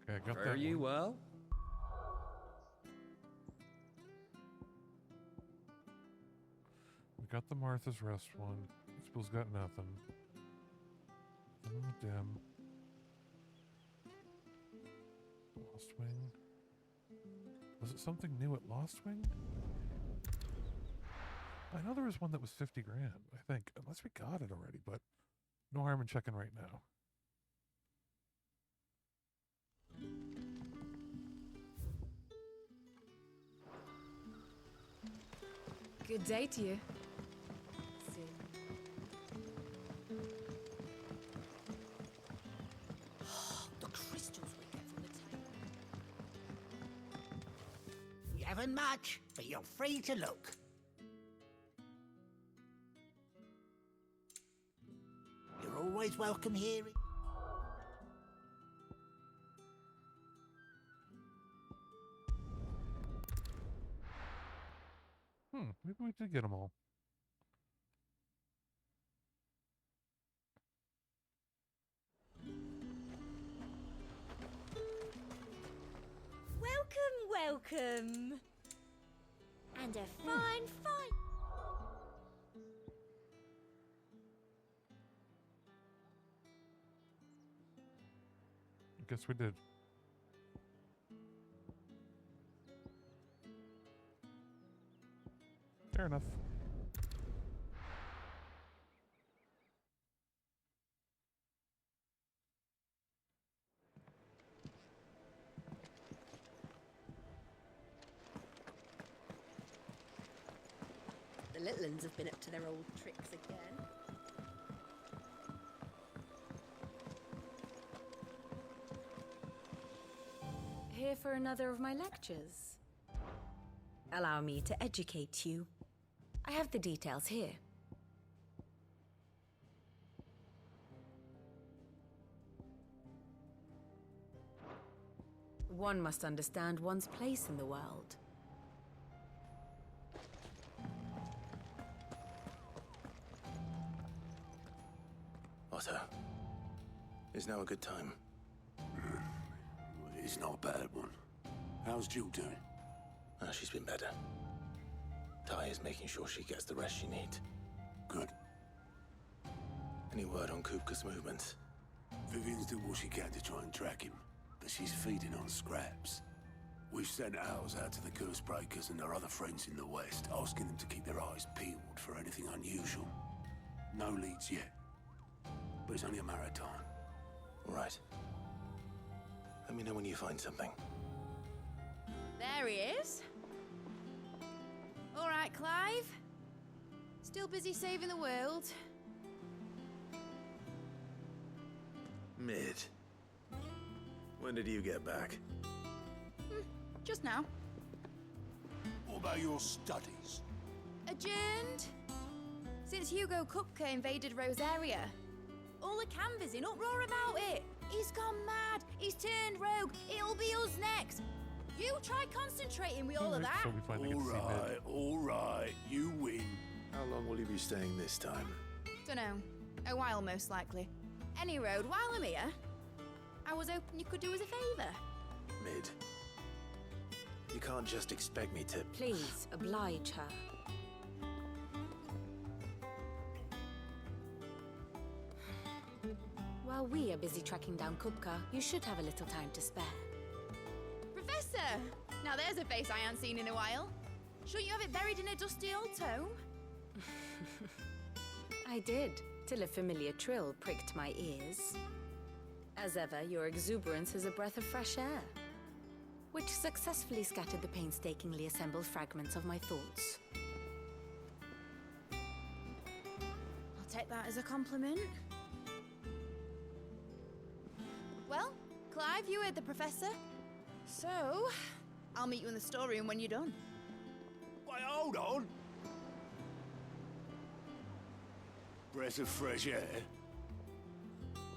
Okay, I got Fare that you one. well? We got the Martha's Rest one. Bill's got nothing. Dim. Lost Wing. Was it something new at Lost Wing? I know there was one that was 50 grand, I think. Unless we got it already, but no harm in checking right now. Good day to you. The crystals we get from the table. You haven't much, but you're free to look. You're always welcome here. Maybe we did get them all. Welcome. And a fine. I guess we did. Fair enough. The little uns have been up to their old tricks again. Here for another of my lectures. Allow me to educate you. I have the details here. One must understand one's place in the world. Otto, is now a good time? It's not a bad one. How's Jill doing? She's been better. Ty is making sure she gets the rest she needs. Good. Any word on Kupka's movements? Vivian's doing what she can to try and track him, but she's feeding on scraps. We've sent ours out to the Cursebreakers and their other friends in the West, asking them to keep their eyes peeled for anything unusual. No leads yet, but it's only a matter of time. All right. Let me know when you find something. There he is. All right, Clive. Still busy saving the world. Mid. When did you get back? Just now. What about your studies? Adjourned. Since Hugo Kupka invaded Rosaria. All the canvass in uproar about it. He's gone mad. He's turned rogue. It'll be us next. You try concentrating with all of that. All right, you win. How long will you be staying this time? Dunno. A while, most likely. Any road, while I'm here, I was hoping you could do us a favour. Mid. You can't just expect me to... Please, oblige her. While we are busy tracking down Kupka, you should have a little time to spare. Professor! Now there's a face I haven't seen in a while. Shouldn't you have it buried in a dusty old tome? I did, till a familiar trill pricked my ears. As ever, your exuberance is a breath of fresh air, which successfully scattered the painstakingly assembled fragments of my thoughts. I'll take that as a compliment. Well, Clive, you heard the professor. So, I'll meet you in the storeroom when you're done. Wait, hold on! Breath of fresh air?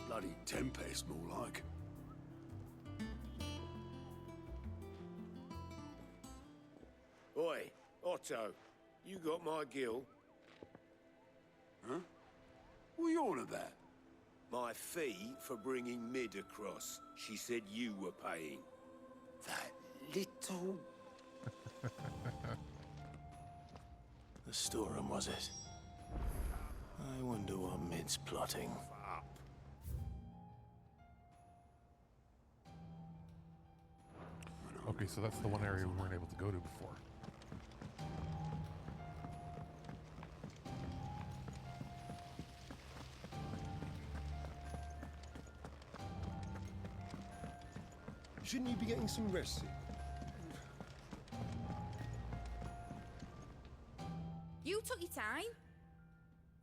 Bloody tempest, more like. Oi, Otto, you got my gill? Huh? What are you on about? My fee for bringing Mid across. She said you were paying. That little... The storeroom, was it? I wonder what Mid's plotting. Okay, so that's the one area we weren't able to go to before. Shouldn't you be getting some rest? You took your time.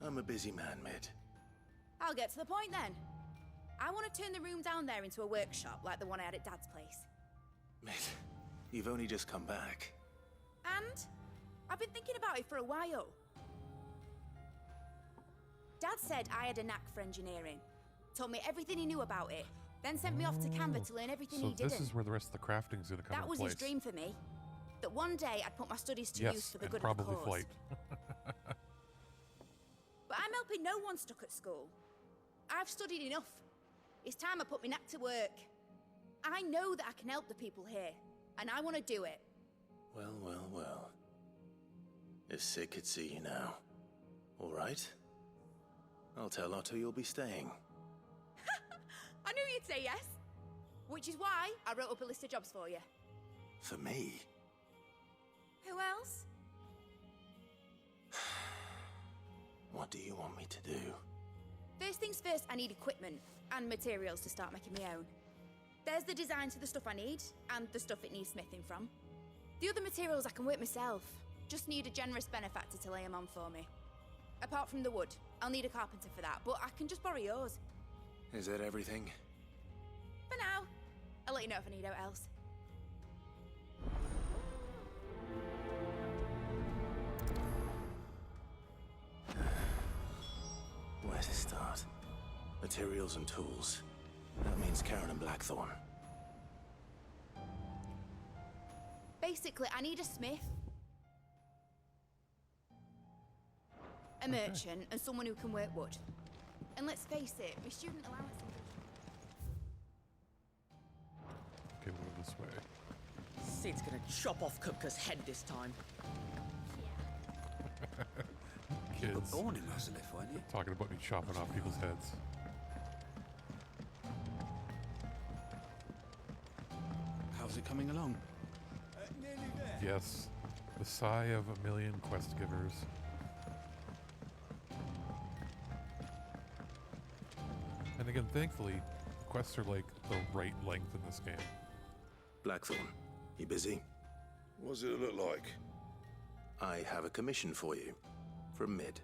I'm a busy man, Mid. I'll get to the point then. I want to turn the room down there into a workshop like the one I had at Dad's place. Mid, you've only just come back. And I've been thinking about it for a while. Dad said I had a knack for engineering. Told me everything he knew about it. Then sent me off to Canva to learn everything he didn't. So this is where the rest of the crafting's going to come That into was place. his dream for me. That one day I'd put my studies to use for the good of the probably cause. flight. But I'm helping no one stuck at school. I've studied enough. It's time I put my knack to work. I know that I can help the people here, and I want to do it. Well, well, well. If Sid could see you now. All right? I'll tell Otto you'll be staying. I knew you'd say yes. Which is why I wrote up a list of jobs for you. For me? Who else? What do you want me to do? First things first, I need equipment and materials to start making my own. There's the designs for the stuff I need, and the stuff it needs smithing from. The other materials I can work myself. Just need a generous benefactor to lay them on for me. Apart from the wood, I'll need a carpenter for that, but I can just borrow yours. Is that everything? For now. I'll let you know if I need out else. Where to start? Materials and tools. That means Karen and Blackthorn. Basically, I need a smith, a merchant, and someone who can work wood. And let's face it, my student allowance... Okay, we'll go this way. Sid's gonna chop off Kupka's head this time. Kids. Born in Rosalith, weren't you? Talking about me chopping off people's heads. How's it coming along? Nearly there. Yes. The sigh of a million quest givers. And again, thankfully, the quests are like the right length in this game. Blackthorn, you busy? What's it look like? I have a commission for you. From Mid.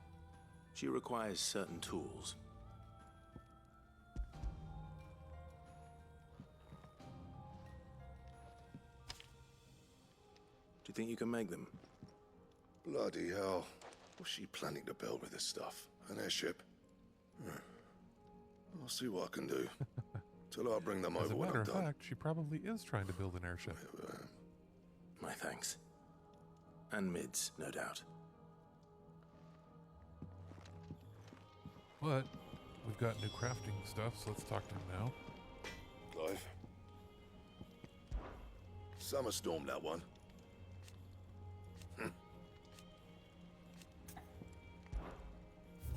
She requires certain tools. Do you think you can make them? Bloody hell. What's she planning to build with this stuff? An airship? I'll see what I can do. Till I bring them As over a when matter I'm of done. fact, she probably is trying to build an airship. My thanks. And Mid's, no doubt. But we've got new crafting stuff, so let's talk to him now. Clive. Summer storm, that one.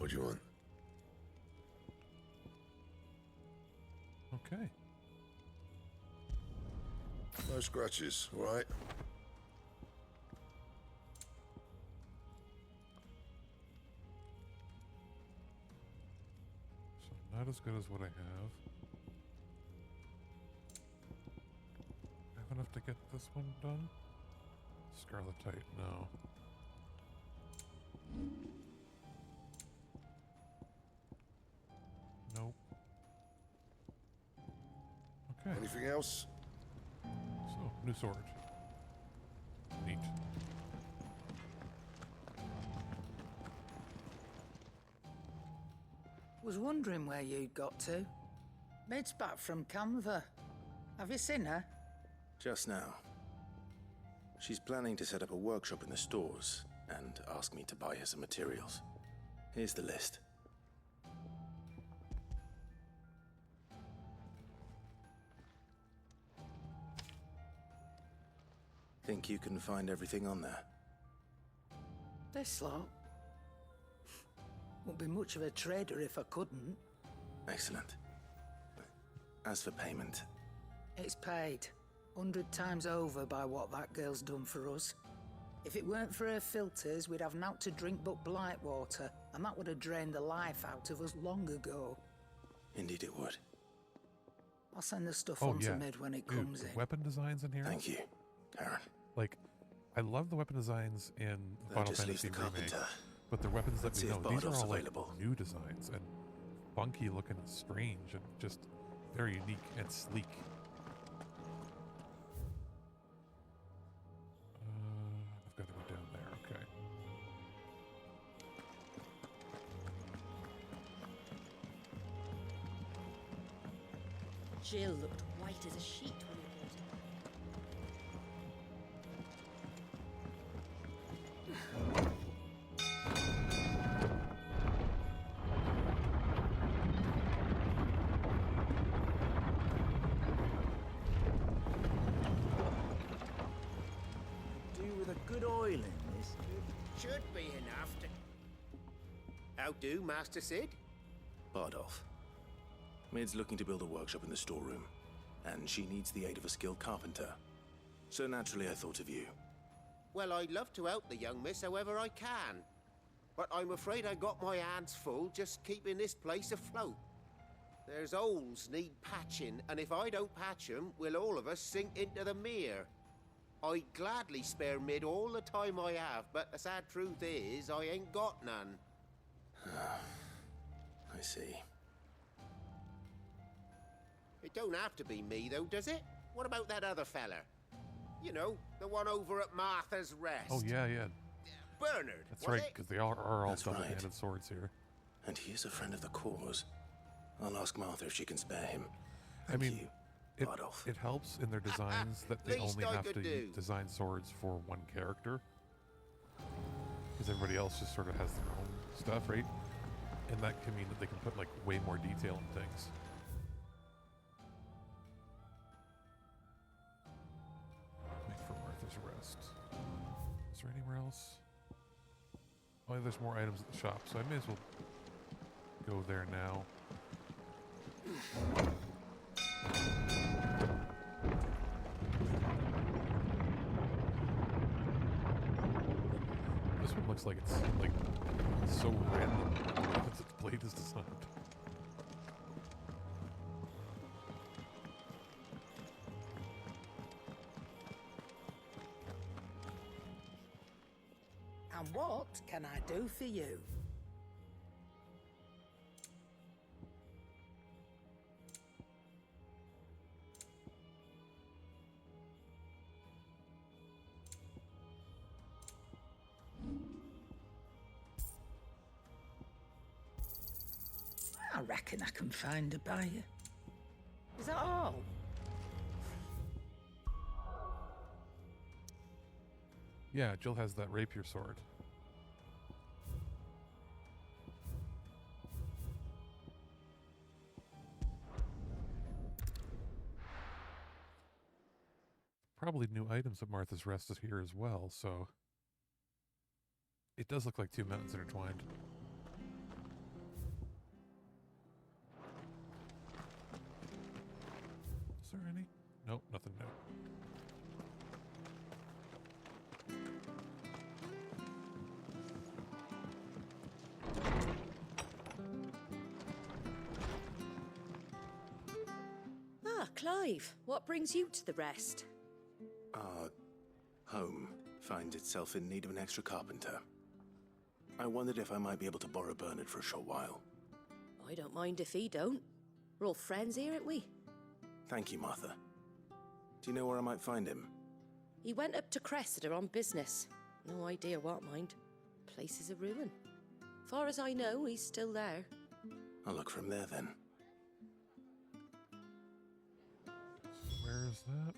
What do you want? Okay. No scratches, all right? So not as good as what I have. I have enough to get this one done? Scarletite, no. Nope. Okay. Anything else? So, new sword. Neat. Was wondering where you'd got to. Mid's back from Canva. Have you seen her? Just now. She's planning to set up a workshop in the stores and ask me to buy her some materials. Here's the list. Think you can find everything on there? This lot? Wouldn't be much of a trader if I couldn't. Excellent. As for payment... It's paid 100 times over by what that girl's done for us. If it weren't for her filters, we'd have naught to drink but blight water, and that would have drained the life out of us long ago. Indeed it would. I'll send the stuff on to Mid when it comes in. Weapon designs in here? Thank you, Aaron. Like, I love the weapon designs in Final Fantasy Remake, but the weapons that we know, these are all like new designs and funky looking and strange and just very unique and sleek. I've got to go down there, okay. Jill looked white as a sheet when he brought it. Do with a good oil in this. Should be enough to... How do, Master Sid? Bardolph. Mid's looking to build a workshop in the storeroom, and she needs the aid of a skilled carpenter. So naturally I thought of you. Well, I'd love to help the young miss however I can. But I'm afraid I got my hands full just keeping this place afloat. There's holes need patching, and if I don't patch them, will all of us sink into the mere. I'd gladly spare Mid all the time I have, but the sad truth is, I ain't got none. I see. It don't have to be me, though, does it? What about that other fella? You know, the one over at Martha's Rest. Oh, yeah. Bernard, That's right, because they are all double-handed right. swords here. And he is a friend of the cause. I'll ask Martha if she can spare him. I mean, it helps in their designs that they Least only I have could to do. design swords for one character. Because everybody else just sort of has their own stuff, right? And that can mean that they can put, like, way more detail in things. Wait for Martha's Rest. Is there anywhere else? Oh, there's more items at the shop, so I may as well go there now. This one looks like it's like so random as its blade is designed. And what can I do for you? I reckon I can find a buyer. Is that all? Yeah, Jill has that rapier sword. Probably new items at Martha's Rest is here as well, so it does look like two mountains intertwined. there any? Nope, nothing new. Ah, Clive, what brings you to the rest? Our home finds itself in need of an extra carpenter. I wondered if I might be able to borrow Bernard for a short while. I don't mind if he don't. We're all friends here, aren't we? Thank you, Martha. Do you know where I might find him? He went up to Cressida on business. No idea what, mind. Place is a ruin. Far as I know, he's still there. I'll look for him there then. Where is that?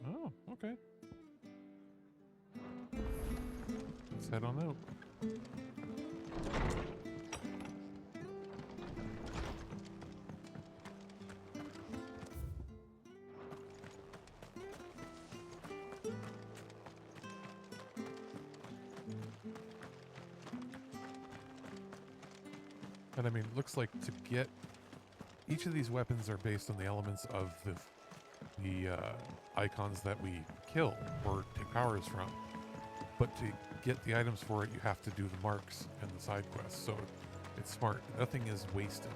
Oh, okay. Let's head on out. And I mean, it looks like to get each of these weapons are based on the elements of the icons that we kill or take powers from. But to get the items for it, you have to do the marks and the side quests. So it's smart. Nothing is wasted.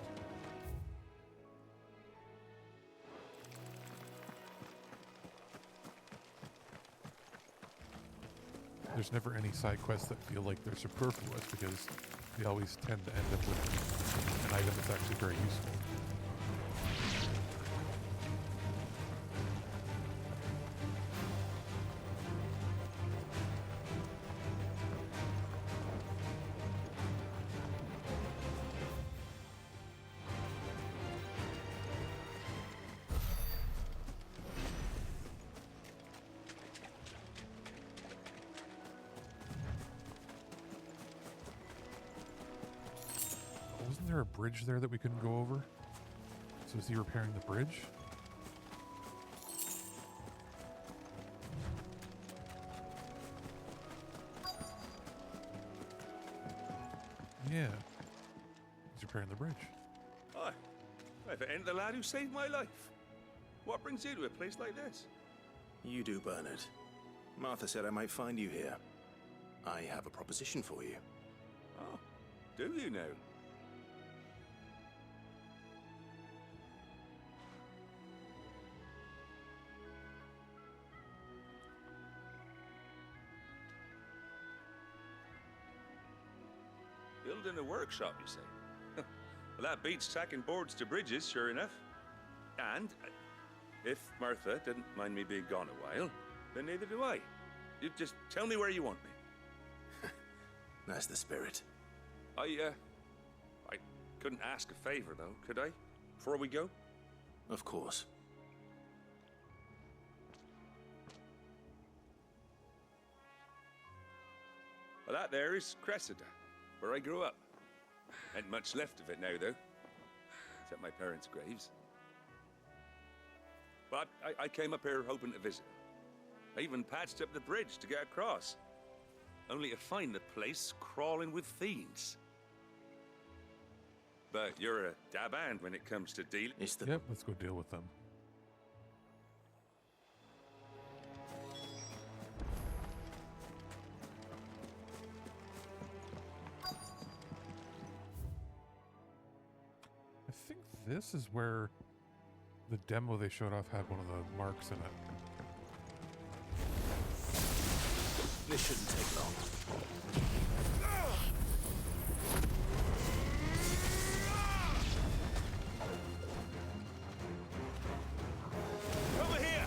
There's never any side quests that feel like they're superfluous because they always tend to end up with an item that's actually very useful. Wasn't there a bridge there that we couldn't go over? So is he repairing the bridge? Yeah. He's repairing the bridge. Hi. If it ain't the lad who saved my life. What brings you to a place like this? You do, Bernard. Martha said I might find you here. I have a proposition for you. Oh, do you now? Building a workshop, you say? Well, that beats tacking boards to bridges, sure enough. And if Martha didn't mind me being gone a while, then neither do I. You just tell me where you want me. That's the spirit. I couldn't ask a favor, though, could I? Before we go? Of course. Well, that there is Cressida, where I grew up. Ain't much left of it now, though. Except my parents' graves. But I came up here hoping to visit. I even patched up the bridge to get across. Only to find the place crawling with fiends. But you're a dab hand when it comes to dealing. Yep, let's go deal with them. I think this is where the demo they showed off had one of the marks in it. This shouldn't take long. Over here!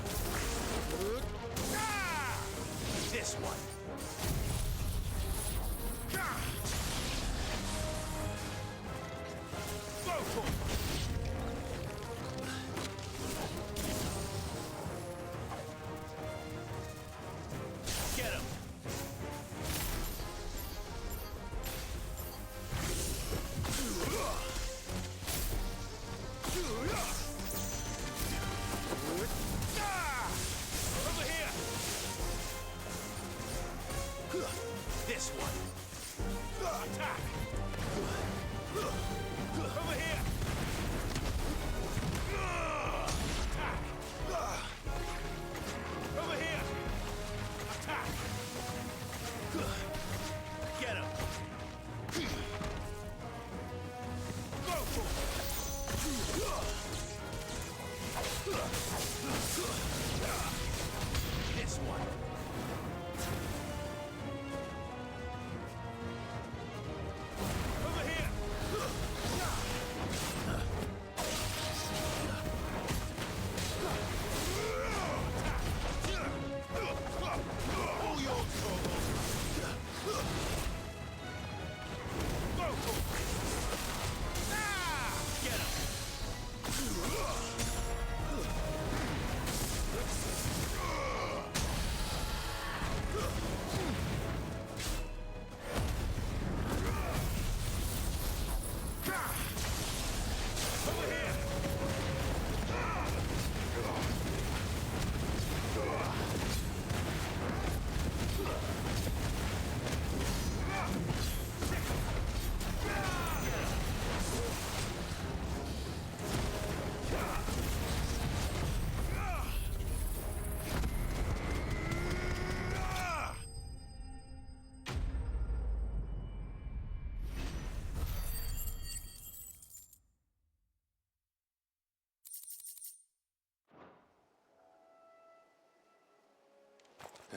This one. Get him!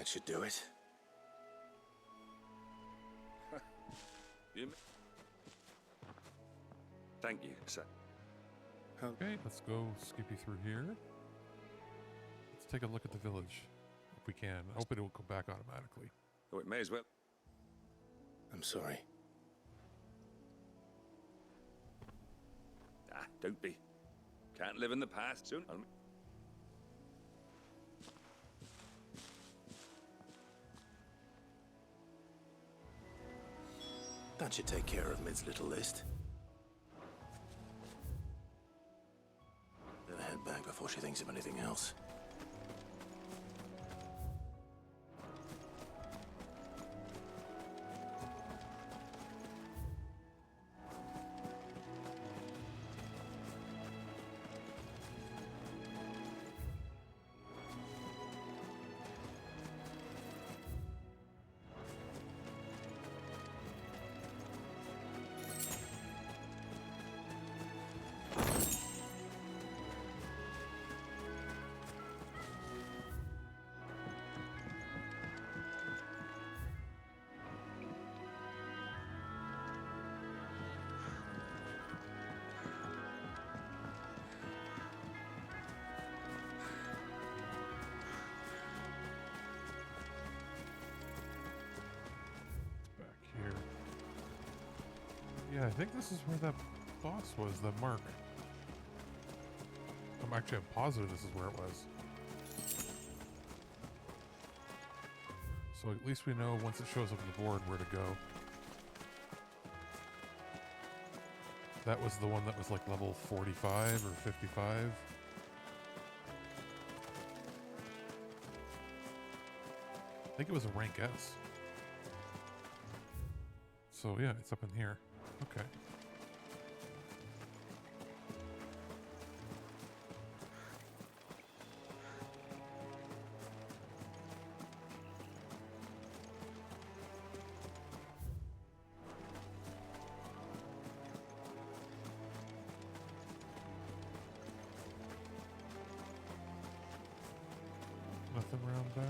should do it. Thank you, sir. Okay, let's go skippy through here. Let's take a look at the village, if we can. I hope it will come back automatically. Oh, it may as well. I'm sorry. Ah, don't be. Can't live in the past soon. That should take care of Mid's little list. Better head back before she thinks of anything else. Yeah, I think this is where that boss was, the mark. I'm positive this is where it was. So at least we know once it shows up on the board where to go. That was the one that was like level 45 or 55. I think it was a rank S. So yeah, it's up in here. Okay. Nothing round back.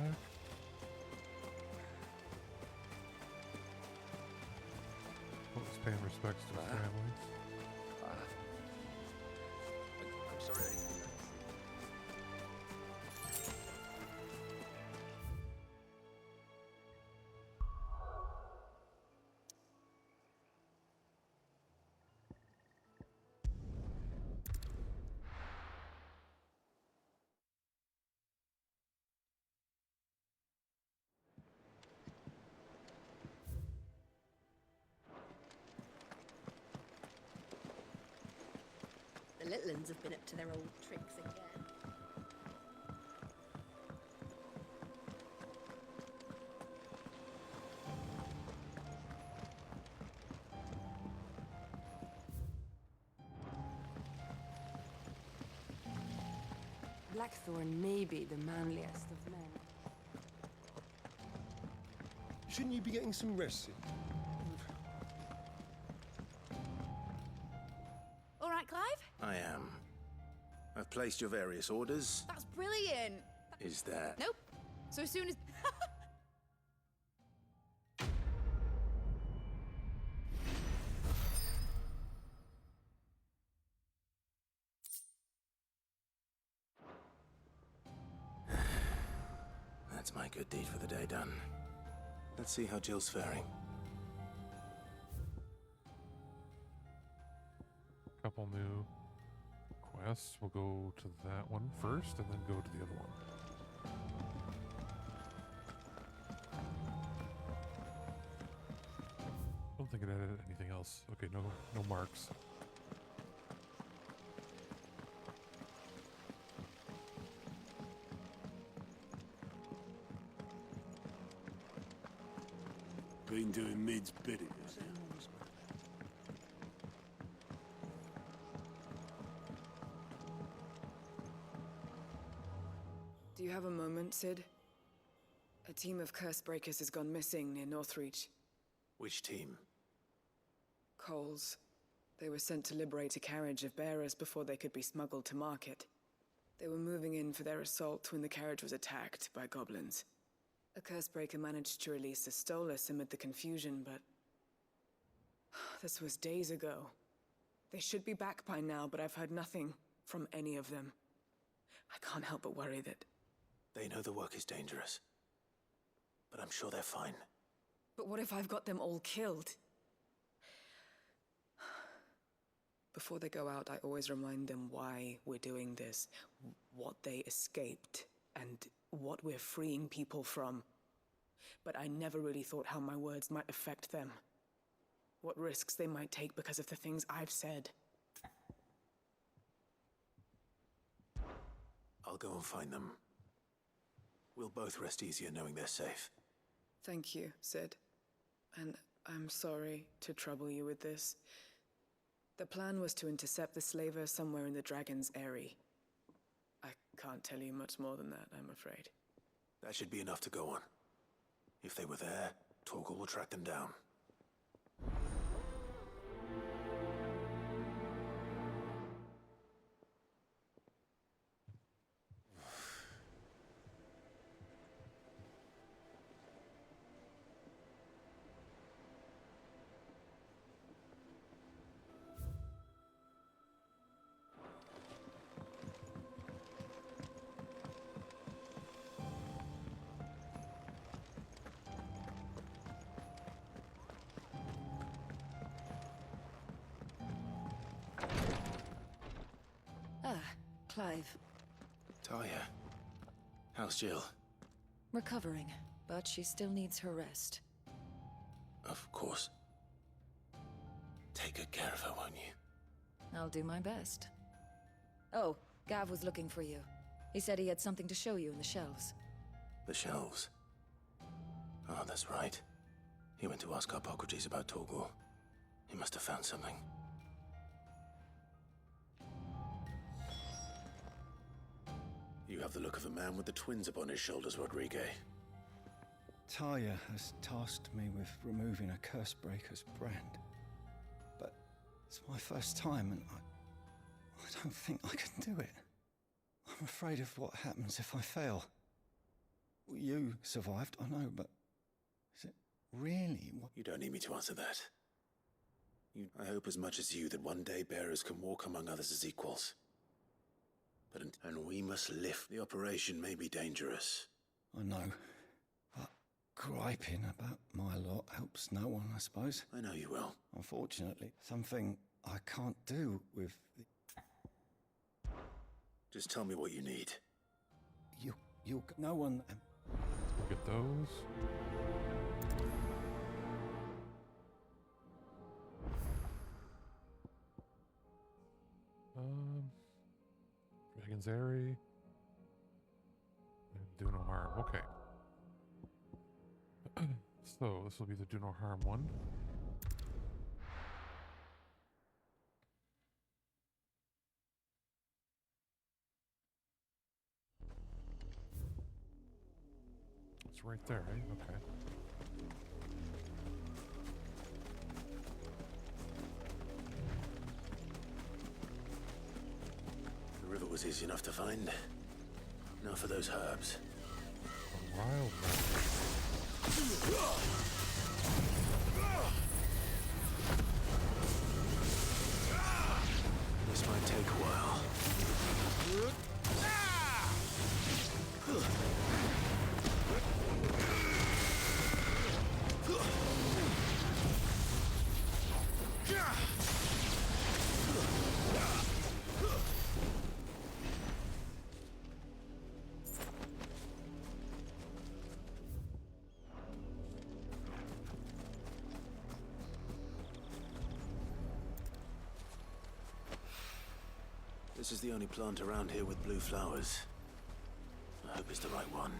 Paying respects to his family. I'm sorry. The little uns have been up to their old tricks again. Blackthorn may be the manliest of men. Shouldn't you be getting some rest, Sid? All right, Clive? I am. I've placed your various orders. That's brilliant. Is that... Nope. So as soon as... That's my good deed for the day done. Let's see how Jill's faring. Couple new quests. We'll go to that one first and then go to the other one. I don't think it added anything else. Okay, no marks. Been doing Mid's bidding. Do you have a moment, Sid? A team of curse breakers has gone missing near Northreach. Which team? Coles. They were sent to liberate a carriage of bearers before they could be smuggled to market. They were moving in for their assault when the carriage was attacked by goblins. A Cursebreaker managed to release a Stolas amid the confusion, but... this was days ago. They should be back by now, but I've heard nothing from any of them. I can't help but worry that... They know the work is dangerous. But I'm sure they're fine. But what if I've got them all killed? Before they go out, I always remind them why we're doing this, what they escaped, and what we're freeing people from. But I never really thought how my words might affect them. What risks they might take because of the things I've said. I'll go and find them. We'll both rest easier knowing they're safe. Thank you, Sid. And I'm sorry to trouble you with this. The plan was to intercept the slaver somewhere in the Dragon's Eyrie. I can't tell you much more than that, I'm afraid. That should be enough to go on. If they were there, Torgal will track them down. Clive. Talia. How's Jill? Recovering, but she still needs her rest. Of course. Take good care of her, won't you? I'll do my best. Oh, Gav was looking for you. He said he had something to show you in the shelves. The shelves. Oh, that's right. He went to ask Hippocrates about Torgal. He must have found something. You have the look of a man with the twins upon his shoulders, Rodrigue. Talia has tasked me with removing a Cursebreaker's brand. But it's my first time, and I don't think I can do it. I'm afraid of what happens if I fail. You survived, I know, but is it really what... You don't need me to answer that. I hope as much as you that one day bearers can walk among others as equals. And we must lift. The operation may be dangerous. I know. But griping about my lot helps no one, I suppose. I know you will. Unfortunately, something I can't do with the... Just tell me what you need. No one... Look at those. Dragon's Eyrie. And do no harm. Okay. So, this will be the do no harm one. It's right there, right? Okay. The river was easy enough to find. Now for those herbs. Wild. This might take a while. This is the only plant around here with blue flowers. I hope it's the right one.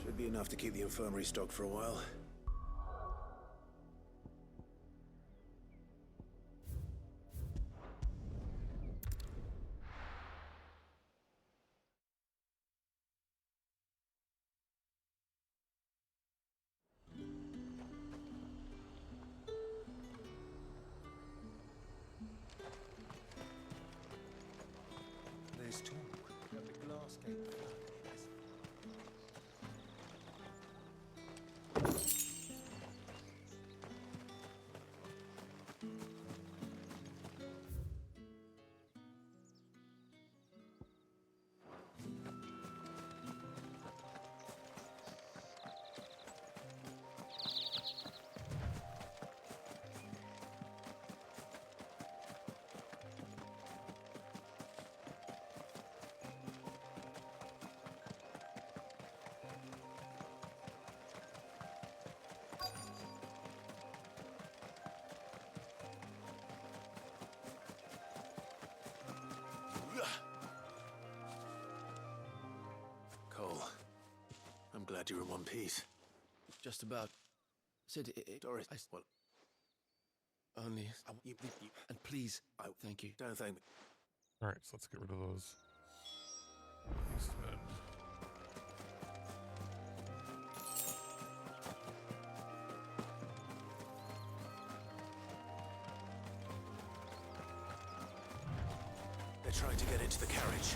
Should be enough to keep the infirmary stocked for a while. is talk that the glass gate flood has... Cole, I'm glad you're in one piece. Just about. Sid, Doris, well... Only... and please, thank you. Don't thank me. Alright, so let's get rid of those beastmen. They're trying to get into the carriage.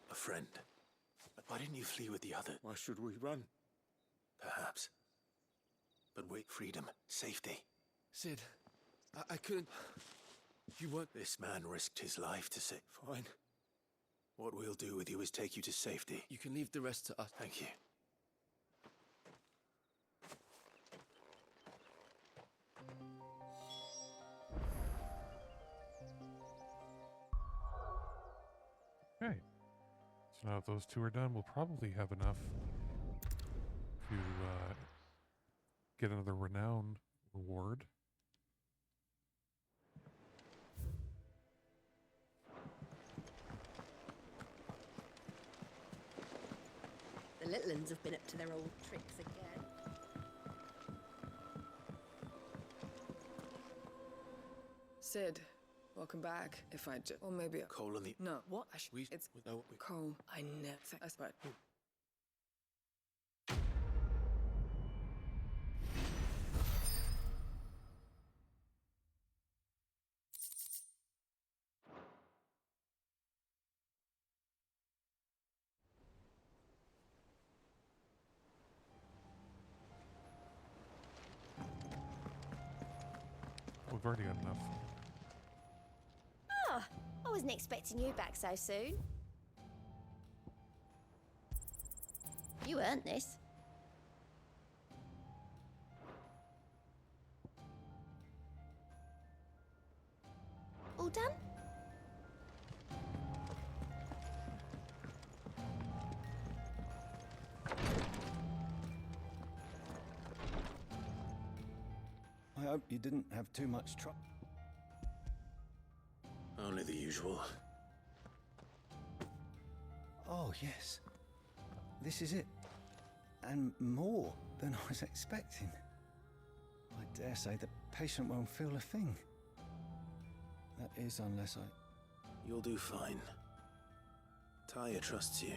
A friend. But why didn't you flee with the other? Why should we run? Perhaps. But wait, freedom, safety. Sid, I couldn't... You weren't... This man risked his life to save... Fine. What we'll do with you is take you to safety. You can leave the rest to us. Thank you. Okay. So now that those two are done, we'll probably have enough to get another renown reward. The little ones have been up to their old tricks again. Sid, welcome back. If I just... Or maybe... Cole and the... No, what? We... It's... No, Cole, I never... That's right. We've already got enough. Oh, I wasn't expecting you back so soon. You earned this. All done? I hope you didn't have too much trouble. Only the usual. Oh, yes. This is it. And more than I was expecting. I dare say the patient won't feel a thing. That is, unless I... You'll do fine. Taya trusts you.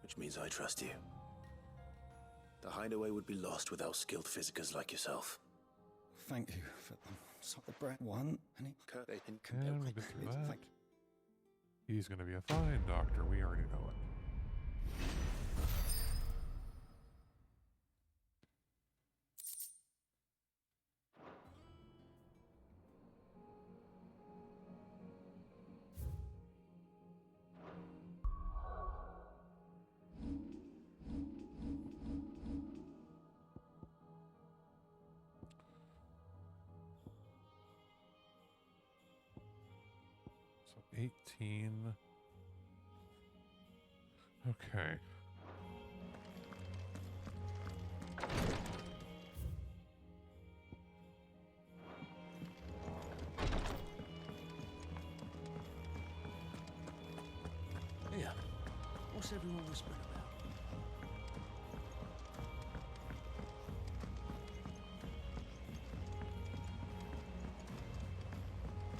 Which means I trust you. The hideaway would be lost without skilled physicers like yourself. Thank you for the bread one. And we'll get through that. He's going to be a fine doctor. We already know it. So 18. Okay. Here, what's everyone whispering about?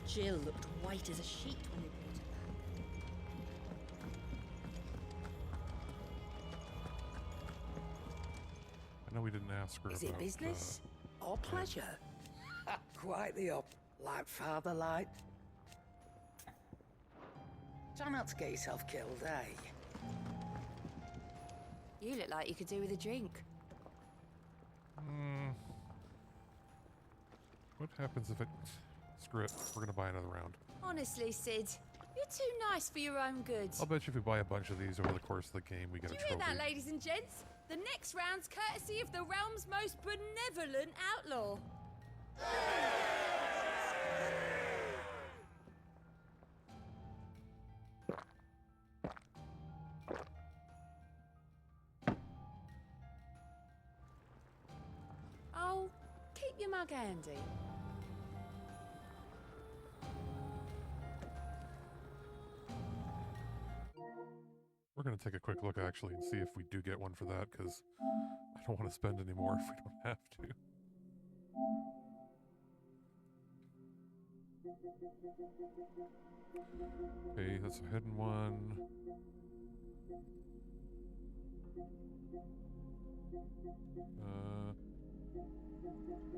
Jill looked white as a sheet when they brought her I know we didn't ask her Is about... it business or pleasure? Quite the up, like father light. Try not to get yourself killed, eh? You look like you could do with a drink. What happens if it... Screw it. We're going to buy another round. Honestly, Sid, you're too nice for your own good. I'll bet you if we buy a bunch of these over the course of the game, we get Do a you trophy. hear that, ladies and gents? The next round's courtesy of the realm's most benevolent outlaw. Oh, keep your mug handy. We're going to take a quick look, actually, and see if we do get one for that, because I don't want to spend any more if we don't have to. Okay, that's a hidden one.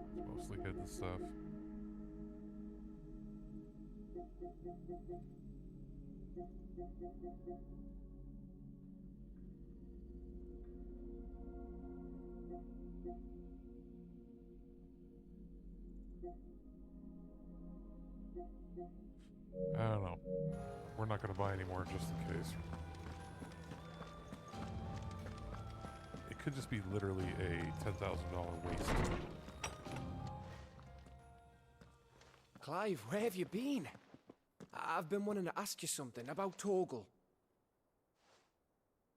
It's mostly hidden stuff. I don't know. We're not going to buy any more just in case. It could just be literally a $10,000 waste. Clive, where have you been? I've been wanting to ask you something about Torgal.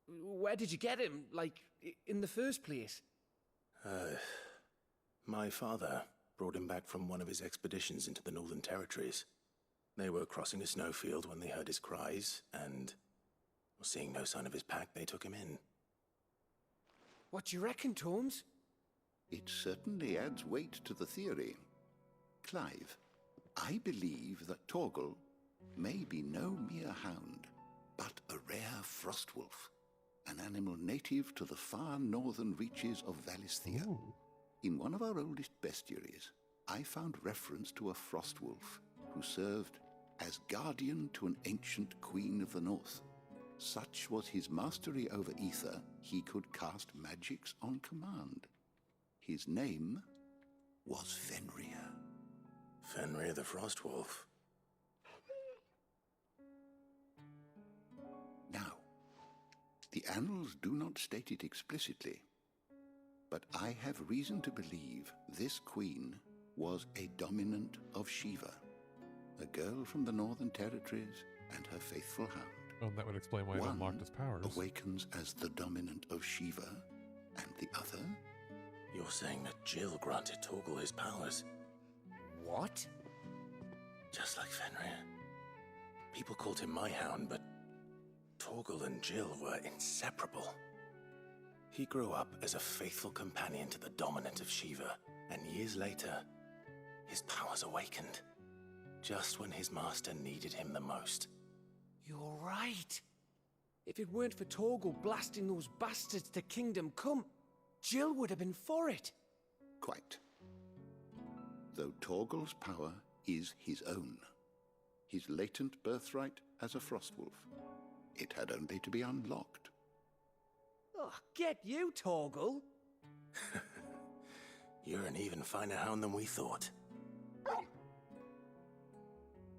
Where did you get him, like, in the first place? My father brought him back from one of his expeditions into the Northern Territories. They were crossing a snowfield when they heard his cries, and seeing no sign of his pack, they took him in. What do you reckon, Tomes? It certainly adds weight to the theory. Clive, I believe that Torgal may be no mere hound, but a rare frostwolf, an animal native to the far northern reaches of Valisthea. In one of our oldest bestiaries, I found reference to a frostwolf who served as guardian to an ancient queen of the north. Such was his mastery over ether, he could cast magics on command. His name was Fenrir. Fenrir the Frostwolf. Now, the annals do not state it explicitly, but I have reason to believe this queen was a dominant of Shiva, a girl from the Northern Territories and her faithful hound. Oh, that would explain why it unlocked his powers. Awakens as the dominant of Shiva, and the other? You're saying that Jill granted Torgal his powers? What? Just like Fenrir. People called him my hound, but Torgal and Jill were inseparable. He grew up as a faithful companion to the dominant of Shiva, and years later, his powers awakened, just when his master needed him the most. You're right. If it weren't for Torgal blasting those bastards to Kingdom Come, Jill would have been for it. Quite. Though Torgal's power is his own, his latent birthright as a Frostwolf. It had only to be unlocked. Oh, get you, Torgal. You're an even finer hound than we thought.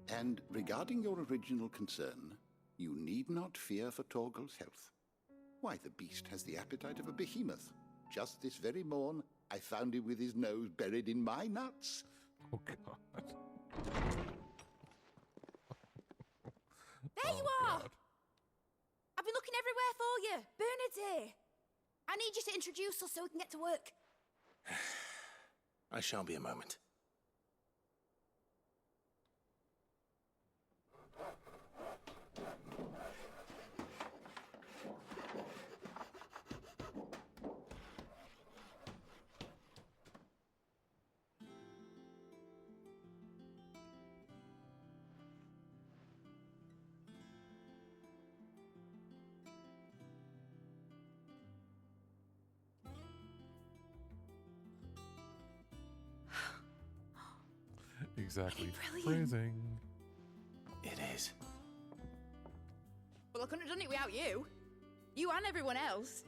And regarding your original concern, you need not fear for Torgal's health. Why, the beast has the appetite of a behemoth. Just this very morn, I found him with his nose buried in my nuts. Oh, God. There you are! God. I've been looking everywhere for you. Bernard's here. I need you to introduce us so we can get to work. I shan't be a moment. Exactly. Brilliant. Phrasing. It is. Well, I couldn't have done it without you. You and everyone else.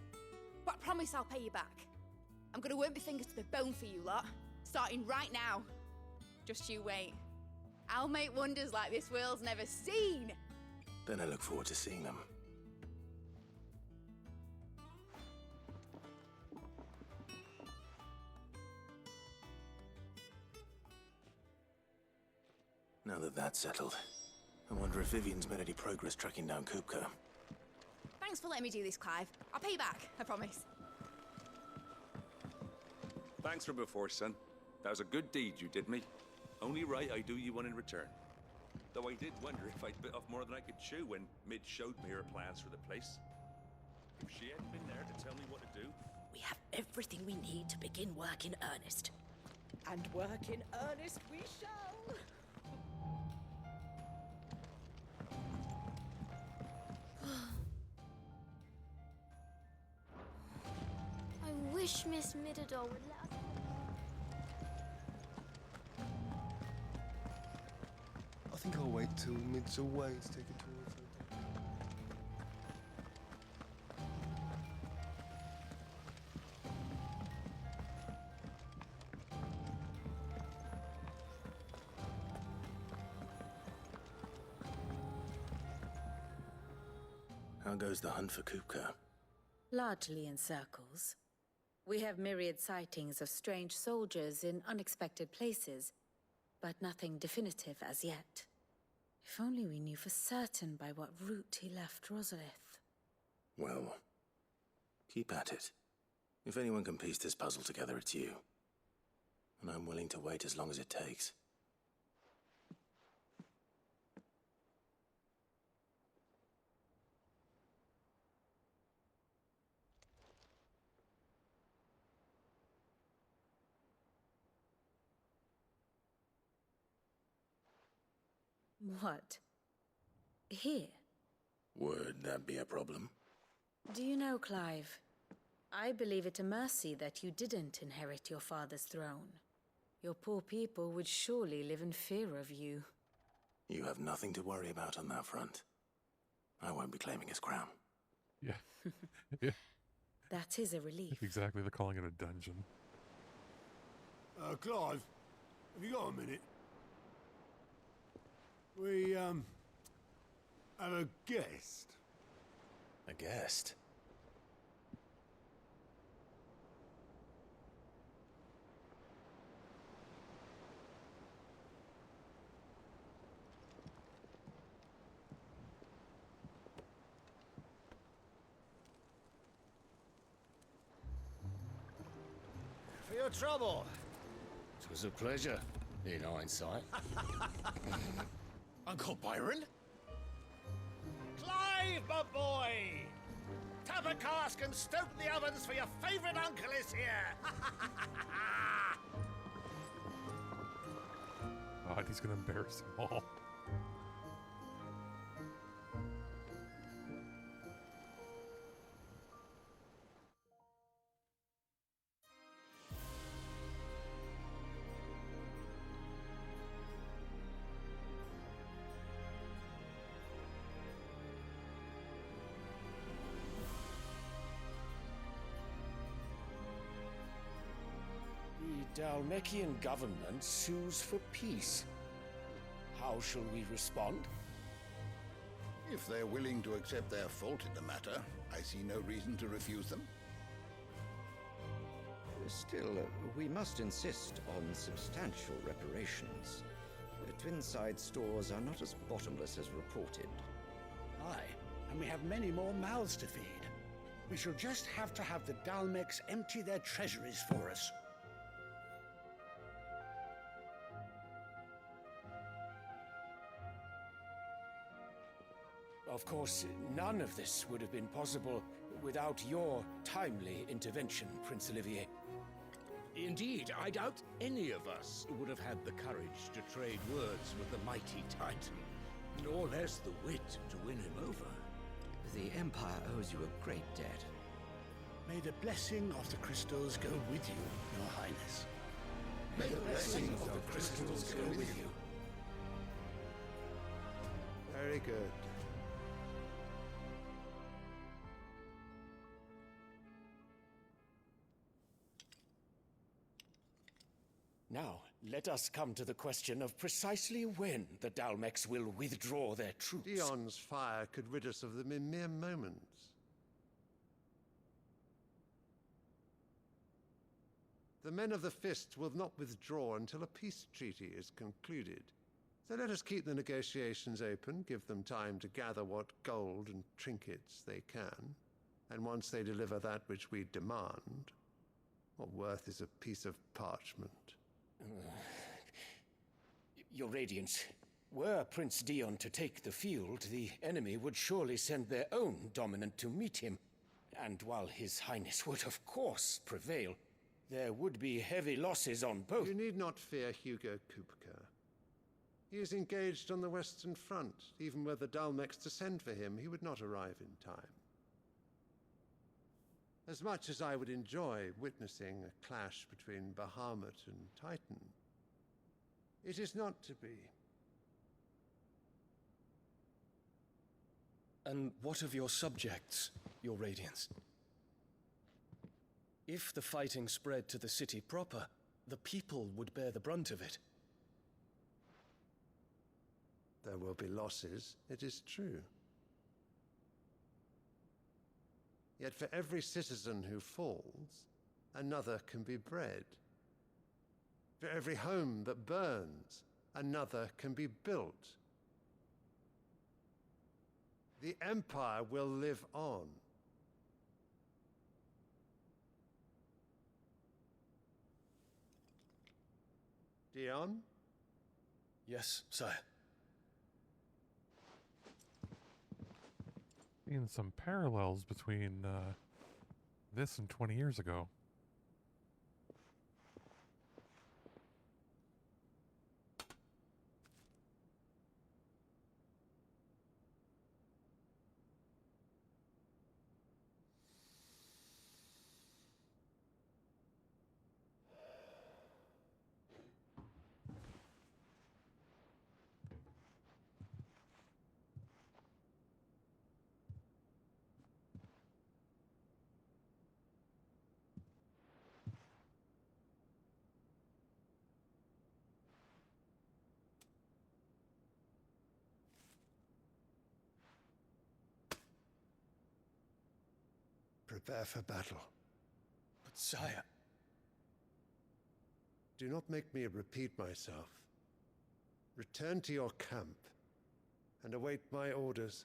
But I promise I'll pay you back. I'm gonna work my fingers to the bone for you lot, starting right now. Just you wait. I'll make wonders like this world's never seen. Then I look forward to seeing them. Now that that's settled, I wonder if Vivian's made any progress tracking down Kupka. Thanks for letting me do this, Clive. I'll pay you back, I promise. Thanks for before, son. That was a good deed you did me. Only right I do you one in return. Though I did wonder if I'd bit off more than I could chew when Mid showed me her plans for the place. If she hadn't been there to tell me what to do. We have everything we need to begin work in earnest. And work in earnest we shall. I wish Miss Midador would let us. I think I'll wait till Mid's away to take a tour of her. How goes the hunt for Kupka? Largely in circles. We have myriad sightings of strange soldiers in unexpected places, but nothing definitive as yet. If only we knew for certain by what route he left Rosalith. Well, keep at it. If anyone can piece this puzzle together, it's you. And I'm willing to wait as long as it takes. What? Here? Would that be a problem? Do you know, Clive? I believe it a mercy that you didn't inherit your father's throne. Your poor people would surely live in fear of you. You have nothing to worry about on that front. I won't be claiming his crown. Yeah. Yeah. That is a relief. Exactly. They're calling it a dungeon. Clive, have you got a minute? We, have a guest. A guest? For your trouble. It was a pleasure, in hindsight. Uncle Byron? Clive, my boy! Tap a cask and stoke the ovens, for your favourite uncle is here! God, he's gonna embarrass them all. Dalmekian government sues for peace. How shall we respond? If they're willing to accept their fault in the matter, I see no reason to refuse them. Still, we must insist on substantial reparations. The Twinside stores are not as bottomless as reported. Aye, and we have many more mouths to feed. We shall just have to have the Dalmecs empty their treasuries for us. Of course, none of this would have been possible without your timely intervention, Prince Olivier. Indeed, I doubt any of us would have had the courage to trade words with the mighty Titan, nor less the wit to win him over. The Empire owes you a great debt. May the blessing of the crystals go with you, Your Highness. May the blessing of the crystals go with you. Very good. Now, let us come to the question of precisely when the Dalmecs will withdraw their troops. Dion's fire could rid us of them in mere moments. The men of the Fist will not withdraw until a peace treaty is concluded. So let us keep the negotiations open, give them time to gather what gold and trinkets they can, and once they deliver that which we demand, what worth is a piece of parchment? Your Radiance, were Prince Dion to take the field, the enemy would surely send their own dominant to meet him. And while His Highness would of course prevail, there would be heavy losses on both. You need not fear Hugo Kupka. He is engaged on the Western Front. Even were the Dalmecs to send for him, he would not arrive in time. As much as I would enjoy witnessing a clash between Bahamut and Titan, it is not to be. And what of your subjects, Your Radiance? If the fighting spread to the city proper, the people would bear the brunt of it. There will be losses, it is true. Yet for every citizen who falls, another can be bred. For every home that burns, another can be built. The Empire will live on. Dion? Yes, sire. Seeing some parallels between this and 20 years ago. Prepare for battle. But sire... Do not make me repeat myself. Return to your camp and await my orders.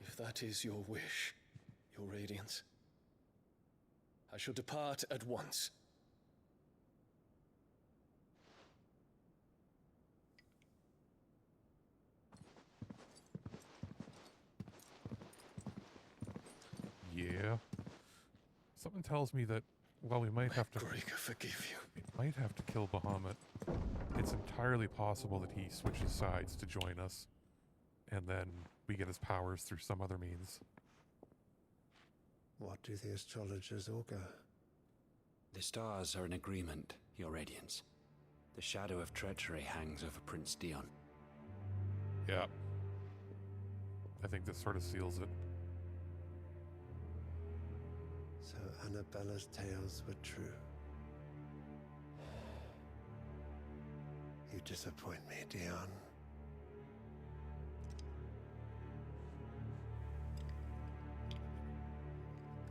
If that is your wish, Your Radiance, I shall depart at once. Yeah. Something tells me that while we might have to... Gregor forgive you. We might have to kill Bahamut. It's entirely possible that he switches sides to join us. And then we get his powers through some other means. What do the astrologers augur? The stars are in agreement, Your Radiance. The shadow of treachery hangs over Prince Dion. Yeah. I think this sort of seals it. So Annabella's tales were true. You disappoint me, Dion.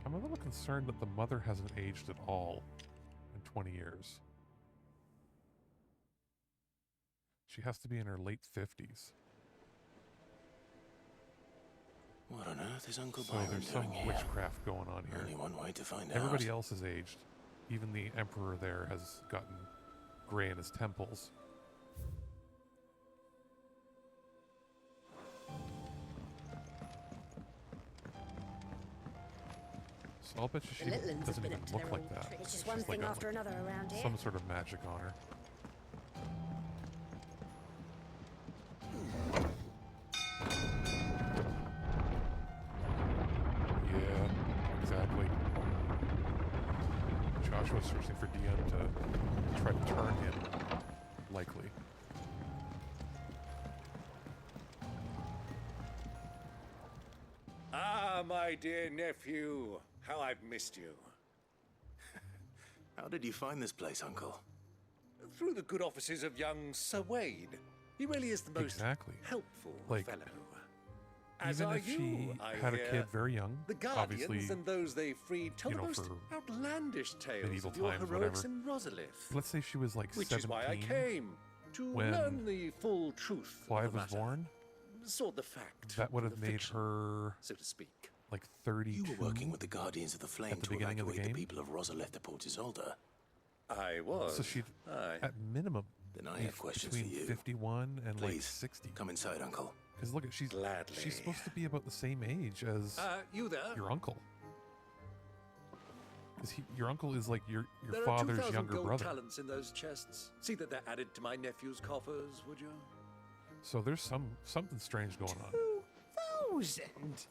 I'm a little concerned that the mother hasn't aged at all in 20 years. She has to be in her late 50s. What on earth is Uncle So Byron there's some doing here? witchcraft going on here. Only one way to find Everybody out. else has aged. Even the Emperor there has gotten gray in his temples. So I'll bet you she Littlands have doesn't been even up to look their like old that. tricks. It's just She's one like thing got, after another around here. some sort of magic on her. Yeah, exactly. Joshua's searching for Dion to try to turn him, likely. Ah, my dear nephew, how I've missed you. How did you find this place, Uncle? Through the good offices of young Sir Wade. He really is the most helpful fellow. As Even are if she you, I had a hear. kid very young, The Guardians obviously, and those they freed tell you the know, most for outlandish tales medieval of your times, heroics whatever. in Rosalith. Let's say she was like Which 17 is why I came, to when learn the full truth Clive of the was matter. born. Sort the fact That would from have the made fiction, her so to speak. like 32. You were working with the Guardians of the Flame at the to beginning of the evacuate the game. people of Rosalith to Port Isolde. I was. So she'd, Aye. at minimum, Then I be have questions between for you. 51 and like Please, 60. come inside, Uncle. Because look, she's supposed to be about the same age as you there? your uncle. Because your uncle is like your There are father's 2,000 younger gold brother. talents in those chests. See that they're added to my nephew's coffers, would you? So there's something strange going on. 2,000.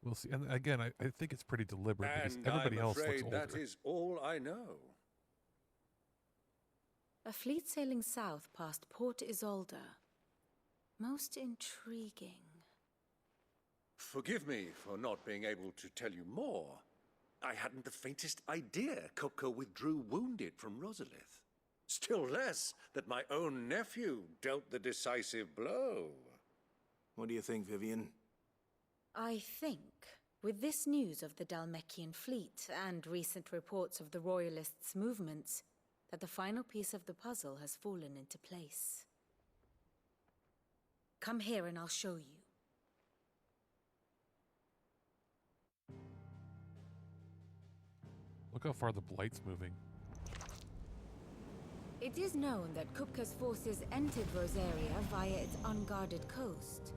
We'll see. And again, I think it's pretty deliberate because And everybody I'm else looks afraid older. that is all I know. A fleet sailing south past Port Isolde. Most intriguing. Forgive me for not being able to tell you more. I hadn't the faintest idea Kupka withdrew wounded from Rosalith. Still less that my own nephew dealt the decisive blow. What do you think, Vivian? I think, with this news of the Dalmekian fleet and recent reports of the Royalists' movements, that the final piece of the puzzle has fallen into place. Come here and I'll show you. Look how far the Blight's moving. It is known that Kupka's forces entered Rosaria via its unguarded coast.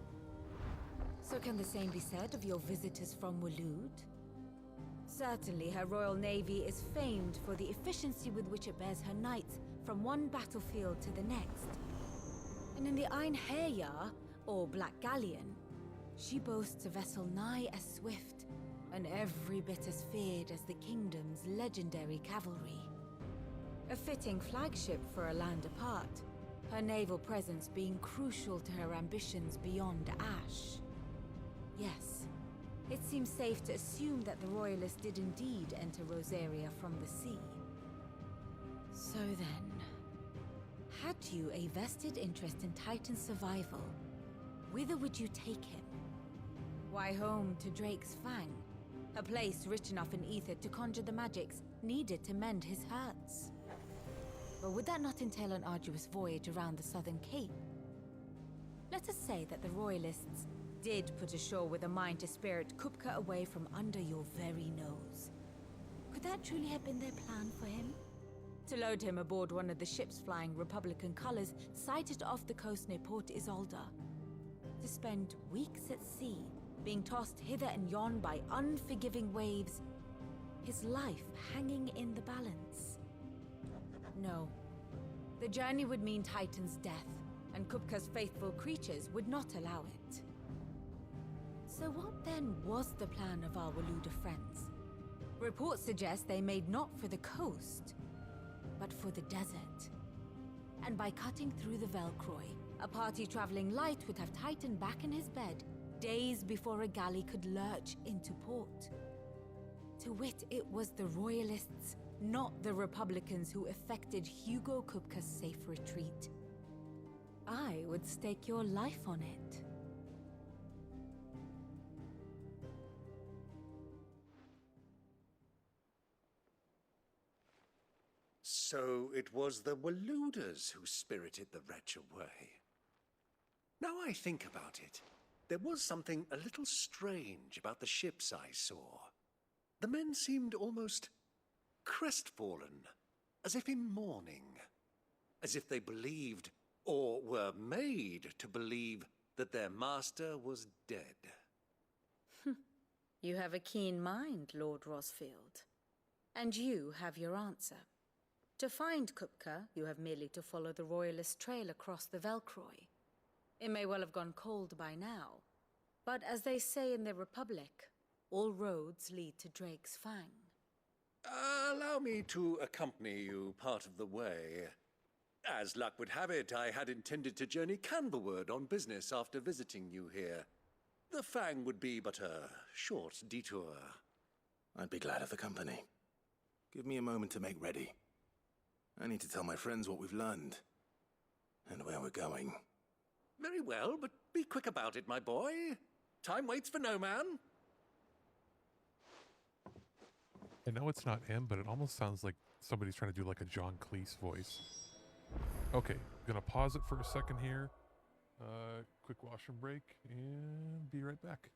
So can the same be said of your visitors from Waloed? Certainly her royal navy is famed for the efficiency with which it bears her knights from one battlefield to the next. And in the Einherjar, or Black Galleon, she boasts a vessel nigh as swift and every bit as feared as the kingdom's legendary cavalry. A fitting flagship for a land apart, her naval presence being crucial to her ambitions beyond Ash. Yes, it seems safe to assume that the Royalists did indeed enter Rosaria from the sea. So then, had you a vested interest in Titan's survival, whither would you take him? Why, home to Drake's Fang, a place rich enough in ether to conjure the magics needed to mend his hurts. But would that not entail an arduous voyage around the southern cape? Let us say that the Royalists did put ashore with a mind to spirit Kupka away from under your very nose. Could that truly have been their plan for him? To load him aboard one of the ships flying Republican colors sighted off the coast near Port Isolde. To spend weeks at sea, being tossed hither and yon by unforgiving waves, his life hanging in the balance. No. The journey would mean Titan's death, and Kupka's faithful creatures would not allow it. So what then was the plan of our Waluda friends? Reports suggest they made not for the coast, but for the desert. And by cutting through the Velcroy, a party traveling light would have Titan back in his bed days before a galley could lurch into port. To wit, it was the Royalists, not the Republicans, who effected Hugo Kupka's safe retreat. I would stake your life on it. So it was the Waluders who spirited the wretch away. Now I think about it, there was something a little strange about the ships I saw. The men seemed almost crestfallen, as if in mourning, as if they believed, or were made to believe, that their master was dead. You have a keen mind, Lord Rosfield. And you have your answer. To find Kupka, you have merely to follow the Royalist trail across the Velcroy. It may well have gone cold by now, but as they say in the Republic, all roads lead to Drake's Fang. Allow me to accompany you part of the way. As luck would have it, I had intended to journey Canberward on business after visiting you here. The Fang would be but a short detour. I'd be glad of the company. Give me a moment to make ready. I need to tell my friends what we've learned, and where we're going. Very well, but be quick about it, my boy. Time waits for no man. I know it's not him, but it almost sounds like somebody's trying to do like a John Cleese voice. Okay, gonna pause it for a second here. Quick washroom break, and be right back.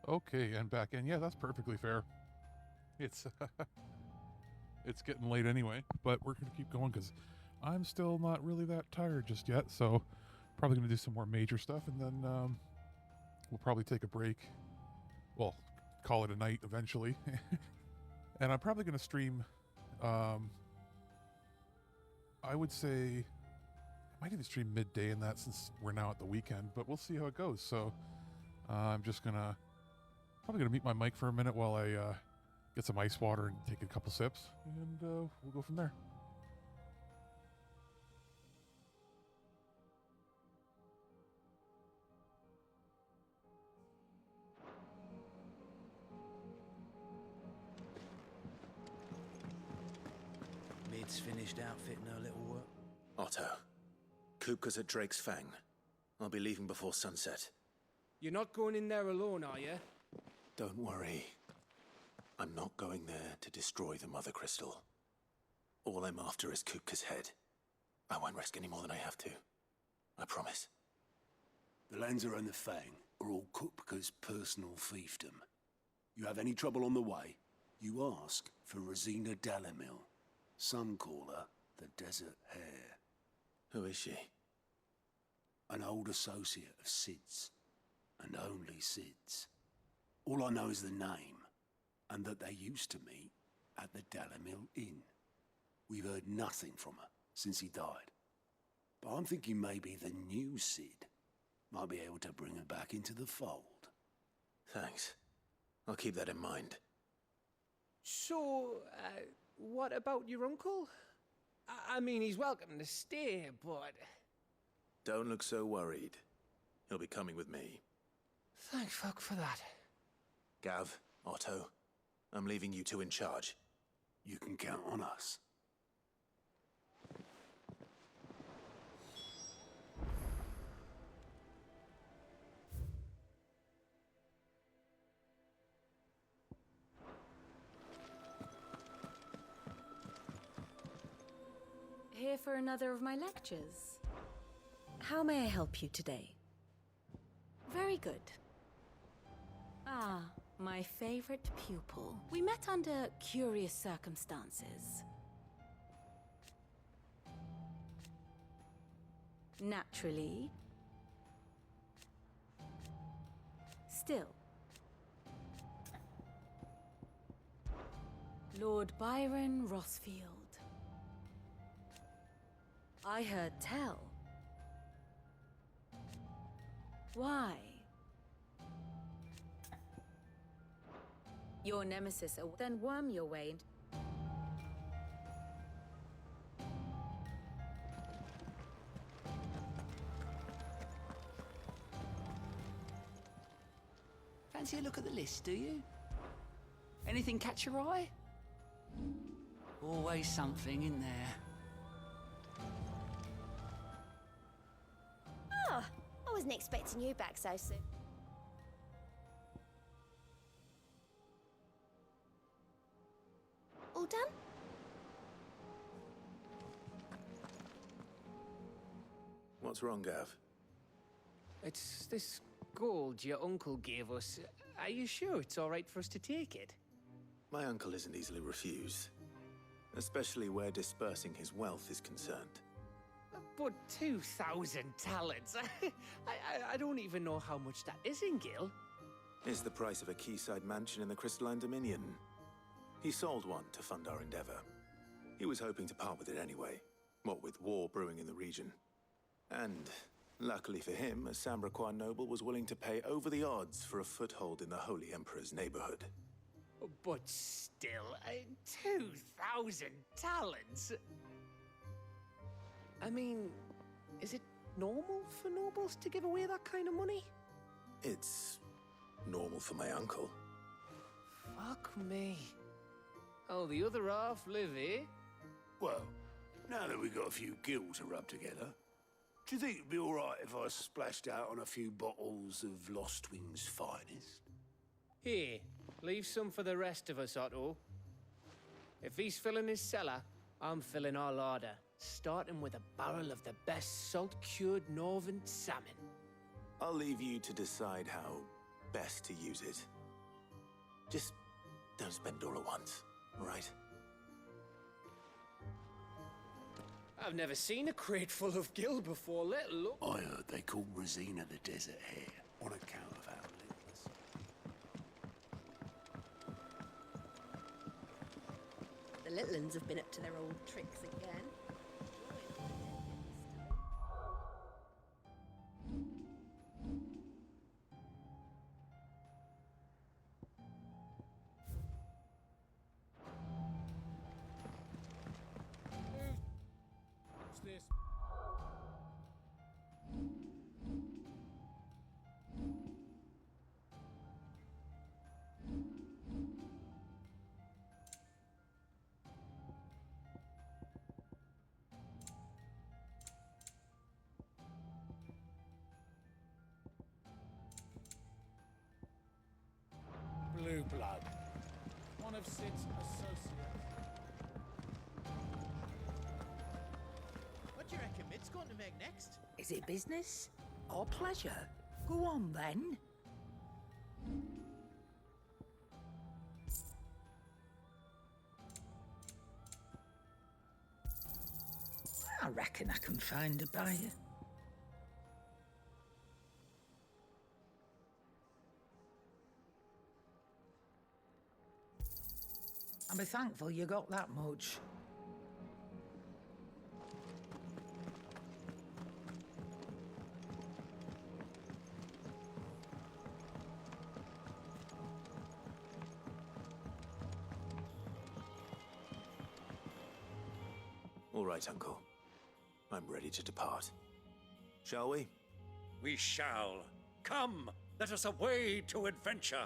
Okay, and back in. Yeah, that's perfectly fair. It's it's getting late anyway, but we're going to keep going because I'm still not really that tired just yet. So probably going to do some more major stuff, and then we'll probably take a break. Well, call it a night eventually. And I'm probably going to stream, I would say, I might even stream midday in that since we're now at the weekend, but we'll see how it goes. So I'm just probably gonna mute my mic for a minute while I get some ice water and take a couple sips, and we'll go from there. Mid's finished outfitting her little work. Otto, Kupka's at Drake's Fang. I'll be leaving before sunset. You're not going in there alone, are you? Don't worry. I'm not going there to destroy the Mother Crystal. All I'm after is Kupka's head. I won't risk any more than I have to. I promise. The Lancer and the Fang are all Kupka's personal fiefdom. You have any trouble on the way, you ask for Rosina Dalamil. Some call her the Desert Hare. Who is she? An old associate of Sid's, and only Sid's. All I know is the name, and that they used to meet at the Dalamil Inn. We've heard nothing from her since he died. But I'm thinking maybe the new Sid might be able to bring her back into the fold. Thanks. I'll keep that in mind. So, what about your uncle? I mean, he's welcome to stay, but... Don't look so worried. He'll be coming with me. Thank fuck for that. Gav, Otto, I'm leaving you two in charge. You can count on us. Here for another of my lectures. How may I help you today? Very good. Ah, my favorite pupil. We met under curious circumstances. Naturally. Still. Lord Byron Rossfield. I heard tell. Why? Your nemesis, then worm your way into... Fancy a look at the list, do you? Anything catch your eye? Always something in there. Oh, I wasn't expecting you back so soon. All done? What's wrong, Gav? It's this gold your uncle gave us. Are you sure it's all right for us to take it? My uncle isn't easily refused. Especially where dispersing his wealth is concerned. But 2,000 talents. I don't even know how much that is in Gil. It's the price of a quayside mansion in the Crystalline Dominion. He sold one to fund our endeavor. He was hoping to part with it anyway, what with war brewing in the region. And, luckily for him, a Sambraquan noble was willing to pay over the odds for a foothold in the Holy Emperor's neighborhood. But still, 2,000 talents? I mean, is it normal for nobles to give away that kind of money? It's normal for my uncle. Fuck me. Oh, the other half live, eh? Well, now that we've got a few gills to rub together, do you think it'd be all right if I splashed out on a few bottles of Lost Wing's finest? Here, leave some for the rest of us, Otto. If he's filling his cellar, I'm filling our larder, starting with a barrel of the best salt-cured northern salmon. I'll leave you to decide how best to use it. Just don't spend it all at once, all right? I've never seen a crate full of gil before, let alone... I heard they call Rosina the Desert Hare on account of how litless. The little ones have been up to their old tricks again. What's this? Blue blood. One of Sid's associates. What do you reckon Mid's going to make next? Is it business or pleasure? Go on then. I reckon I can find a buyer. I'll be thankful you got that much. All right, Uncle. I'm ready to depart. Shall we? We shall. Come, let us away to adventure.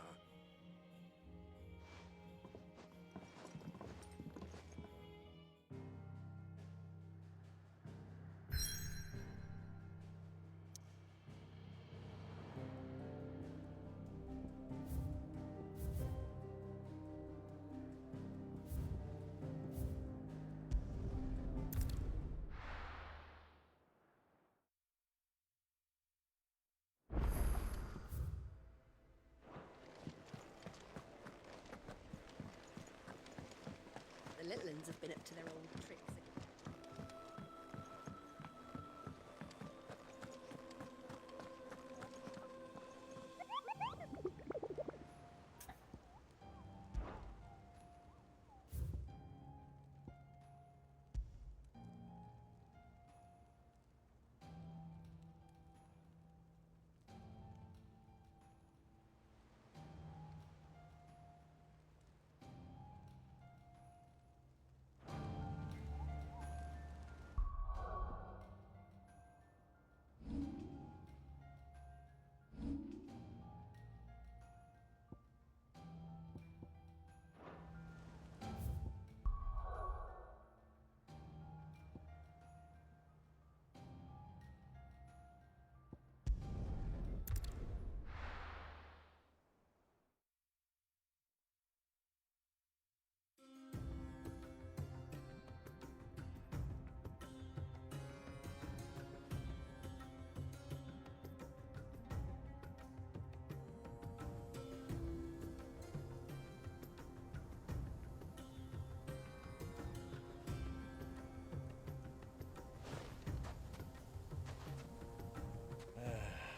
The little ones have been up to their old tricks again.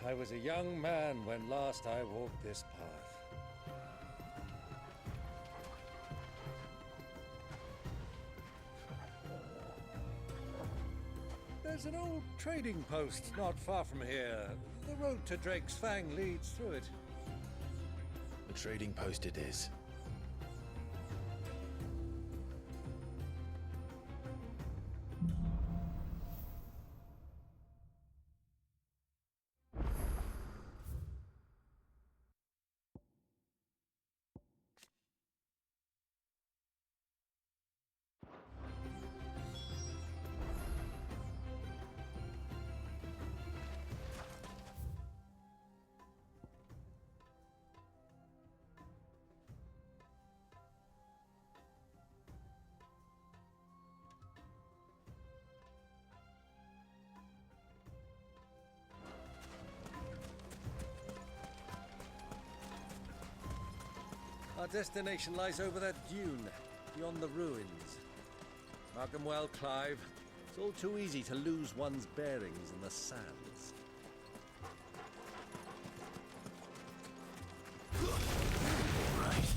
I was a young man when last I walked this path. There's an old trading post not far from here. The road to Drake's Fang leads through it. The trading post it is. Our destination lies over that dune, beyond the ruins. Mark 'em well, Clive. It's all too easy to lose one's bearings in the sands. Right.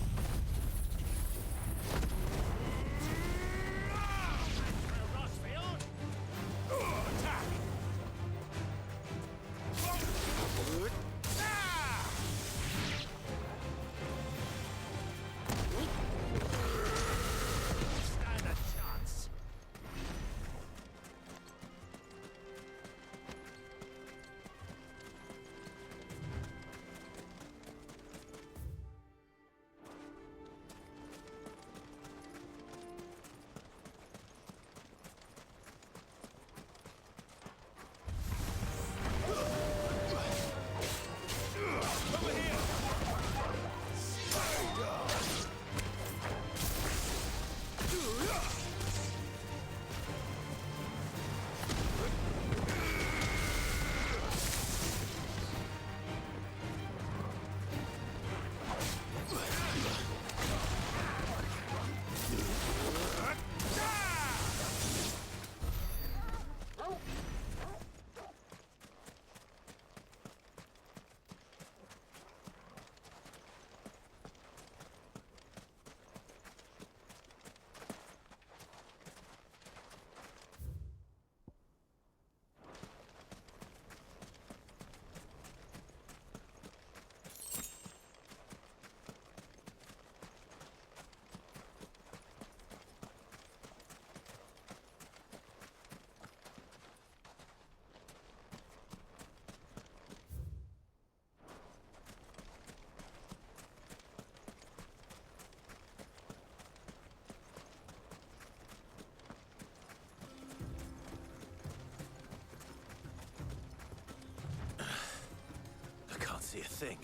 See a thing.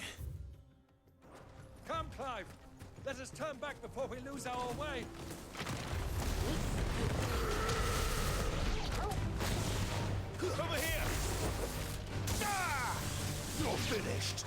Come, Clive! Let us turn back before we lose our way! Over here! Ah! You're finished!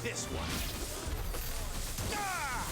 This one. Ah!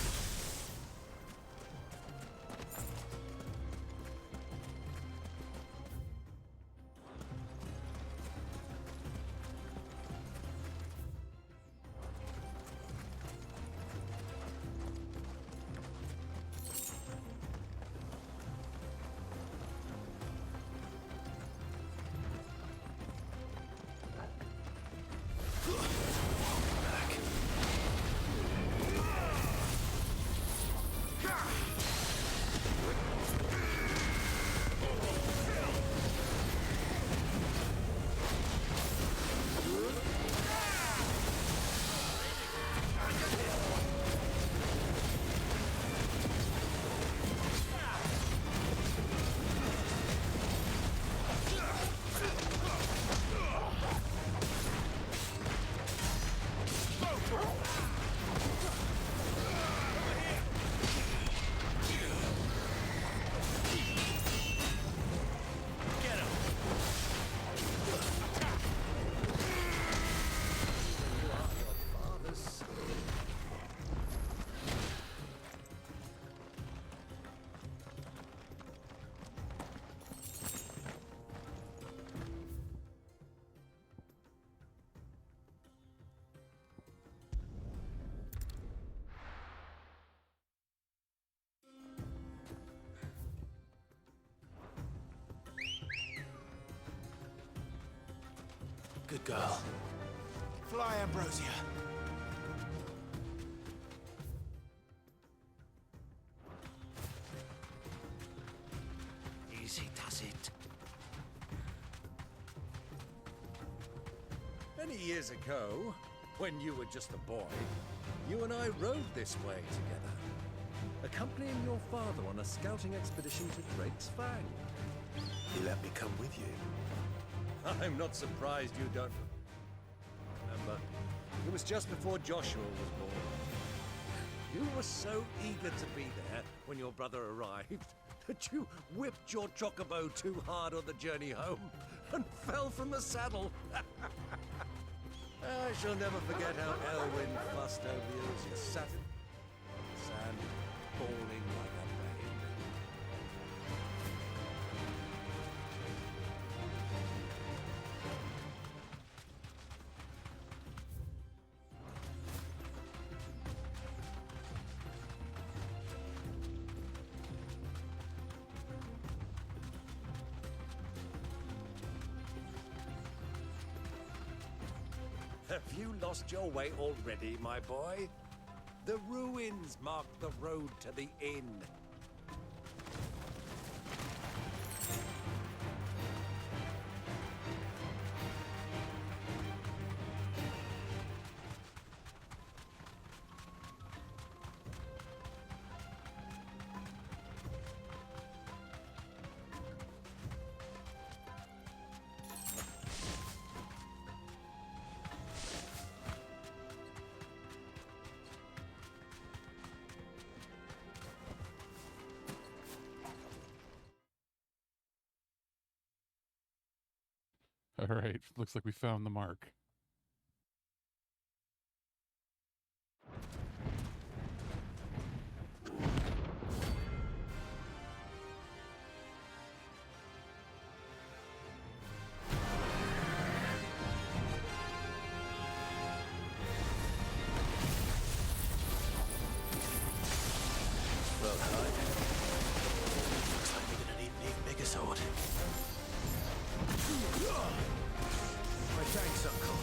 Good girl. Fly, Ambrosia. Easy does it. Many years ago, when you were just a boy, you and I rode this way together, accompanying your father on a scouting expedition to Drake's Fang. He let me come with you. I'm not surprised you don't remember. It was just before Joshua was born. You were so eager to be there when your brother arrived that you whipped your chocobo too hard on the journey home and fell from the saddle. I shall never forget how Elwyn fussed over you as you sat in the sand, bawling like a babe. Have you lost your way already, my boy? The ruins mark the road to the inn. All right, looks like we found the mark. Well, Clyde. Looks like we're gonna need an even bigger sword. My thanks, Uncle.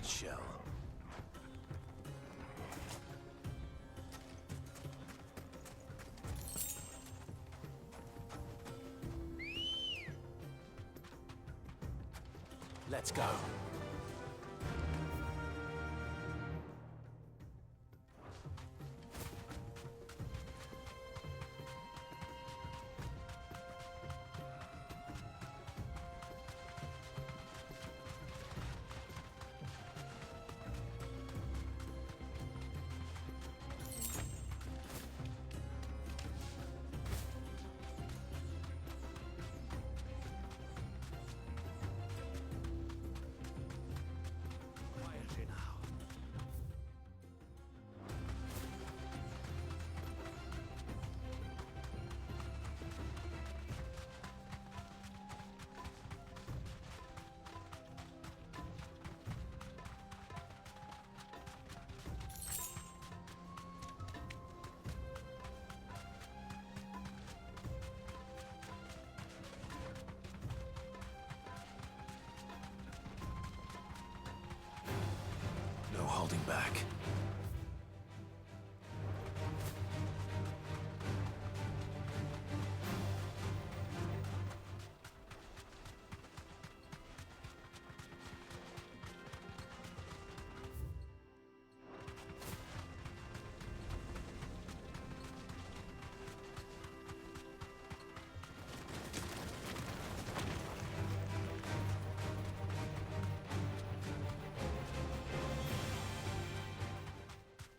its shell. Let's go. No holding back.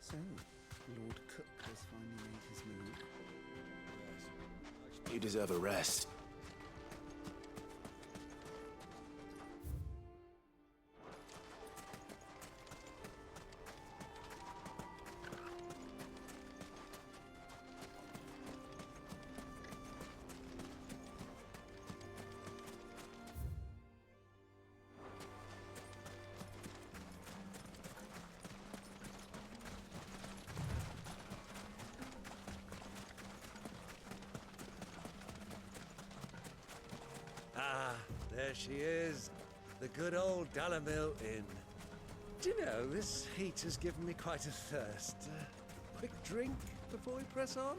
So, Lord Cook has finally made his move. You deserve a rest. Ah, there she is. The good old Dalamil Inn. Do you know, this heat has given me quite a thirst. Quick drink before we press on?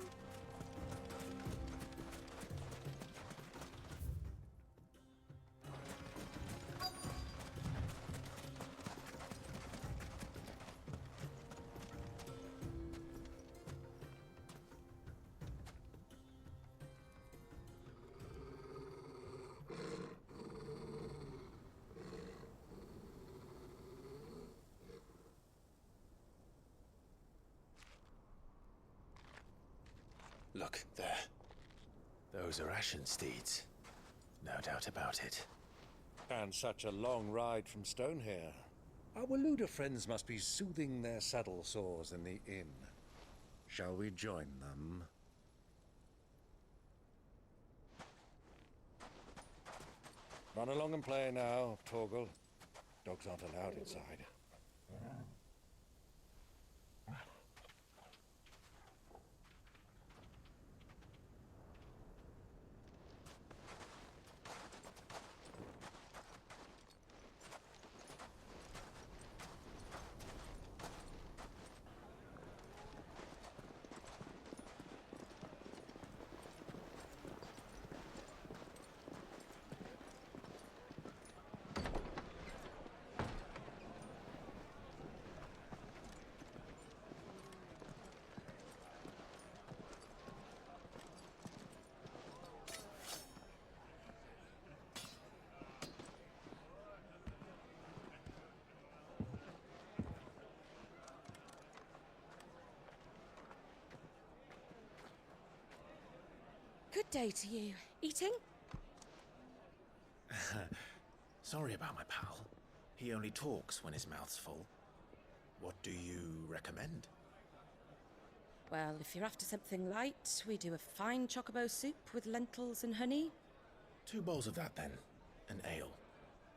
Look, there. Those are Ashen steeds. No doubt about it. And such a long ride from Stonehair. Our Waluda friends must be soothing their saddle sores in the inn. Shall we join them? Run along and play now, Torgal. Dogs aren't allowed inside. Good day to you. Eating? Sorry about my pal. He only talks when his mouth's full. What do you recommend? Well, if you're after something light, we do a fine chocobo soup with lentils and honey. 2 bowls of that, then. An ale.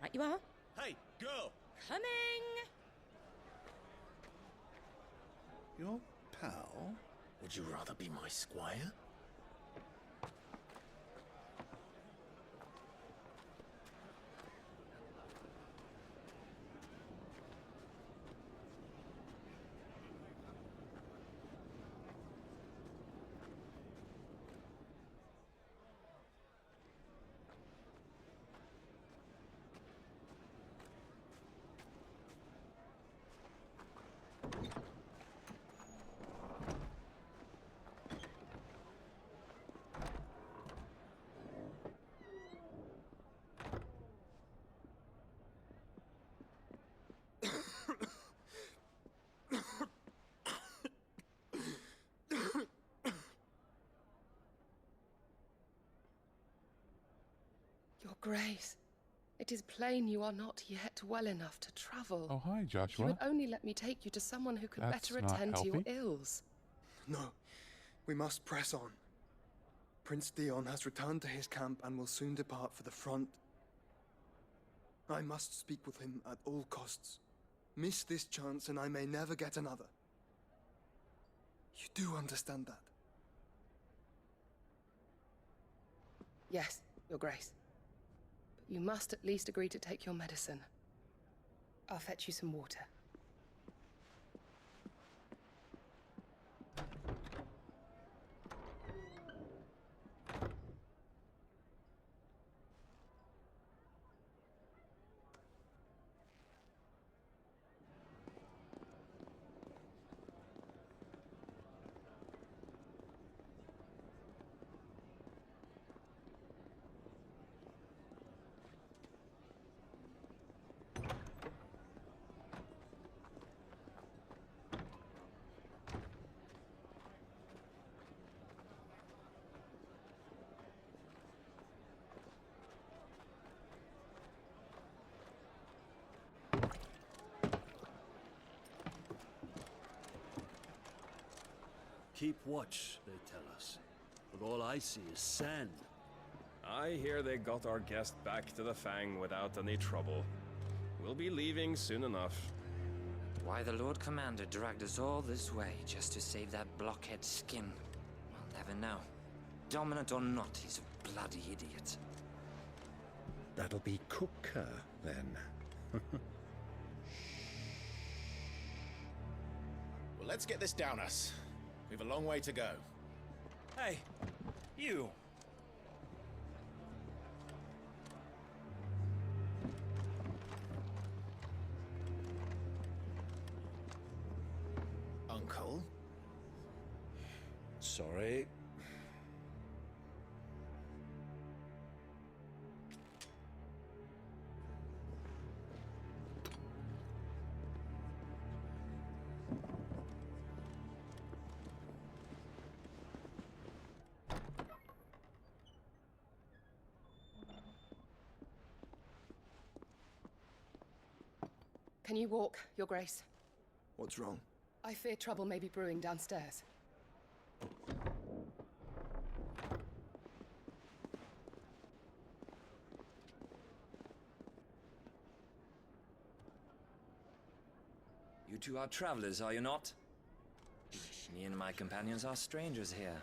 Right you are. Hey, girl! Coming! Your pal? Would you rather be my squire? Grace, it is plain you are not yet well enough to travel. Oh, hi, If you Joshua. would only let me take you to someone who could That's better not attend to your healthy. ills. No, we must press on. Prince Dion has returned to his camp and will soon depart for the front. I must speak with him at all costs. Miss this chance and I may never get another. You do understand that? Yes, Your Grace. But you must at least agree to take your medicine. I'll fetch you some water. Keep watch, they tell us. But all I see is sand. I hear they got our guest back to the Fang without any trouble. We'll be leaving soon enough. Why the Lord Commander dragged us all this way just to save that blockhead skin, we'll never know. Dominant or not, he's a bloody idiot. That'll be Cooker, then. Well, let's get this down us. We've a long way to go. Hey, you. Uncle? Sorry. Can you walk, Your Grace? What's wrong? I fear trouble may be brewing downstairs. You two are travelers, are you not? Me and my companions are strangers here.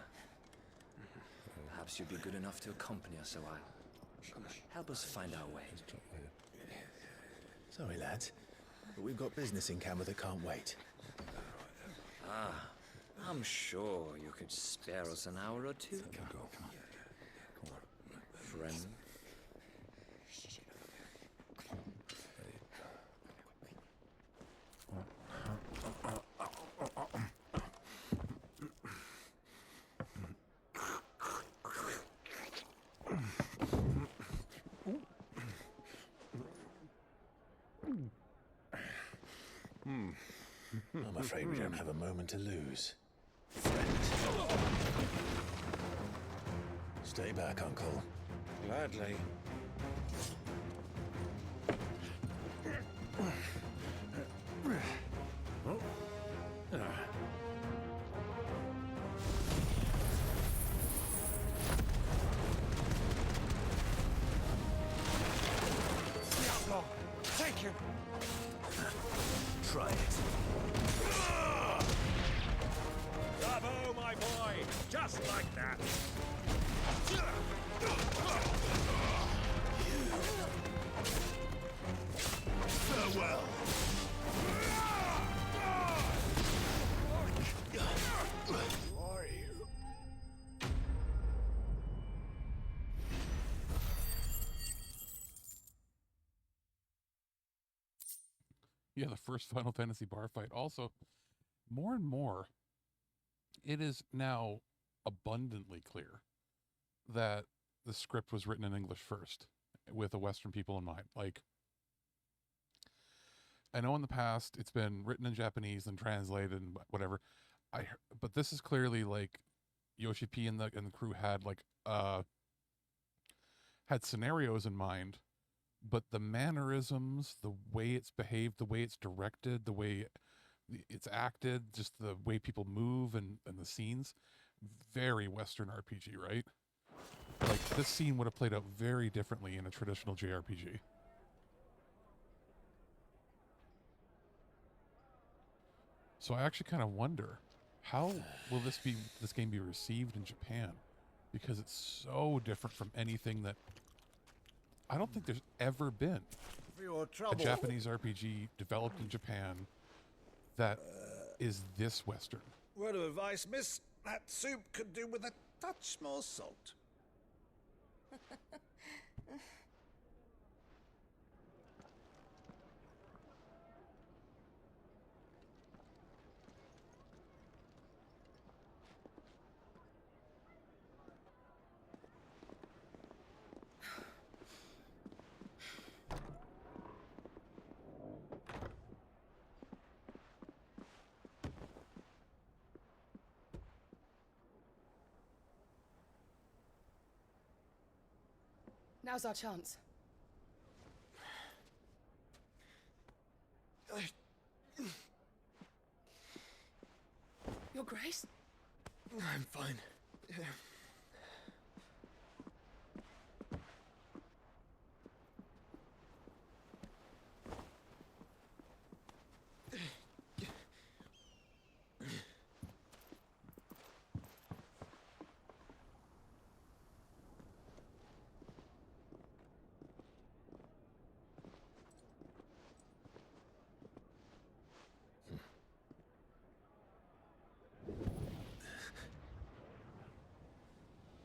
Perhaps you'd be good enough to accompany us a while. Help us find our way. Sorry, lads, but we've got business in camera that can't wait. Ah, I'm sure you could spare us an hour or two. Friend. I'm afraid we don't have a moment to lose. Stay back, Uncle. Gladly. Diablo! Thank you! Try it. Bravo, my boy! Just like that! Farewell. Who are you? Yeah, the first Final Fantasy bar fight. Also, more and more, it is now abundantly clear that the script was written in English first, with the Western people in mind. Like, I know in the past it's been written in Japanese and translated and whatever. But this is clearly like Yoshi P and the crew had like had scenarios in mind, but the mannerisms, the way it's behaved, the way it's directed, the way it's acted, just the way people move and the scenes, very Western RPG, right? Like, this scene would have played out very differently in a traditional JRPG. So I actually kind of wonder, how will this game be received in Japan? Because it's so different from anything that... I don't think there's ever been a Japanese RPG developed in Japan that is this Western. Word of advice, miss. That soup could do with a touch more salt. Now's our chance. Your Grace? I'm fine.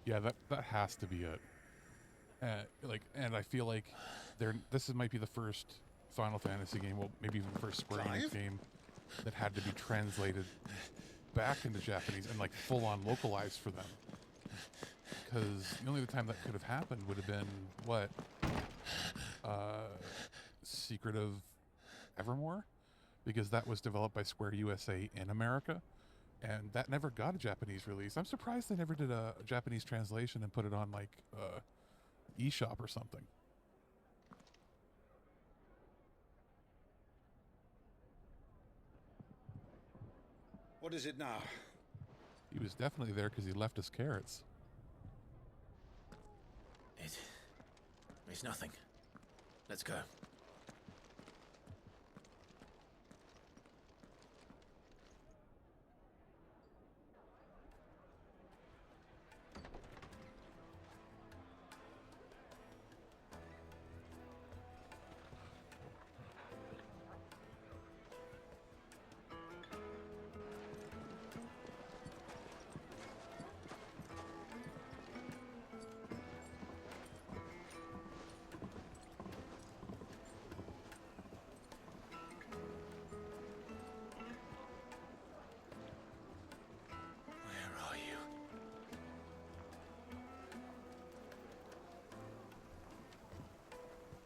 Yeah, that has to be it. And I feel like this might be the first Final Fantasy game, well, maybe even the first Square Enix game that had to be translated back into Japanese and like full on localized for them. Because the only time that could have happened would have been what? Secret of Evermore? Because that was developed by Square USA in America. And that never got a Japanese release. I'm surprised they never did a Japanese translation and put it on like eShop or something. What is it now? He was definitely there because he left us carrots. It's nothing. Let's go.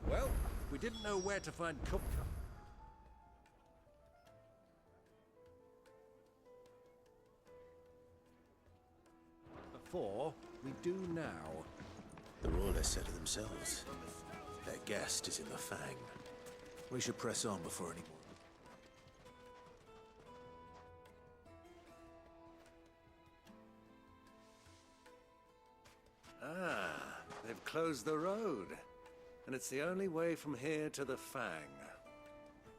Well, we didn't know where to find Kupka. Before, we do now. The Royalists said it themselves. Their guest is in the Fang. We should press on before any more. Ah, they've closed the road. And it's the only way from here to the Fang.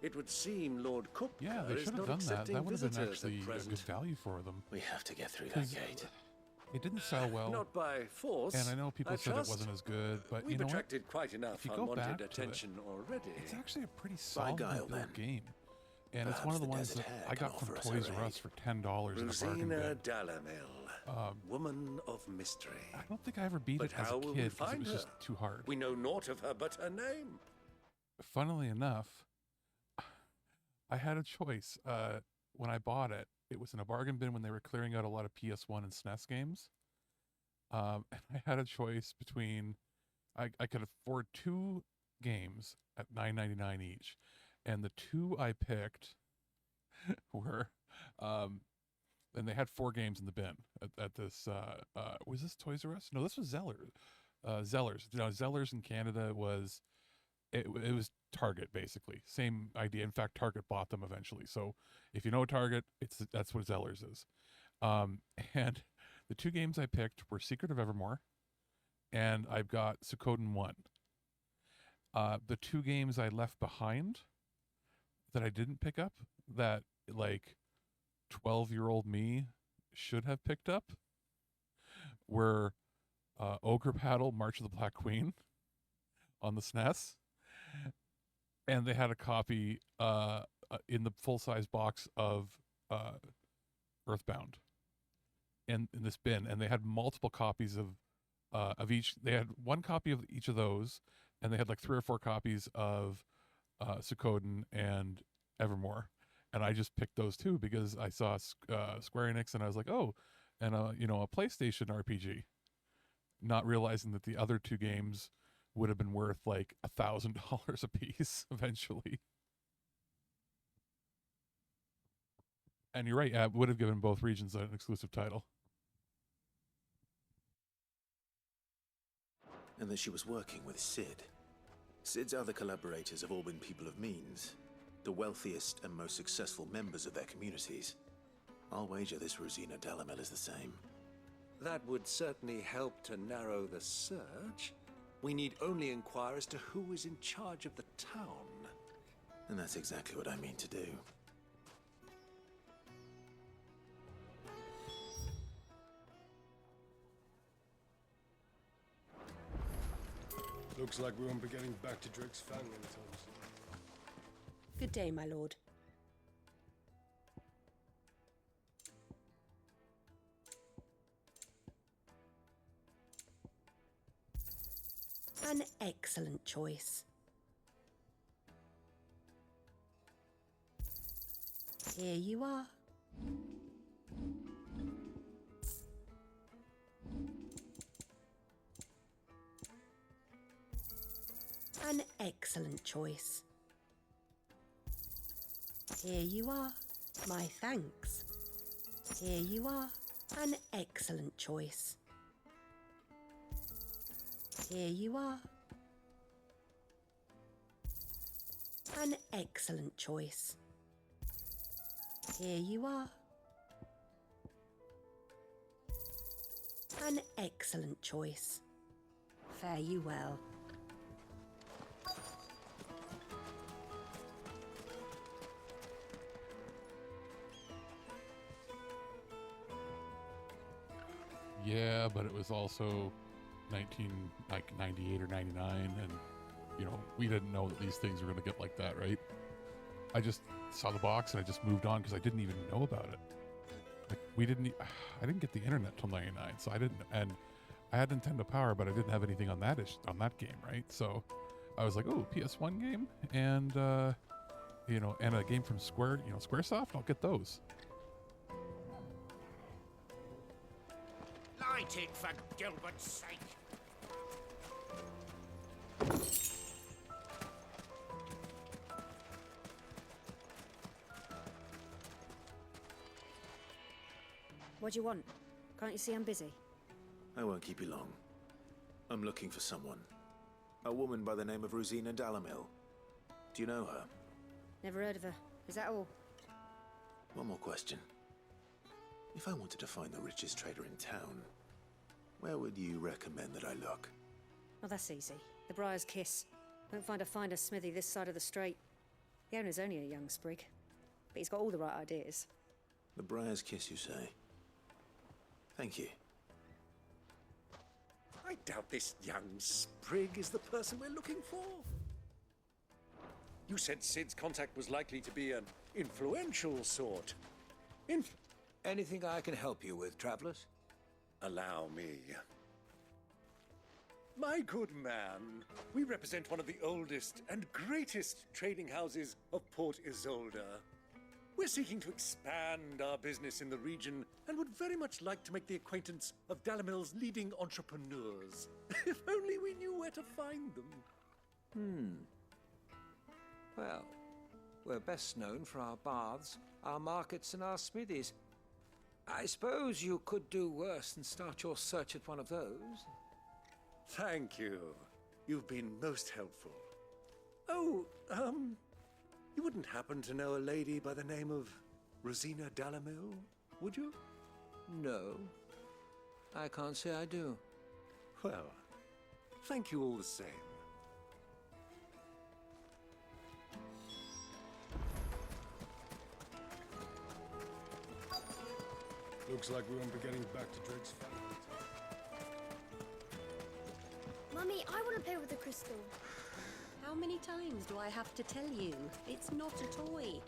It would seem Lord Kupka they is should have not done that. accepting That would have been visitors actually at a present. good value for them. We have to get through that gate. It didn't sell well. Not by force. And I know people I said it trust. wasn't as good, but We've you know what? attracted quite enough If you go back unwanted to attention already. It's actually a pretty solid Guile, built then. game. And it's Perhaps one of the the ones Desert that Hare I can got from offer us Toys her R Us aid. for $10 in a bargain Rosina bin. Dalamil, woman of mystery. I don't think I ever beat But it as how a will we kid because it find was just her? too hard. We know naught of her but her name. Funnily enough, I had a choice. When I bought it, it was in a bargain bin when they were clearing out a lot of PS1 and SNES games. And I had a choice between, I could afford 2 games at $9.99 each. And the 2 I picked were, and they had 4 games in the bin at this, was this Toys R Us? No, this was Zeller. Zellers. Now, Zellers in Canada was it was Target, basically. Same idea. In fact, Target bought them eventually. So if you know Target, that's what Zellers is. And the two games I picked were Secret of Evermore, and I've got Suikoden 1. The two games I left behind that I didn't pick up, that like 12-year-old me should have picked up, were Ogre Battle, March of the Black Queen on the SNES. And they had a copy in the full-size box of Earthbound in this bin, and they had multiple copies of each. They had one copy of each of those, and they had like 3 or 4 copies of Suikoden and Evermore. And I just picked those two because I saw Square Enix, and I was like, oh, and a PlayStation RPG, not realizing that the other two games would have been worth like $1,000 a piece eventually. And you're right, it would have given both regions an exclusive title. And that she was working with Sid. Sid's other collaborators have all been people of means, the wealthiest and most successful members of their communities. I'll wager this Rosina Dalamel is the same. That would certainly help to narrow the search. We need only inquire as to who is in charge of the town. And that's exactly what I mean to do. Looks like we won't be getting back to Drake's Fang anytime soon. Good day, my lord. An excellent choice. Here you are. An excellent choice. Here you are. My thanks. Here you are. An excellent choice. Here you are. An excellent choice. Here you are. An excellent choice. Fare you well. Yeah, but it was also 1998 or 99, and we didn't know that these things were going to get like that, right? I just saw the box and I just moved on because I didn't even know about it. Like I didn't get the internet till 99, so I didn't, and I had Nintendo Power, but I didn't have anything on that game, right? So I was like, oh, PS1 game, and and a game from Squaresoft, I'll get those. Light it, for Gilbert's sake. What do you want? Can't you see I'm busy? I won't keep you long. I'm looking for someone. A woman by the name of Rosina Dalamil. Do you know her? Never heard of her. Is that all? One more question. If I wanted to find the richest trader in town, where would you recommend that I look? Oh, that's easy. The Briar's Kiss. Won't find a finer smithy this side of the strait. The owner's only a young sprig, but he's got all the right ideas. The Briar's Kiss, you say? Thank you. I doubt this young sprig is the person we're looking for. You said Sid's contact was likely to be an influential sort. Anything I can help you with, travelers? Allow me. My good man, we represent one of the oldest and greatest trading houses of Port Isolde. We're seeking to expand our business in the region and would very much like to make the acquaintance of Dalamil's leading entrepreneurs. If only we knew where to find them. Well, we're best known for our baths, our markets, and our smithies. I suppose you could do worse than start your search at one of those. Thank you. You've been most helpful. Oh, you wouldn't happen to know a lady by the name of Rosina Dalamil, would you? No. I can't say I do. Well, thank you all the same. Looks like we won't be getting back to Drake's family. Mummy, I want to play with the crystal. How many times do I have to tell you? It's not a toy.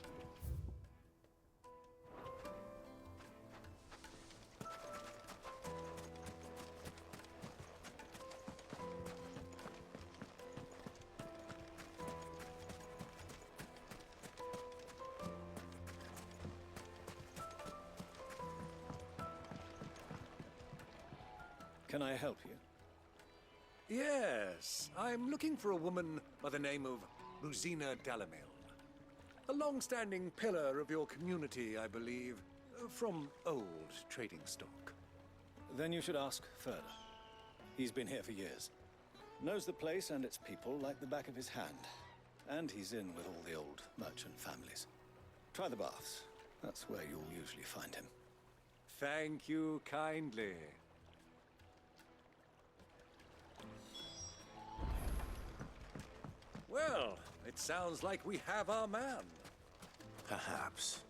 Can I help you? Yes, I'm looking for a woman by the name of Rosina Dalamil. A long-standing pillar of your community, I believe, from old trading stock. Then you should ask further. He's been here for years. Knows the place and its people like the back of his hand. And he's in with all the old merchant families. Try the baths. That's where you'll usually find him. Thank you kindly. Well, it sounds like we have our man. Perhaps.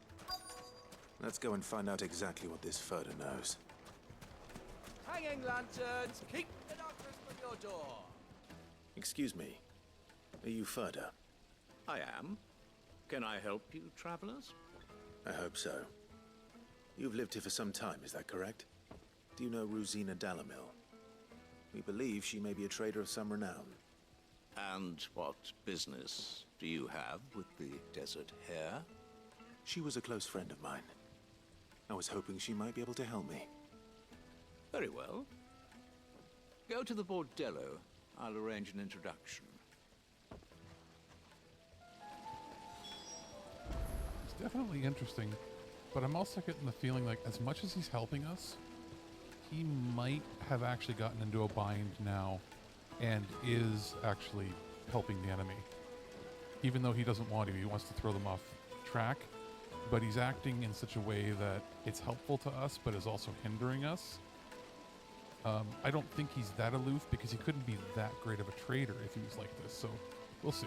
Let's go and find out exactly what this Furder knows. Hanging lanterns, keep the darkness from your door. Excuse me. Are you Furder? I am. Can I help you, travelers? I hope so. You've lived here for some time, is that correct? Do you know Rosina Dalamil? We believe she may be a trader of some renown. And what business do you have with the desert hare? She was a close friend of mine. I was hoping she might be able to help me. Very well. Go to the bordello. I'll arrange an introduction. It's definitely interesting, but I'm also getting the feeling like as much as he's helping us, he might have actually gotten into a bind now and is actually helping the enemy. Even though he doesn't want to, he wants to throw them off track, but he's acting in such a way that it's helpful to us, but is also hindering us. I don't think he's that aloof because he couldn't be that great of a trader if he was like this, so we'll see.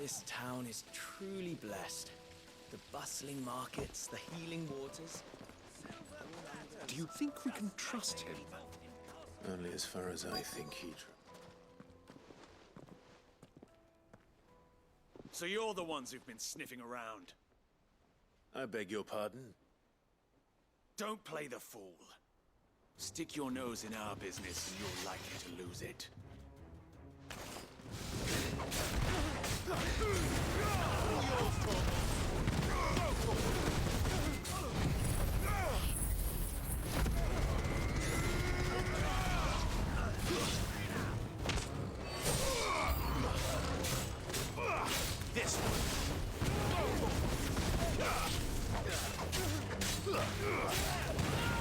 This town is truly blessed. The bustling markets, the healing waters. Do you think we can trust him? Only as far as I think he... So you're the ones who've been sniffing around? I beg your pardon? Don't play the fool. Stick your nose in our business and you're likely to lose it. This one.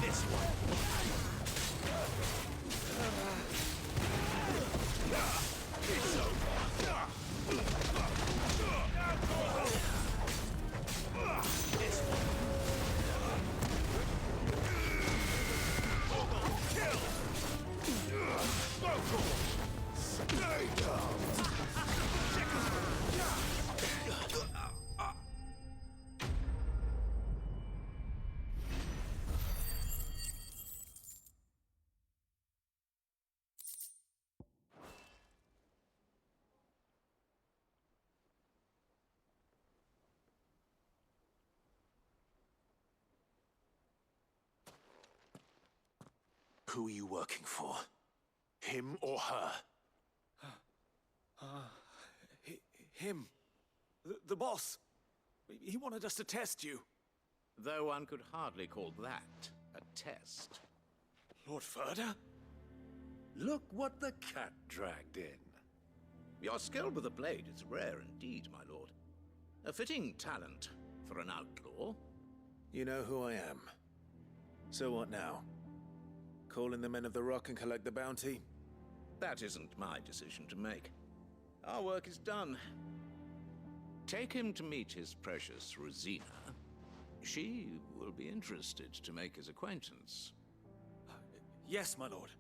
This one. It's over. This one. Kill. Stay down. Who are you working for? Him or her? Him. The boss. He wanted us to test you. Though one could hardly call that a test. Lord Furder? Look what the cat dragged in. Your skill with the blade is rare indeed, my lord. A fitting talent for an outlaw. You know who I am. So what now? Call in the Men of the Rock and collect the bounty? That isn't my decision to make. Our work is done. Take him to meet his precious Rosina. She will be interested to make his acquaintance. Yes, my lord.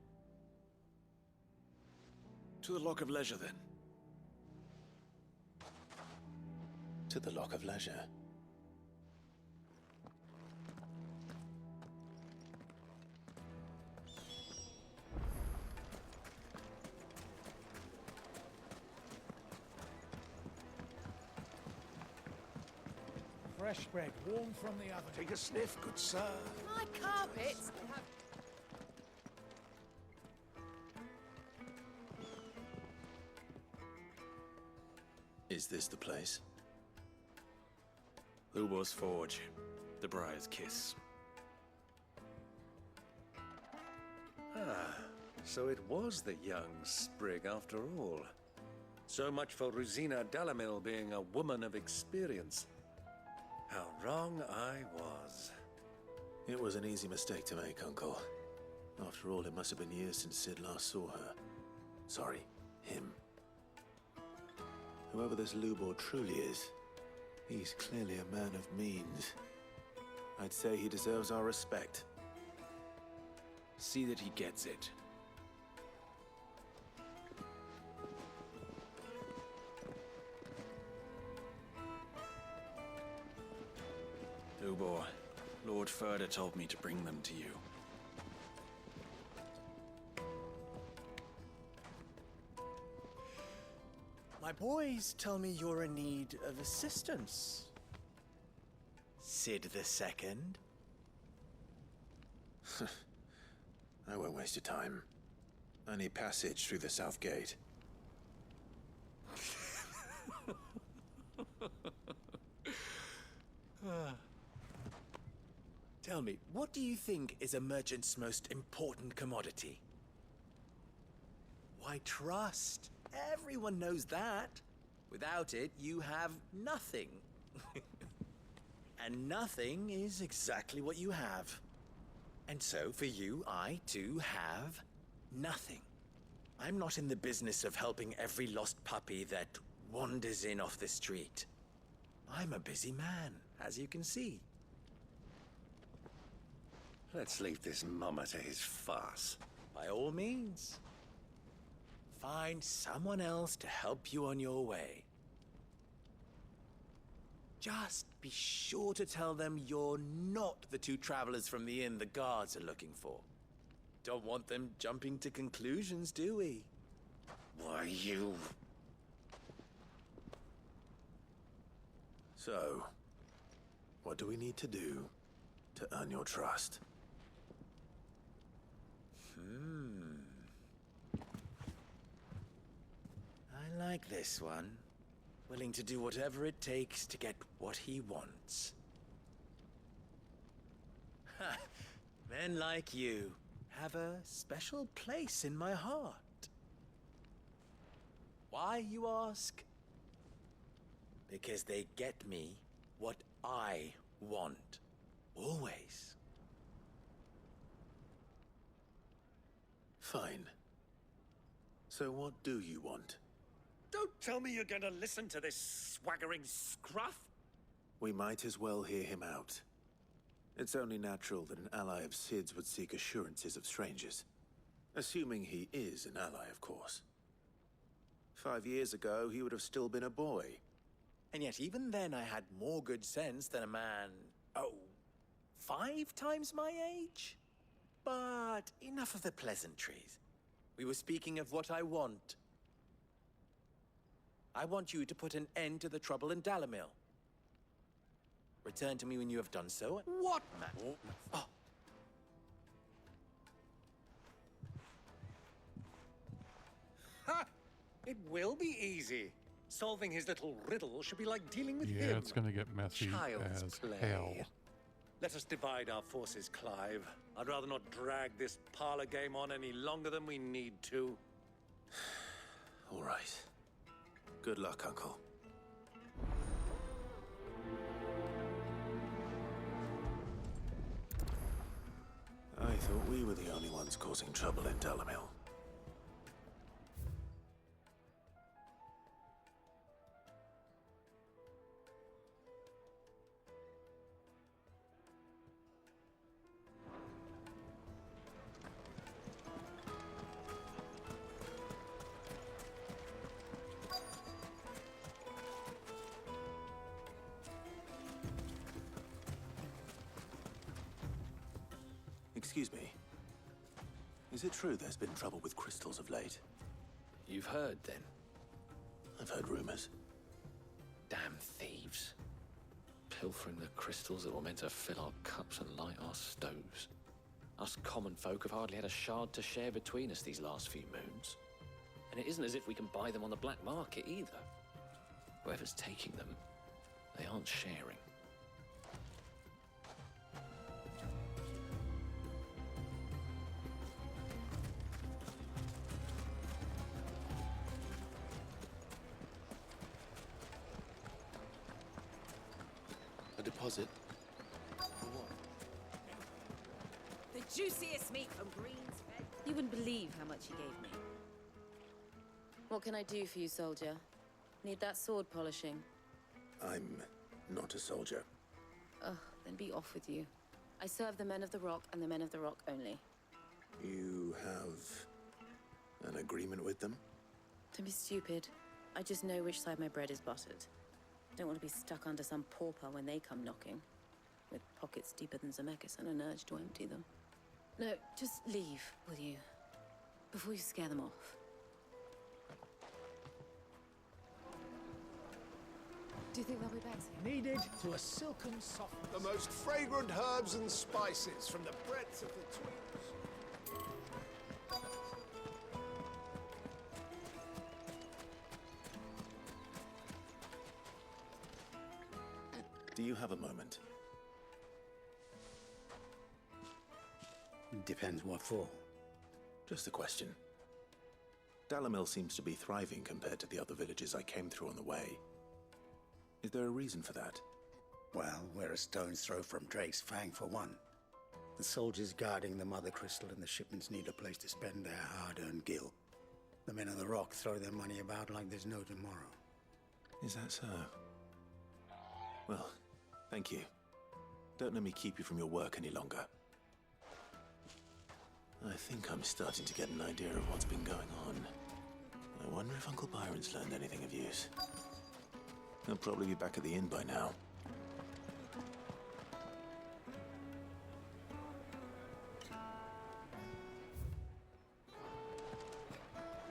To the Lock of Leisure, then. To the Lock of Leisure. Fresh bread, warm from the oven. Take a sniff, good sir. My carpets have... Is this the place? Lubo's Forge. The Briar's Kiss. Ah, so it was the young sprig after all. So much for Rosina Dalamil being a woman of experience. How wrong I was. It was an easy mistake to make, Uncle. After all, it must have been years since Sid last saw her. Sorry, him. Whoever this Lubor truly is, he's clearly a man of means. I'd say he deserves our respect. See that he gets it. Lubor, Lord Furder told me to bring them to you. My boys tell me you're in need of assistance. Sid the Second? I won't waste your time. I need passage through the south gate. Tell me, what do you think is a merchant's most important commodity? Why, trust. Everyone knows that. Without it, you have nothing. And nothing is exactly what you have. And so, for you, I, too, have nothing. I'm not in the business of helping every lost puppy that wanders in off the street. I'm a busy man, as you can see. Let's leave this mummer to his farce. By all means. Find someone else to help you on your way. Just be sure to tell them you're not the two travelers from the inn the guards are looking for. Don't want them jumping to conclusions, do we? Why, you... So, what do we need to do to earn your trust? I like this one. Willing to do whatever it takes to get what he wants. Ha! Men like you have a special place in my heart. Why, you ask? Because they get me what I want. Always. Fine. So what do you want? Don't tell me you're gonna listen to this swaggering scruff! We might as well hear him out. It's only natural that an ally of Sid's would seek assurances of strangers. Assuming he is an ally, of course. 5 years ago, he would have still been a boy. And yet even then I had more good sense than a man, 5 times my age? But enough of the pleasantries. We were speaking of what I want. I want you to put an end to the trouble in Dalamil. Return to me when you have done so. What, man? Oh. Ha! It will be easy. Solving his little riddle should be like dealing with him. Yeah, it's gonna get messy Child's as play. hell. Let us divide our forces, Clive. I'd rather not drag this parlor game on any longer than we need to. All right. Good luck, Uncle. We were the only ones causing trouble in Dalamil. Excuse me. Is it true there's been trouble with crystals of late? You've heard, then? I've heard rumors. Damn thieves. Pilfering the crystals that were meant to fill our cups and light our stoves. Us common folk have hardly had a shard to share between us these last few moons. And it isn't as if we can buy them on the black market either. Whoever's taking them, they aren't sharing. Deposit. The juiciest meat from Green's Bed. You wouldn't believe how much he gave me. What can I do for you, soldier? Need that sword polishing? I'm not a soldier. Ugh, then be off with you. I serve the men of the Rock and the men of the Rock only. You have an agreement with them? Don't be stupid. I just know which side my bread is buttered. Don't want to be stuck under some pauper when they come knocking. With pockets deeper than Zemeckis and an urge to empty them. No, just leave, will you? Before you scare them off. Do you think they'll be back soon? Needed to a silken softness. The most fragrant herbs and spices from the breadth of the twigs. Do you have a moment? Depends what for. Just a question. Dalamil seems to be thriving compared to the other villages I came through on the way. Is there a reason for that? Well, we're a stone's throw from Drake's Fang, for one. The soldiers guarding the Mother Crystal and the shipments need a place to spend their hard-earned gil. The men of the Rock throw their money about like there's no tomorrow. Is that so? Well, thank you. Don't let me keep you from your work any longer. I think I'm starting to get an idea of what's been going on. I wonder if Uncle Byron's learned anything of use. He'll probably be back at the inn by now.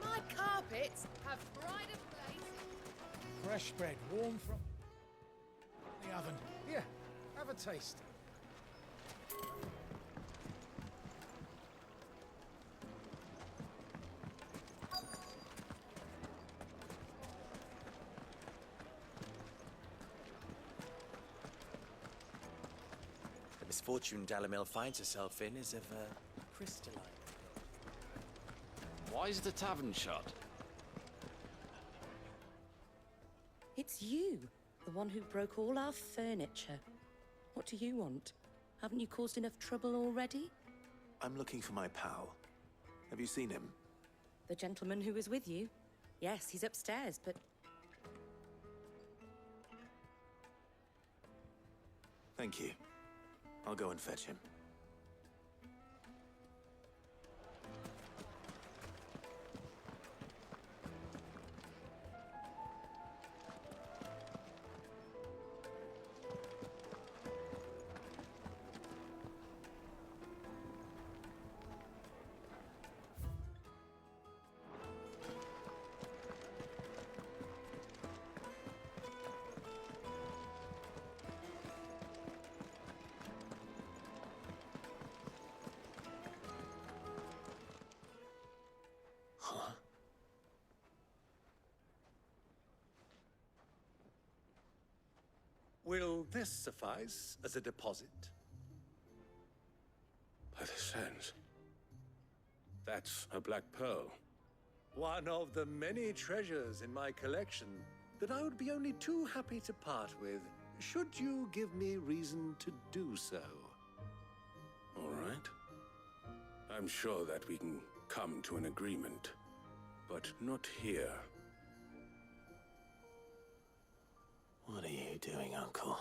My carpets have pride of place. Fresh bread, warm from the oven. Here, have a taste. The misfortune Dalamil finds herself in is of a crystalline. Why is the tavern shut? It's you, the one who broke all our furniture. What do you want? Haven't you caused enough trouble already? I'm looking for my pal. Have you seen him? The gentleman who was with you? Yes, he's upstairs, but... Thank you. I'll go and fetch him. Will this suffice as a deposit? By the sands. That's a black pearl. One of the many treasures in my collection that I would be only too happy to part with, should you give me reason to do so. All right. I'm sure that we can come to an agreement, but not here. What are you doing, Uncle?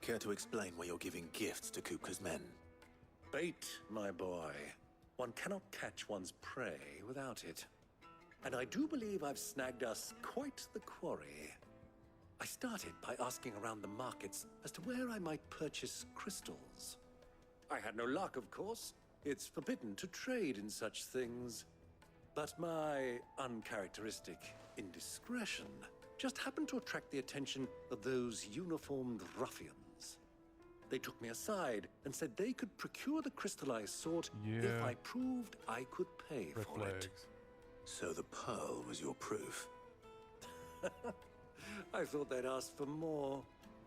Care to explain why you're giving gifts to Kupka's men? Bait, my boy. One cannot catch one's prey without it. And I do believe I've snagged us quite the quarry. I started by asking around the markets as to where I might purchase crystals. I had no luck, of course. It's forbidden to trade in such things. But my uncharacteristic indiscretion just happened to attract the attention of those uniformed ruffians. They took me aside and said they could procure the crystallized sort if I proved I could pay for it. So the pearl was your proof? I thought they'd ask for more.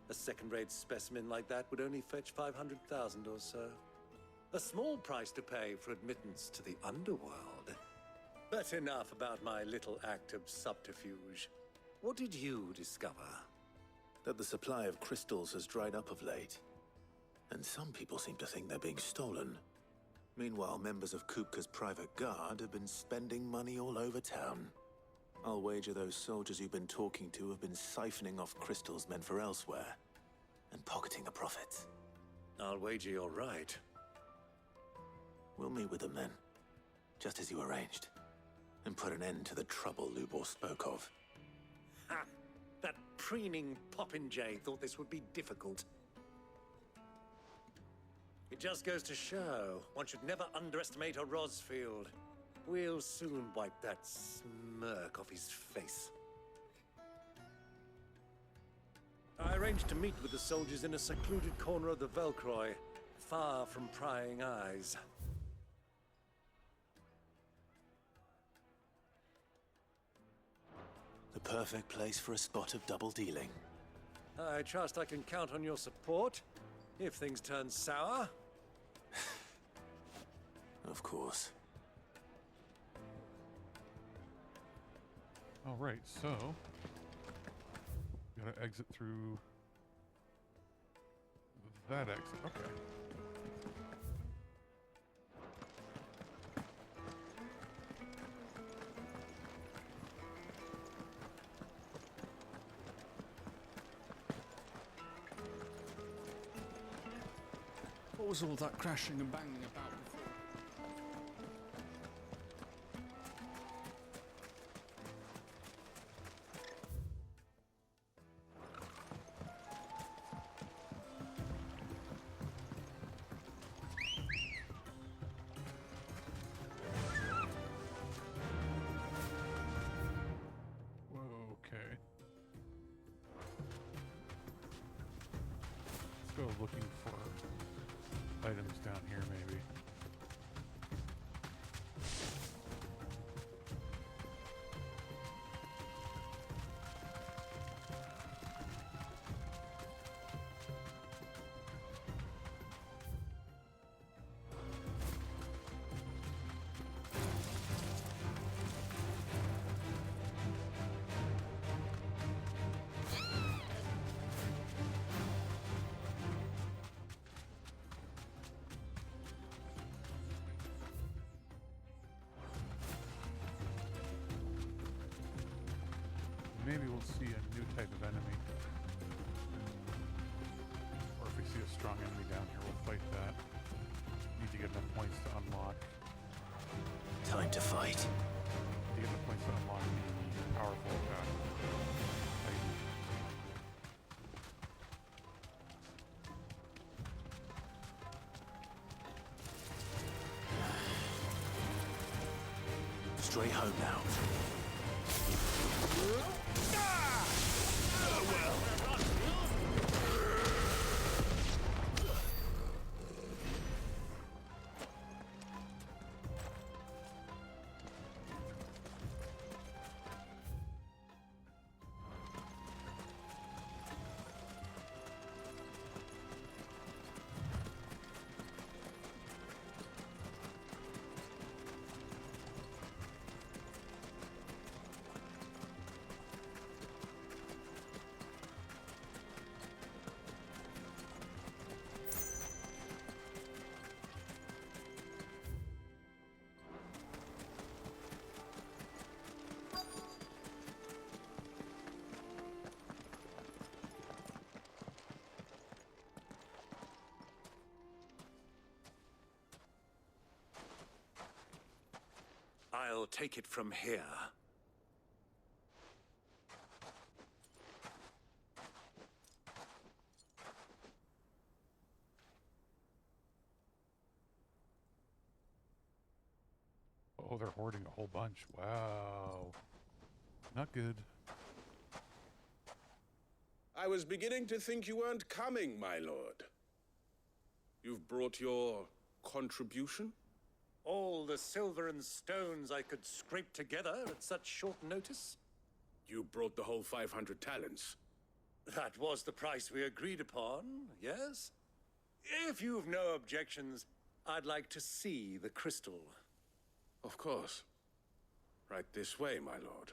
A second-rate specimen like that would only fetch 500,000 or so. A small price to pay for admittance to the underworld. But enough about my little act of subterfuge. What did you discover? That the supply of crystals has dried up of late. And some people seem to think they're being stolen. Meanwhile, members of Kupka's private guard have been spending money all over town. I'll wager those soldiers you've been talking to have been siphoning off crystals meant for elsewhere, and pocketing the profits. I'll wager you're right. We'll meet with them then, just as you arranged, and put an end to the trouble Lubor spoke of. Ha! That preening popinjay thought this would be difficult. It just goes to show one should never underestimate a Rosfield. We'll soon wipe that smirk off his face. I arranged to meet with the soldiers in a secluded corner of the Velcroy, far from prying eyes. The perfect place for a spot of double dealing. I trust I can count on your support if things turn sour. Of course. All right, so we gotta exit through that exit. Okay. What was all that crashing and banging about before? Whoa, okay. Let's go looking for items down here, maybe. Maybe we'll see a new type of enemy. Or if we see a strong enemy down here, we'll fight that. Need to get enough points to unlock. Time to fight. To get enough points to unlock the powerful attack. Straight home now. I'll take it from here. Oh, they're hoarding a whole bunch. Wow. Not good. I was beginning to think you weren't coming, my lord. You've brought your contribution? All the silver and stones I could scrape together at such short notice? You brought the whole 500 talents. That was the price we agreed upon, yes? If you've no objections, I'd like to see the crystal. Of course. Right this way, my lord.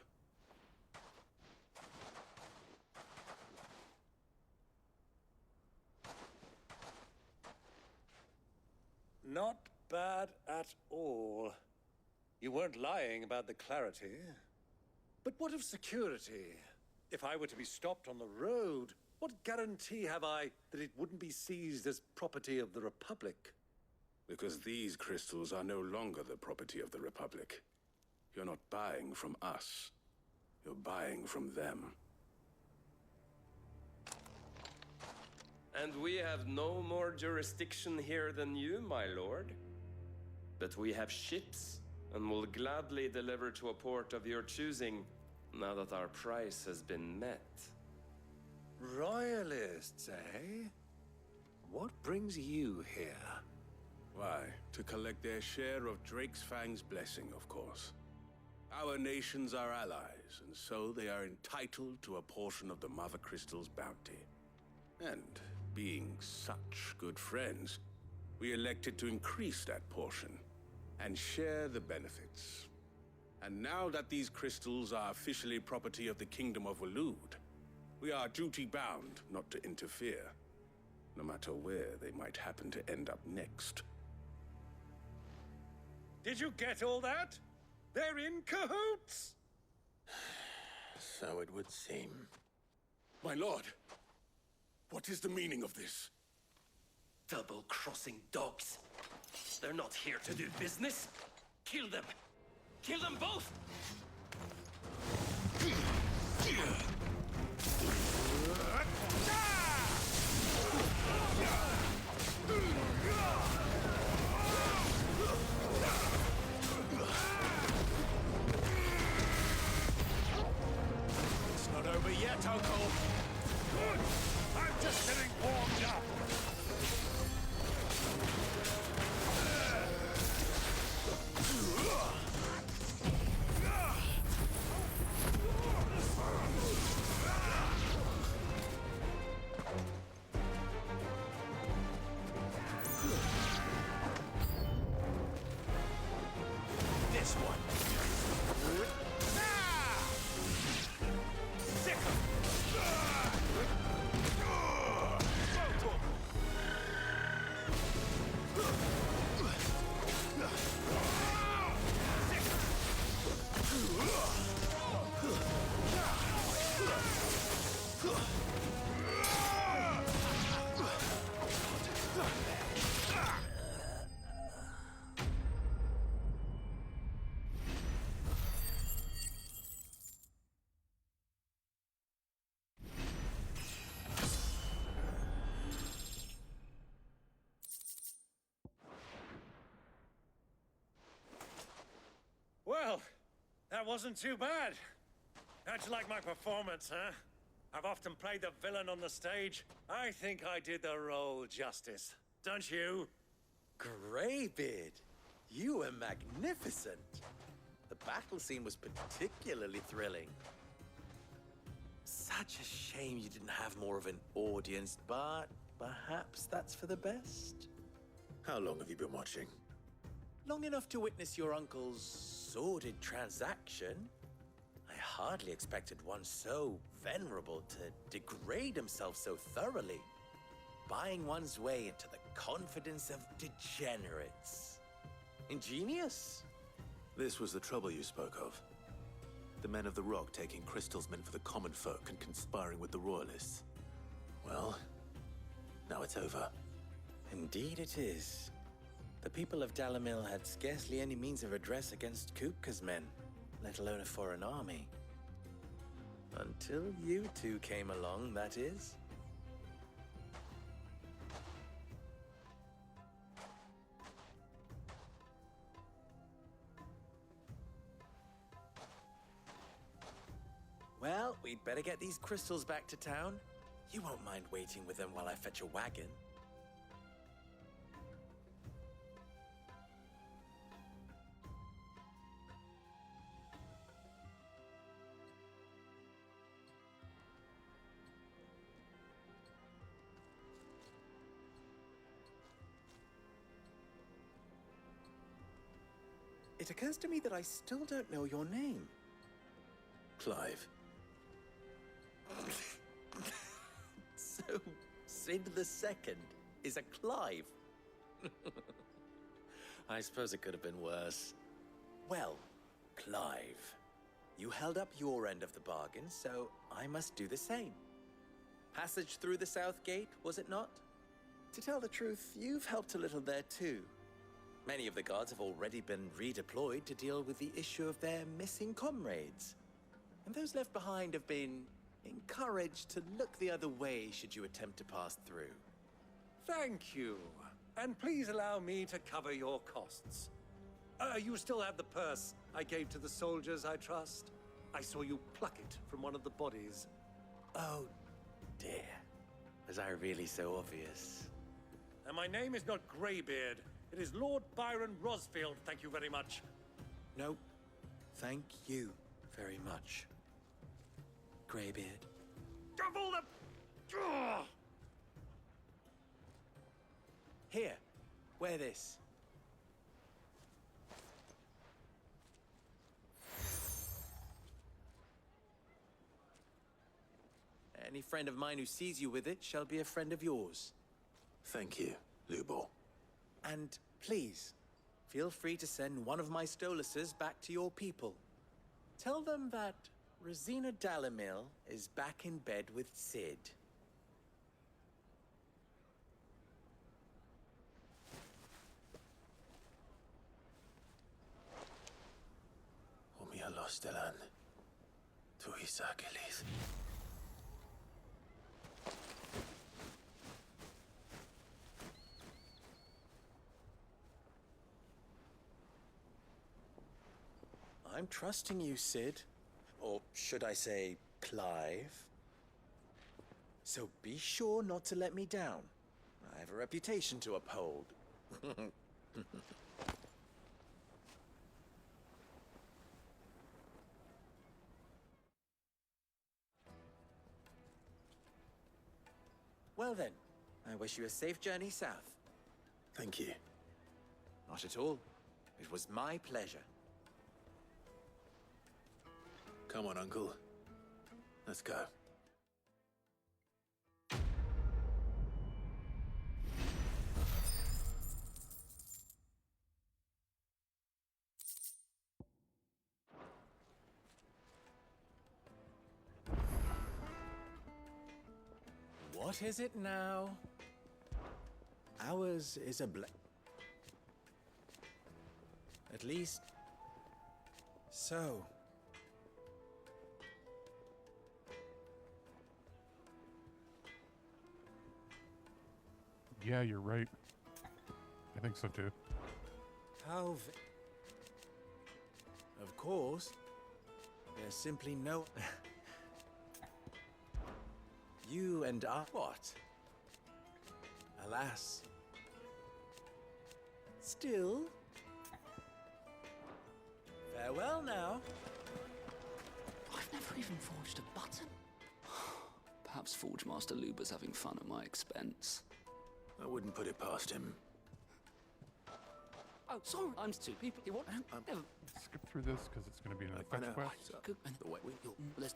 Not bad at all. You weren't lying about the clarity. But what of security? If I were to be stopped on the road, what guarantee have I that it wouldn't be seized as property of the Republic? Because these crystals are no longer the property of the Republic. You're not buying from us. You're buying from them. And we have no more jurisdiction here than you, my lord. But we have ships, and will gladly deliver to a port of your choosing, now that our price has been met. Royalists, eh? What brings you here? Why, to collect their share of Drake's Fang's blessing, of course. Our nations are allies, and so they are entitled to a portion of the Mother Crystal's bounty. And being such good friends, we elected to increase that portion and share the benefits. And now that these crystals are officially property of the Kingdom of Waloed, we are duty-bound not to interfere, no matter where they might happen to end up next. Did you get all that? They're in cahoots! So it would seem. My lord, what is the meaning of this? Double-crossing dogs. They're not here to do business. Kill them! Kill them both! It's not over yet, Uncle. Good! I'm just getting warmed up. This one. Sick 'em. Well, that wasn't too bad. How'd you like my performance, huh? I've often played the villain on the stage. I think I did the role justice. Don't you? Greybeard, you were magnificent. The battle scene was particularly thrilling. Such a shame you didn't have more of an audience, but perhaps that's for the best. How long have you been watching? Long enough to witness your uncle's sordid transaction. I hardly expected one so venerable to degrade himself so thoroughly, buying one's way into the confidence of degenerates. Ingenious. This was the trouble you spoke of. The men of the Rock taking crystals meant for the common folk and conspiring with the Royalists. Well, now it's over. Indeed it is. The people of Dalamil had scarcely any means of redress against Kupka's men, let alone a foreign army. Until you two came along, that is. Well, we'd better get these crystals back to town. You won't mind waiting with them while I fetch a wagon. It occurs to me that I still don't know your name. Clive. So, Sid the Second is a Clive. I suppose it could have been worse. Well, Clive, you held up your end of the bargain, so I must do the same. Passage through the South Gate, was it not? To tell the truth, you've helped a little there too. Many of the guards have already been redeployed to deal with the issue of their missing comrades. And those left behind have been encouraged to look the other way should you attempt to pass through. Thank you. And please allow me to cover your costs. You still have the purse I gave to the soldiers, I trust? I saw you pluck it from one of the bodies. Oh, dear. Was I really so obvious? And my name is not Greybeard. It is Lord Byron Rosfield, thank you very much. No, thank you very much, Greybeard. Double the... Ugh! Here, wear this. Any friend of mine who sees you with it shall be a friend of yours. Thank you, Lubor. And please, feel free to send one of my Stoluses back to your people. Tell them that Rosina Dalamil is back in bed with Sid. Umia Lostelan. Tuisa Kelith. I'm trusting you, Sid. Or should I say, Clive? So be sure not to let me down. I have a reputation to uphold. Well then, I wish you a safe journey south. Thank you. Not at all. It was my pleasure. Come on, Uncle. Let's go. What is it now? Ours is a at least... so... Yeah, you're right. I think so too. How Of course. There's simply no... You and I... What? Alas. Still... Farewell now. I've never even forged a button. Perhaps Forge Master Luber's having fun at my expense. I wouldn't put it past him. Oh, sorry. I'm two people. You want? Skip through this because it's going to be an fetch quest. Let's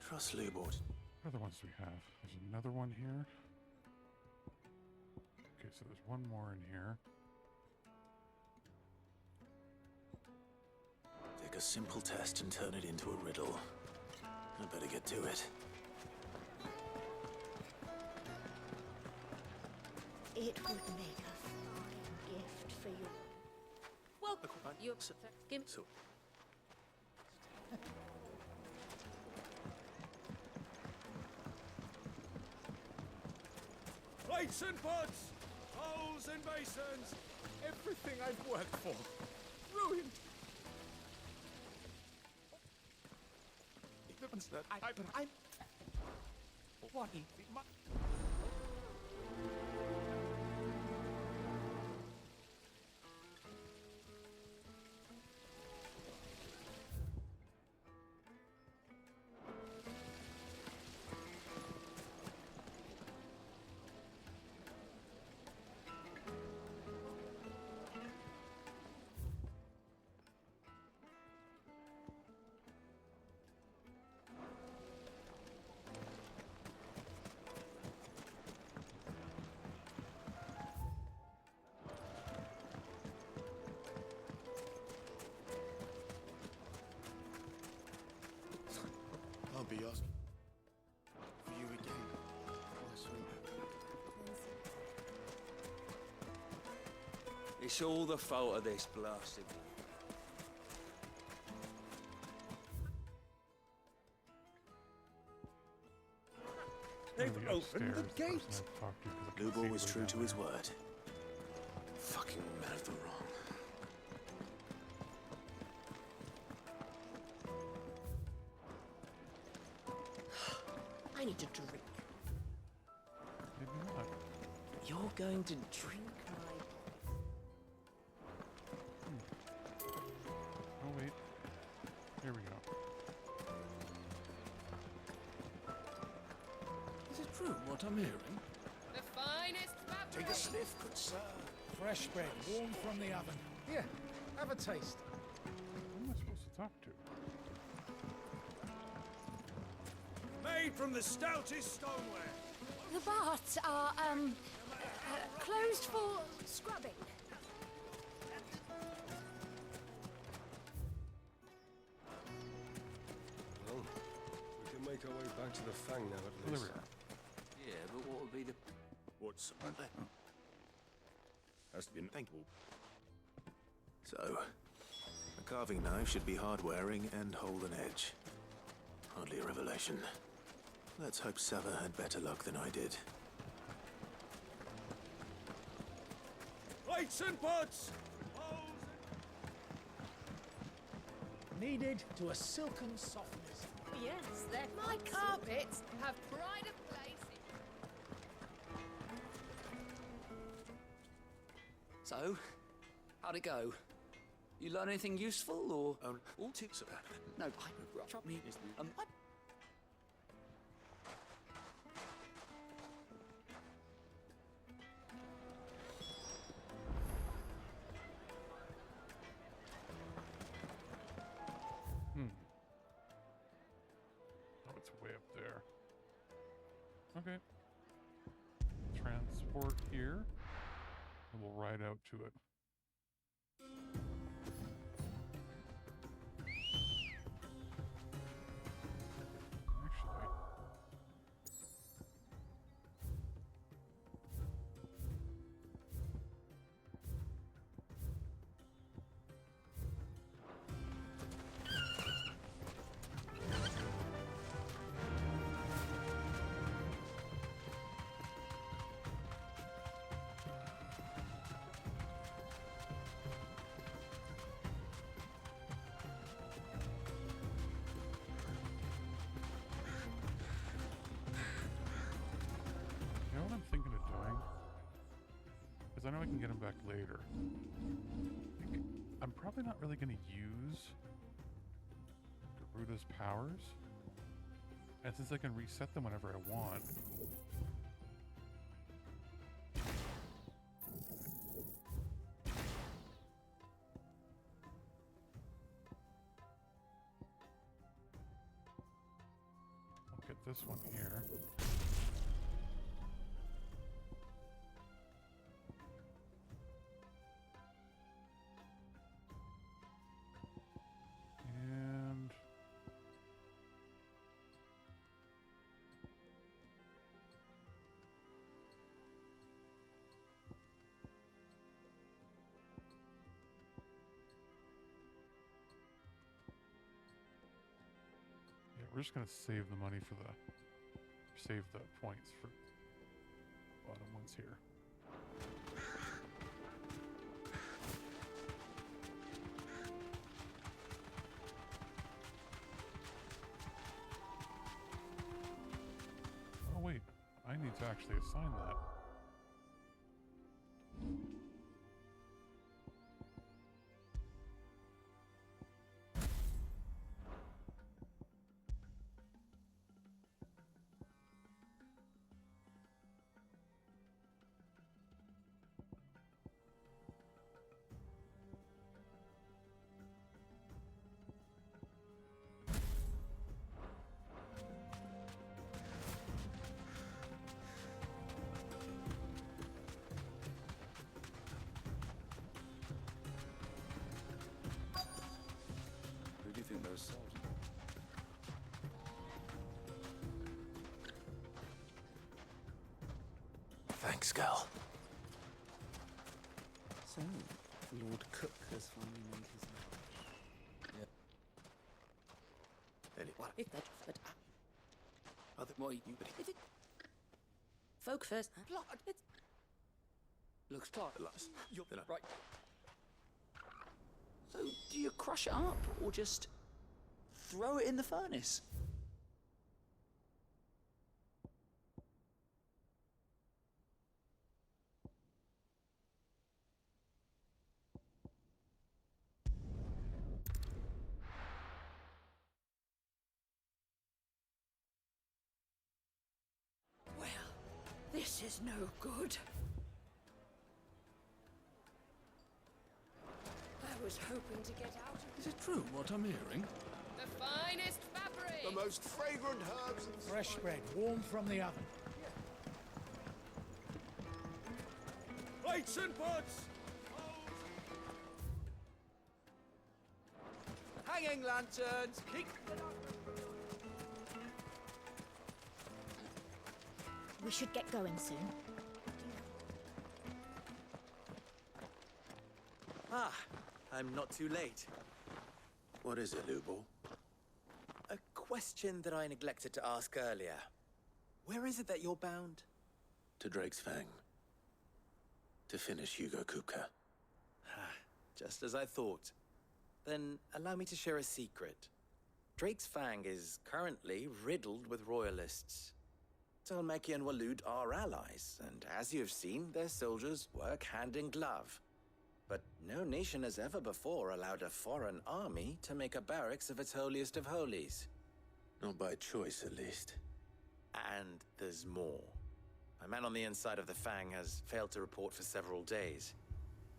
Trust Lubor. What other ones do we have? There's another one here. Okay, so there's one more in here. Take a simple test and turn it into a riddle. I better get to it. It would make a fine gift for you. Well, you're give so. Plates and pots! Bowls and basins! Everything I've worked for. Ruined! I'm... What? I'll be asking for you again. Last week. It's all the fault of this blasted war. They've opened the gate. Lubo was true to his word. Fucking men of the wrong. I need a drink. Maybe not. You're going to drink my... Oh wait. Here we go. Is it true what I'm hearing? The finest Take a sniff, good sir. Fresh bread, warm from the oven. Here, have a taste. Who am I supposed to talk to? Made from the stoutest stoneware. The baths are, closed for scrubbing. Well, we can make our way back to the Fang now at Oh, there least. we are. Yeah, but what would be the... What's Has been thankful. So, a carving knife should be hard-wearing and hold an edge. Hardly a revelation. Let's hope Sava had better luck than I did. Plates and pots! Bowls Kneaded to a silken softness. Yes, they're my carpets have pride of place. So, how'd it go? You learn anything useful, or...? All tips about it. No, drop me. What? Oh, it's way up there. Okay. Transport here. And we'll ride out to it. Actually. You know what I'm thinking of doing? Because I know I can get him back later. I'm probably not really going to use Garuda's powers. And since I can reset them whenever I want. I'll get this one here. We're just gonna save the money for the, save the points for bottom ones here. Oh wait, I need to actually assign that. Who do you think those soldiers? Thanks, Gal. So, Lord Cook has finally made his mark. Anyway. If that, but Other what you if it, folk first. Blood. It's Looks like You're right. So, do you crush it up or just throw it in the furnace? Well, this is no good. I was hoping to get out of Is it true what I'm hearing? The finest fabric! The most fragrant herbs and Fresh bread, warm from the oven. Plates and pots! Hanging lanterns! Keep We should get going soon. Ah, I'm not too late. What is it, Lubo? A question that I neglected to ask earlier. Where is it that you're bound? To Drake's Fang. To finish Hugo Kupka. Just as I thought. Then allow me to share a secret. Drake's Fang is currently riddled with royalists. Talmeki and Walud are allies, and as you've seen, their soldiers work hand in glove. But no nation has ever before allowed a foreign army to make a barracks of its holiest of holies. Not by choice, at least. And there's more. A man on the inside of the Fang has failed to report for several days.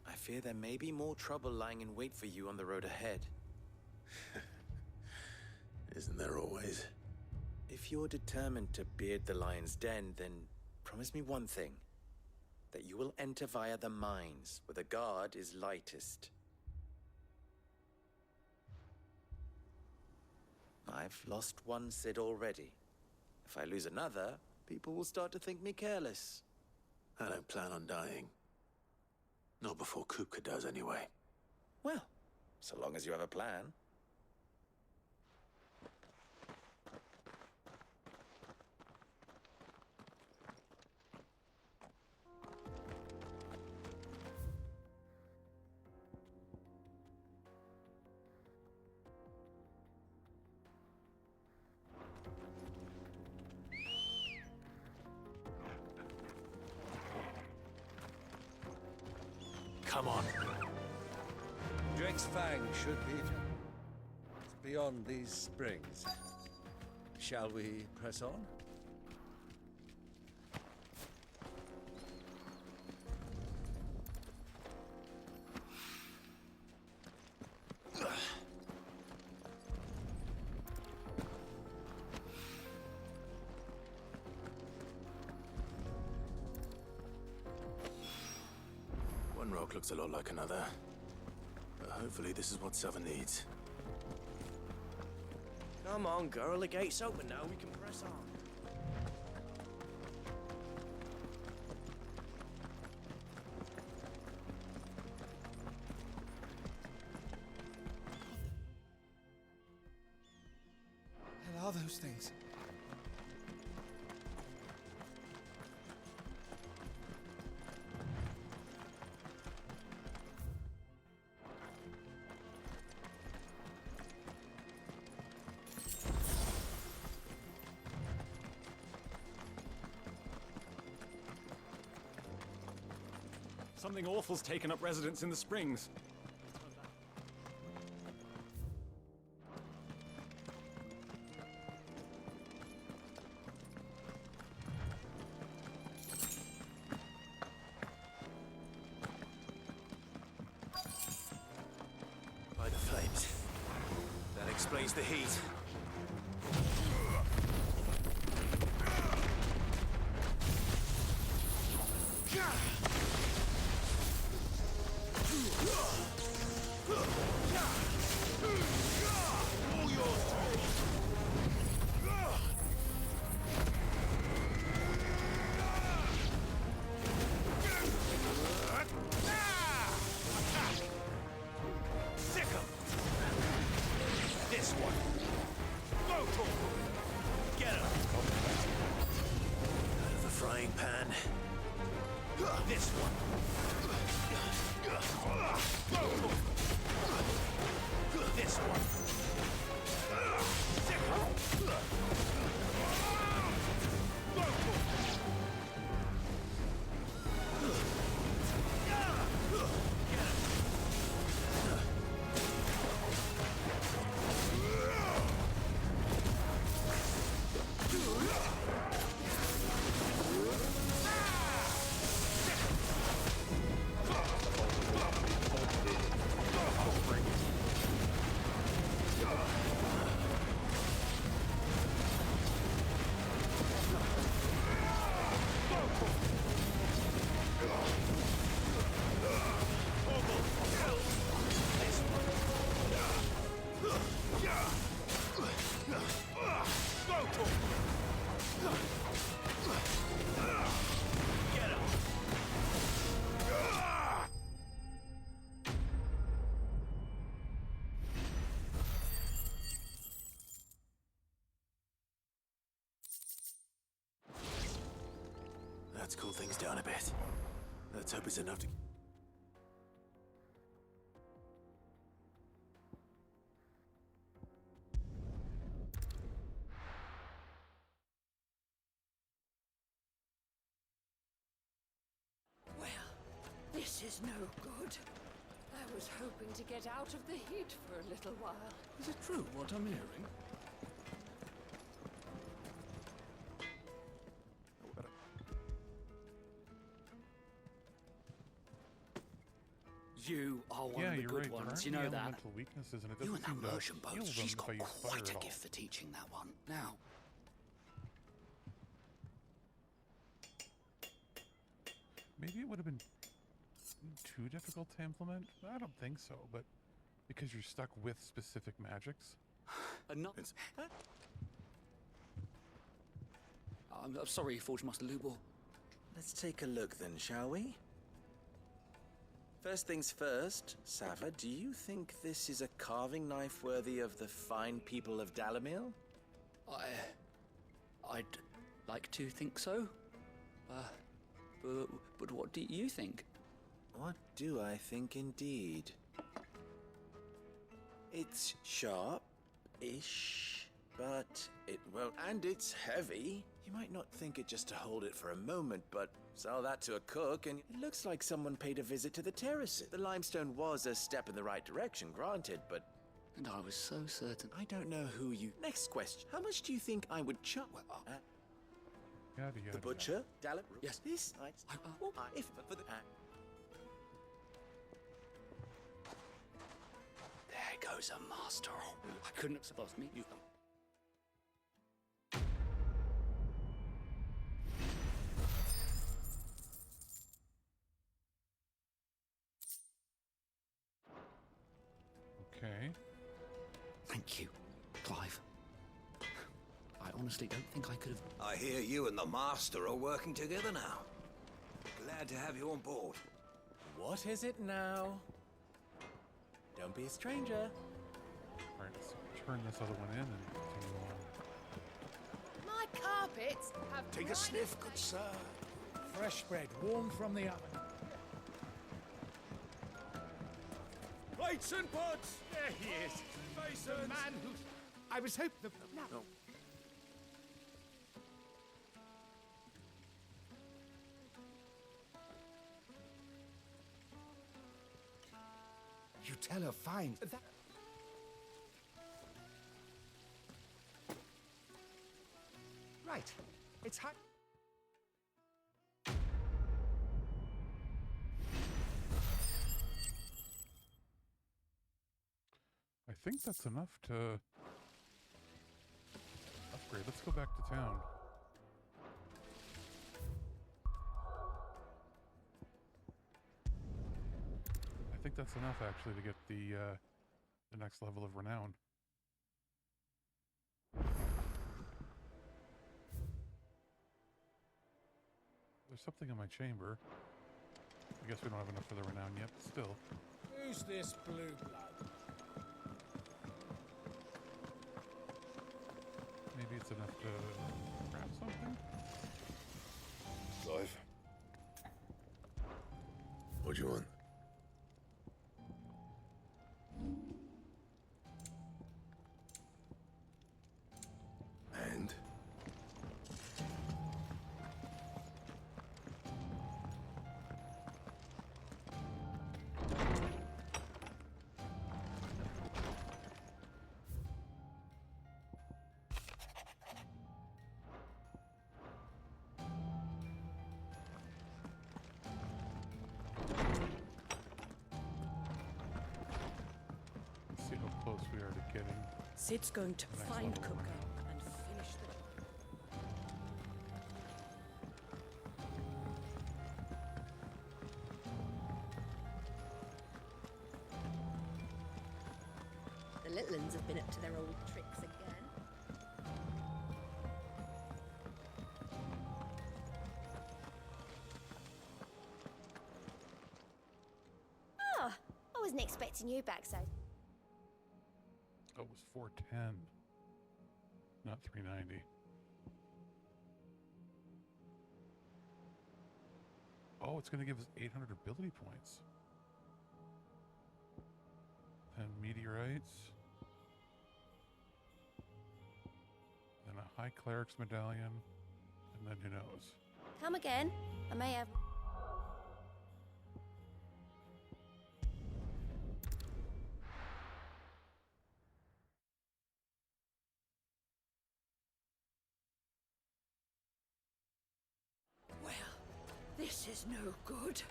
I fear there may be more trouble lying in wait for you on the road ahead. Isn't there always? If you're determined to beard the lion's den, then promise me one thing. That you will enter via the mines, where the guard is lightest. I've lost one Cid already. If I lose another, people will start to think me careless. I don't plan on dying. Not before Kupka does, anyway. Well, so long as you have a plan. Come on. Drake's Fang should be beyond these springs. Shall we press on? One rock looks a lot like another. But hopefully this is what Southern needs. Come on, girl. The gate's open now. We can press on. Hell are those those things? Something awful's taken up residence in the springs. By the flames. That explains the heat. This one. Go for it. Get him. Out of the frying pan. This one. Go for it. This one. Go for it. Let's cool things down a bit. Let's hope it's enough to... Well, this is no good. I was hoping to get out of the heat for a little while. Is it true what I'm hearing? You are one of the you're good right. ones, There you aren't know any that. elemental weaknesses, and it You doesn't and seem that to merchant heal boat, them she's if got I use fire quite at a all. gift for teaching that one. Now, Maybe it would have been too difficult to implement. I don't think so, but because you're stuck with specific magics. I'm sorry, Forge Master Lubor. Let's take a look then, shall we? First things first, Sava, do you think this is a carving knife worthy of the fine people of Dalamil? I'd like to think so. But what do you think? What do I think indeed? It's sharp-ish, but and it's heavy. You might not think it just to hold it for a moment, but sell that to a cook, and it looks like someone paid a visit to the terraces. The limestone was a step in the right direction, granted, but... And I was so certain. I don't know who you... Next question. How much do you think I would charge? The butcher? Dalip? Yes. This? If for the... There goes a master. I couldn't have supposed me. You... Okay. Thank you, Clive. I honestly don't think I could have... I hear you and the Master are working together now. Glad to have you on board. What is it now? Don't be a stranger. Alright, let's turn this other one in and continue on. carpets have Take a sniff, good sir. Fresh bread, warm from the oven. Plates and pots! There he is. Basins! The man who... I was hoping... No. You tell her fine. That... Right. It's hot. I think that's enough to upgrade. Let's go back to town. I think that's enough actually to get the next level of renown. There's something in my chamber. I guess we don't have enough for the renown yet, but still. Who's this blue blood? Maybe it's enough to grab something? Clive? What do you want? And? Let's see how close we are to getting. Sid's going to next find level. Coco and finish the... The little uns have been up to their old tricks again. Oh, I wasn't expecting you back so. Oh, it was 410, not 390. Oh, it's going to give us 800 ability points. And meteorites. Then a high cleric's medallion. And then who knows? Come again. I may have... Well, this is no good.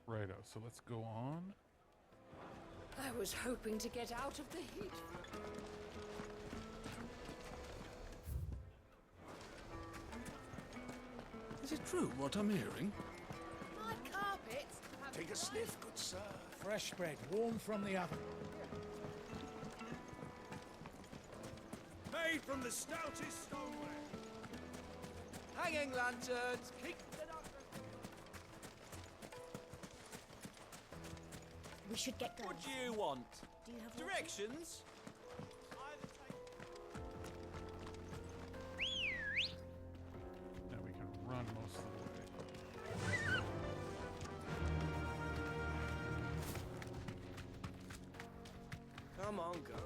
Righto, so let's go on. I was hoping to get out of the heat. Is it true what I'm hearing? My carpets have... Take a sniff, good sir. Fresh bread, warm from the oven. Made from the stoutest stoneware. Hanging lanterns, keep it up. We should get going. What do you want? Do you have Directions? Now we can run most of the way. Come on, girl.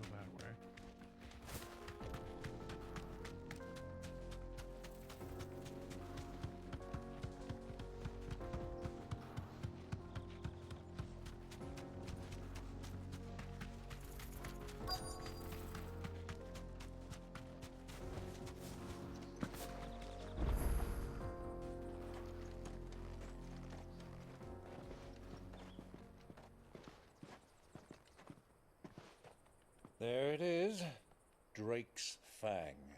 Go that way. There it is. Drake's Fang.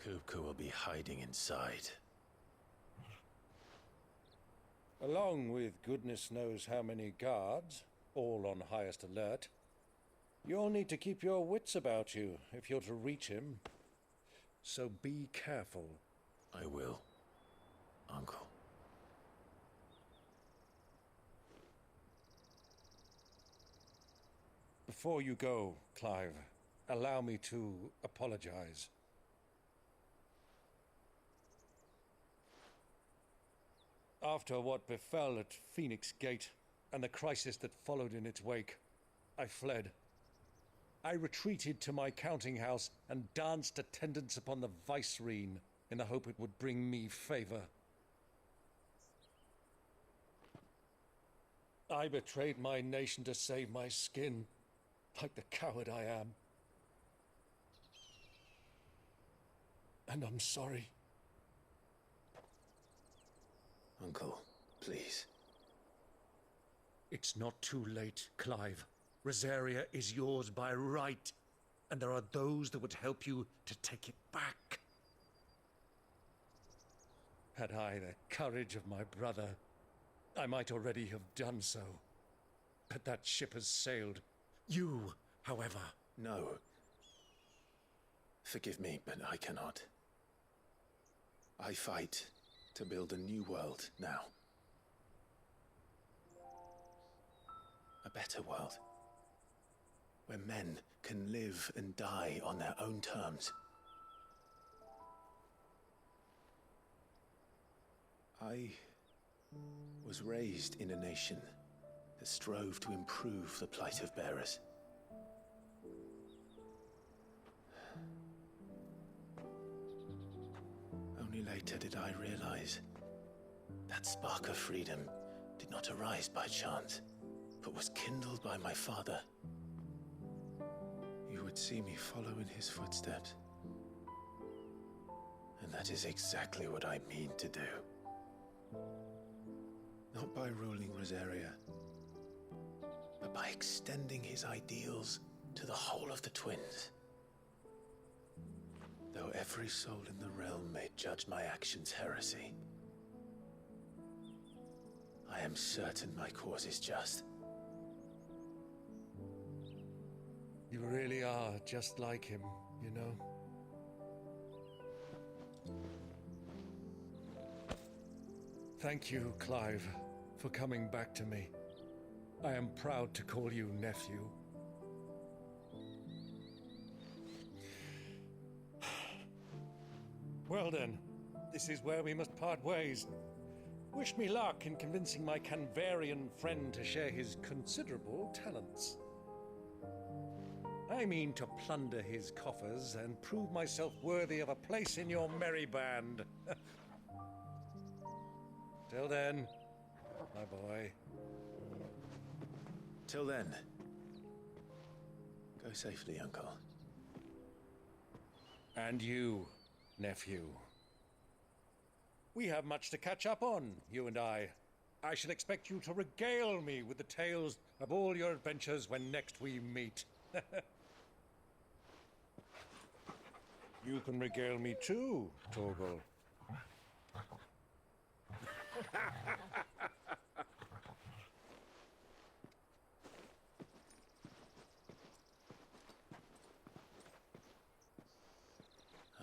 Kupka will be hiding inside. Along with goodness knows how many guards, all on highest alert. You'll need to keep your wits about you if you're to reach him. So be careful. I will, Uncle. Before you go, Clive, allow me to apologize. After what befell at Phoenix Gate and the crisis that followed in its wake, I fled. I retreated to my counting house and danced attendance upon the vicereine in the hope it would bring me favor. I betrayed my nation to save my skin, like the coward I am. And I'm sorry. Uncle, please. It's not too late, Clive. Rosaria is yours by right, and there are those that would help you to take it back. Had I the courage of my brother, I might already have done so. But that ship has sailed. You, however... No. Forgive me, but I cannot. I fight to build a new world now. A better world. Where men can live and die on their own terms. I was raised in a nation that strove to improve the plight of bearers. Only later did I realize that spark of freedom did not arise by chance, but was kindled by my father. You would see me follow in his footsteps. And that is exactly what I mean to do. Not by ruling Rosaria, but by extending his ideals to the whole of the twins. Though every soul in the realm may judge my actions heresy, I am certain my cause is just. You really are just like him, you know? Thank you, Clive, for coming back to me. I am proud to call you nephew. Well then, this is where we must part ways. Wish me luck in convincing my Canvarian friend to share his considerable talents. I mean to plunder his coffers and prove myself worthy of a place in your merry band. Till then, my boy. Till then, go safely, Uncle. And you, nephew. We have much to catch up on, you and I. I shall expect you to regale me with the tales of all your adventures when next we meet. You can regale me too, Torgal.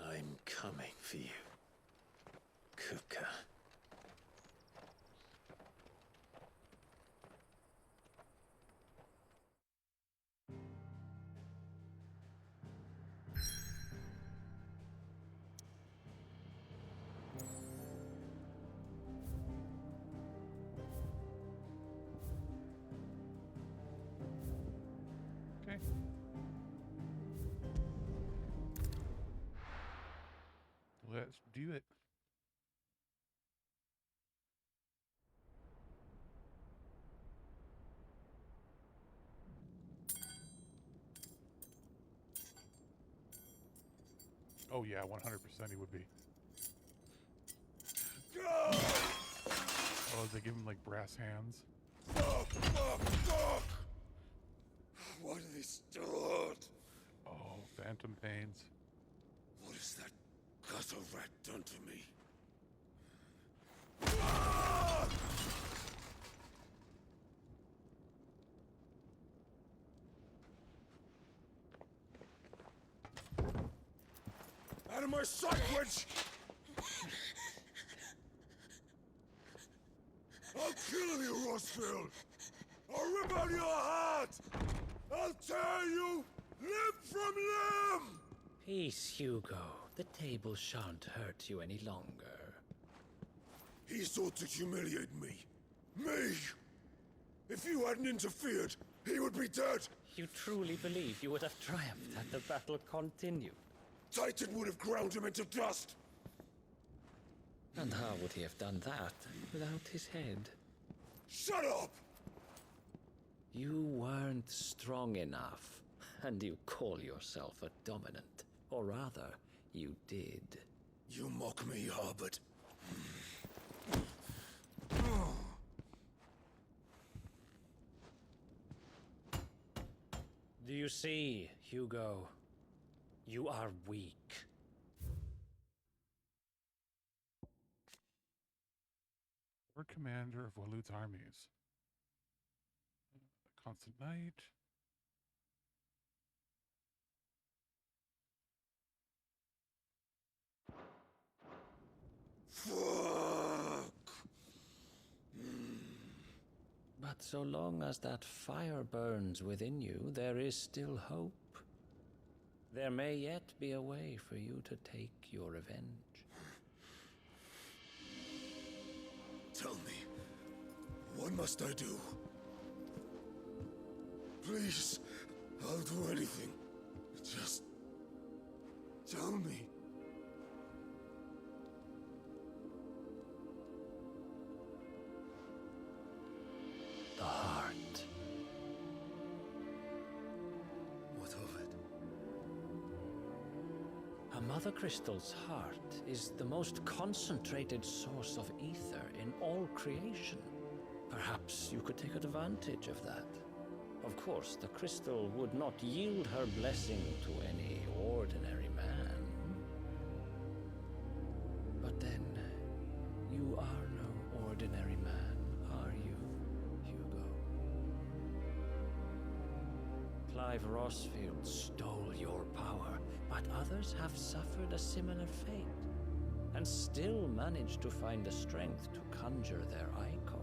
I'm coming for you, Kupka. Okay. Let's do it. Oh yeah, 100% he would be. Oh, they give him like brass hands. What is that? Oh, phantom pains. What is that have that done to me? Out of my sight, wench! I'll kill you, Rossfield! I'll rip out your heart! I'll tear you limb from limb! Peace, Hugo. The table shan't hurt you any longer. He sought to humiliate me. Me! If you hadn't interfered, he would be dead! You truly believe you would have triumphed had the battle continued? Titan would have ground him into dust! And how would he have done that without his head? Shut up! You weren't strong enough, and you call yourself a dominant. Or rather, you did. You mock me, Harbert. Do you see, Hugo? You are weak. Lord Commander of Walut's armies. Constant Knight. Fuck! But so long as that fire burns within you, there is still hope. There may yet be a way for you to take your revenge. Tell me, what must I do? Please, I'll do anything. Just tell me. The heart. What of it? A Mother Crystal's heart is the most concentrated source of ether in all creation. Perhaps you could take advantage of that. Of course, the crystal would not yield her blessing to any ordinary man. But then, you are no ordinary man, are you, Hugo? Clive Rossfield stole your power, but others have suffered a similar fate, and still managed to find the strength to conjure their icon.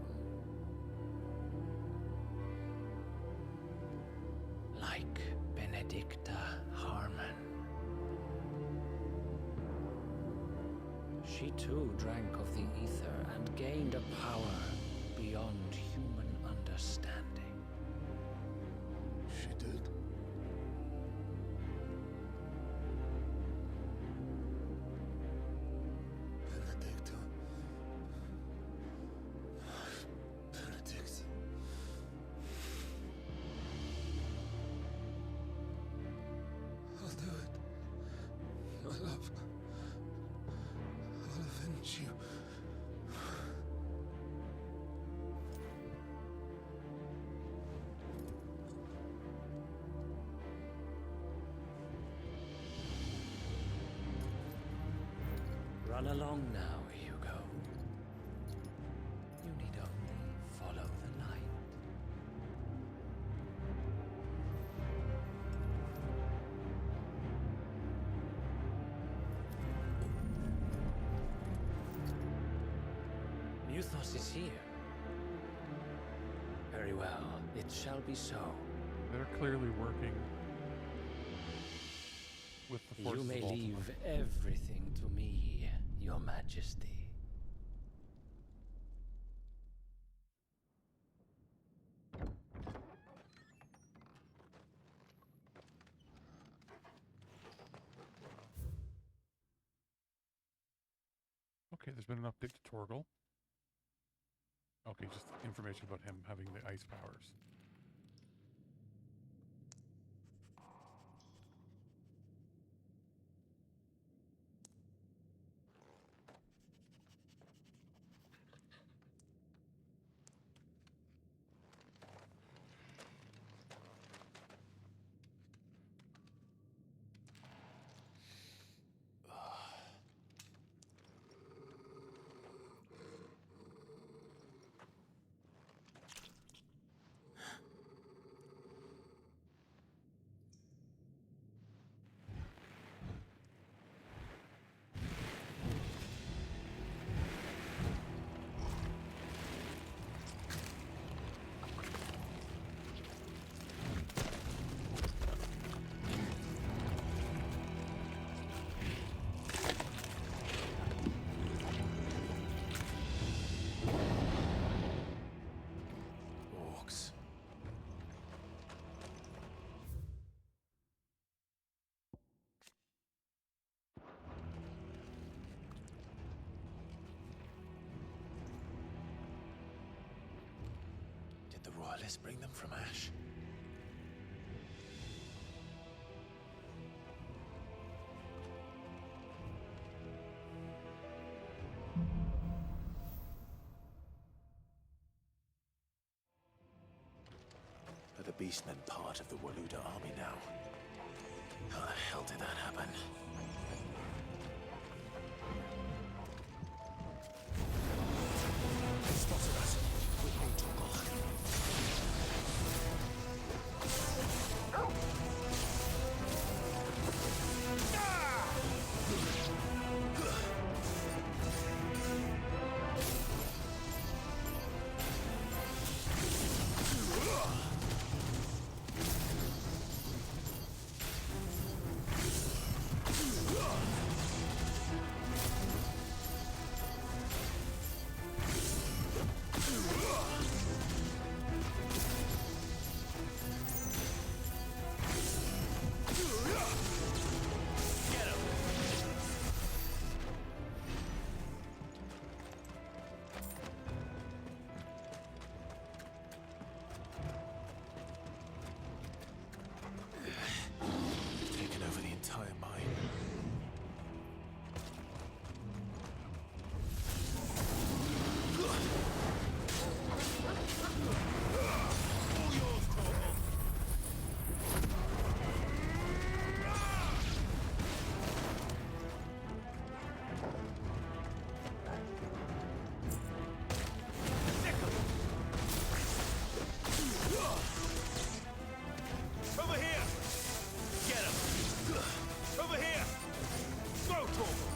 Like Benedicta Harmon. She too drank of the ether and gained a power beyond human understanding. She did? Benedicta. Benedict. I'll do it. My love. I'll avenge you. Run along now, Hugo. You need only follow the light. Muthos is here. Very well, it shall be so. They're clearly working with the forces You may of Ultima. leave everything to me, Your Majesty. Okay, there's been an update to Torgal. Okay, just information about him having the ice powers. Did the royalists bring them from Ash? Are the Beastmen part of the Waluda army now? How the hell did that happen? They spotted us. Quickly, Toggle. Taken over the entire mine. All yours, Toggle. Over here! Get him! Over here! Go, Toggle!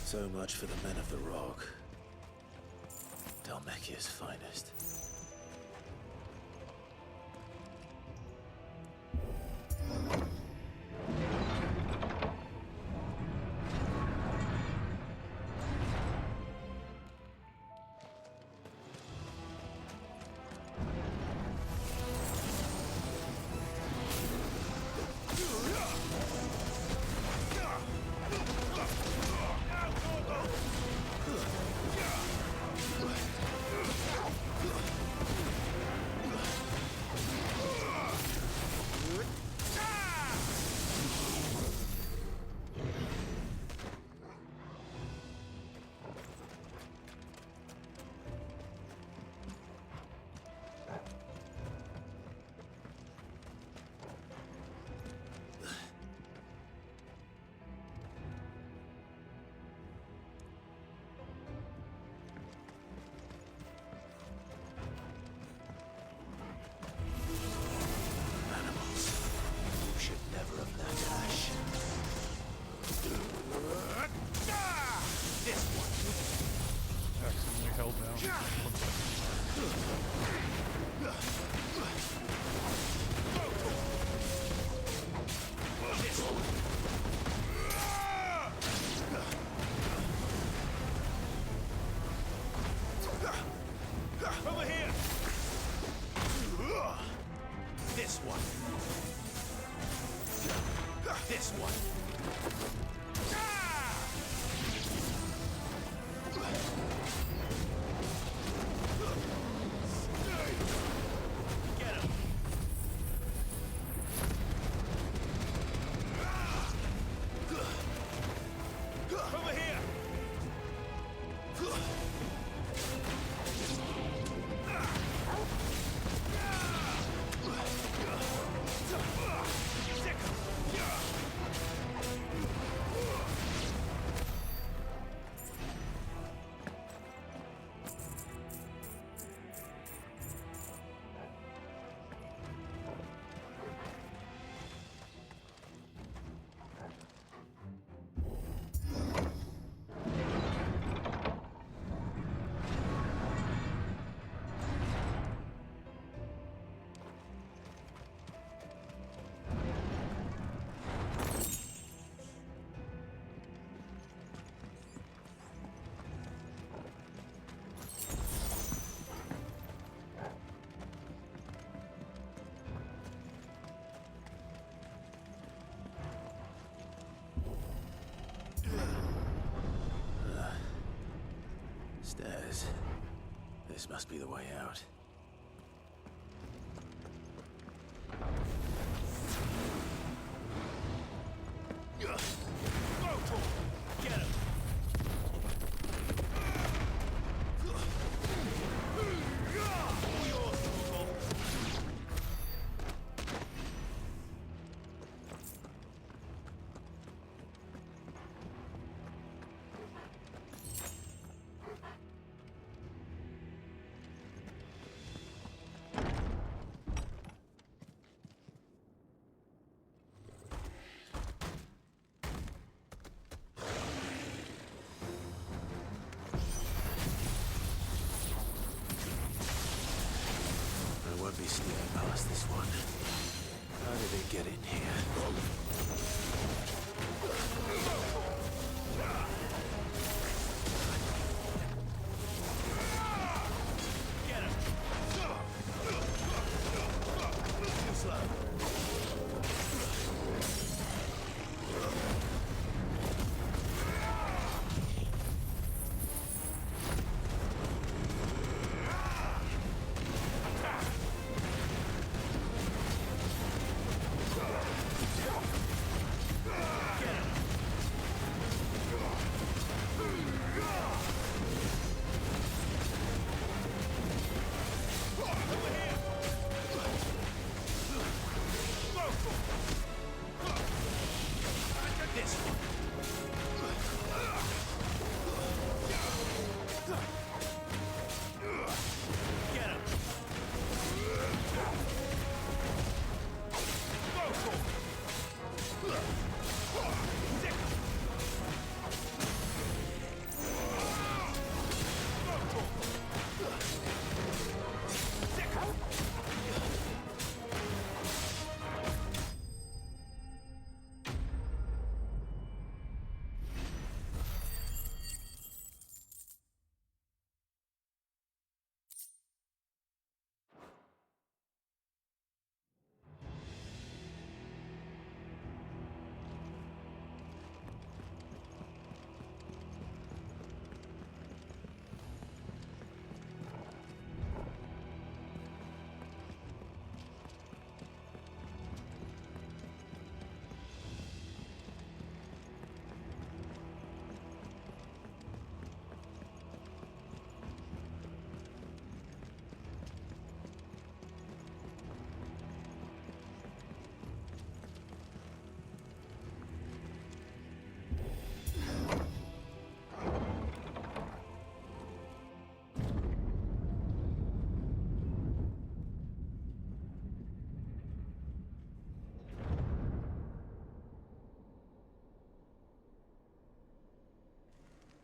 So much for the men of the Rock. Dalmekia's finest. Over here! This one. This one. Get him! Over here! Stairs. This must be the way out. Get him! I won't be sneaking past this one. How did it get in here?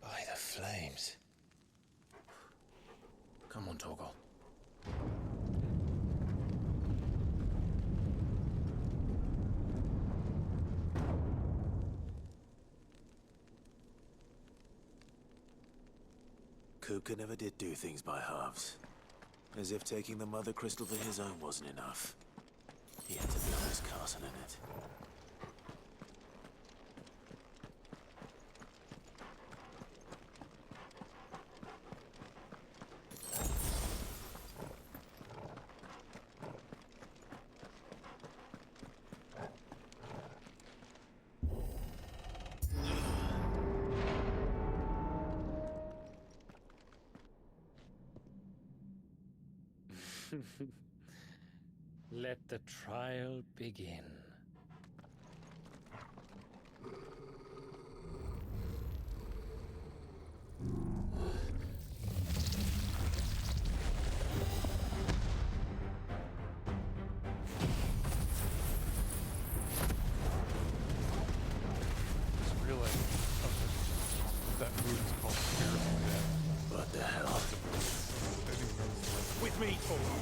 By the flames. Come on, Torgal. Kupka never did do things by halves. As if taking the Mother Crystal for his own wasn't enough. He had to build his castle in it. Let the trial begin. Just realized that move is called Spiritual Death. What the hell? With me, Torgal.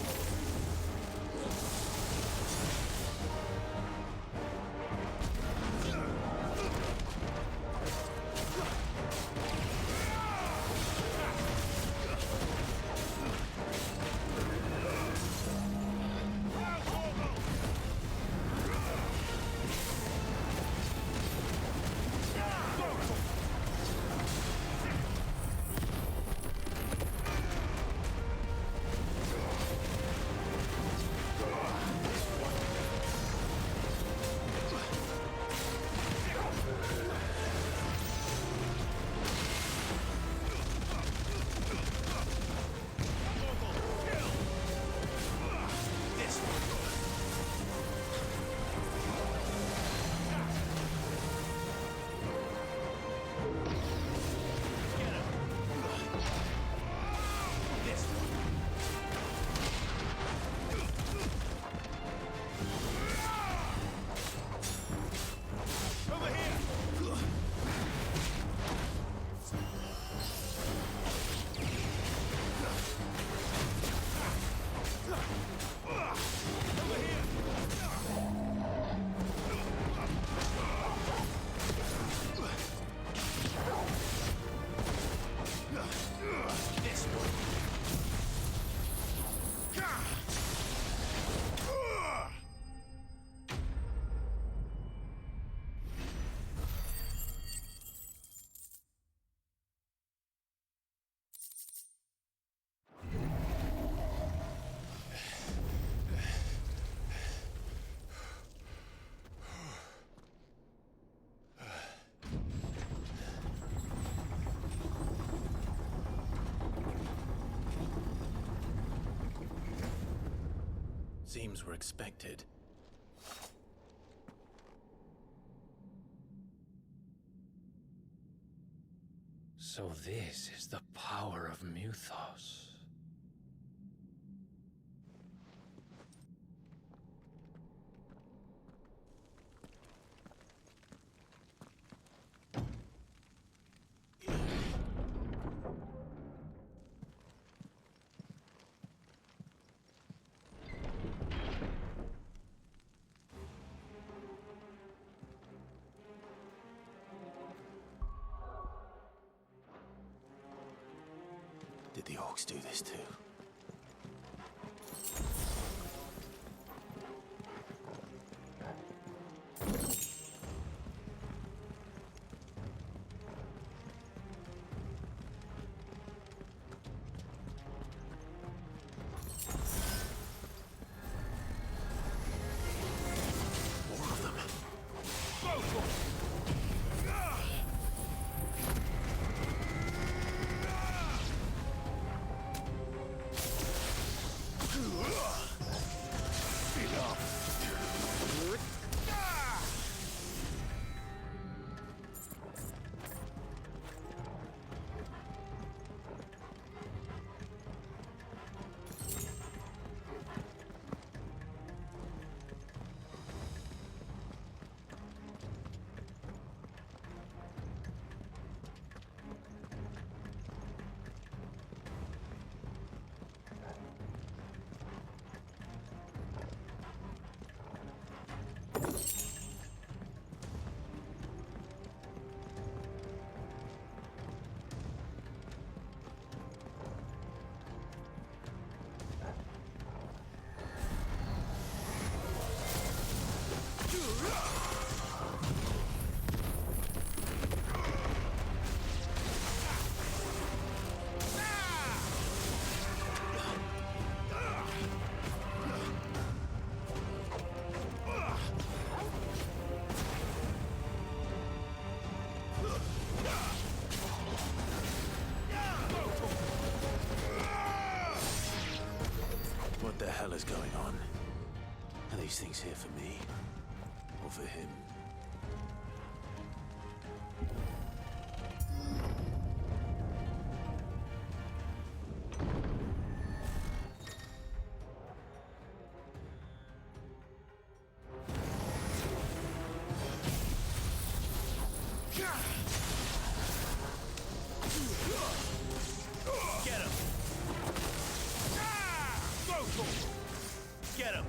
Seems we're expected. So this is the power of Muthos. Did the orcs do this too? More of them. What the hell is going on? Are these things here for me? Or for him? Get him! Go for him! Get him!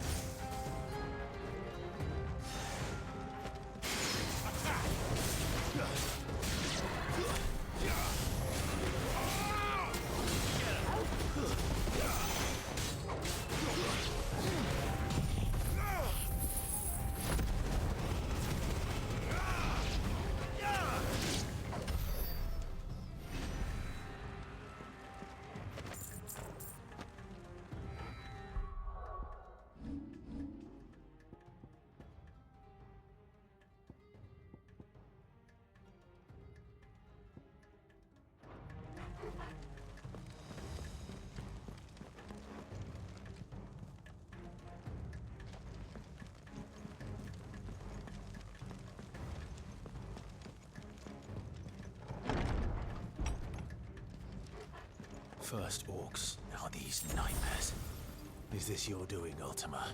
First orcs, now these nightmares. Is this your doing, Ultima?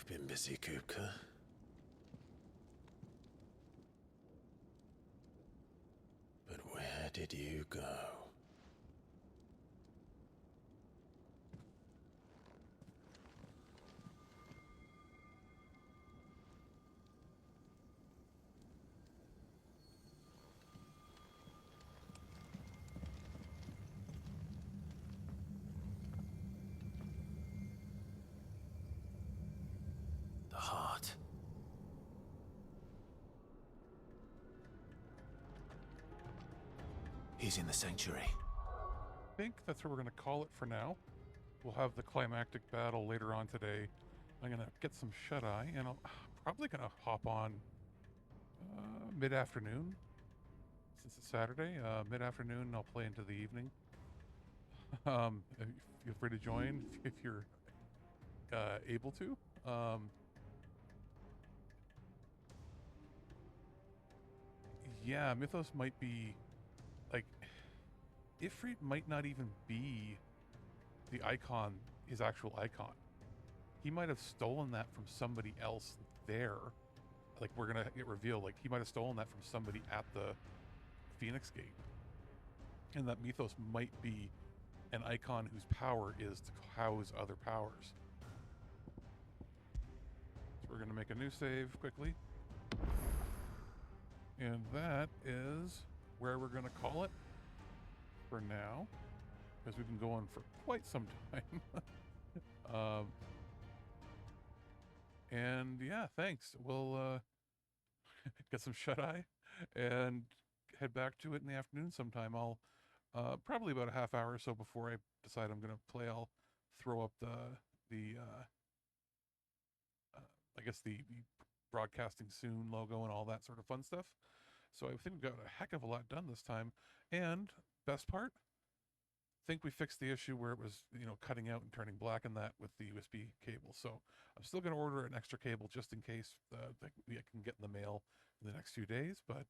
You've been busy, Kupka. But where did you go? The heart. He's in the sanctuary. I think that's where we're going to call it for now. We'll have the climactic battle later on today. I'm going to get some shut-eye, and I'm probably going to hop on mid-afternoon. Since it's Saturday, mid-afternoon, I'll play into the evening. Feel free to join if you're able to. Yeah, Mythos might be, like, Ifrit might not even be the icon, his actual icon. He might have stolen that from somebody else there. Like, we're gonna get revealed, like, he might have stolen that from somebody at the Phoenix Gate. And that Mythos might be an icon whose power is to house other powers. So we're gonna make a new save quickly. And that is where we're going to call it for now, because we've been going for quite some time. And yeah, thanks. We'll get some shut-eye and head back to it in the afternoon sometime. I'll probably about a half hour or so before I decide I'm going to play, I'll throw up the I guess the broadcasting soon logo and all that sort of fun stuff. So I think we've got a heck of a lot done this time. And best part, I think we fixed the issue where it was, you know, cutting out and turning black and that with the USB cable. So I'm still going to order an extra cable just in case I can get in the mail in the next few days. But